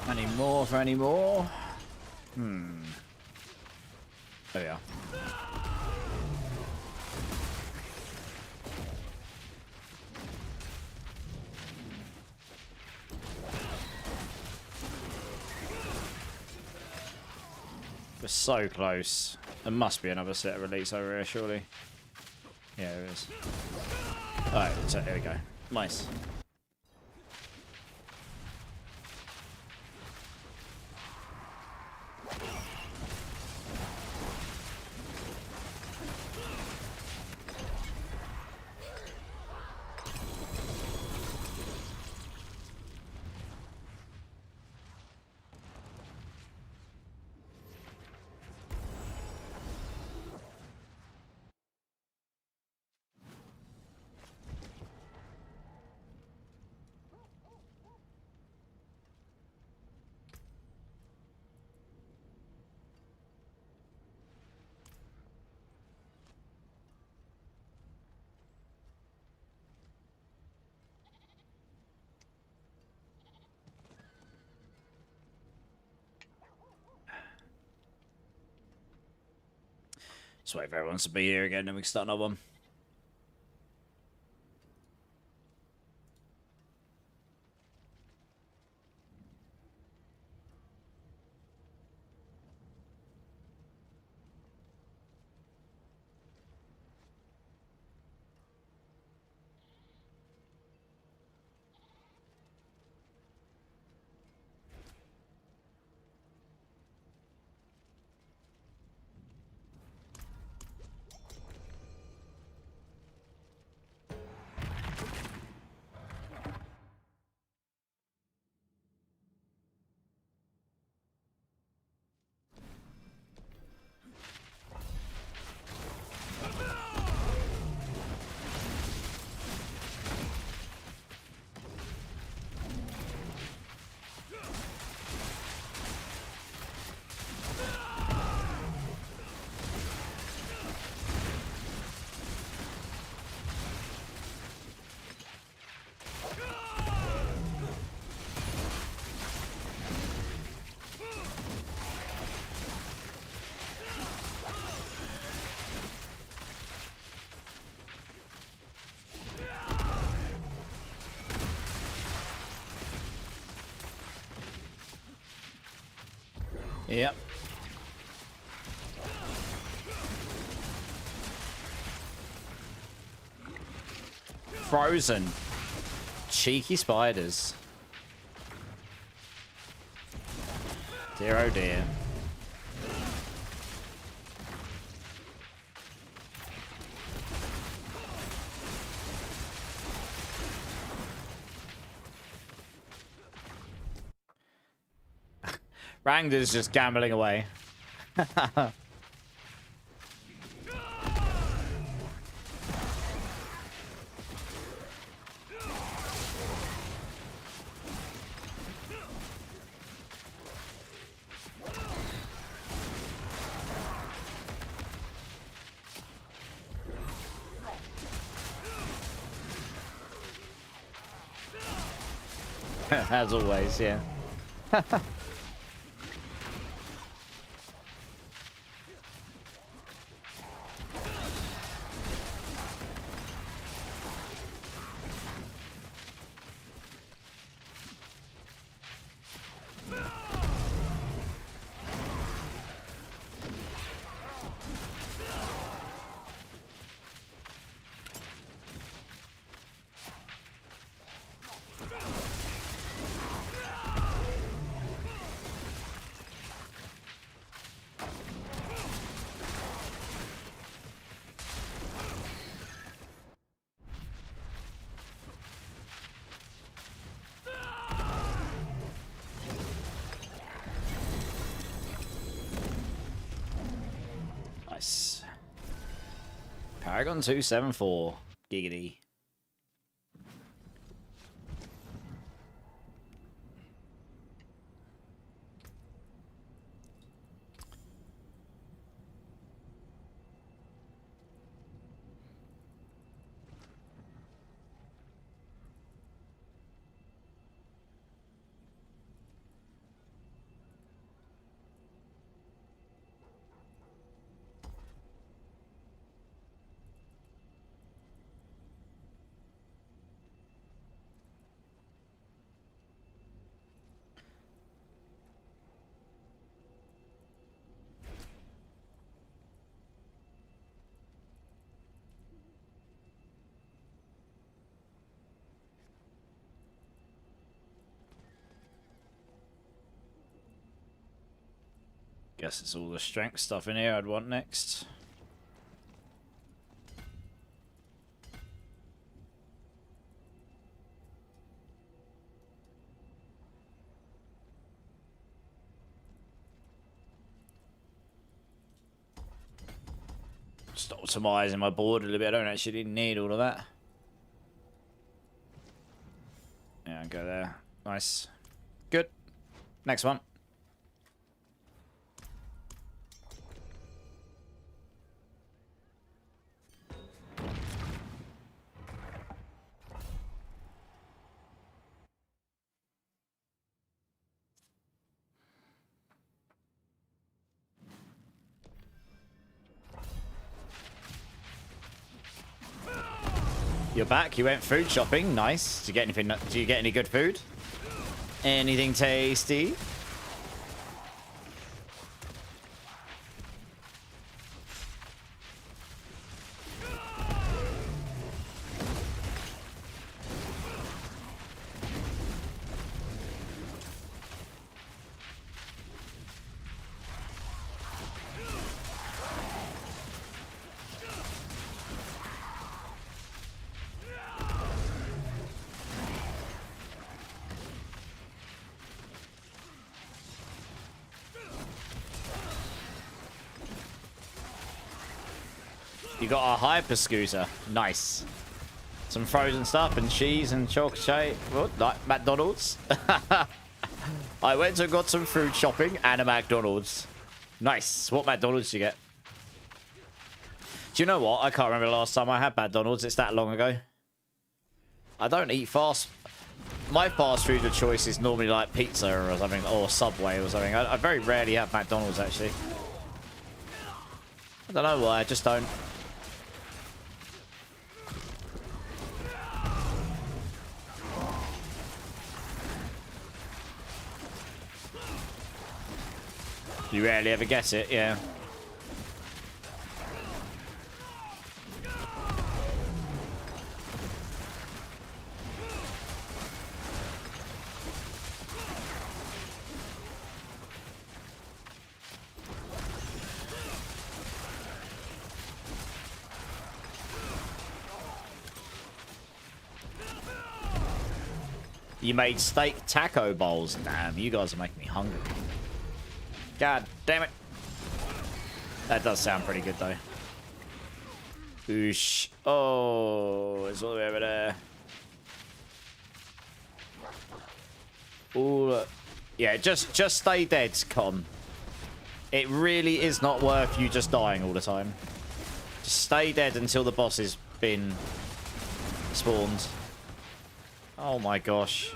Any more for any more? There we are. We're so close. There must be another set of relics over here, surely. Yeah, there is. Alright, so here we go. Nice. Just wait for everyone to be here again, then we can start another one. Yep. Frozen. Cheeky spiders. Dear oh dear. Rangda's just gambling away. As always, yeah. Nice. Paragon 274. Giggity. Guess it's all the strength stuff in here I'd want next. Just optimizing my board a little bit. I don't actually need all of that. Yeah, I'll go there. Nice. Good. Next one. You're back. You went food shopping. Nice. Did you get anything? Do you get any good food? Anything tasty? You got a hyper scooter. Nice. Some frozen stuff and cheese and chocolate. What? Like McDonald's? I went and got some food shopping and a McDonald's. Nice. What McDonald's did you get? Do you know what? I can't remember the last time I had McDonald's. It's that long ago. I don't eat fast. My fast food of choice is normally like pizza or something, or Subway or something. I very rarely have McDonald's, actually. I don't know why. I just don't. You rarely ever get it, yeah. You made steak taco bowls. Damn, you guys are making me hungry. God damn it. That does sound pretty good, though. Oosh. Oh, it's all the way over there. Ooh. Yeah, just stay dead, Con. It really is not worth you just dying all the time. Just stay dead until the boss has been spawned. Oh my gosh.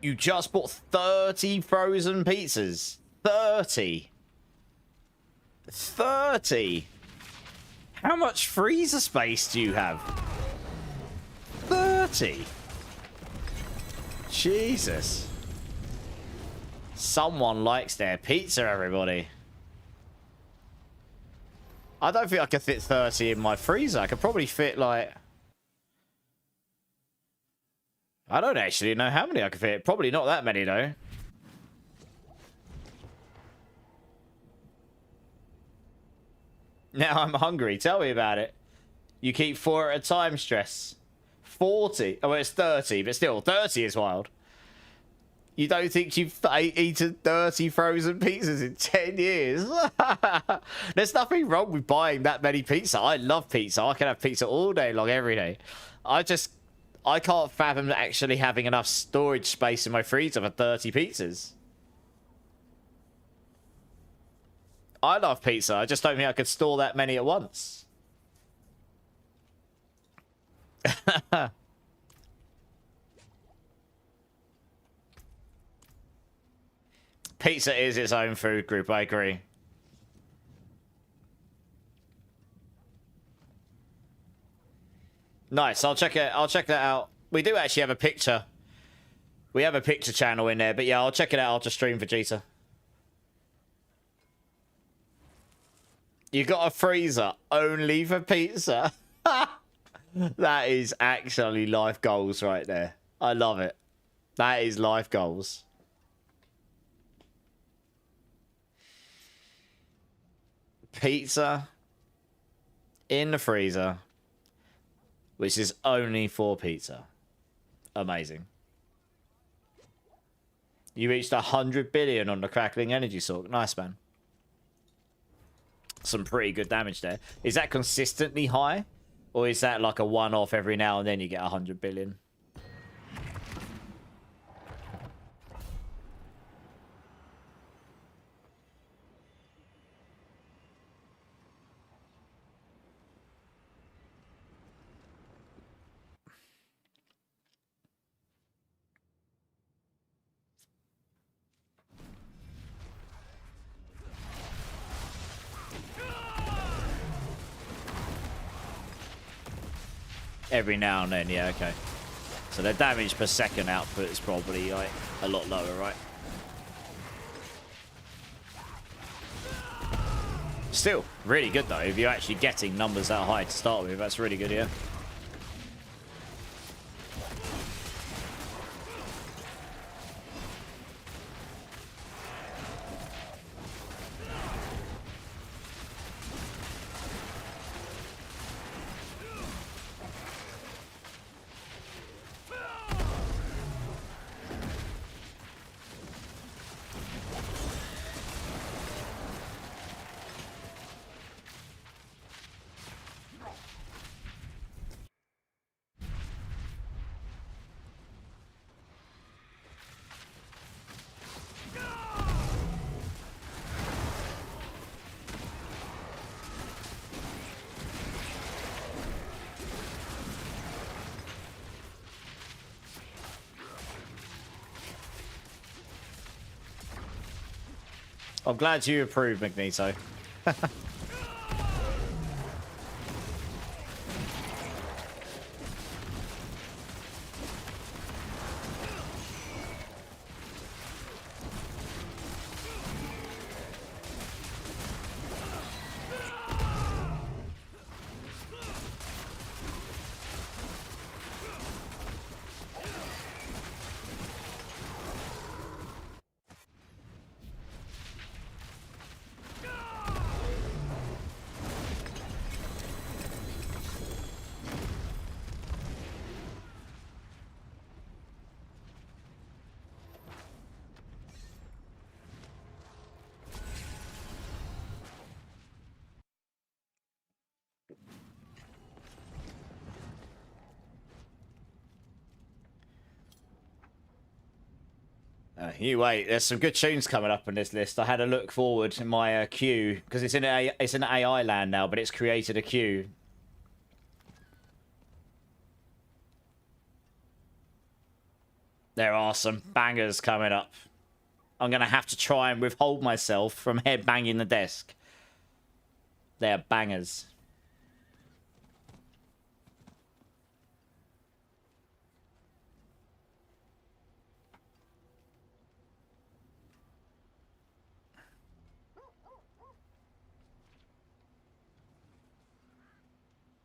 You just bought 30 frozen pizzas. 30. 30. How much freezer space do you have? 30. Jesus. Someone likes their pizza, everybody. I don't think I could fit 30 in my freezer. I could probably fit, like... I don't actually know how many I could fit. Probably not that many, though. Now I'm hungry. Tell me about it. You keep 4 at a time, Stress. 40. Oh, well, it's 30, but still, 30 is wild. You don't think you've eaten 30 frozen pizzas in 10 years? There's nothing wrong with buying that many pizza. I love pizza. I can have pizza all day long, every day. I can't fathom actually having enough storage space in my freezer for 30 pizzas. I love pizza. I just don't think I could store that many at once. Pizza is its own food group, I agree. Nice, I'll check it. I'll check that out. We do actually have a picture. We have a picture channel in there, but yeah, I'll check it out. I'll just stream Vegeta. You got a freezer only for pizza? That is actually life goals right there. I love it. That is life goals. Pizza in the freezer, which is only for pizza. Amazing. You reached 100 billion on the crackling energy source. Nice, man. Some pretty good damage there. Is that consistently high? Or is that like a one-off every now and then you get 100 billion? Every now and then, yeah, okay. So their damage per second output is probably like a lot lower, right? Still, really good though. If you're actually getting numbers that high to start with, that's really good, yeah. I'm glad you approve, Magneto. You wait, there's some good tunes coming up on this list. I had a look forward in my queue because it's in AI land now, but it's created a queue. There are some bangers coming up. I'm gonna have to try and withhold myself from head banging the desk. They're bangers.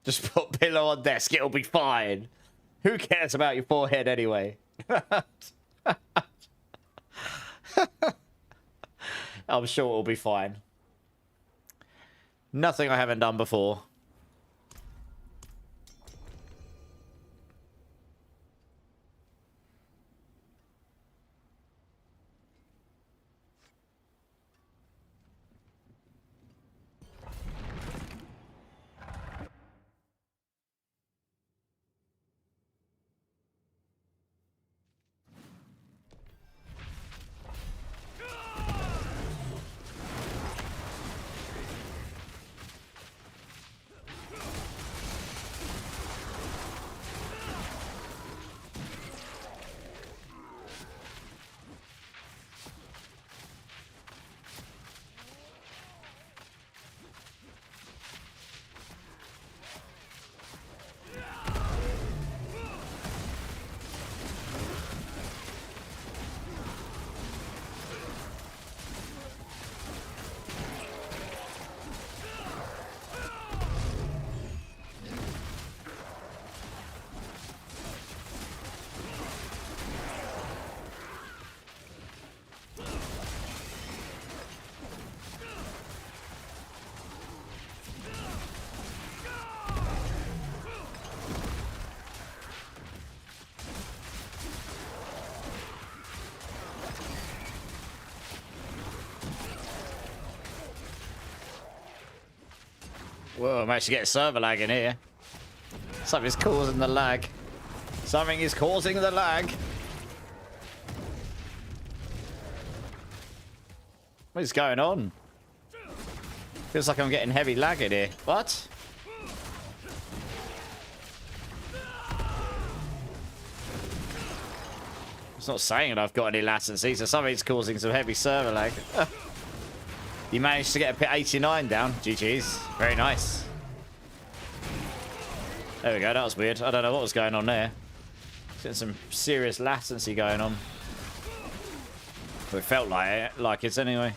Just put pillow on desk, it'll be fine. Who cares about your forehead anyway? I'm sure it'll be fine. Nothing I haven't done before. Whoa, I'm actually getting server lag in here. Something's causing the lag. Something is causing the lag. What is going on? Feels like I'm getting heavy lag in here. What? It's not saying that I've got any latency, so something's causing some heavy server lag. You managed to get a pit 89 down. GG's. Very nice. There we go. That was weird. I don't know what was going on there. Getting some serious latency going on. But it felt like it anyway.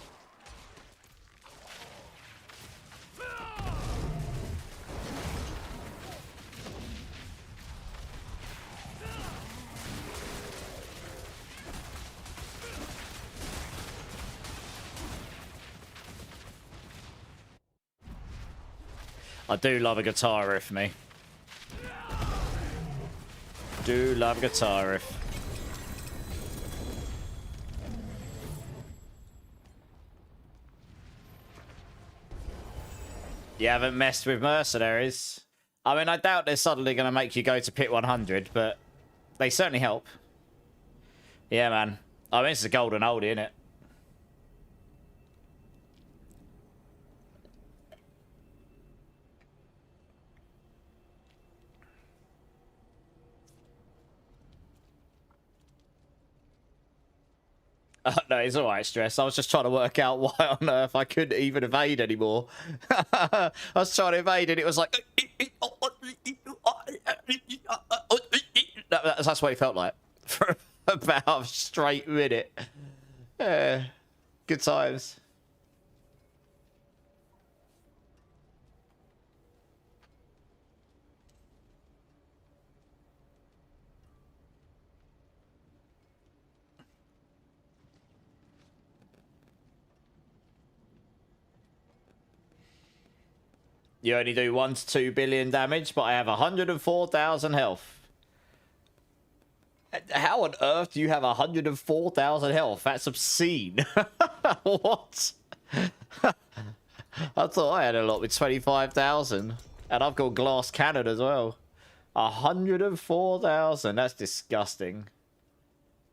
I do love a guitar riff, me. Do love a guitar riff. You haven't messed with mercenaries. I mean, I doubt they're suddenly going to make you go to pit 100, but they certainly help. Yeah, man. I mean, it's a golden oldie, isn't it? No, it's alright, Stress. I was just trying to work out why on earth I couldn't even evade anymore. I was trying to evade and it was like... That's what it felt like for about a straight minute. Yeah, good times. You only do 1 to 2 billion damage, but I have 104,000 health. How on earth do you have 104,000 health? That's obscene. What? I thought I had a lot with 25,000. And I've got glass cannon as well. 104,000. That's disgusting.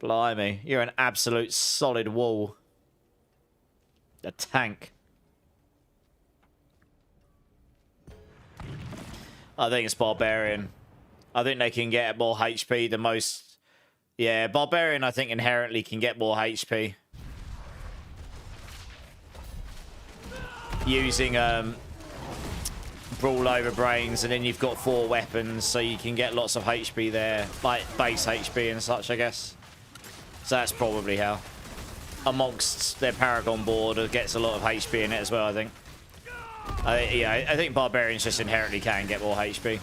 Blimey. You're an absolute solid wall. A tank. I think it's Barbarian. I think they can get more HP than most. Yeah, Barbarian I think inherently can get more HP. Using Brawl over Brains, and then you've got 4 weapons, so you can get lots of HP there. Like base HP and such, I guess. So that's probably how. Amongst their Paragon board, it gets a lot of HP in it as well, I think. Yeah, I think Barbarians just inherently can get more HP.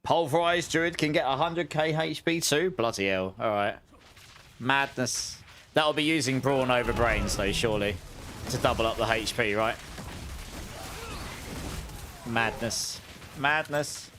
Pulverized Druid can get 100k HP too? Bloody hell. Alright. Madness. That'll be using Brawn over Brains though, surely. To double up the HP, right? Madness. Madness.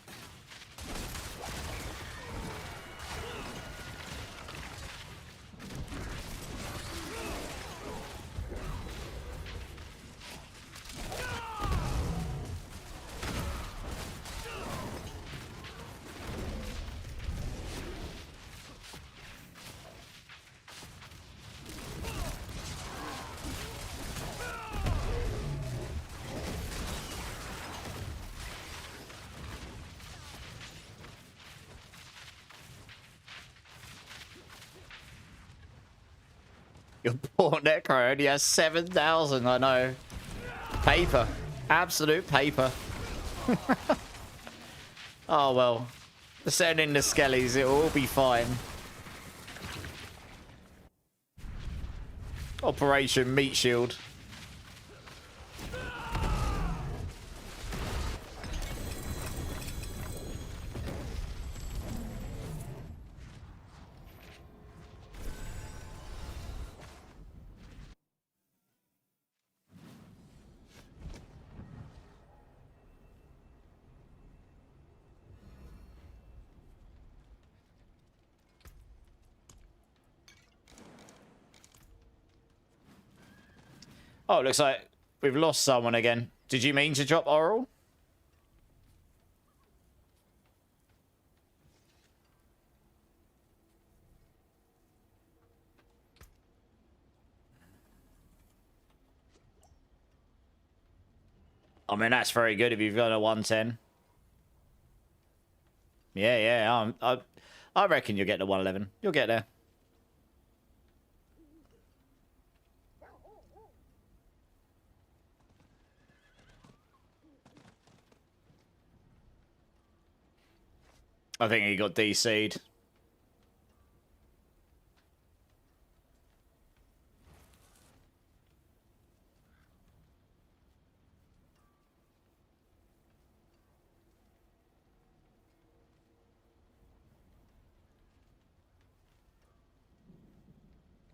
Your poor Necro only has 7,000, I know. Paper. Absolute paper. Oh, well. Send in the skellies, it will all be fine. Operation Meat Shield. Oh, it looks like we've lost someone again. Did you mean to drop Oral? I mean, that's very good if you've got a 110. Yeah, I reckon you'll get to 111. You'll get there. I think he got DC'd.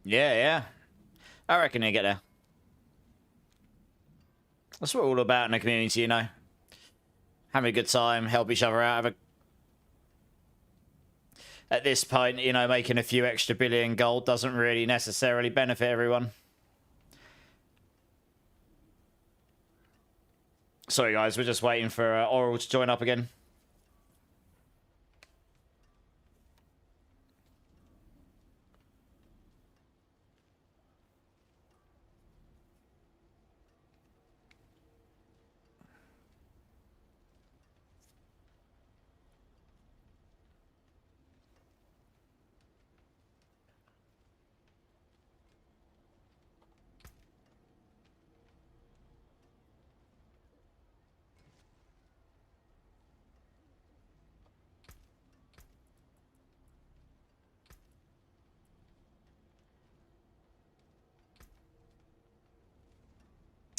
Yeah, yeah. I reckon you get there. That's what we're all about in the community, you know. Having a good time, help each other out. At this point, you know, making a few extra billion gold doesn't really necessarily benefit everyone. Sorry, guys, we're just waiting for Oral to join up again.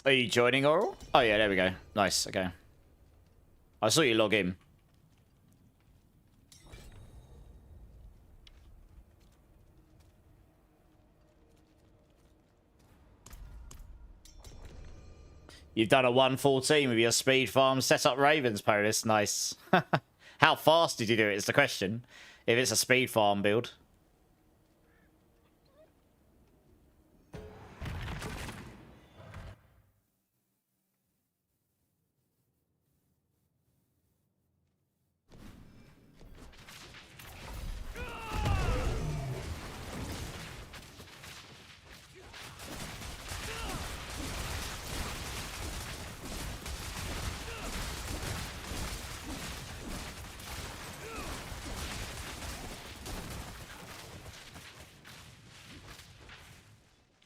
Are you joining Oral? Oh, yeah, there we go. Nice, okay. I saw you log in. You've done a 114 with your speed farm set up Ravens, Polis. Nice. How fast did you do it is the question. If it's a speed farm build.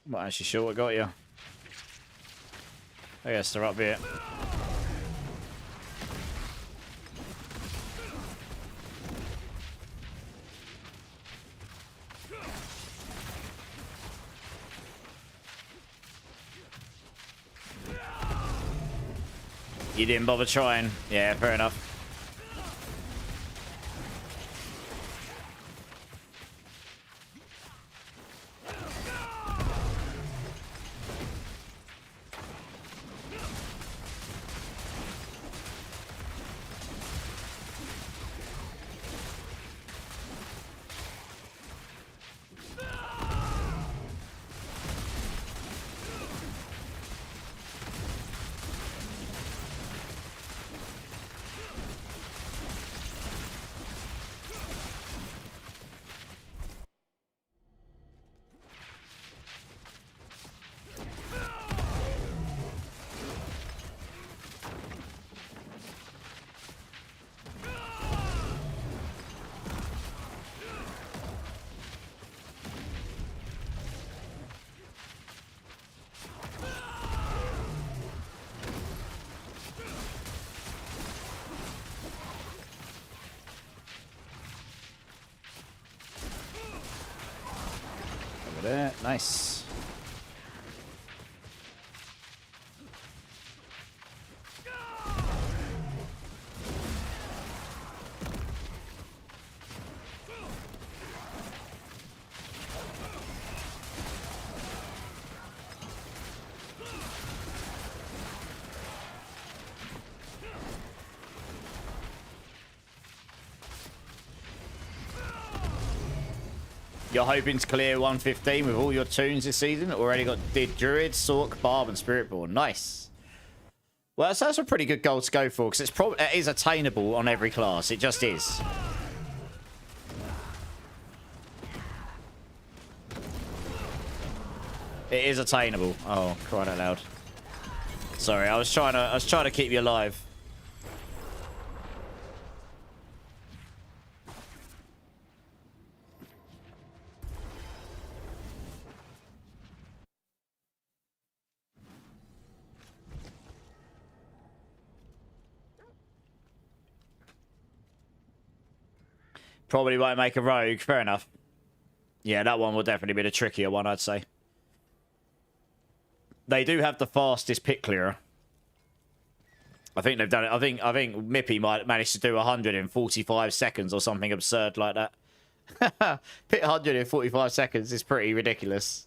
I'm not actually sure what got you. I guess they're up here. You didn't bother trying. Yeah, fair enough. There. Nice. You're hoping to clear 115 with all your tunes this season? Already did Druid, Sork, Barb, and Spiritborn. Nice. Well, that's a pretty good goal to go for, because it is attainable on every class. It just is. It is attainable. Oh, crying out loud. Sorry, I was trying to keep you alive. Probably won't make a rogue. Fair enough. Yeah, that one will definitely be the trickier one, I'd say. They do have the fastest pit clearer. I think they've done it. I think Mippy might manage to do 100 in 45 seconds or something absurd like that. Pit 100 in 45 seconds is pretty ridiculous.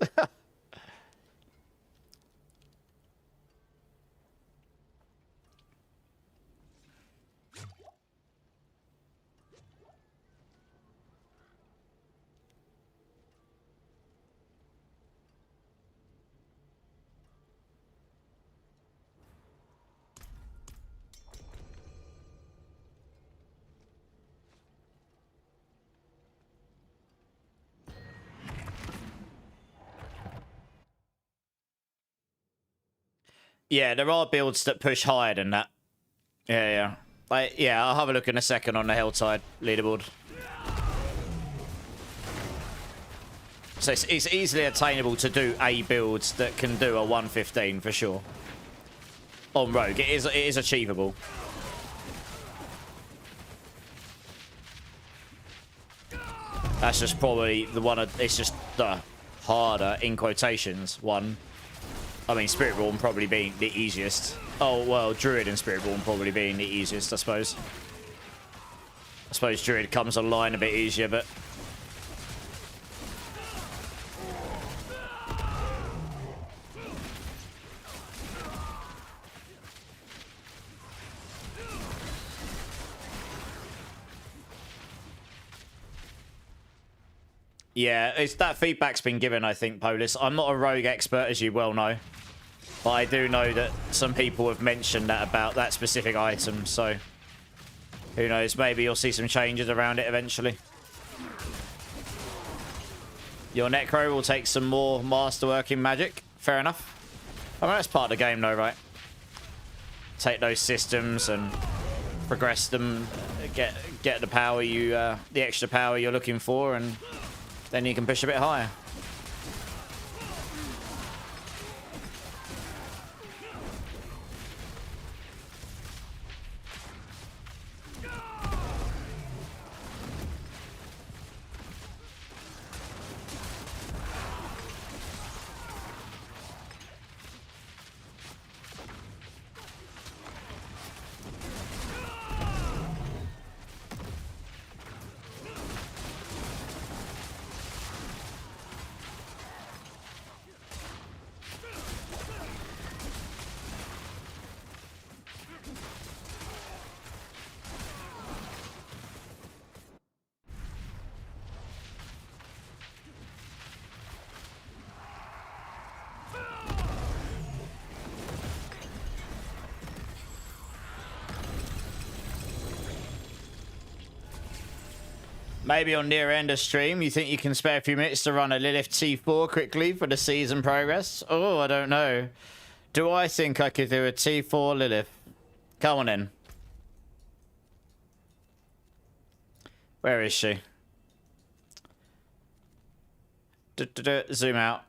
Yeah, there are builds that push higher than that. Yeah. Like, yeah, I'll have a look in a second on the Helltide leaderboard. So it's easily attainable to do A builds that can do a 115 for sure. On Rogue, it is achievable. That's just probably the one. It's just the harder, in quotations, one. I mean, Spiritborn probably being the easiest. Oh, well, Druid and Spiritborn probably being the easiest, I suppose. I suppose Druid comes online a bit easier, but... Yeah, it's that feedback's been given, I think, Polis. I'm not a rogue expert, as you well know. But I do know that some people have mentioned that about that specific item, so... Who knows, maybe you'll see some changes around it eventually. Your Necro will take some more masterwork in magic. Fair enough. I mean, that's part of the game, though, right? Take those systems and progress them, get the power you, the extra power you're looking for, and then you can push a bit higher. Maybe on near end of stream, you think you can spare a few minutes to run a Lilith T4 quickly for the season progress? Oh, I don't know. Do I think I could do a T4 Lilith? Come on in. Where is she? Zoom out.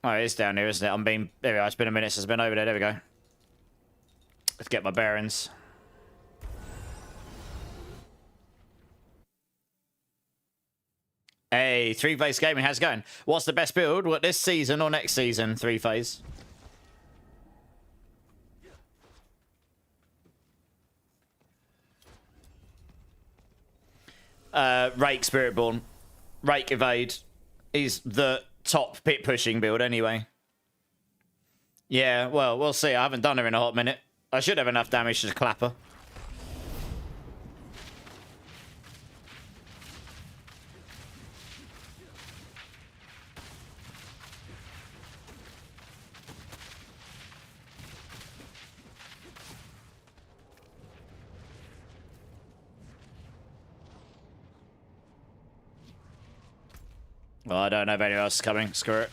Oh, it is down here, isn't it? There we are. It's been a minute since I've been over there. There we go. Let's get my bearings. Hey, 3-Phase Gaming, how's it going? What's the best build? What, this season or next season? 3-Phase. Rake Spiritborn. Rake Evade. He's the top pit pushing build anyway. Yeah, well, we'll see. I haven't done her in a hot minute. I should have enough damage to clap her. Well, I don't know if anyone else is coming. Screw it.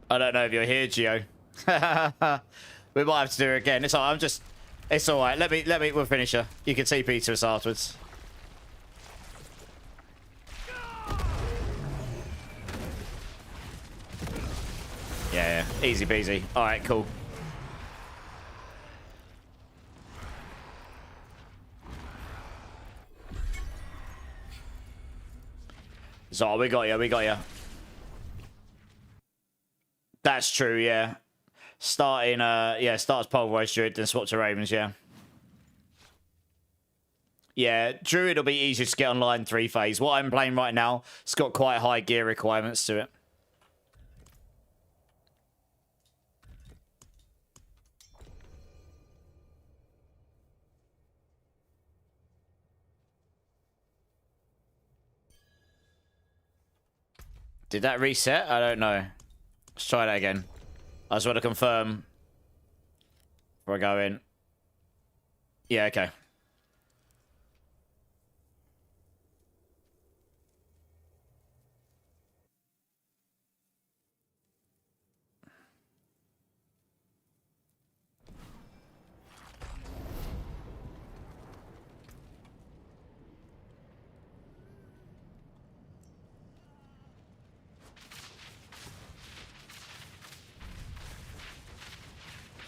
I don't know if you're here, Gio. We might have to do it again. It's all right. It's all right. We'll finish her. You can TP to us afterwards. Yeah, easy peasy. All right, cool. So we got you, we got you. That's true, yeah. Starting, start as Pulverized Druid, then swap to Ravens, yeah. Yeah, Druid will be easier to get online 3-phase. What I'm playing right now, it's got quite high gear requirements to it. Did that reset? I don't know. Let's try that again. I just want to confirm before I go in. Yeah, okay.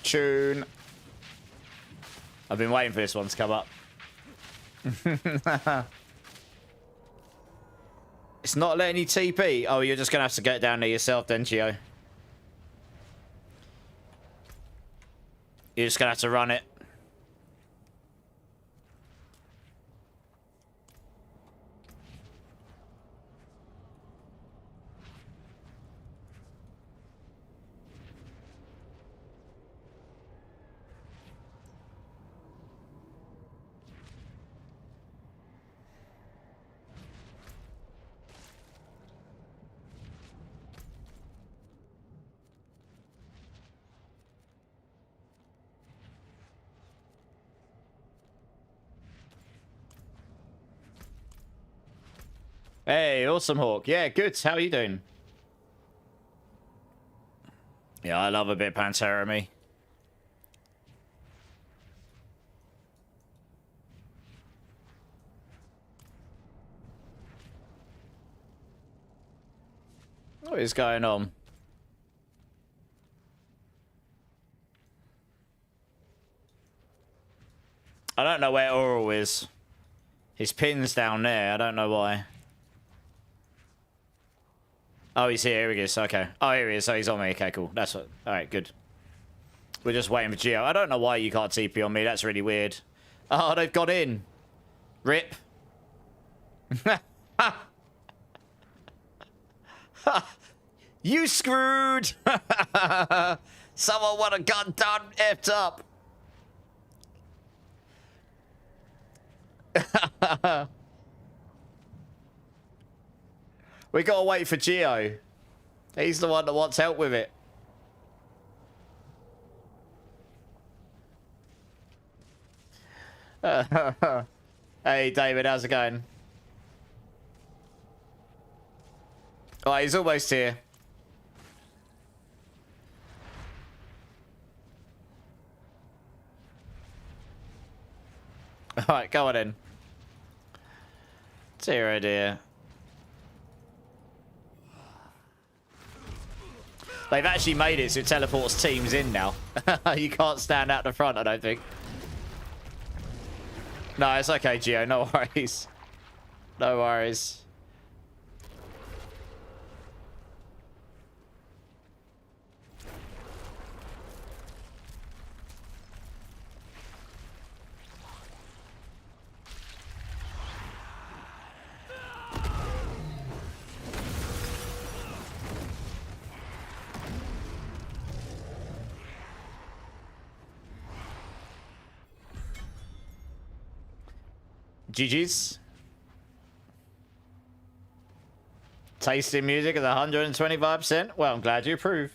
Tune. I've been waiting for this one to come up. It's not letting you TP. Oh, you're just going to have to get down there yourself then, Gio. You're just going to have to run it. Hey, awesome Hawk. Yeah, good. How are you doing? Yeah, I love a bit of Pantera, me. What is going on? I don't know where Oral is. His pin's down there. I don't know why. Oh, he's here. Here he is. Okay. Oh, here he is. So he's on me. Okay, cool. That's what. All right, good. We're just waiting for Geo. I don't know why you can't TP on me. That's really weird. Oh, they've got in. Rip. You screwed. Someone want a gun done. Effed up. We gotta wait for Geo. He's the one that wants help with it. Hey, David, how's it going? Oh, he's almost here. Alright, go on in. Dear, dear. They've actually made it so it teleports teams in now. You can't stand out the front, I don't think. No, it's okay, Gio. No worries. No worries. GG's. Tasting music is 125%. Well, I'm glad you approve.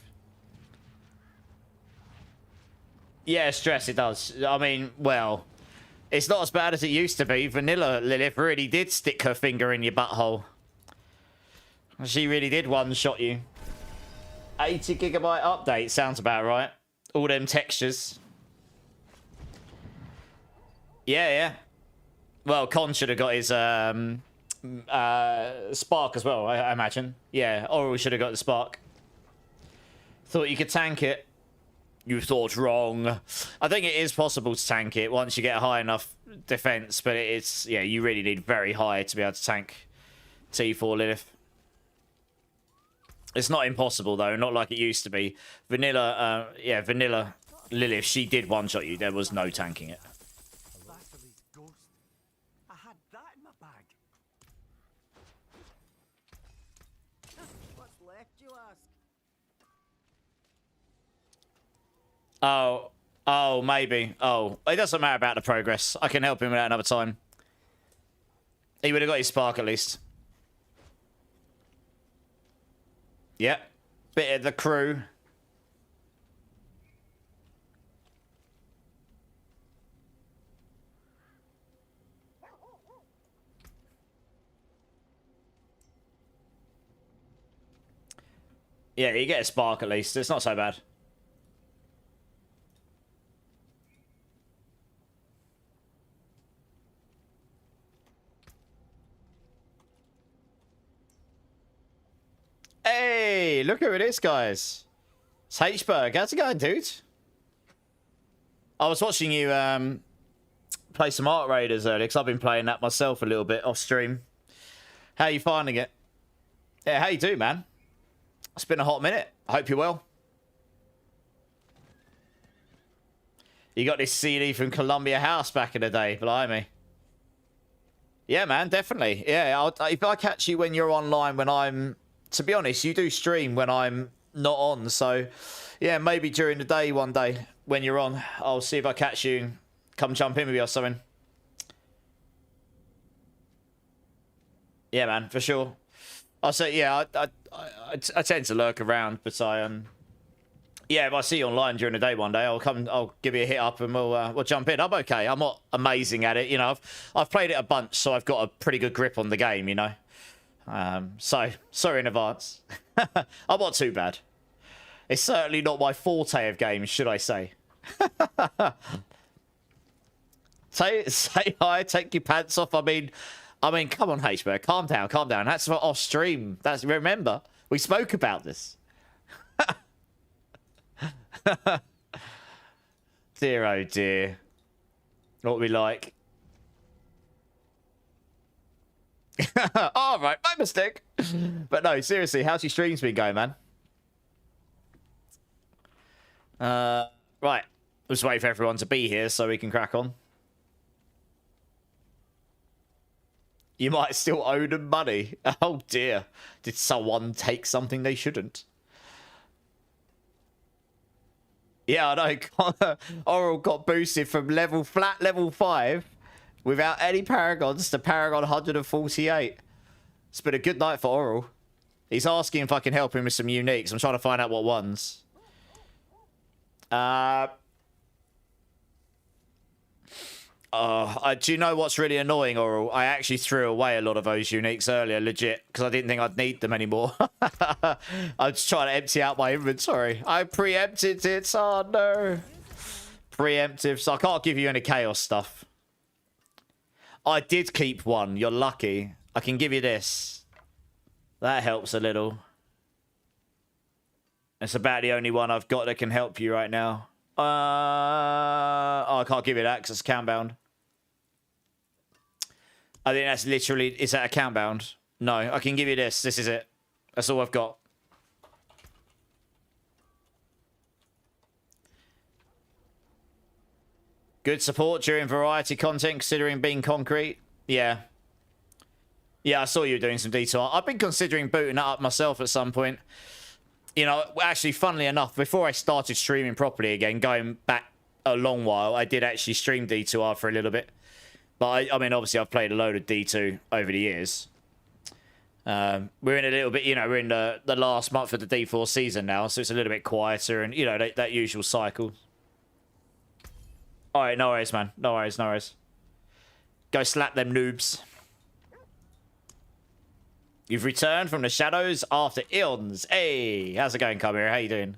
Yeah, stress, it does. I mean, well, it's not as bad as it used to be. Vanilla Lilith really did stick her finger in your butthole. She really did one-shot you. 80 gigabyte update, sounds about right. All them textures. Yeah, yeah. Well, Con should have got his Spark as well, I imagine. Yeah, Oral should have got the Spark. Thought you could tank it. You thought wrong. I think it is possible to tank it once you get a high enough defense, but it's, yeah, you really need very high to be able to T4 Lilith. It's not impossible, though. Not like it used to be. Vanilla, yeah, Vanilla Lilith, she did one-shot you. There was no tanking it. Bastardly's ghost. I had that in my bag. What's left, you ask? Oh. Oh, maybe. Oh. It doesn't matter about the progress. I can help him with that another time. He would have got his spark at least. Yep. Bit of the crew. Yeah, you get a spark at least. It's not so bad. Hey, look who it is, guys. It's H-Berg. How's it going, dude? I was watching you play some Art Raiders earlier, because I've been playing that myself a little bit off stream. How are you finding it? Yeah, how you doing, man? It's been a hot minute. I hope you're well. You got this CD from Columbia House back in the day, blimey. Yeah, man, definitely. Yeah, if I catch you when you're online, when I'm... To be honest, you do stream when I'm not on, so... Yeah, maybe during the day one day, when you're on, I'll see if I catch you. Come jump in with you or something. Yeah, man, for sure. I'll say, yeah, I tend to lurk around, but yeah, if I see you online during the day one day, I'll give you a hit up and we'll jump in. I'm okay. I'm not amazing at it, you know. I've played it a bunch, so I've got a pretty good grip on the game, you know. So sorry in advance. I'm not too bad. It's certainly not my forte of games, should I say? Say hi, take your pants off. I mean, come on, H-Berg, calm down, calm down. That's for off stream. Remember, we spoke about this. Dear, oh dear. What we like. All right, my mistake. But no, seriously, how's your streams been going, man? Right. Just wait for everyone to be here so we can crack on. You might still owe them money. Oh dear. Did someone take something they shouldn't? Yeah, I know. Oral got boosted from level 5 without any paragons to Paragon 148. It's been a good night for Oral. He's asking if I can help him with some uniques. I'm trying to find out what ones. Do you know what's really annoying, Oral? I actually threw away a lot of those uniques earlier, legit, because I didn't think I'd need them anymore. I was trying to empty out my inventory. I preempted it. Oh, no. Preemptive. So I can't give you any chaos stuff. I did keep one. You're lucky. I can give you this. That helps a little. It's about the only one I've got that can help you right now. Oh, I can't give you that because it's account bound. I think that's literally... Is that account bound? No, I can give you this. This is it. That's all I've got. Good support during variety content, considering being concrete. Yeah. Yeah, I saw you doing some detail. I've been considering booting that up myself at some point. You know, actually, funnily enough, before I started streaming properly again, going back a long while, I did actually stream D2R for a little bit. But, I mean, obviously, I've played a load of D2 over the years. We're in a little bit, you know, we're in the last month of the D4 season now, so it's a little bit quieter and, you know, that usual cycle. All right, no worries, man. No worries, no worries. Go slap them noobs. You've returned from the shadows after eons. Hey, how's it going, Kabir? How you doing?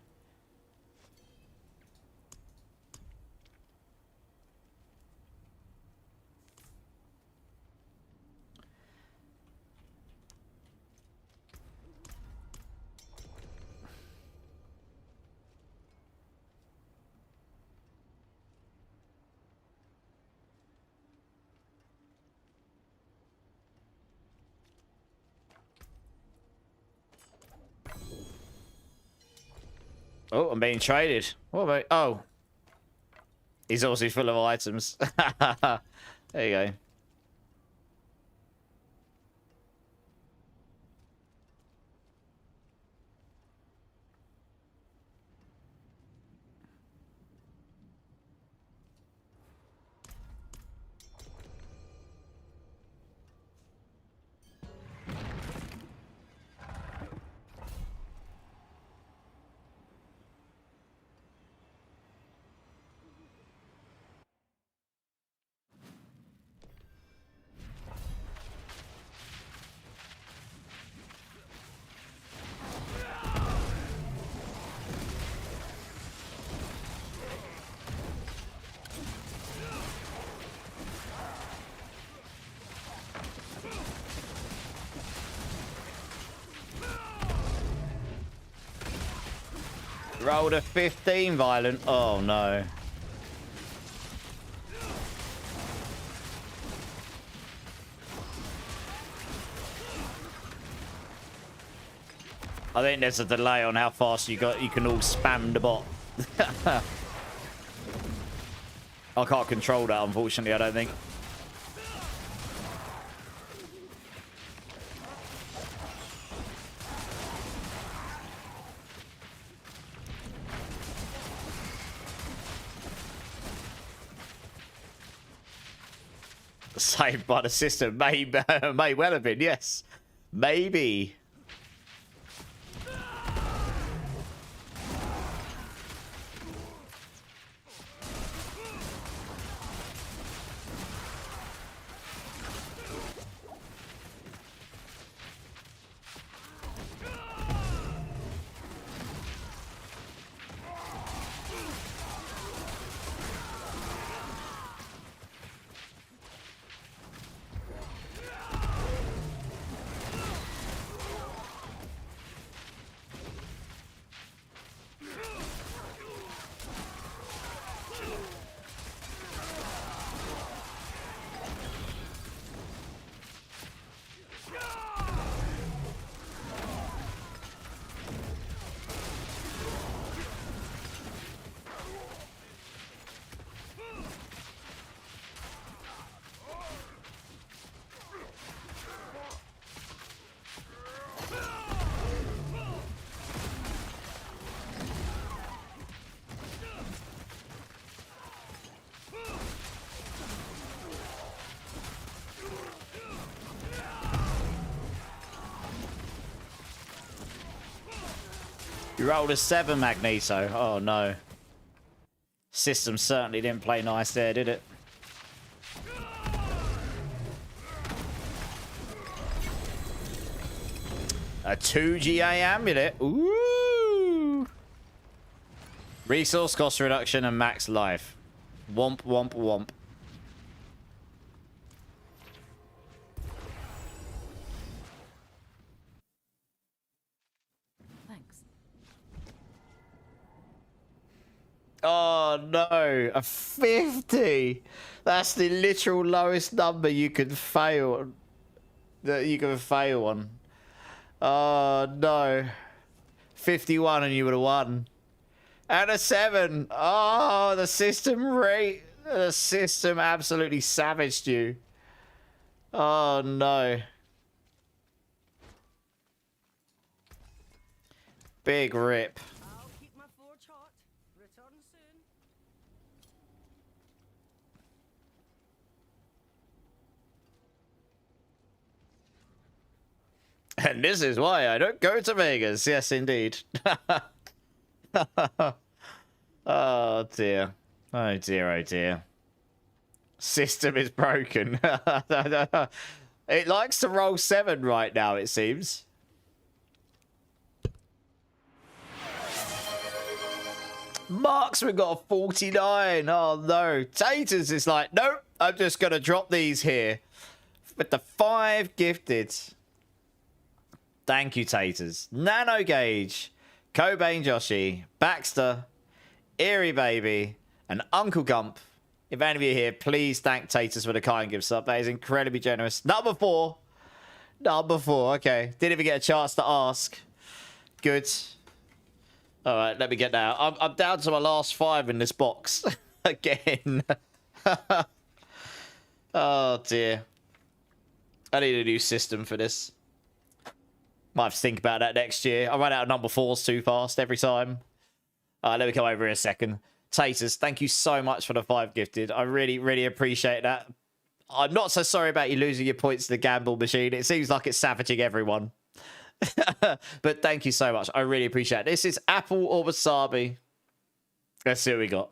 Oh, I'm being traded. What about... Oh. He's also full of items. There you go. Rolled a 15 violent. Oh no. I think there's a delay on how fast you can all spam the bot. I can't control that, unfortunately, I don't think. Saved by the system. May well have been, yes. Maybe. You rolled a 7, Magneto. Oh, no. System certainly didn't play nice there, did it? A 2 GA amulet. Ooh. Resource cost reduction and max life. Womp, womp, womp. Oh no, a 50. That's the literal lowest number you can fail. That you can fail on. Oh no. 51 and you would have won. And a 7. Oh, the system absolutely savaged you. Oh no. Big rip. I'll keep my forge hot. Return soon. And this is why I don't go to Vegas. Yes, indeed. Oh, dear. Oh, dear, oh, dear. System is broken. It likes to roll 7 right now, it seems. Marksman got a 49. Oh, no. Taters is like, nope, I'm just going to drop these here. With the 5 gifted. Thank you, Taters. Nano Gauge, Cobain Joshi, Baxter, Eerie Baby, and Uncle Gump. If any of you are here, please thank Taters for the kind gift sub. That is incredibly generous. Number 4. Number 4. Okay. Didn't even get a chance to ask. Good. All right, let me get down. I'm down to my last 5 in this box again. Oh dear. I need a new system for this. Might have to think about that next year. I run out of number 4s too fast every time. Let me come over in a second. Taters, thank you so much for the 5 gifted. I really, really appreciate that. I'm not so sorry about you losing your points to the gamble machine. It seems like it's savaging everyone. But thank you so much. I really appreciate it. This is apple or wasabi. Let's see what we got.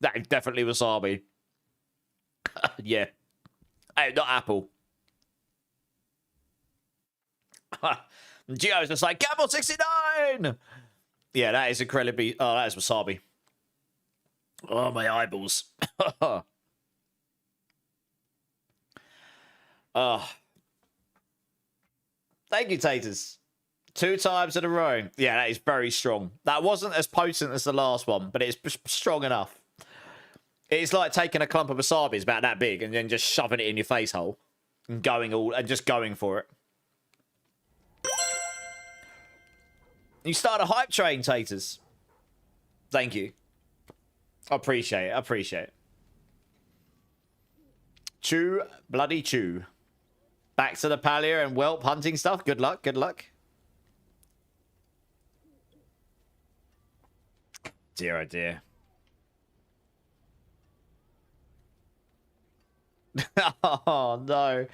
That is definitely wasabi. Yeah. Hey, not apple. Gio's just like, Gamble 69! Yeah, that is incredibly... Oh, that is wasabi. Oh, my eyeballs. Oh. Thank you, Taters. 2 times in a row. Yeah, that is very strong. That wasn't as potent as the last one, but it's strong enough. It's like taking a clump of wasabi, it's about that big, and then just shoving it in your face hole. And just going for it. You start a hype train, Taters. Thank you. I appreciate it. I appreciate it. Chew, bloody chew. Back to the Palia and whelp hunting stuff. Good luck, good luck. Dear, oh dear. Oh, no.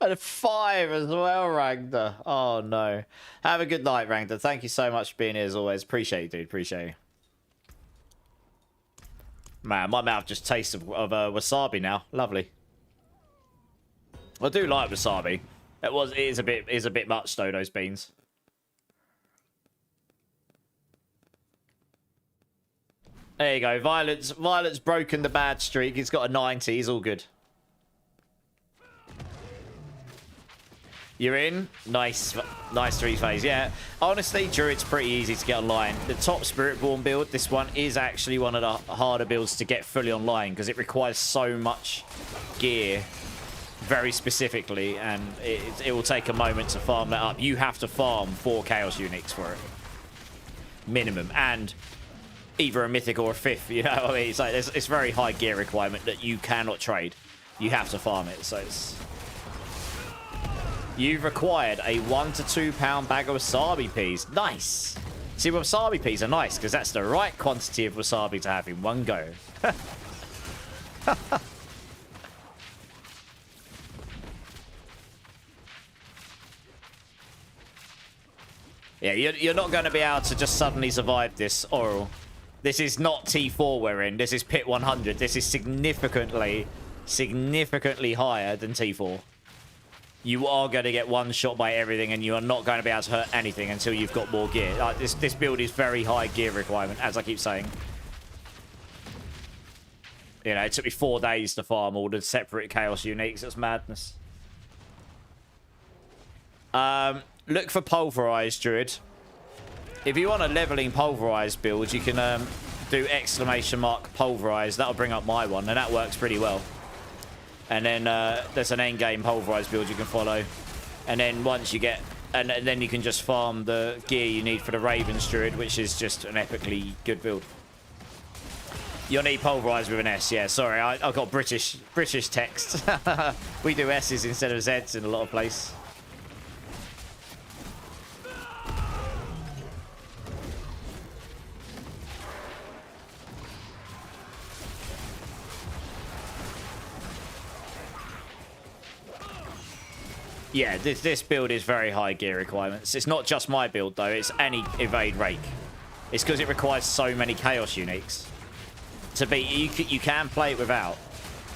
And a 5 as well, Ragda. Oh, no. Have a good night, Ragda. Thank you so much for being here, as always. Appreciate you, dude. Appreciate you. Man, my mouth just tastes of wasabi now. Lovely. I do like wasabi. It is a bit much though, those beans. There you go. Violet's broken the bad streak. He's got a 90. He's all good. You're in? Nice. Nice 3 phase. Yeah. Honestly, Druid's pretty easy to get online. The top Spiritborn build, this one is actually one of the harder builds to get fully online because it requires so much gear very specifically, and it will take a moment to farm that up. You have to farm 4 Chaos Uniques for it. Minimum. And either a Mythic or a 5th, you know what I mean? It's like it's very high gear requirement that you cannot trade. You have to farm it, so it's... You've required a 1 to 2 pound bag of wasabi peas. Nice. See, wasabi peas are nice because that's the right quantity of wasabi to have in one go. Yeah, you're not going to be able to just suddenly survive this oral. This is not T4 we're in. This is Pit 100. This is significantly higher than T4. You are going to get one shot by everything, and you are not going to be able to hurt anything until you've got more gear. Like, this build is very high gear requirement, as I keep saying. You know, it took me 4 days to farm all the separate Chaos Uniques. It's madness. Look for Pulverized, Druid. If you want a leveling Pulverized build, you can do / Pulverized. That'll bring up my one, and that works pretty well. And then there's an endgame Pulverized build you can follow. And then once you get... And then you can just farm the gear you need for the Ravens Druid, which is just an epically good build. You'll need Pulverized with an S, yeah. Sorry, I've got British text. We do S's instead of Z's in a lot of places. Yeah, this build is very high gear requirements. It's not just my build, though. It's any Evade Rake. It's because it requires so many Chaos Uniques. To be... You can play it without.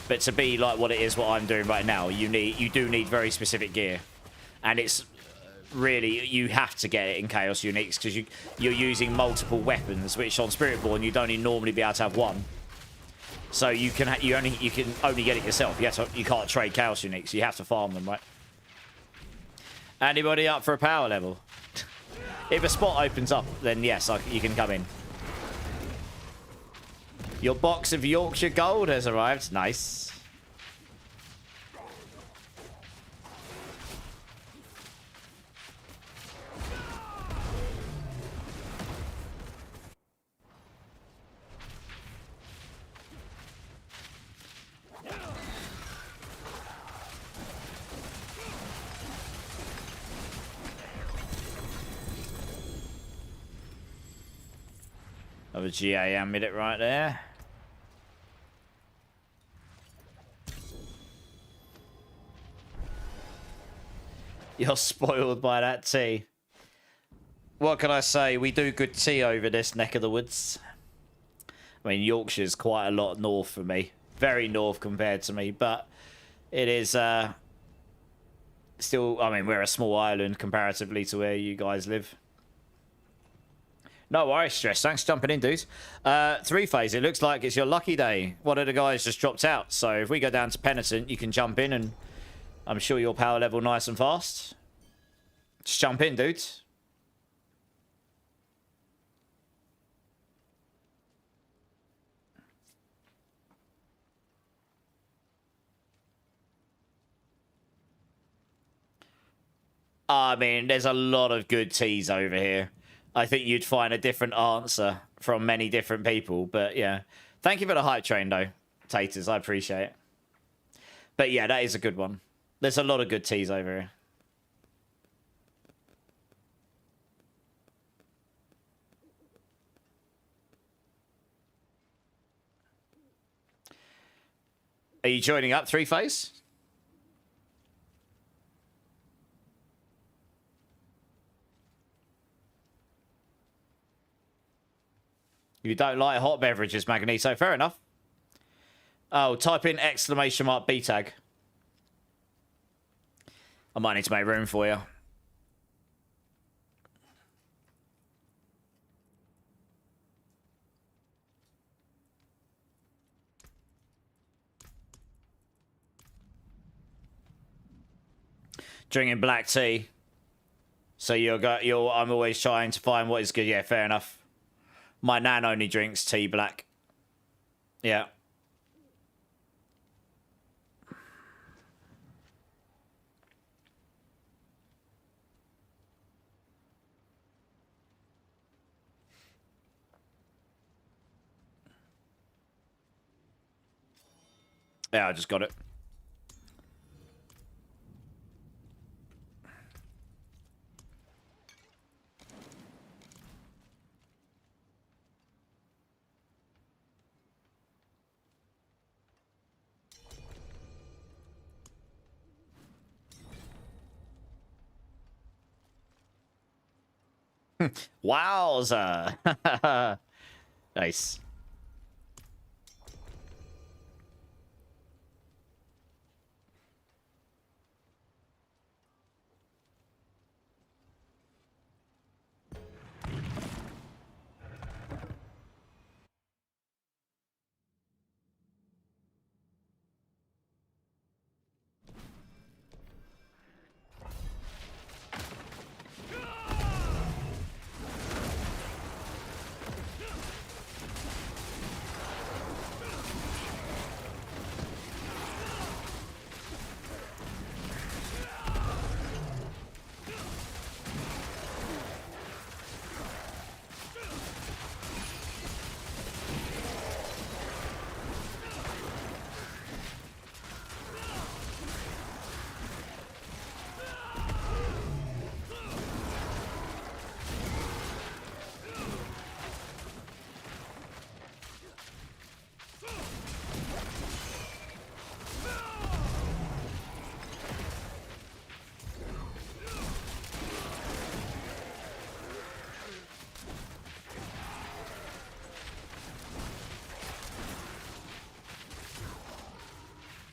But to be like what it is, what I'm doing right now, you do need very specific gear. And it's... Really, you have to get it in Chaos Uniques because you're using multiple weapons, which on Spiritborn you'd only normally be able to have one. So you can only get it yourself. You can't trade Chaos Uniques. You have to farm them, right? Anybody up for a power level? If a spot opens up, then yes, you can come in. Your box of Yorkshire Gold has arrived. Nice. Of a GA amulet right there. You're spoiled by that tea. What can I say? We do good tea over this neck of the woods. I mean, Yorkshire's quite a lot north for me. Very north compared to me, but it is still, I mean, we're a small island comparatively to where you guys live. No worries, Stress. Thanks for jumping in, dudes. 3-phase, it looks like it's your lucky day. One of the guys just dropped out, so if we go down to Penitent, you can jump in, and I'm sure you'll power level nice and fast. Just jump in, dudes. I mean, there's a lot of good teas over here. I think you'd find a different answer from many different people. But yeah, thank you for the hype train, though, Taters. I appreciate it. But yeah, that is a good one. There's a lot of good teas over here. Are you joining up 3-phase? You don't like hot beverages, Magneto. Fair enough. Oh, type in exclamation mark B tag. I might need to make room for you. Drinking black tea. So I'm always trying to find what is good. Yeah, fair enough. My nan only drinks tea black. Yeah. Yeah, I just got it. Wowza. Nice.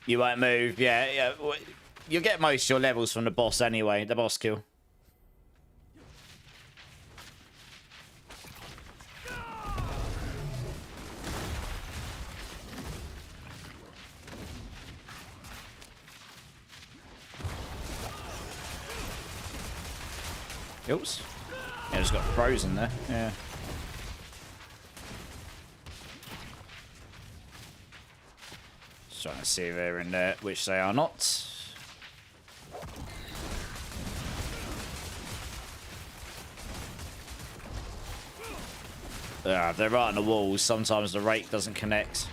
You won't move. Yeah. You'll get most of your levels from the boss anyway. The boss kill. Oops. Yeah, just got frozen there. Yeah. Just trying to see if they're in there, which they are not. They're right on the walls. Sometimes the rake doesn't connect.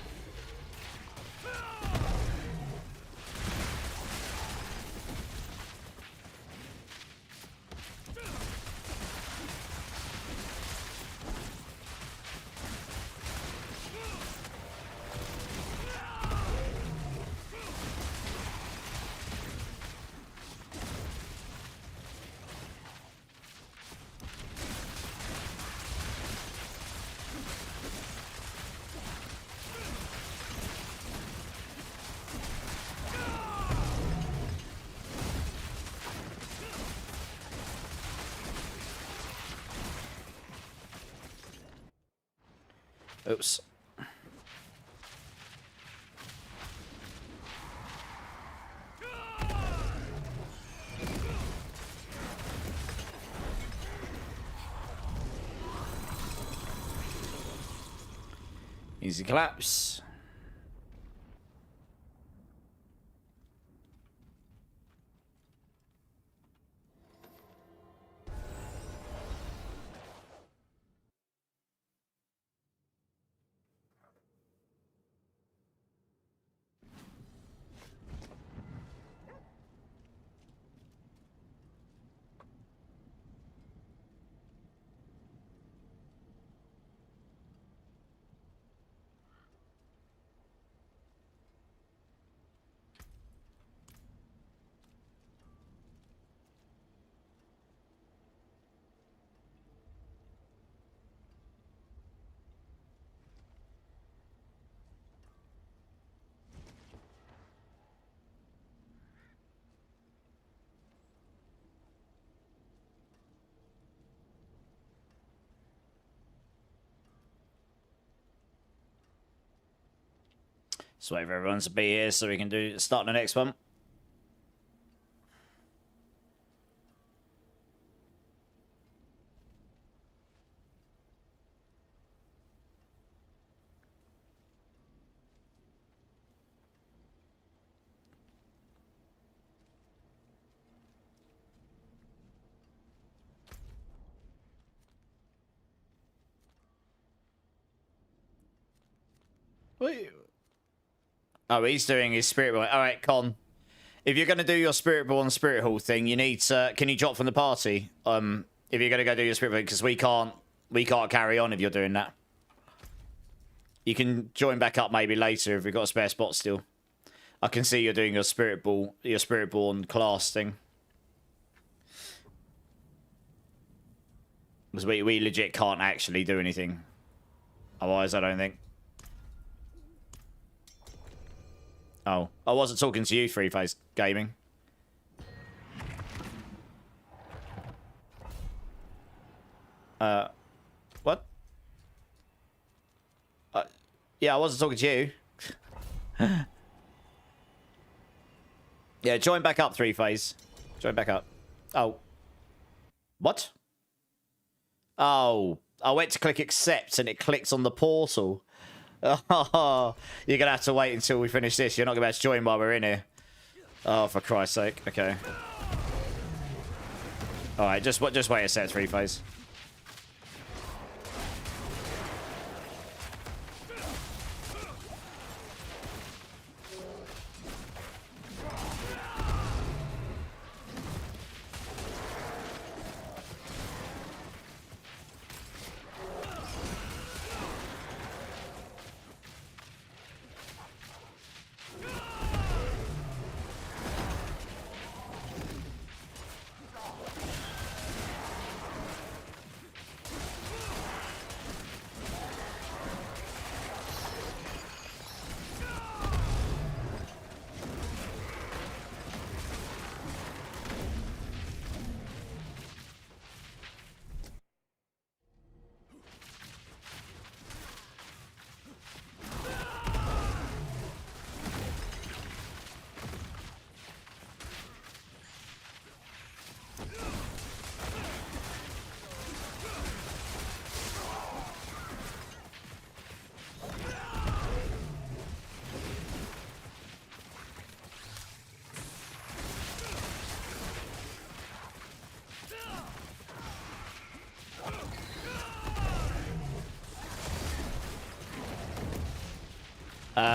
Oops. Easy collapse. Just wait for everyone to be here so we can start the next one. Wait. Oh, he's doing his Spiritborn. All right, Con. If you're going to do your Spiritborn Spirit Hall thing, you need to... Can you drop from the party? If you're going to go do your Spiritborn, because we can't carry on if you're doing that. You can join back up maybe later if we've got a spare spot still. I can see you're doing your Spiritborn class thing. Because we legit can't actually do anything. Otherwise, I don't think. Oh, I wasn't talking to you, Three Phase Gaming. What? Yeah, I wasn't talking to you. Yeah, join back up, Three Phase. Join back up. Oh. What? Oh. I went to click accept and it clicked on the portal. Oh, you're going to have to wait until we finish this. You're not going to be able to join while we're in here. Oh, for Christ's sake. Okay. Alright, just wait a sec, Three Phase.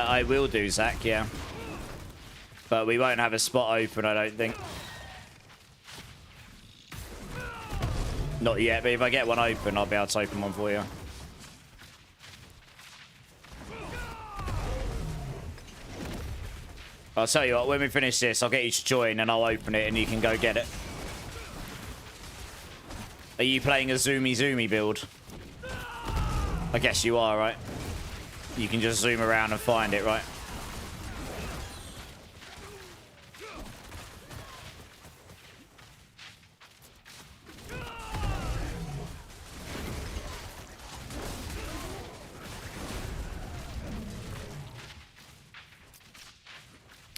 I will do, Zach, yeah. But we won't have a spot open, I don't think. Not yet, but if I get one open, I'll be able to open one for you. I'll tell you what, when we finish this, I'll get you to join and I'll open it and you can go get it. Are you playing a zoomy build? I guess you are, right? You can just zoom around and find it, right?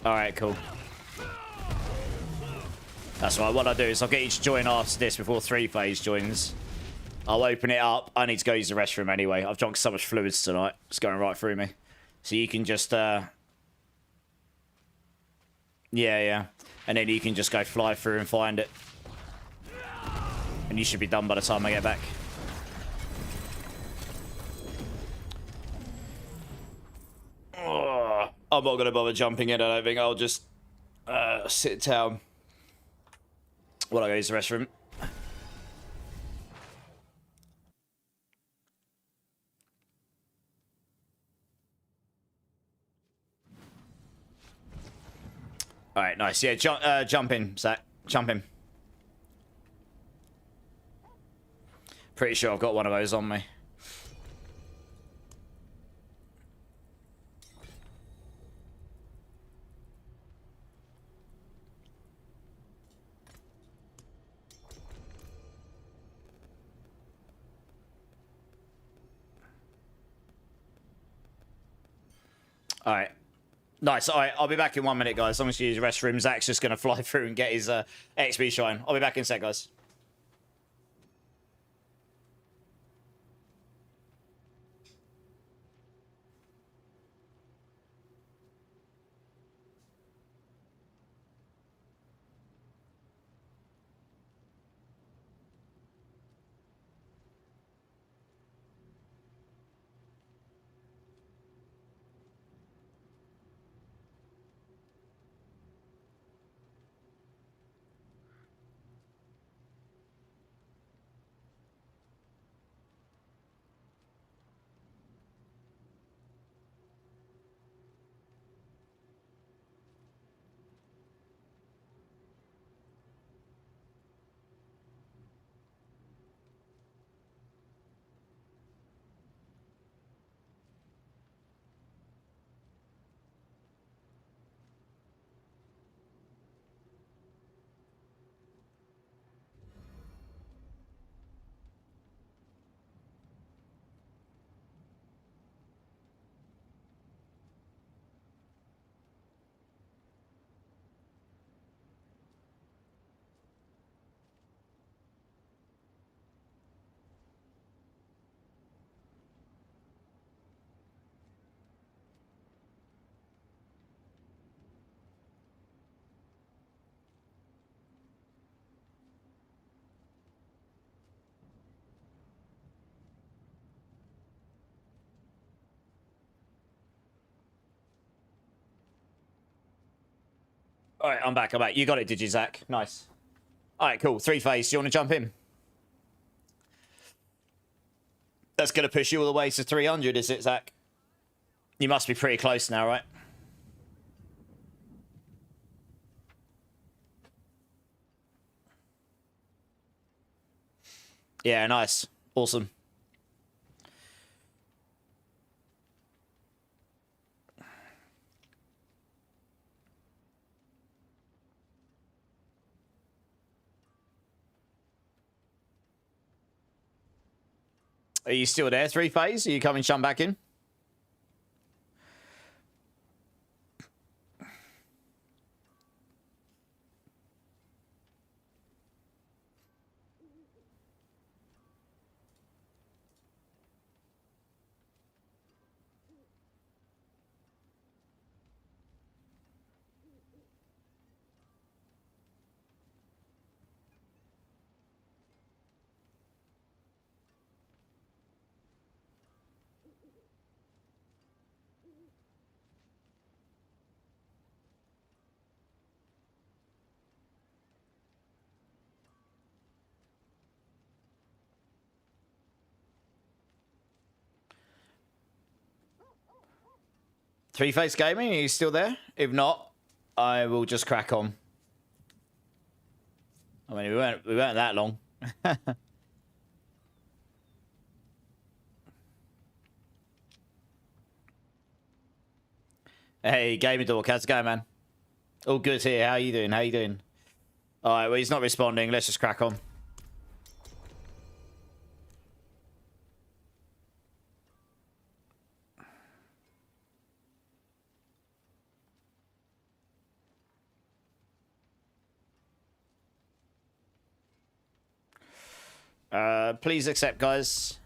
Alright, cool. That's right. What I'll do is I'll get you to join after this before 3-phase joins. I'll open it up. I need to go use the restroom anyway. I've drunk so much fluids tonight. It's going right through me. So you can just... Yeah. And then you can just go fly through and find it. And you should be done by the time I get back. Oh, I'm not going to bother jumping in, I don't think. I'll just sit down while I go use the restroom. Alright, nice. Yeah, jump in, Zach. Jump in. Pretty sure I've got one of those on me. Alright. Nice. Alright, I'll be back in 1 minute, guys. As long as you use the restroom, Zach's just going to fly through and get his XP shine. I'll be back in a sec, guys. Alright, I'm back. You got it, did you, Zach? Nice. Alright, cool. 3-phase. Do you want to jump in? That's going to push you all the way to 300, is it, Zach? You must be pretty close now, right? Yeah, nice. Awesome. Are you still there, 3-phase? Are you coming jump back in? Three-phase gaming, are you still there? If not, I will just crack on. I mean, we weren't that long. Hey, Gaming Dork, how's it going, man? All good here. How you doing? How you doing? All right, well, he's not responding. Let's just crack on. Please accept, guys.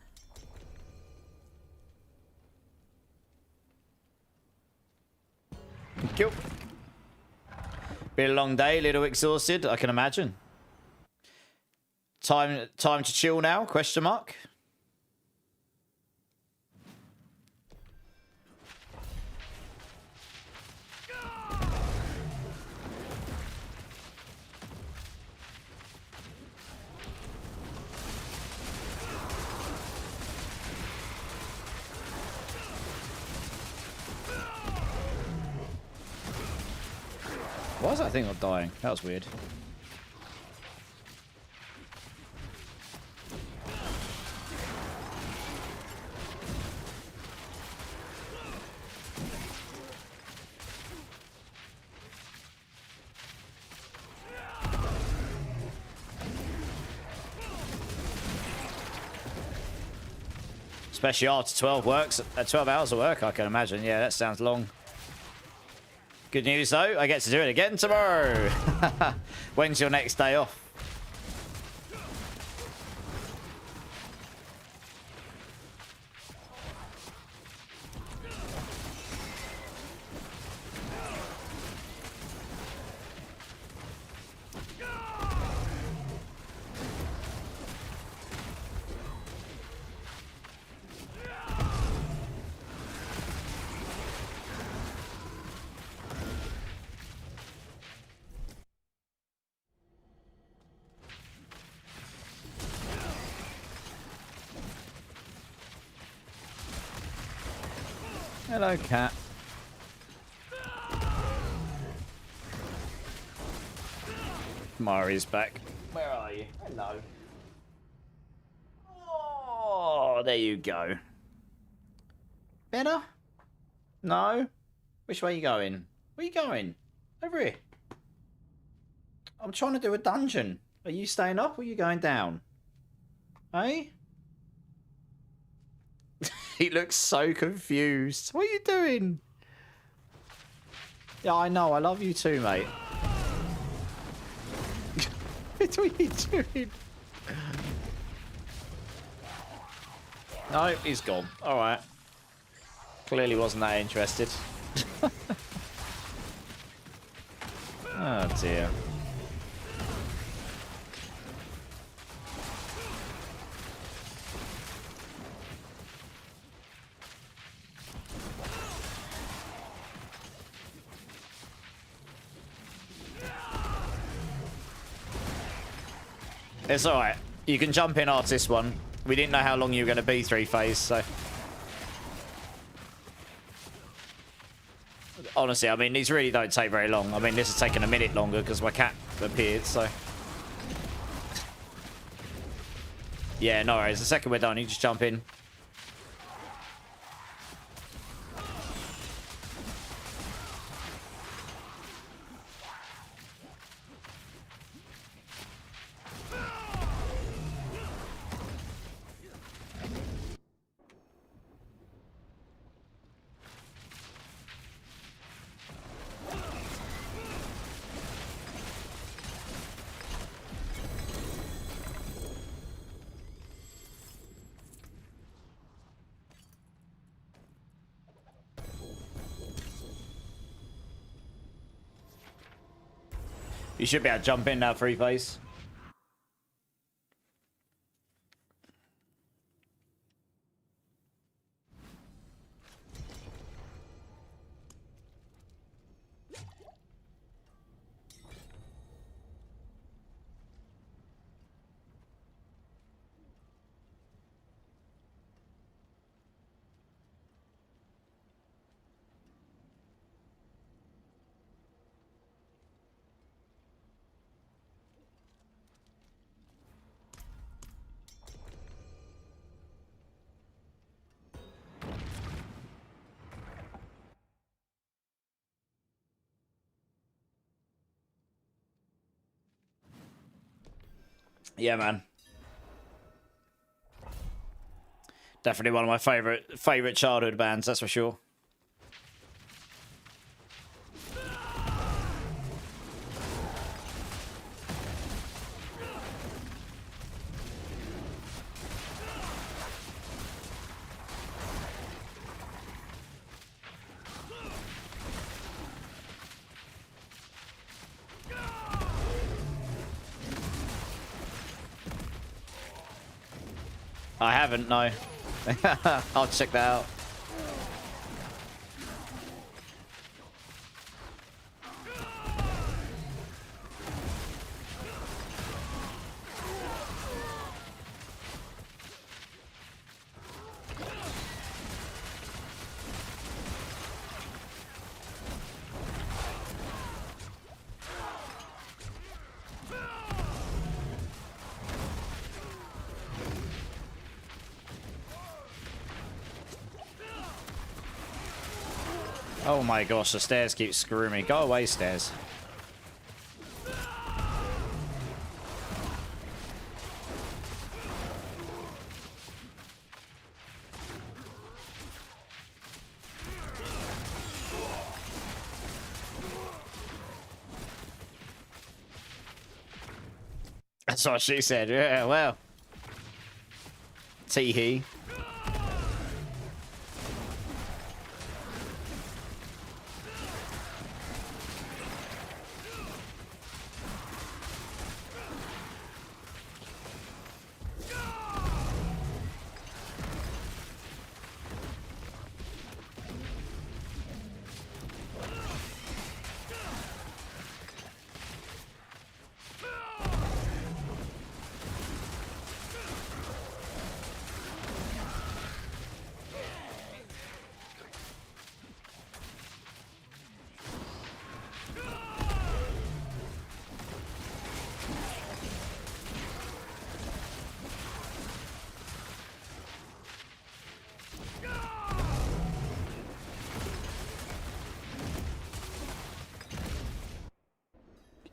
Thank you. Been a long day, a little exhausted, I can imagine. Time to chill now, question mark. Why is that thing not dying? That was weird. Especially after 12 works, 12 hours of work, I can imagine. Yeah, that sounds long. Good news though, I get to do it again tomorrow. When's your next day off? Hello, cat. Mari's back. Where are you? Hello. Oh, there you go. Better? No? Which way are you going? Where are you going? Over here. I'm trying to do a dungeon. Are you staying up or are you going down? Hey? He looks so confused. What are you doing? Yeah, I know. I love you too, mate. What are you doing? No, he's gone. All right. Clearly wasn't that interested. Oh, dear. It's alright. You can jump in after this one. We didn't know how long you were going to be 3-phase, so... Honestly, I mean, these really don't take very long. I mean, this has taken a minute longer because my cat appeared, so... Yeah, no worries. The second we're done, you just jump in. You should be able to jump in now, 3-phase. Yeah, man. Definitely one of my favorite childhood bands, that's for sure. I haven't, no. I'll check that out. Oh my gosh, the stairs keep screwing me. Go away, stairs. That's what she said. Yeah, well. Tee-hee.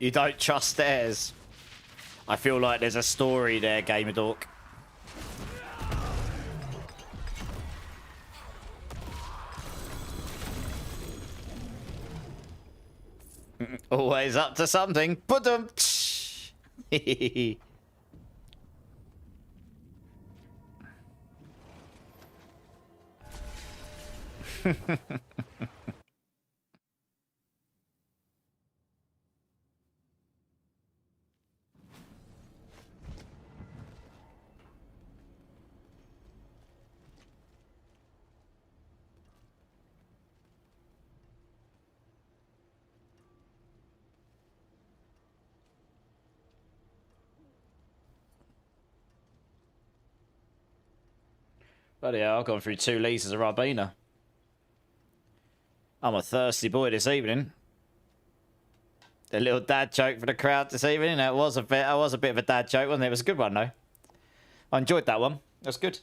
You don't trust theirs. I feel like there's a story there, Gamer Dork. Always up to something. Ba-dum. Bloody hell, I've gone through 2 litres of Ribena. I'm a thirsty boy this evening. A little dad joke for the crowd this evening. That was a bit of a dad joke, wasn't it? It was a good one though. I enjoyed that one. That was good.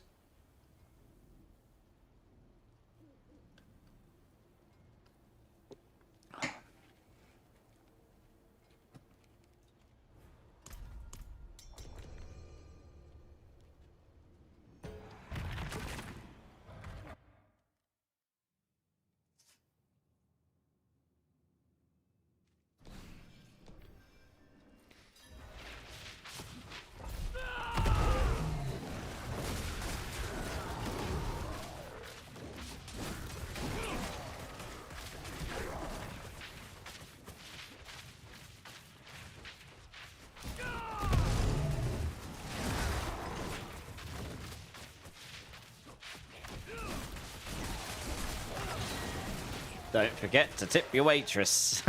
Don't forget to tip your waitress.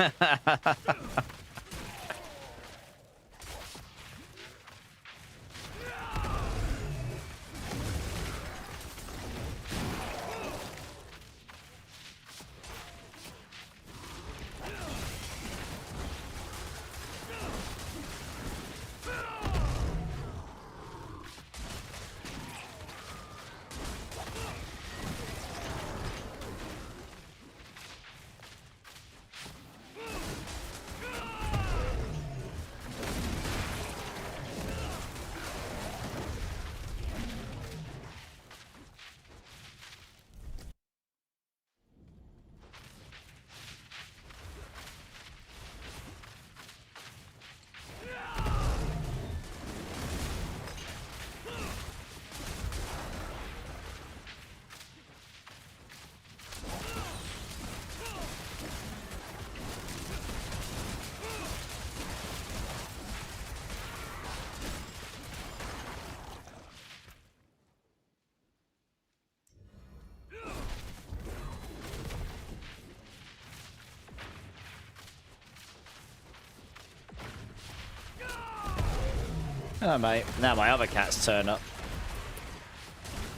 Oh, mate. Now my other cats turn up.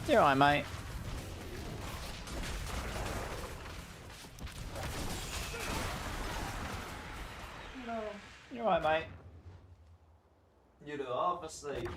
You're alright, mate. No. You're alright, mate. You do half asleep.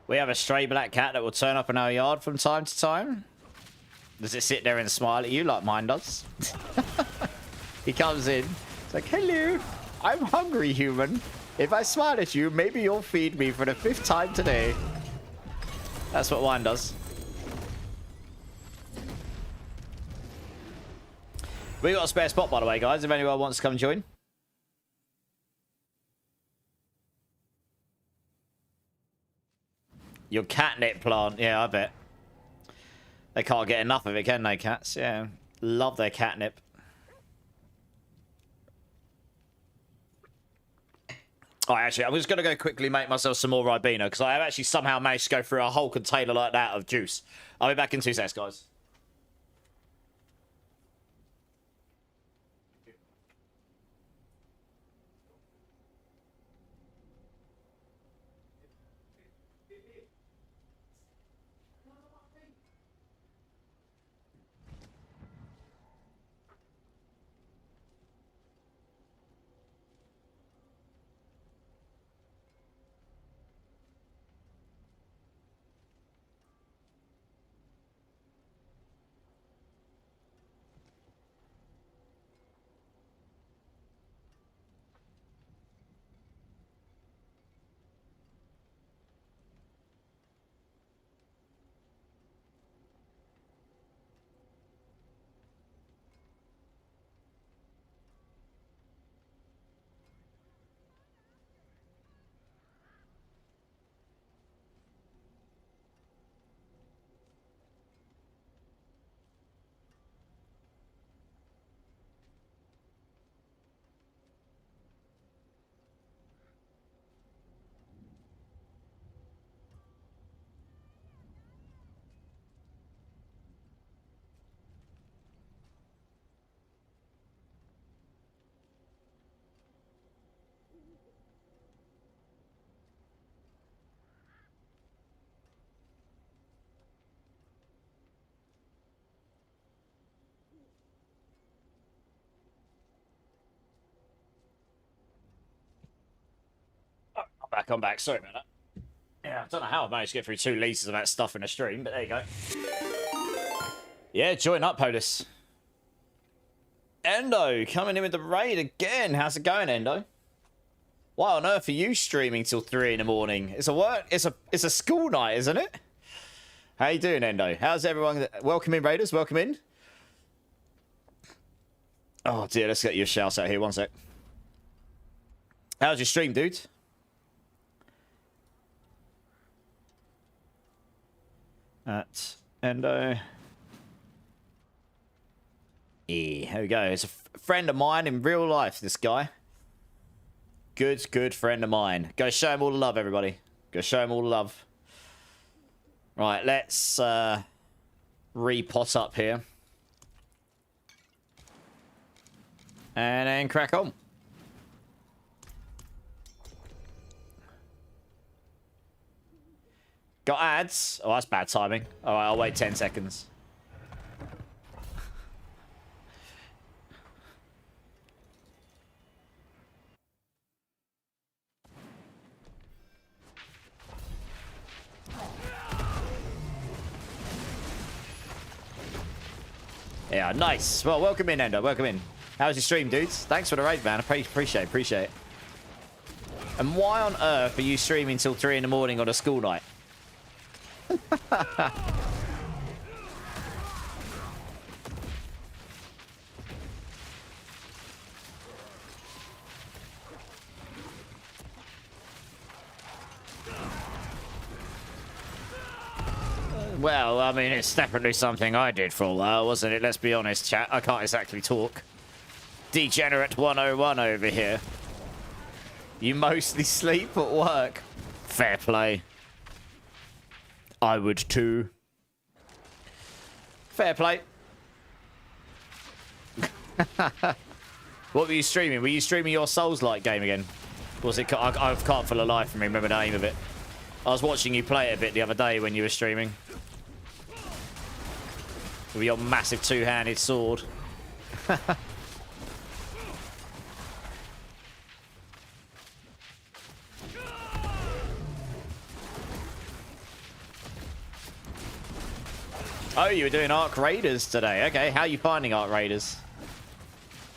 We have a stray black cat that will turn up in our yard from time to time. Does it sit there and smile at you like mine does? He comes in. It's like, hello, I'm hungry, human. If I smile at you, maybe you'll feed me for the 5th time today. That's what mine does. We got a spare spot, by the way, guys, if anyone wants to come join. Your catnip plant. Yeah, I bet. They can't get enough of it, can they, cats? Yeah. Love their catnip. Alright, actually, I'm just going to go quickly make myself some more Ribena, because I have actually somehow managed to go through a whole container like that of juice. I'll be back in 2 seconds, guys. I'm back. Sorry about that. Yeah, I don't know how I managed to get through 2 litres of that stuff in a stream, but there you go. Yeah, join up, POTUS. Endo, coming in with the raid again. How's it going, Endo? Why on earth are you streaming till 3 in the morning? It's a work. It's a school night, isn't it? How you doing, Endo? How's everyone? Welcome in, Raiders. Welcome in. Oh dear, let's get your shouts out here. 1 sec. How's your stream, dude? At Endo. Yeah, here we go. It's a friend of mine in real life, this guy. Good friend of mine. Go show him all the love, everybody. Go show him all the love. Right, let's re-pot up here. And then crack on. Got ads? Oh, that's bad timing. Alright, I'll wait 10 seconds. Yeah, nice. Well, welcome in, Endo. Welcome in. How's your stream, dudes? Thanks for the raid, man. I appreciate it. And why on earth are you streaming till 3 in the morning on a school night? Well, I mean, it's definitely something I did for a while, wasn't it? Let's be honest, chat. I can't exactly talk. Degenerate 101 over here. You mostly sleep at work. Fair play. I would too. Fair play. What were you streaming? Were you streaming your Souls-like game again? Was it? I can't for the life of me remember the name of it. I was watching you play it a bit the other day when you were streaming. With your massive two-handed sword. Oh, you were doing Arc Raiders today. Okay, how are you finding Arc Raiders?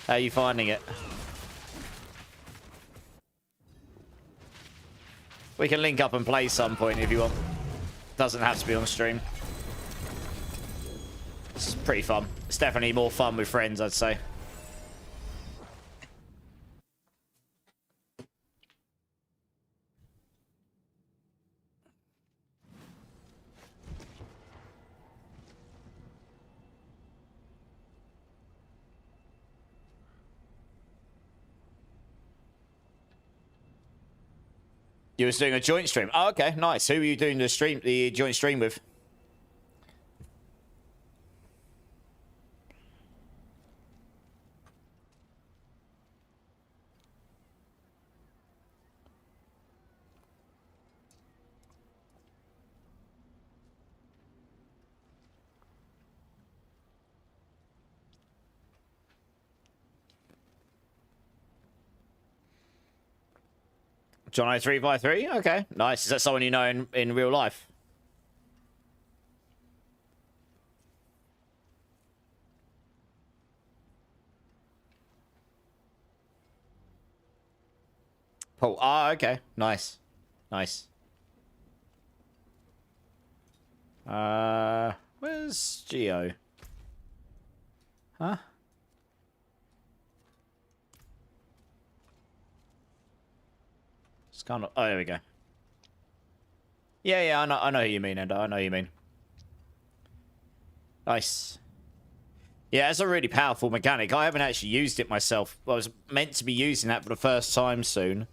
How are you finding it? We can link up and play some point if you want. Doesn't have to be on stream. It's pretty fun. It's definitely more fun with friends, I'd say. You was doing a joint stream. Oh, okay, nice. Who were you doing the joint stream with? John O 3x3? Okay, nice. Is that someone you know in real life? Paul. Ah, okay. Nice. Nice. Where's Geo? Huh? It's kind of... Oh, there we go. Yeah, I know who you mean, Endo. I know who you mean. Nice. Yeah, it's a really powerful mechanic. I haven't actually used it myself. I was meant to be using that for the first time soon.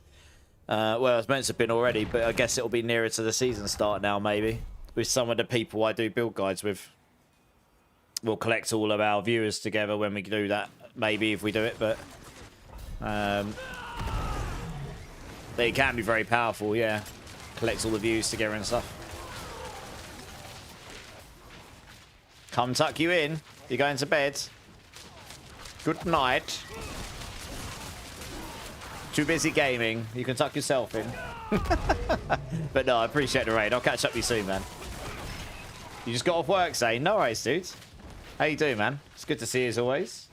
Well, I was meant to have been already, but I guess it'll be nearer to the season start now, maybe. With some of the people I do build guides with. We'll collect all of our viewers together when we do that. Maybe if we do it, but... they can be very powerful, yeah. Collects all the views together and stuff. Come tuck you in. You're going to bed. Good night. Too busy gaming. You can tuck yourself in. But no, I appreciate the raid. I'll catch up with you soon, man. You just got off work, Zane. No worries, dude. How you doing, man? It's good to see you as always.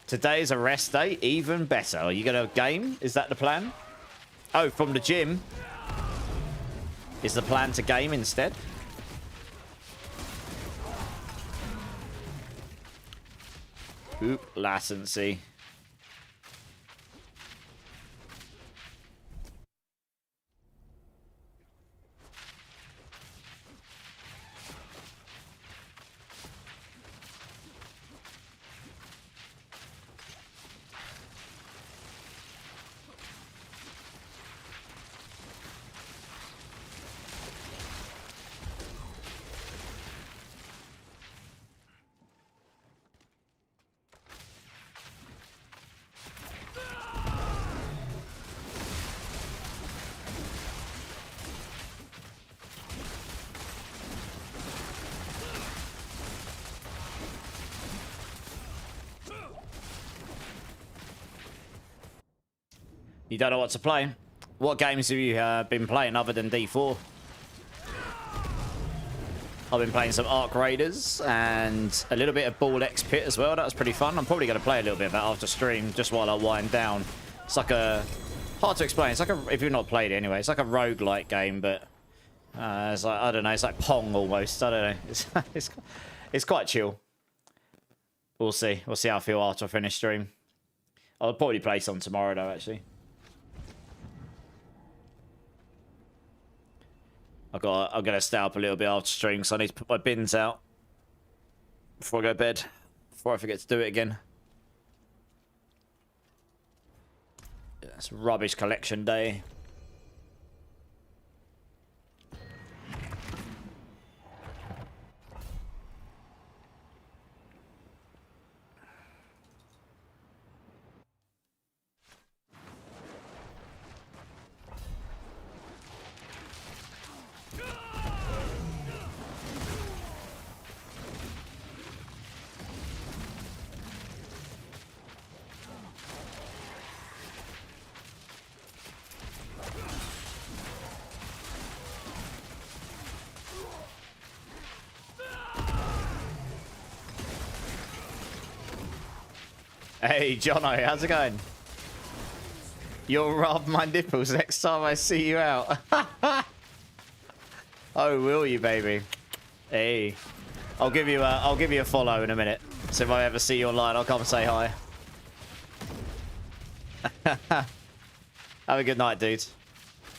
Today is a rest day. Even better. Are you going to game? Is that the plan? Oh, from the gym. Is the plan to game instead? Oop, latency. You don't know what to play? What games have you been playing other than D4? I've been playing some Arc Raiders and a little bit of Ball X Pit as well. That was pretty fun. I'm probably going to play a little bit of that after stream, just while I wind down. It's like a... Hard to explain. It's like a... If you've not played it anyway, it's like a roguelike game, but It's like, I don't know, it's like Pong almost. I don't know. It's quite chill. We'll see. We'll see how I feel after I finish stream. I'll probably play some tomorrow though, actually. I'm gonna stay up a little bit after stream, so I need to put my bins out before I go to bed. Before I forget to do it again. Yeah, it's rubbish collection day. Hey, Jono, how's it going? You'll rub my nipples next time I see you out. Oh, will you, baby? Hey, I'll give you a follow in a minute. So if I ever see you online, I'll come and say hi. Have a good night, dudes.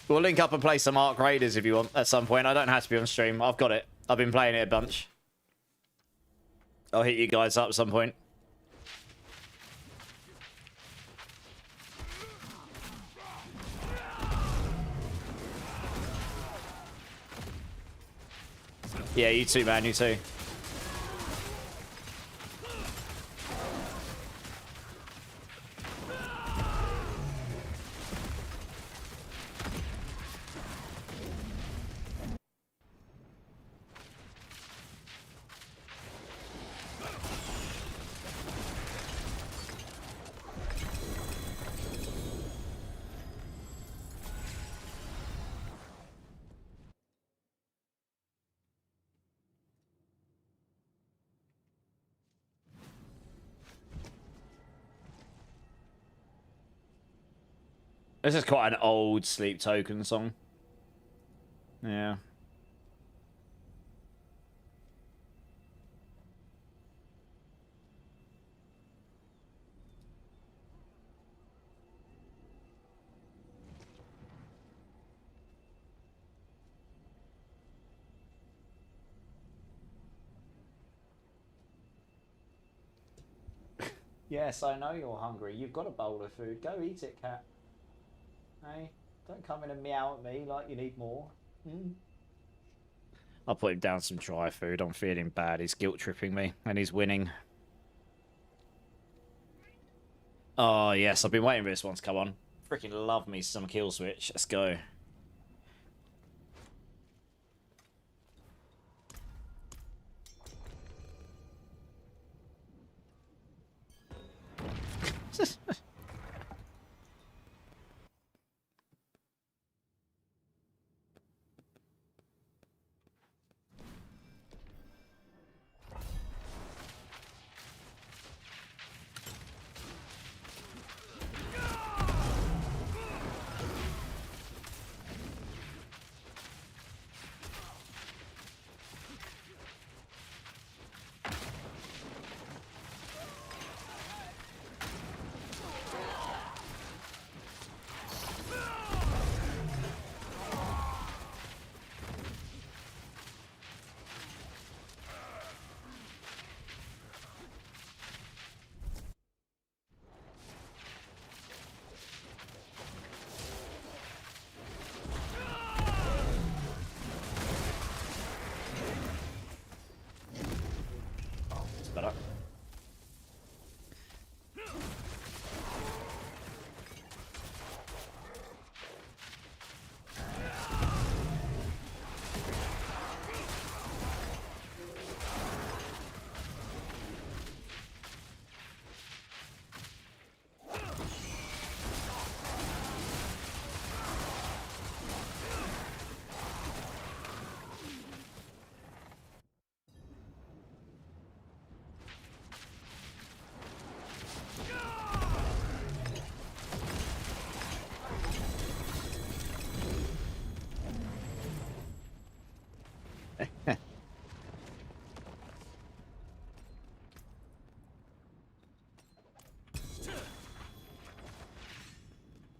We'll link up and play some Ark Raiders if you want at some point. I don't have to be on stream. I've got it. I've been playing it a bunch. I'll hit you guys up at some point. Yeah, you too, man. You too. This is quite an old Sleep Token song. Yeah. Yes, I know you're hungry. You've got a bowl of food. Go eat it, cat. Hey, don't come in and meow at me like you need more. I'll put him down some dry food. I'm feeling bad. He's guilt tripping me, and he's winning. Oh, yes, I've been waiting for this one to come on. Freaking love me some kill switch. Let's go.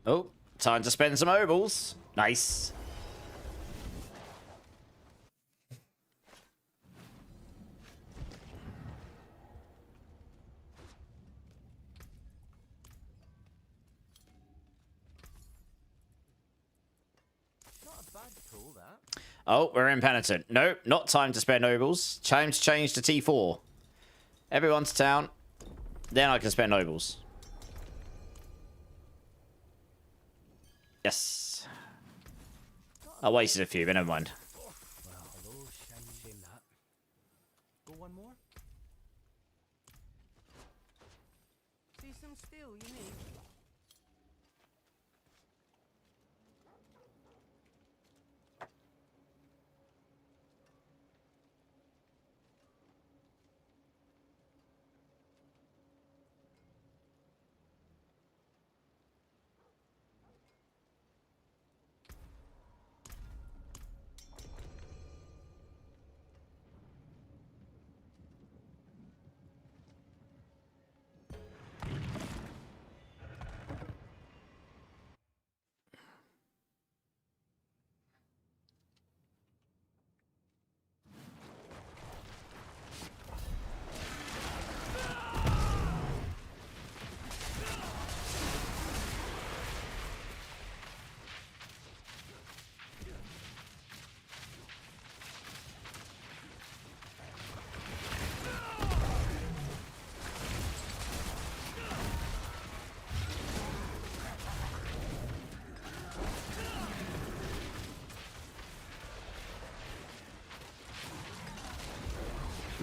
Oh, time to spend some obols. Nice. Not a bad pull, that. Oh, we're impenitent. Nope, not time to spend nobles. Time to change to T4. Everyone to town. Then I can spend nobles. Yes. I wasted a few, but never mind. Well, hello, shame that. Go one more? See some steel you need.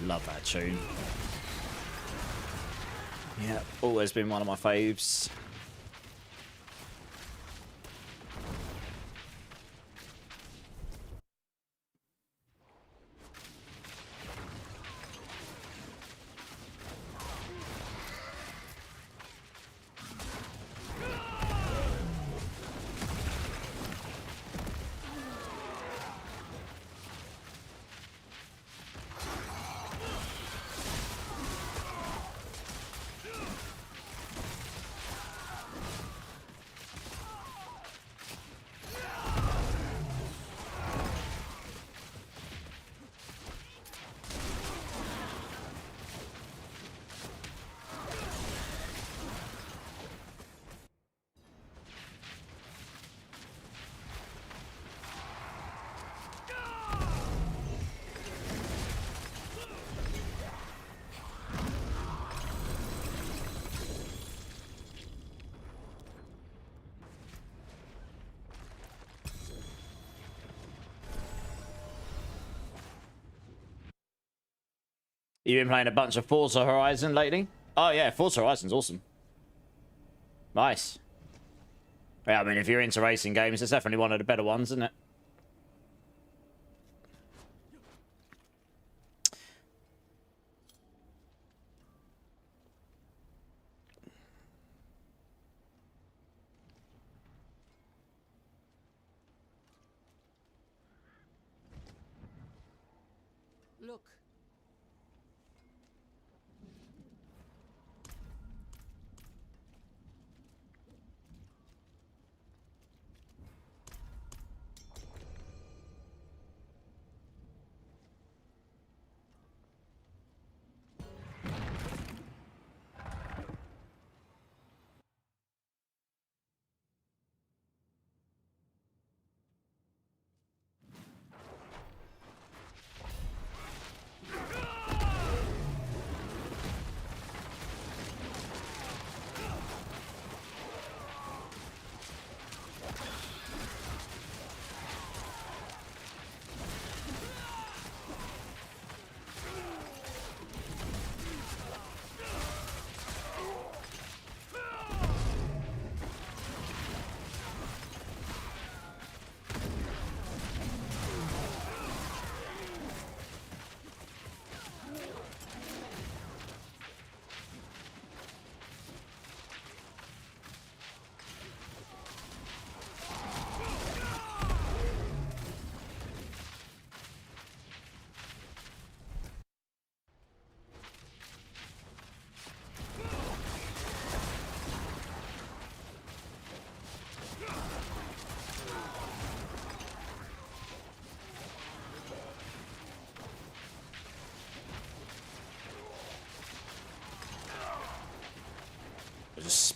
Love that tune. Yeah, always been one of my faves. You been playing a bunch of Forza Horizon lately? Oh yeah, Forza Horizon's awesome. Nice. Yeah, I mean, if you're into racing games, it's definitely one of the better ones, isn't it? Look,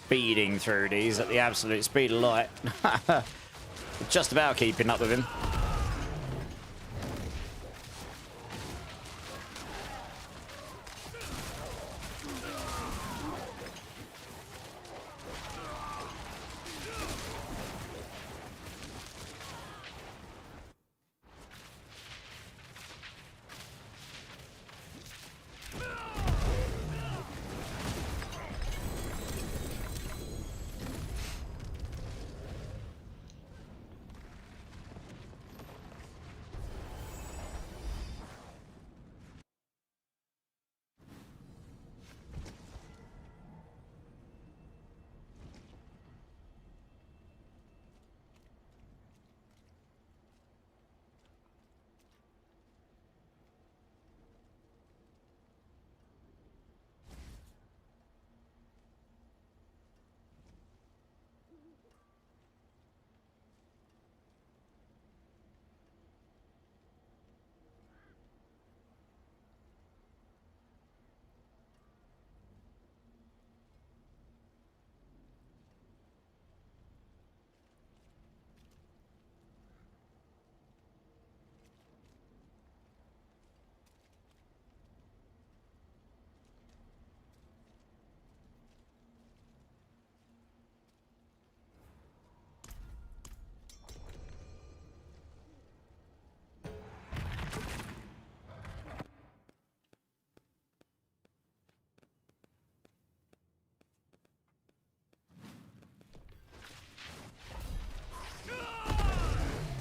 speeding through these at the absolute speed of light. Just about keeping up with him.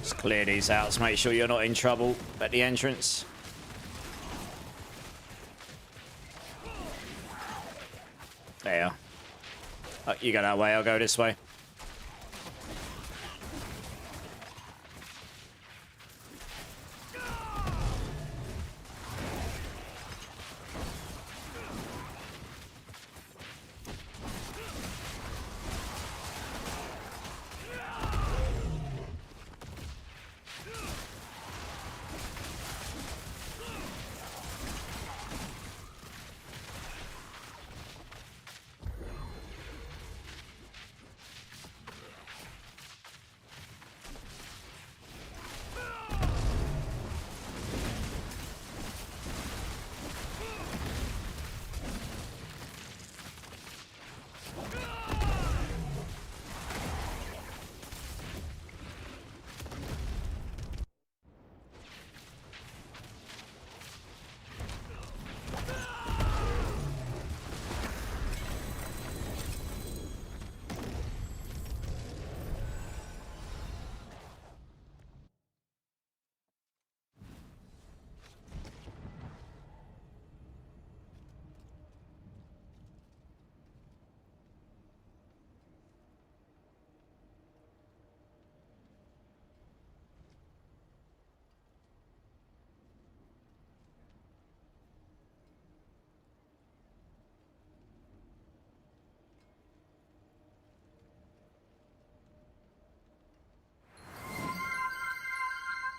Just clear these out to make sure you're not in trouble at the entrance. There. Oh, you go that way, I'll go this way.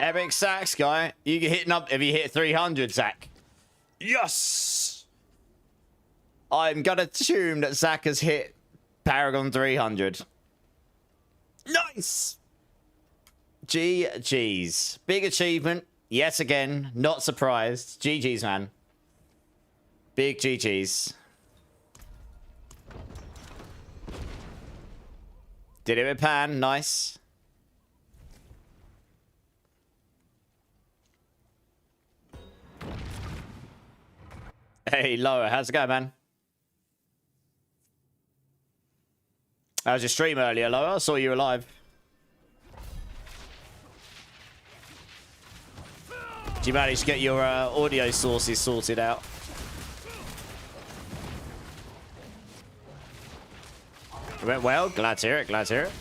Epic sacks, guy. You get hitting up if you hit 300, Zach. Yes! I'm gonna assume that Zach has hit Paragon 300. Nice! GG's. Big achievement. Yet again. Not surprised. GG's, man. Big GG's. Did it with Pan. Nice. Hey, Loa, how's it going, man? How was your stream earlier, Loa? I saw you were live. Did you manage to get your audio sources sorted out? It went well. Glad to hear it. Glad to hear it.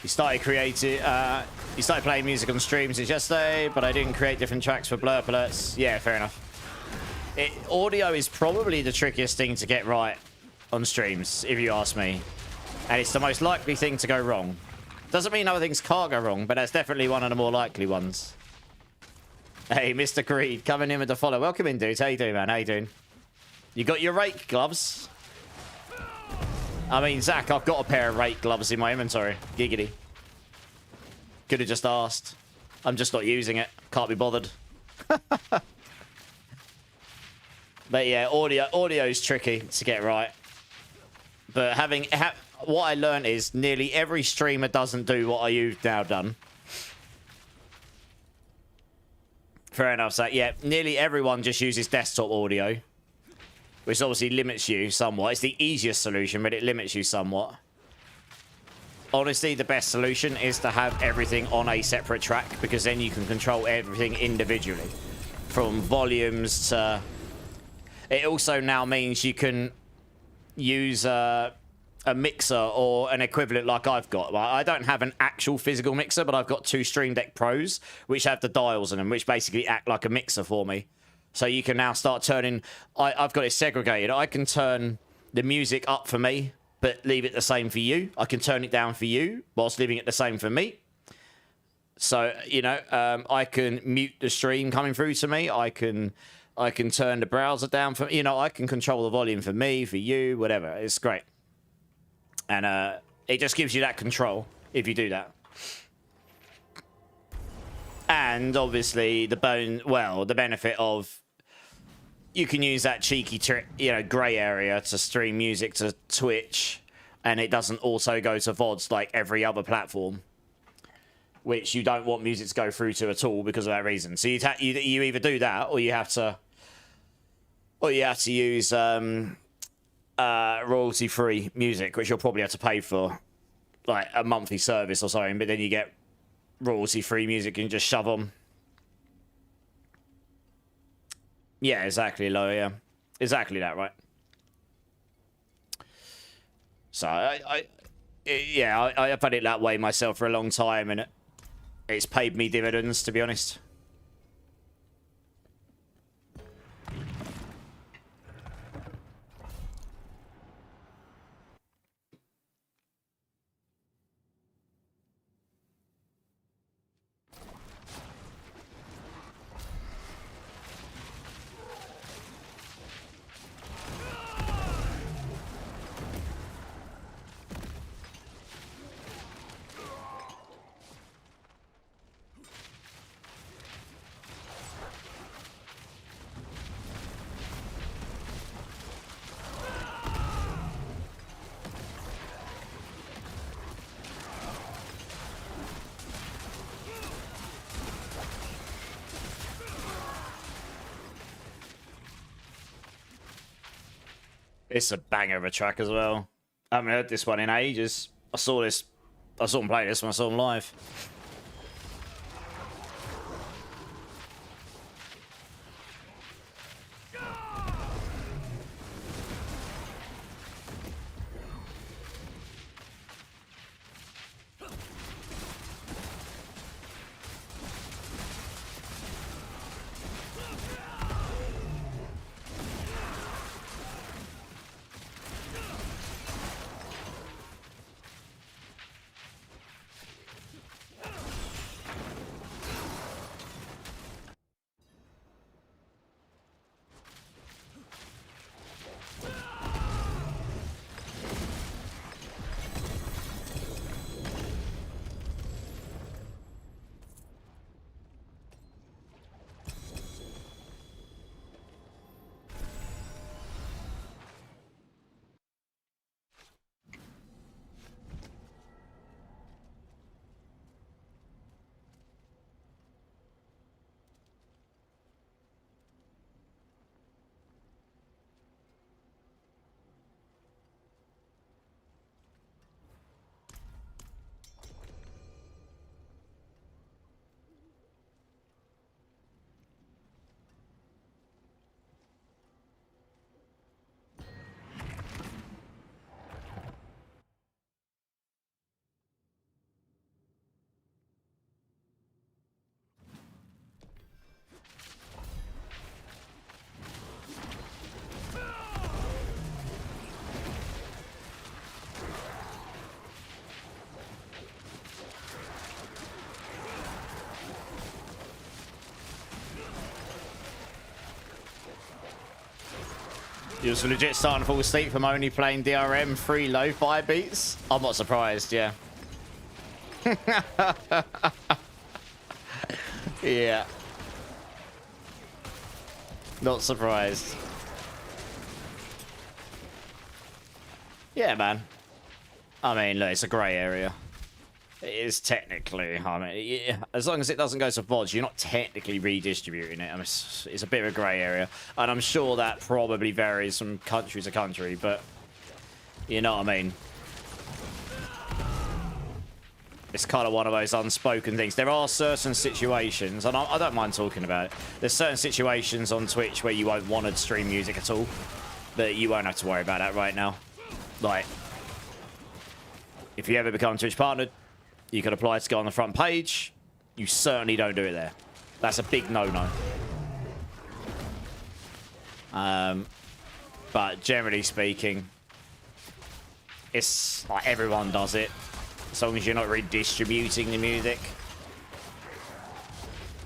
You started playing music on streams since yesterday, but I didn't create different tracks for blurb alerts. Yeah, fair enough. Audio is probably the trickiest thing to get right on streams, if you ask me. And it's the most likely thing to go wrong. Doesn't mean other things can't go wrong, but that's definitely one of the more likely ones. Hey, Mr. Creed, coming in with the follow. Welcome in, dudes. How you doing, man? How you doing? You got your Rake gloves? I mean, Zach, I've got a pair of Rake gloves in my inventory. Giggity. Could have just asked. I'm just not using it. Can't be bothered. But yeah, audio is tricky to get right. But what I learned is nearly every streamer doesn't do what you've now done. Fair enough. So yeah, nearly everyone just uses desktop audio, which obviously limits you somewhat. It's the easiest solution, but it limits you somewhat. Honestly, the best solution is to have everything on a separate track, because then you can control everything individually. From volumes to... It also now means you can use a mixer or an equivalent like I've got. I don't have an actual physical mixer, but I've got 2 Stream Deck Pros, which have the dials in them, which basically act like a mixer for me. So you can now start turning... I've got it segregated. I can turn the music up for me, but leave it the same for you. I can turn it down for you, whilst leaving it the same for me. So, you know, I can mute the stream coming through to me. I can turn the browser down for... You know, I can control the volume for me, for you, whatever. It's great. And it just gives you that control if you do that. And obviously the benefit of you can use that cheeky grey area to stream music to Twitch, and it doesn't also go to VODs like every other platform, which you don't want music to go through to at all because of that reason. So you either do that, or you have to use royalty-free music, which you'll probably have to pay for, like a monthly service or something. But then you get royalty-free music and just shove them. Yeah, exactly, Lo. Yeah, exactly that, right? So I've had it that way myself for a long time, and it's paid me dividends, to be honest. It's a banger of a track as well. I haven't heard this one in ages. I saw him play this when I saw him live. You was legit starting to fall asleep from only playing DRM 3 lo-fi beats? I'm not surprised, yeah. Yeah. Not surprised. Yeah, man. I mean, look, it's a grey area. It is technically, I mean, yeah, as long as it doesn't go to VODs, you're not technically redistributing it. I mean, it's a bit of a grey area. And I'm sure that probably varies from country to country, but you know what I mean? It's kind of one of those unspoken things. There are certain situations, and I don't mind talking about it. There's certain situations on Twitch where you won't want to stream music at all, but you won't have to worry about that right now. Like, if you ever become Twitch partnered, you can apply to go on the front page. You certainly don't do it there. That's a big no-no. But generally speaking, it's like everyone does it. As long as you're not redistributing the music.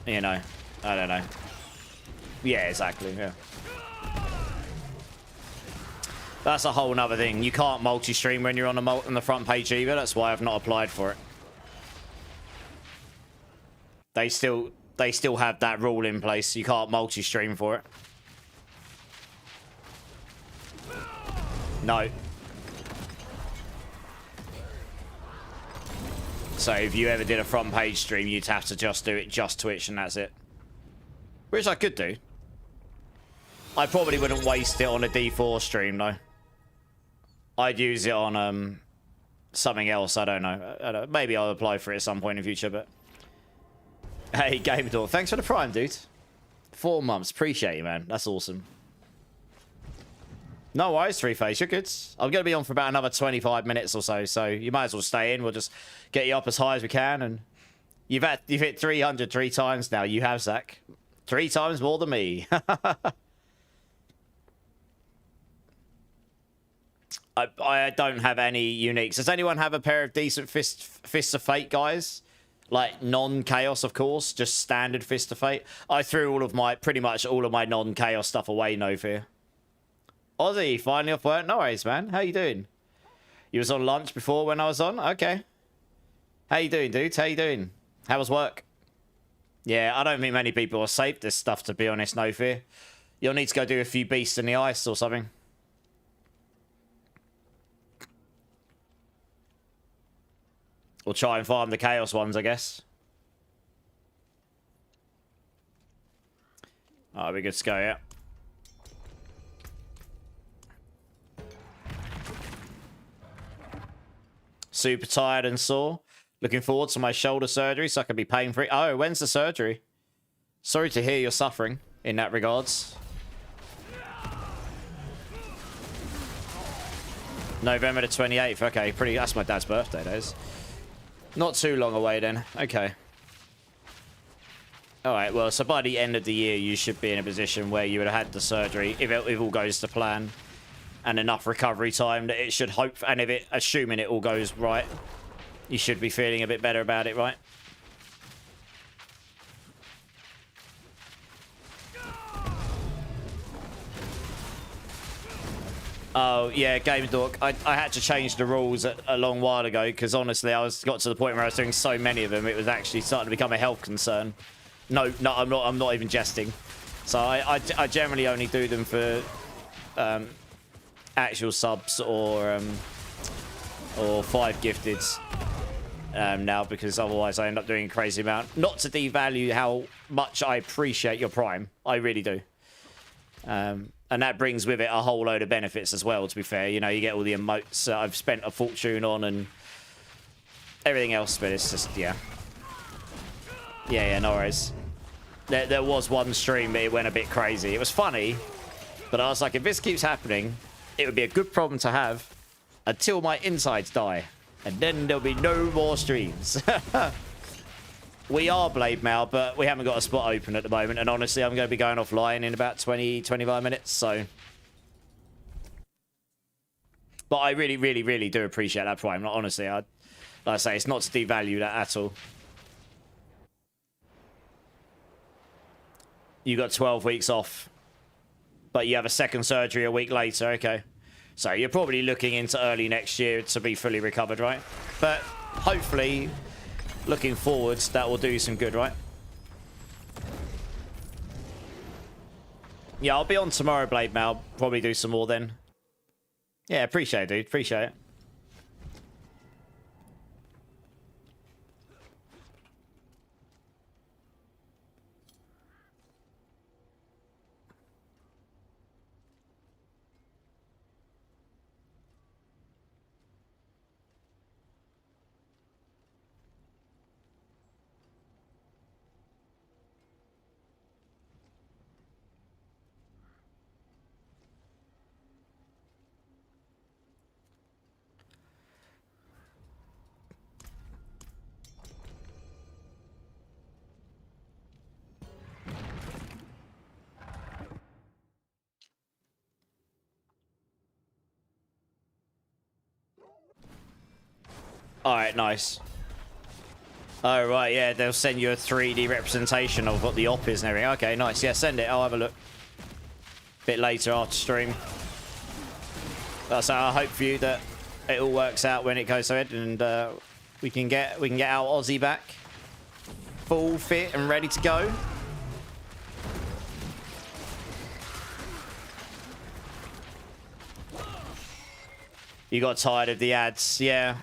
You know, I don't know. Yeah, exactly, yeah. That's a whole nother thing. You can't multi-stream when you're on the front page either. That's why I've not applied for it. They still have that rule in place. You can't multi-stream for it. No. So if you ever did a front page stream, you'd have to just do it just Twitch and that's it. Which I could do. I probably wouldn't waste it on a D4 stream though. I'd use it on something else. I don't know. Maybe I'll apply for it at some point in the future, but hey, Game Door, thanks for the prime, dude. 4 months. Appreciate you, man. That's awesome. No worries, Three Face. You're good. I'm going to be on for about another 25 minutes or so, so you might as well stay in. We'll just get you up as high as we can. And you've hit 300 3 times now. You have, Zach. 3 times more than me. I don't have any uniques. Does anyone have a pair of decent Fists of Fate, guys? Like, non-chaos, of course. Just standard Fist of Fate. I threw pretty much all of my non-chaos stuff away, no fear. Ozzy, finally off work. No worries, man. How you doing? You was on lunch before when I was on? Okay. How you doing, dude? How you doing? How was work? Yeah, I don't think many people will save this stuff, to be honest, no fear. You'll need to go do a few beasts in the ice or something. Or try and farm the chaos ones, I guess. Oh, we're good to go, yeah. Super tired and sore. Looking forward to my shoulder surgery so I can be pain-free. Oh, when's the surgery? Sorry to hear you're suffering in that regards. November the 28th. Okay, that's my dad's birthday, that is. Not too long away then. Okay. Alright, well, so by the end of the year, you should be in a position where you would have had the surgery, if all goes to plan, and enough recovery time that it should hope, and assuming it all goes right, you should be feeling a bit better about it, right? Oh, yeah, Game Dork. I had to change the rules a long while ago because honestly, got to the point where I was doing so many of them, it was actually starting to become a health concern. No, I'm not even jesting. So I generally only do them for actual subs or 5 gifteds now, because otherwise I end up doing a crazy amount. Not to devalue how much I appreciate your Prime. I really do. And that brings with it a whole load of benefits as well, to be fair. You know, you get all the emotes that I've spent a fortune on and everything else, but it's just, yeah. Yeah, no worries. There was one stream that it went a bit crazy. It was funny, but I was like, if this keeps happening, it would be a good problem to have until my insides die. And then there'll be no more streams. We are Blade Mail, but we haven't got a spot open at the moment. And honestly, I'm going to be going offline in about 20, 25 minutes. So, but I really, really, really do appreciate that Prime. Honestly, like I say, it's not to devalue that at all. You got 12 weeks off. But you have a second surgery a week later. Okay. So you're probably looking into early next year to be fully recovered, right? But hopefully, looking forwards, that will do you some good, right? Yeah, I'll be on tomorrow, Blade Mail. Probably do some more then. Yeah, appreciate it, dude. Appreciate it. Alright, nice. Oh, right, yeah, they'll send you a 3D representation of what the op is and everything. Okay, nice. Yeah, send it. I'll have a look. Bit later after stream. So I hope for you that it all works out when it goes ahead and we can get our Aussie back. Full fit and ready to go. You got tired of the ads, yeah.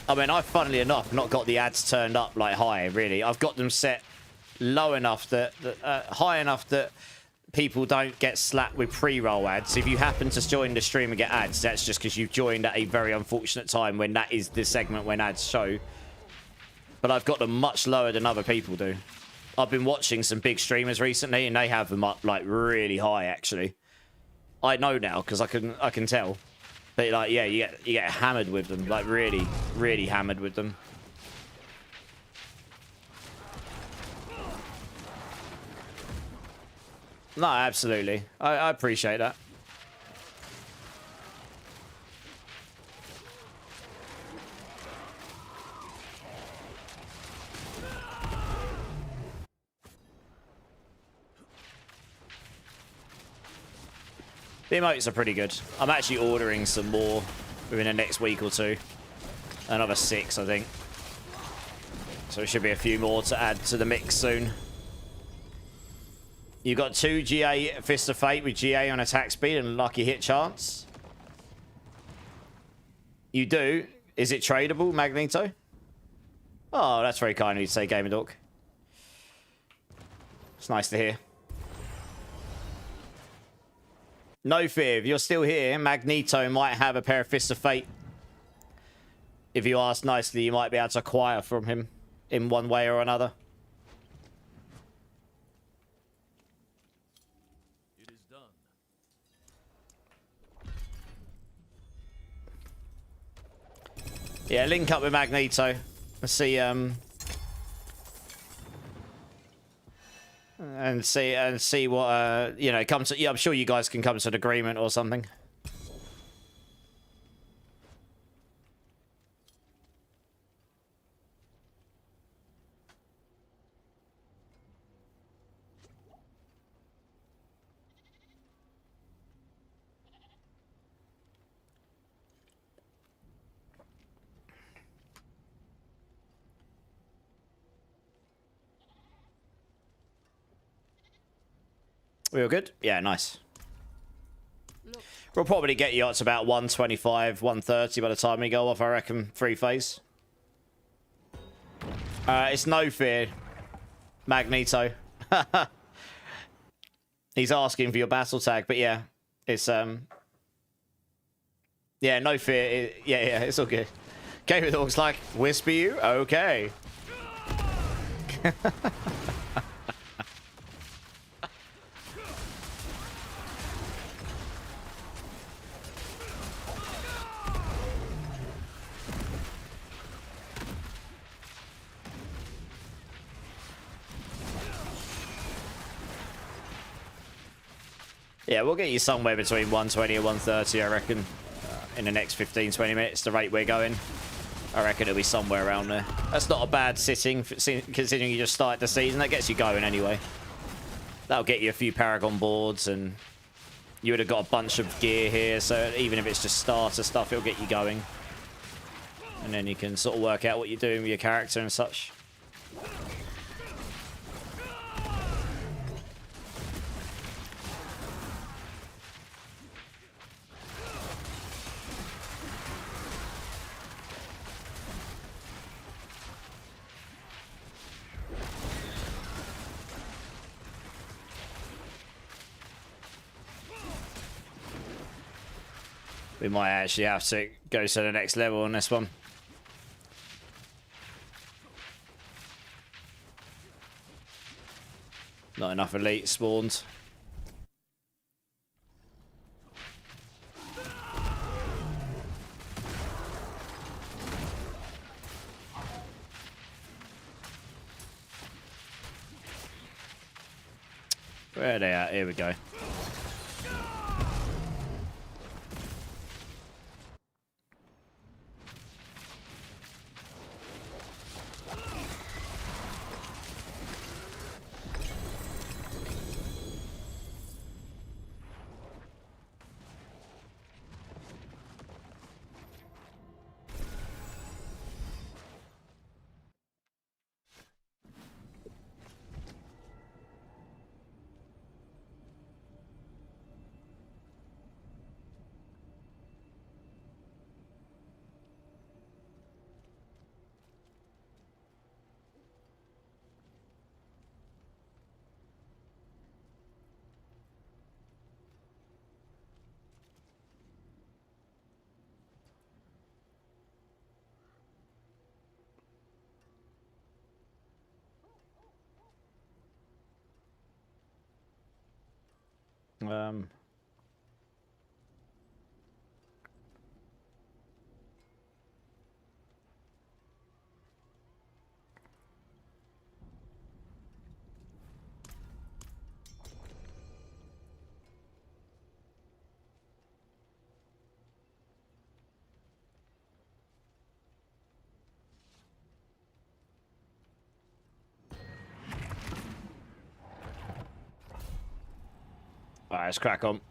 I mean, I've, funnily enough, not got the ads turned up like high, really. I've got them set low enough that, high enough that people don't get slapped with pre-roll ads. If you happen to join the stream and get ads, that's just because you've joined at a very unfortunate time when that is the segment when ads show. But I've got them much lower than other people do. I've been watching some big streamers recently, and they have them up like really high. Actually, I know now because I can tell. But like, yeah, you get hammered with them, like really, really hammered with them. No, absolutely. I appreciate that. The emotes are pretty good. I'm actually ordering some more within the next week or two. Another 6, I think. So there should be a few more to add to the mix soon. You got 2 GA Fist of Fate with GA on attack speed and lucky hit chance. You do? Is it tradable, Magneto? Oh, that's very kind of you to say, Gamer Dork. It's nice to hear. No fear, if you're still here, Magneto might have a pair of Fists of Fate. If you ask nicely, you might be able to acquire from him in one way or another. It is done. Yeah, link up with Magneto. Let's see, and see what you know, come to. Yeah, I'm sure you guys can come to an agreement or something. We all good? Yeah, nice. Look. We'll probably get you up to about 125, 130 by the time we go off, I reckon, 3 phase. It's no fear, Magneto. He's asking for your battle tag, but yeah, it's yeah, no fear. Yeah, it's all good. Gamer looks like whisper you. Okay. Yeah, we'll get you somewhere between 120 and 130, I reckon, in the next 15, 20 minutes, the rate we're going. I reckon it'll be somewhere around there. That's not a bad sitting, considering you just started the season. That gets you going anyway. That'll get you a few Paragon boards and you would have got a bunch of gear here, so even if it's just starter stuff, it'll get you going. And then you can sort of work out what you're doing with your character and such. We might actually have to go to the next level on this one. Not enough elite spawned. Where are they at? Here we go. Alright, let's crack on.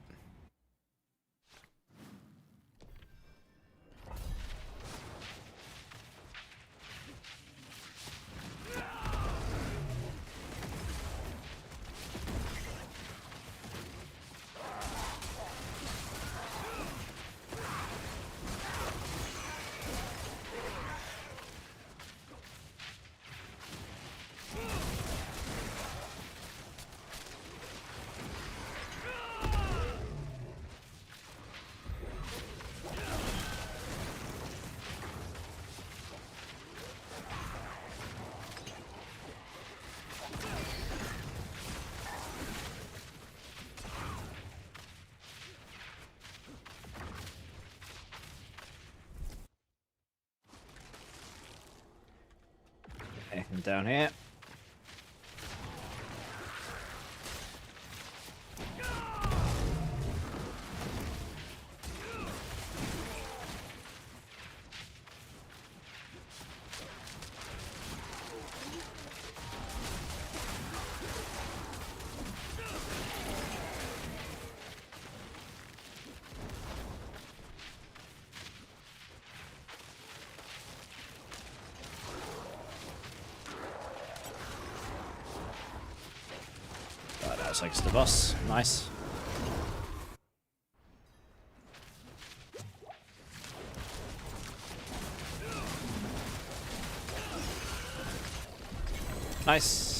And down here. Looks like it's the boss. Nice. Nice.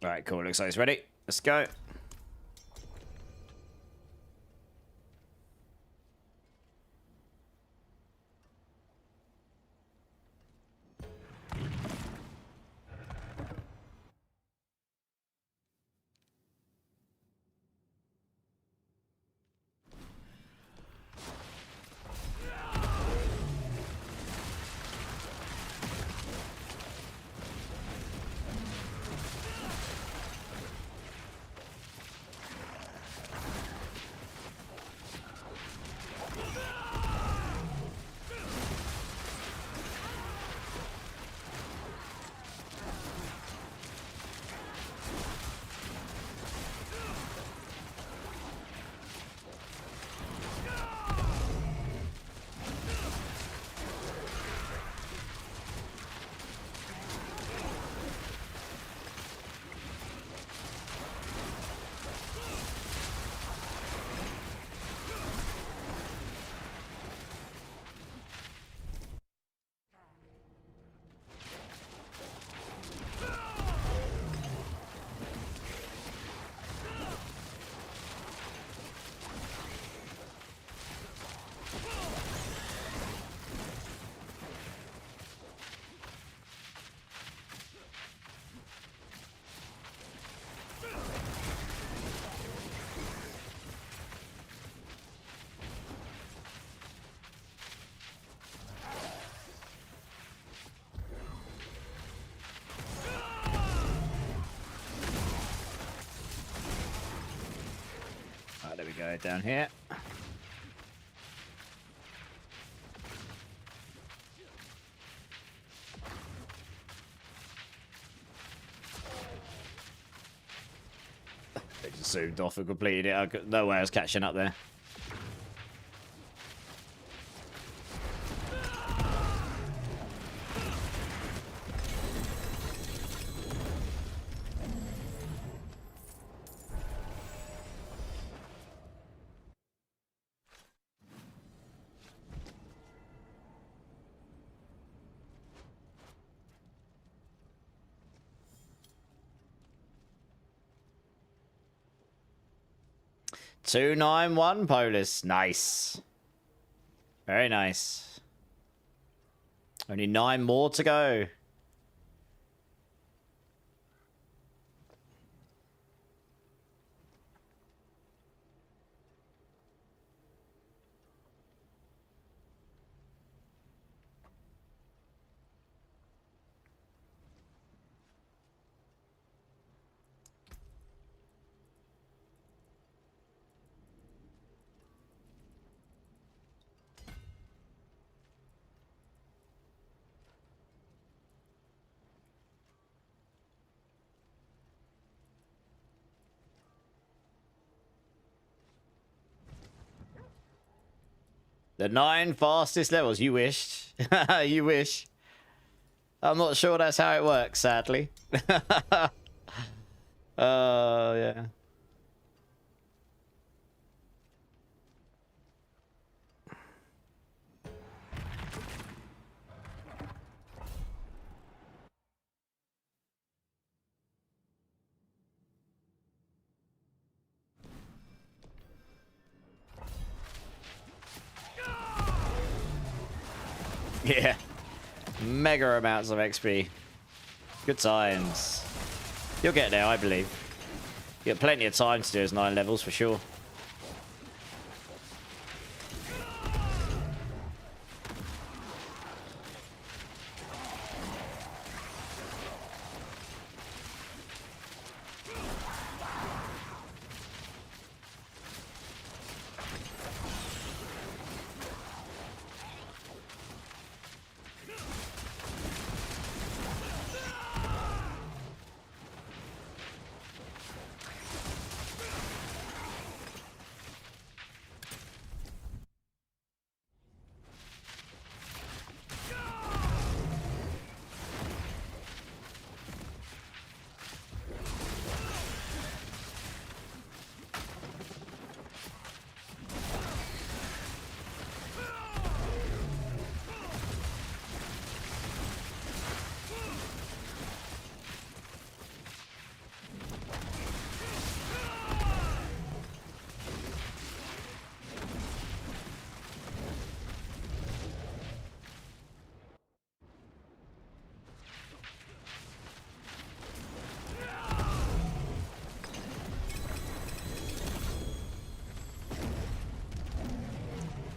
All right, cool. Looks like it's ready. Let's go. There we go, down here. They just zoomed off and completed it. I got no way I was catching up there. $291 Polis. Nice. Very nice. Only 9 more to go. The 9 fastest levels. You wished. You wish. I'm not sure that's how it works, sadly. Yeah. Yeah. Mega amounts of XP. Good times. You'll get there, I believe. You get plenty of time to do those 9 levels for sure.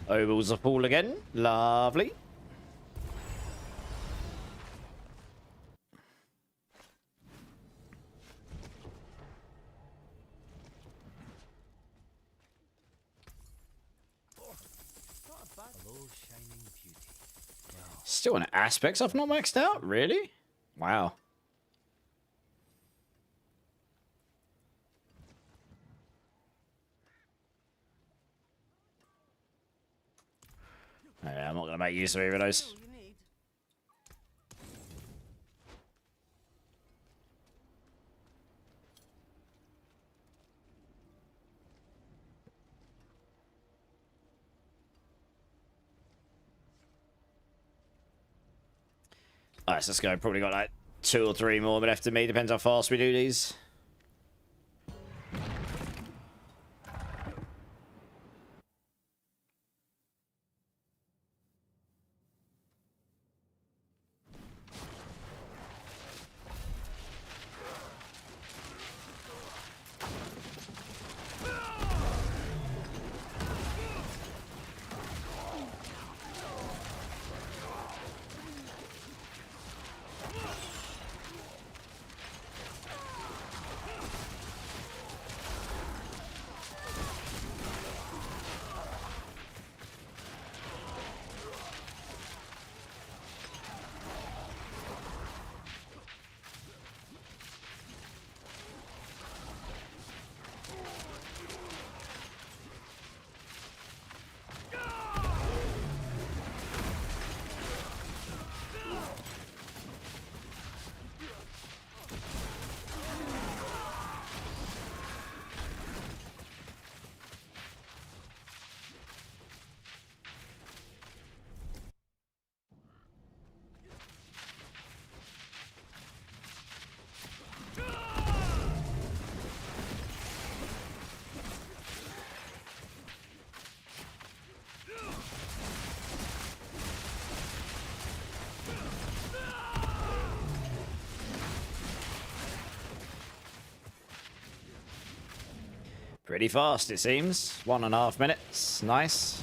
Ovals are full again. Lovely. Hello, shining beauty. Well, Still an aspects I've not maxed out? Really? Wow. Yeah, I'm not going to make use of either of those. All you need. Alright, so let's go. Probably got like 2 or 3 more left of me. Depends how fast we do these. Pretty fast, it seems. 1.5 minutes. Nice.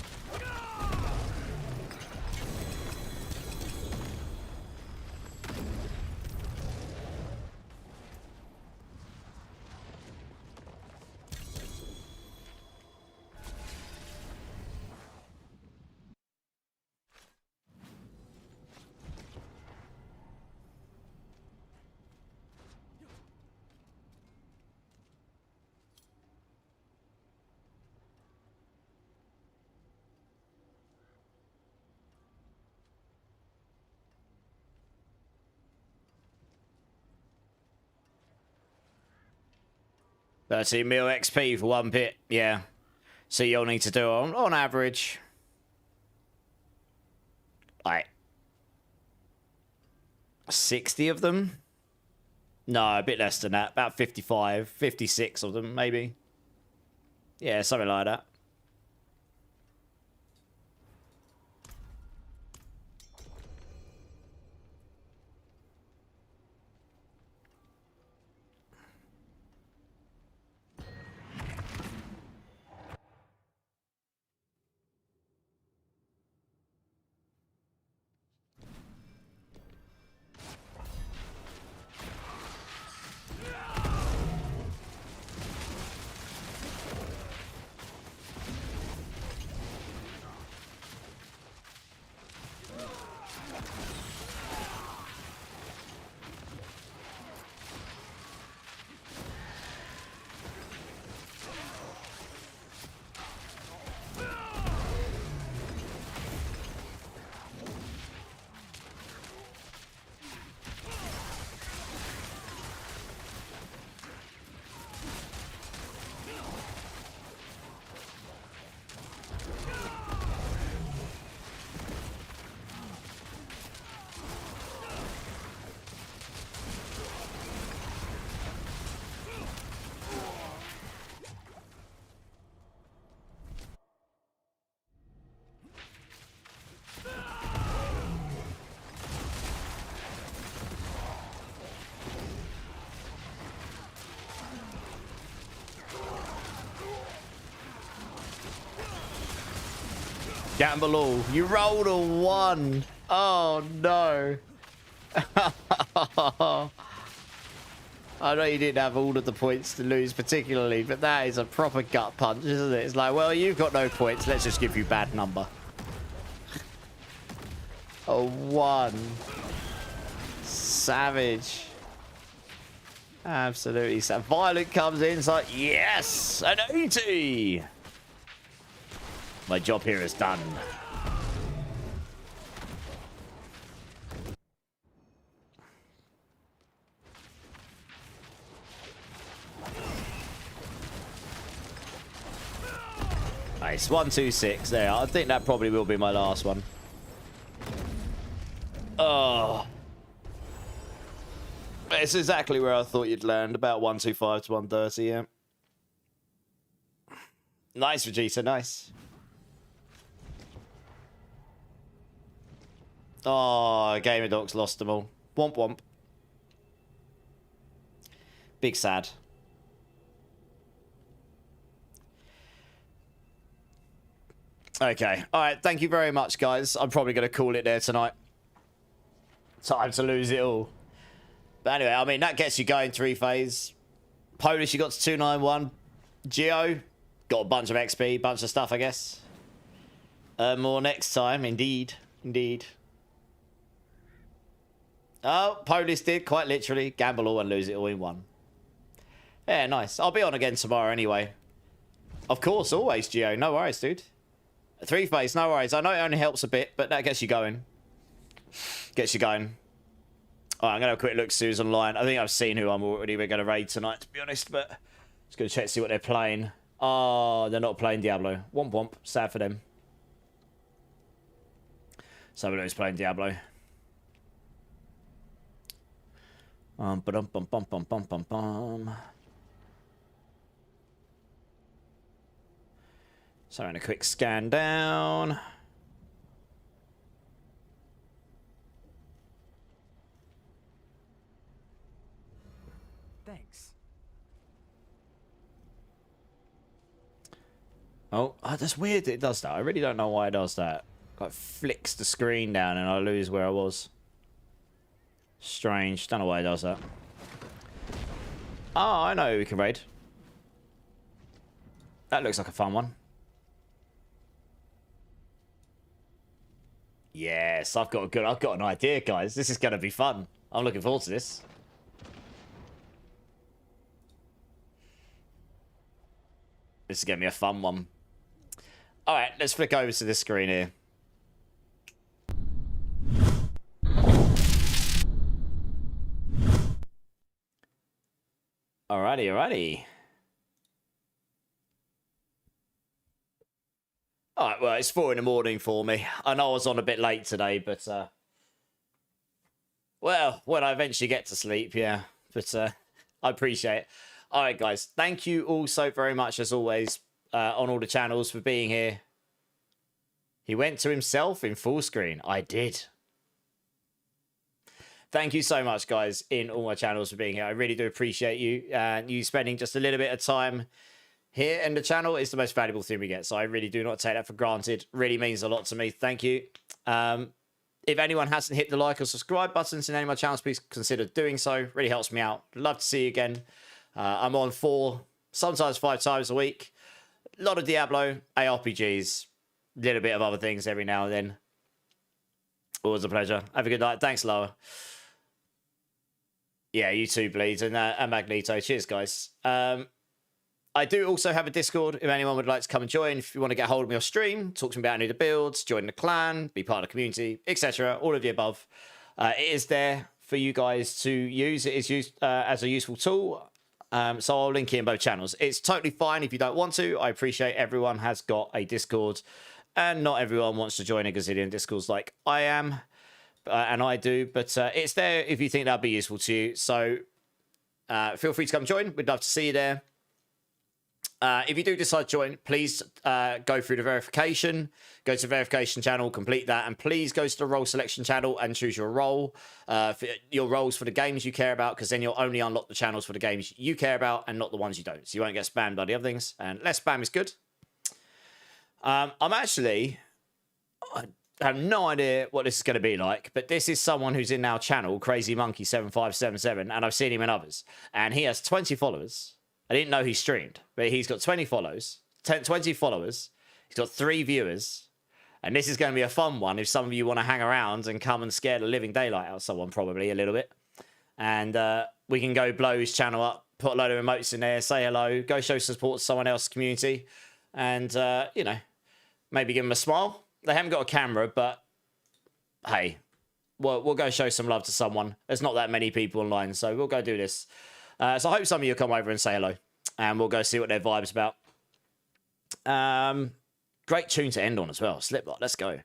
$30 XP for 1 pit. Yeah. So you'll need to do on average like 60 of them. No, a bit less than that. About 55, 56 of them, maybe. Yeah, something like that. Gamble all. You rolled a 1. Oh, no. I know you didn't have all of the points to lose particularly, but that is a proper gut punch, isn't it? It's like, well, you've got no points. Let's just give you bad number. A 1. Savage. Absolutely. So Violet comes in. It's like, yes, an 80. My job here is done. Nice. 126 there. I think that probably will be my last one. Oh. It's exactly where I thought you'd land. About 125 to 130, yeah. Nice, Vegeta. Nice. Oh, Gamer Docs lost them all. Womp womp. Big sad. Okay. All right. Thank you very much, guys. I'm probably going to call it there tonight. Time to lose it all. But anyway, I mean, that gets you going 3-phase. Polish, you got to 291. Geo, got a bunch of XP, bunch of stuff, I guess. More next time. Indeed. Indeed. Oh, Polish did, quite literally. Gamble all and lose it all in one. Yeah, nice. I'll be on again tomorrow anyway. Of course, always, Geo. No worries, dude. 3-phase, no worries. I know it only helps a bit, but that gets you going. Gets you going. All right, I'm going to have a quick look see who's online. I think I've seen who I'm already going to raid tonight, to be honest, but just going to check to see what they're playing. Oh, they're not playing Diablo. Womp womp. Sad for them. Someone who's playing Diablo. Ba-dum, bum, bum, bum, bum, bum, bum. So having a quick scan down. Thanks. Oh, that's weird that it does that. I really don't know why it does that. Like flicks the screen down and I lose where I was. Strange. Don't know why it does that. Oh, I know who we can raid. That looks like a fun one. Yes, I've got an idea, guys. This is gonna be fun. I'm looking forward to this. This is gonna be a fun one. Alright, let's flick over to this screen here. Alrighty, alrighty. Alright, well, it's 4 in the morning for me. I know I was on a bit late today, but, well, when I eventually get to sleep, yeah. But, I appreciate it. Alright, guys, thank you all so very much, as always, on all the channels for being here. He went to himself in full screen. I did. Thank you so much, guys, in all my channels for being here. I really do appreciate you. You spending just a little bit of time here in the channel is the most valuable thing we get. So I really do not take that for granted. Really means a lot to me. Thank you. If anyone hasn't hit the like or subscribe buttons in any of my channels, please consider doing so. Really helps me out. Love to see you again. I'm on 4, sometimes 5 times a week. A lot of Diablo, ARPGs, a little bit of other things every now and then. Always a pleasure. Have a good night. Thanks, Loa. Yeah, you too, Bleeds, and Magneto. Cheers, guys. I do also have a Discord if anyone would like to come and join. If you want to get hold of me or stream, talk to me about any of the builds, join the clan, be part of the community, etc. All of the above. It is there for you guys to use. It is used as a useful tool. So I'll link it in both channels. It's totally fine if you don't want to. I appreciate everyone has got a Discord, and not everyone wants to join a gazillion Discords like I am. And I do, but it's there if you think that'd be useful to you. So feel free to come join. We'd love to see you there. If you do decide to join, please go through the verification. Go to the verification channel, complete that, and please go to the role selection channel and choose your role, for your roles for the games you care about, because then you'll only unlock the channels for the games you care about and not the ones you don't. So you won't get spammed by the other things, and less spam is good. I'm actually I have no idea what this is going to be like, but this is someone who's in our channel, Crazy Monkey 7577, and I've seen him in others. And he has 20 followers. I didn't know he streamed, but he's got 20 follows, 20 followers. He's got 3 viewers. And this is going to be a fun one if some of you want to hang around and come and scare the living daylight out of someone, probably a little bit. And we can go blow his channel up, put a load of emotes in there, say hello, go show support to someone else's community, and, you know, maybe give them a smile. They haven't got a camera, but hey, we'll go show some love to someone. There's not that many people online, so we'll go do this. So I hope some of you will come over and say hello, and we'll go see what their vibe's about. Great tune to end on as well. Slipknot, let's go.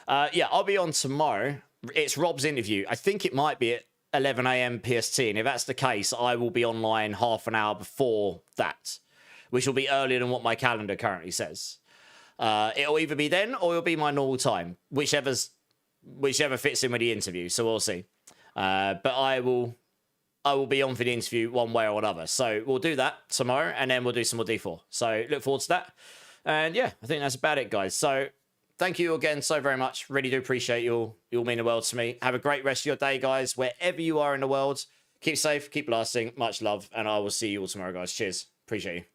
Yeah, I'll be on tomorrow. It's Rob's interview. I think it might be at 11 a.m. PST, and if that's the case, I will be online half an hour before that, which will be earlier than what my calendar currently says. It'll either be then or it'll be my normal time, whichever fits in with the interview. So we'll see. But I will be on for the interview one way or another. So we'll do that tomorrow, and then we'll do some more D4. So look forward to that. And yeah, I think that's about it, guys. So thank you again so very much. Really do appreciate you all. You all mean the world to me. Have a great rest of your day, guys. Wherever you are in the world, keep safe, keep lasting. Much love, and I will see you all tomorrow, guys. Cheers. Appreciate you.